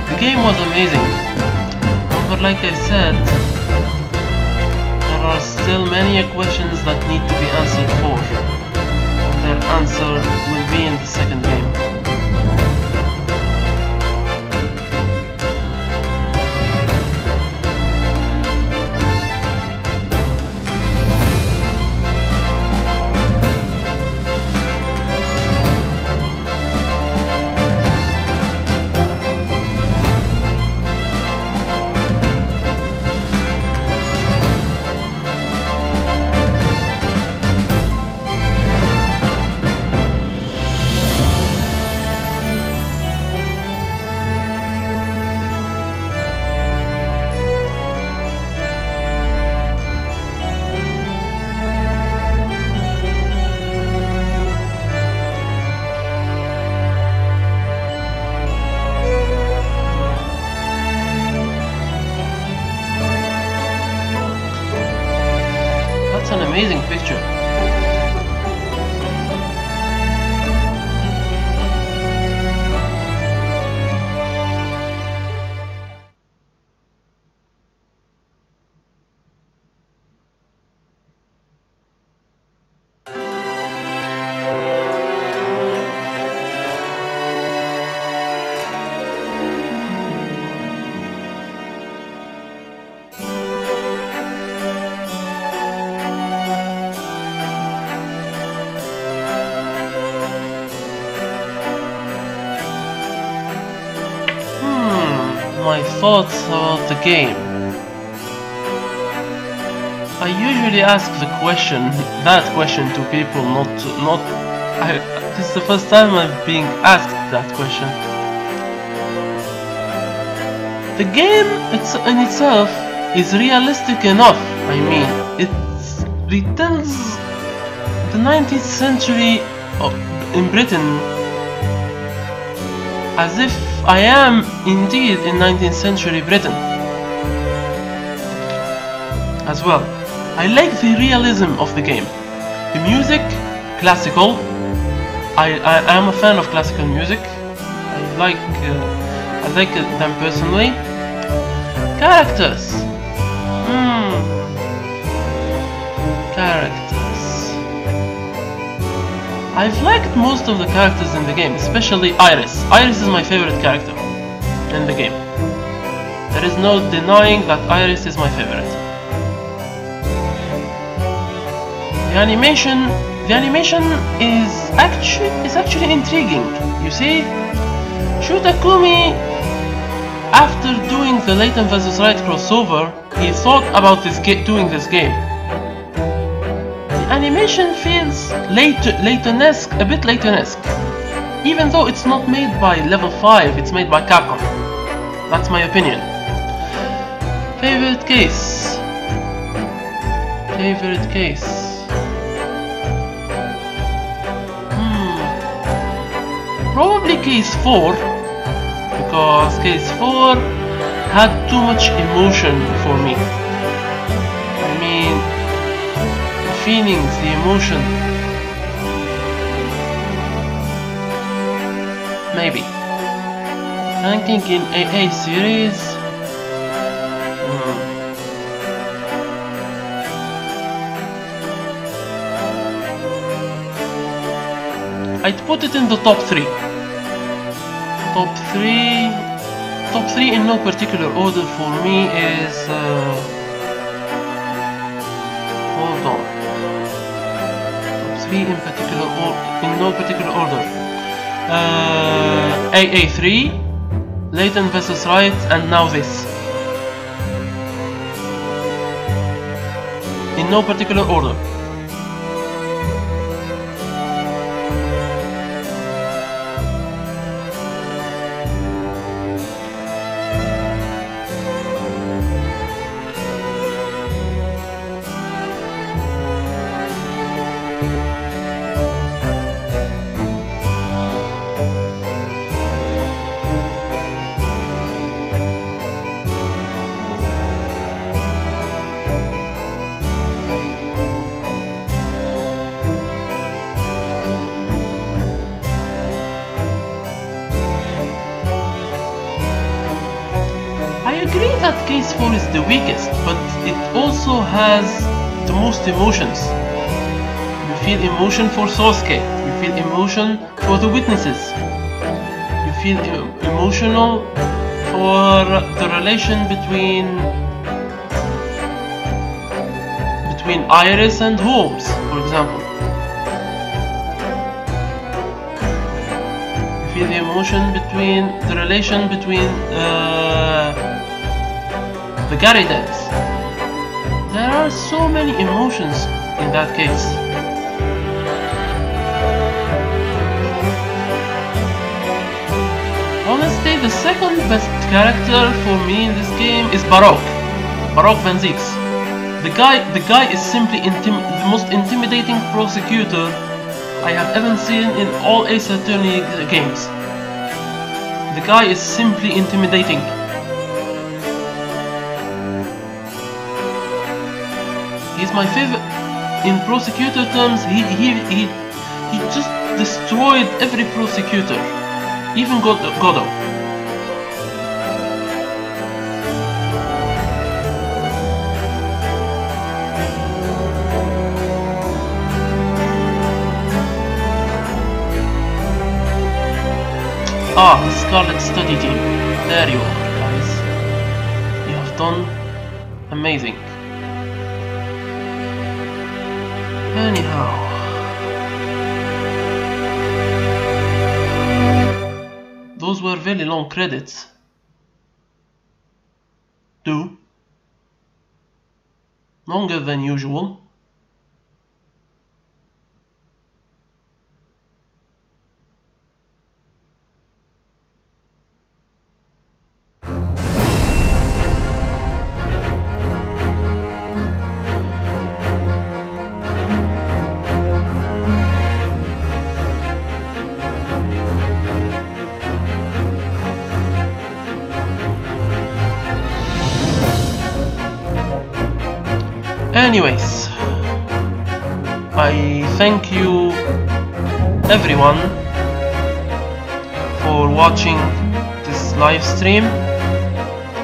The game was amazing, but like I said, there are still many questions that need to be answered for. Their answer will be in the second game. It's an amazing picture. My thoughts about the game. I usually ask that question to people, this is the first time I'm being asked that question. The game in itself is realistic enough. I mean, it retells the 19th century in Britain as if I am indeed in 19th century Britain as well. I like the realism of the game. The music, classical. I am a fan of classical music. I like them personally. Characters. Characters. I've liked most of the characters in the game, especially Iris. Iris is my favorite character in the game. There is no denying that Iris is my favorite. The animation is actually intriguing. You see, Shu Takumi, after doing the Layton vs. Wright crossover, he thought about doing this game. Animation feels Layton-esque, a bit Layton-esque. Even though it's not made by Level 5, it's made by Capcom. That's my opinion. Favorite case. Favorite case. Probably case 4, because case 4 had too much emotion for me. I mean, feelings, the emotion. Maybe. Ranking in AA series. I'd put it in the top 3. Top 3 in no particular order for me is hold on. Top 3 in no particular order. AA3, Layton vs. Wright, and now this. In no particular order. I agree that case 4 is the weakest, but it also has the most emotions. You feel emotion for Sosuke, you feel emotion for the witnesses, you feel emotional for the relation between Iris and Holmes, for example. You feel the emotion the relation between the Garridans. There are so many emotions in that case. Honestly, the second best character for me in this game is Baroque Van Zieks. The guy is simply the most intimidating prosecutor I have ever seen in all Ace Attorney games. The guy is simply intimidating. He's my favorite. in prosecutor terms, he just destroyed every prosecutor, even Godot. Ah, the Scarlet Study Team. There you are, guys. You have done amazing. Anyhow, those were very long credits. Too. Longer than usual. Anyways, I thank you everyone for watching this live stream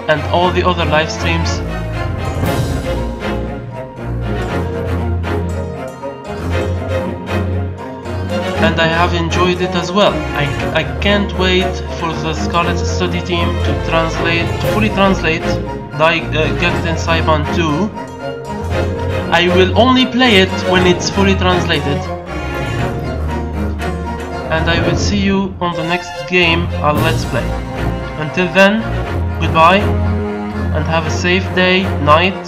and all the other live streams. And I have enjoyed it as well. I can't wait for the Scarlet Study Team to fully translate Gaiden Saiban 2. I will only play it when it's fully translated. And I will see you on the next game I'll let's play. Until then, goodbye and have a safe day, night,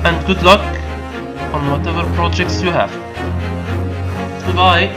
and good luck on whatever projects you have. Goodbye.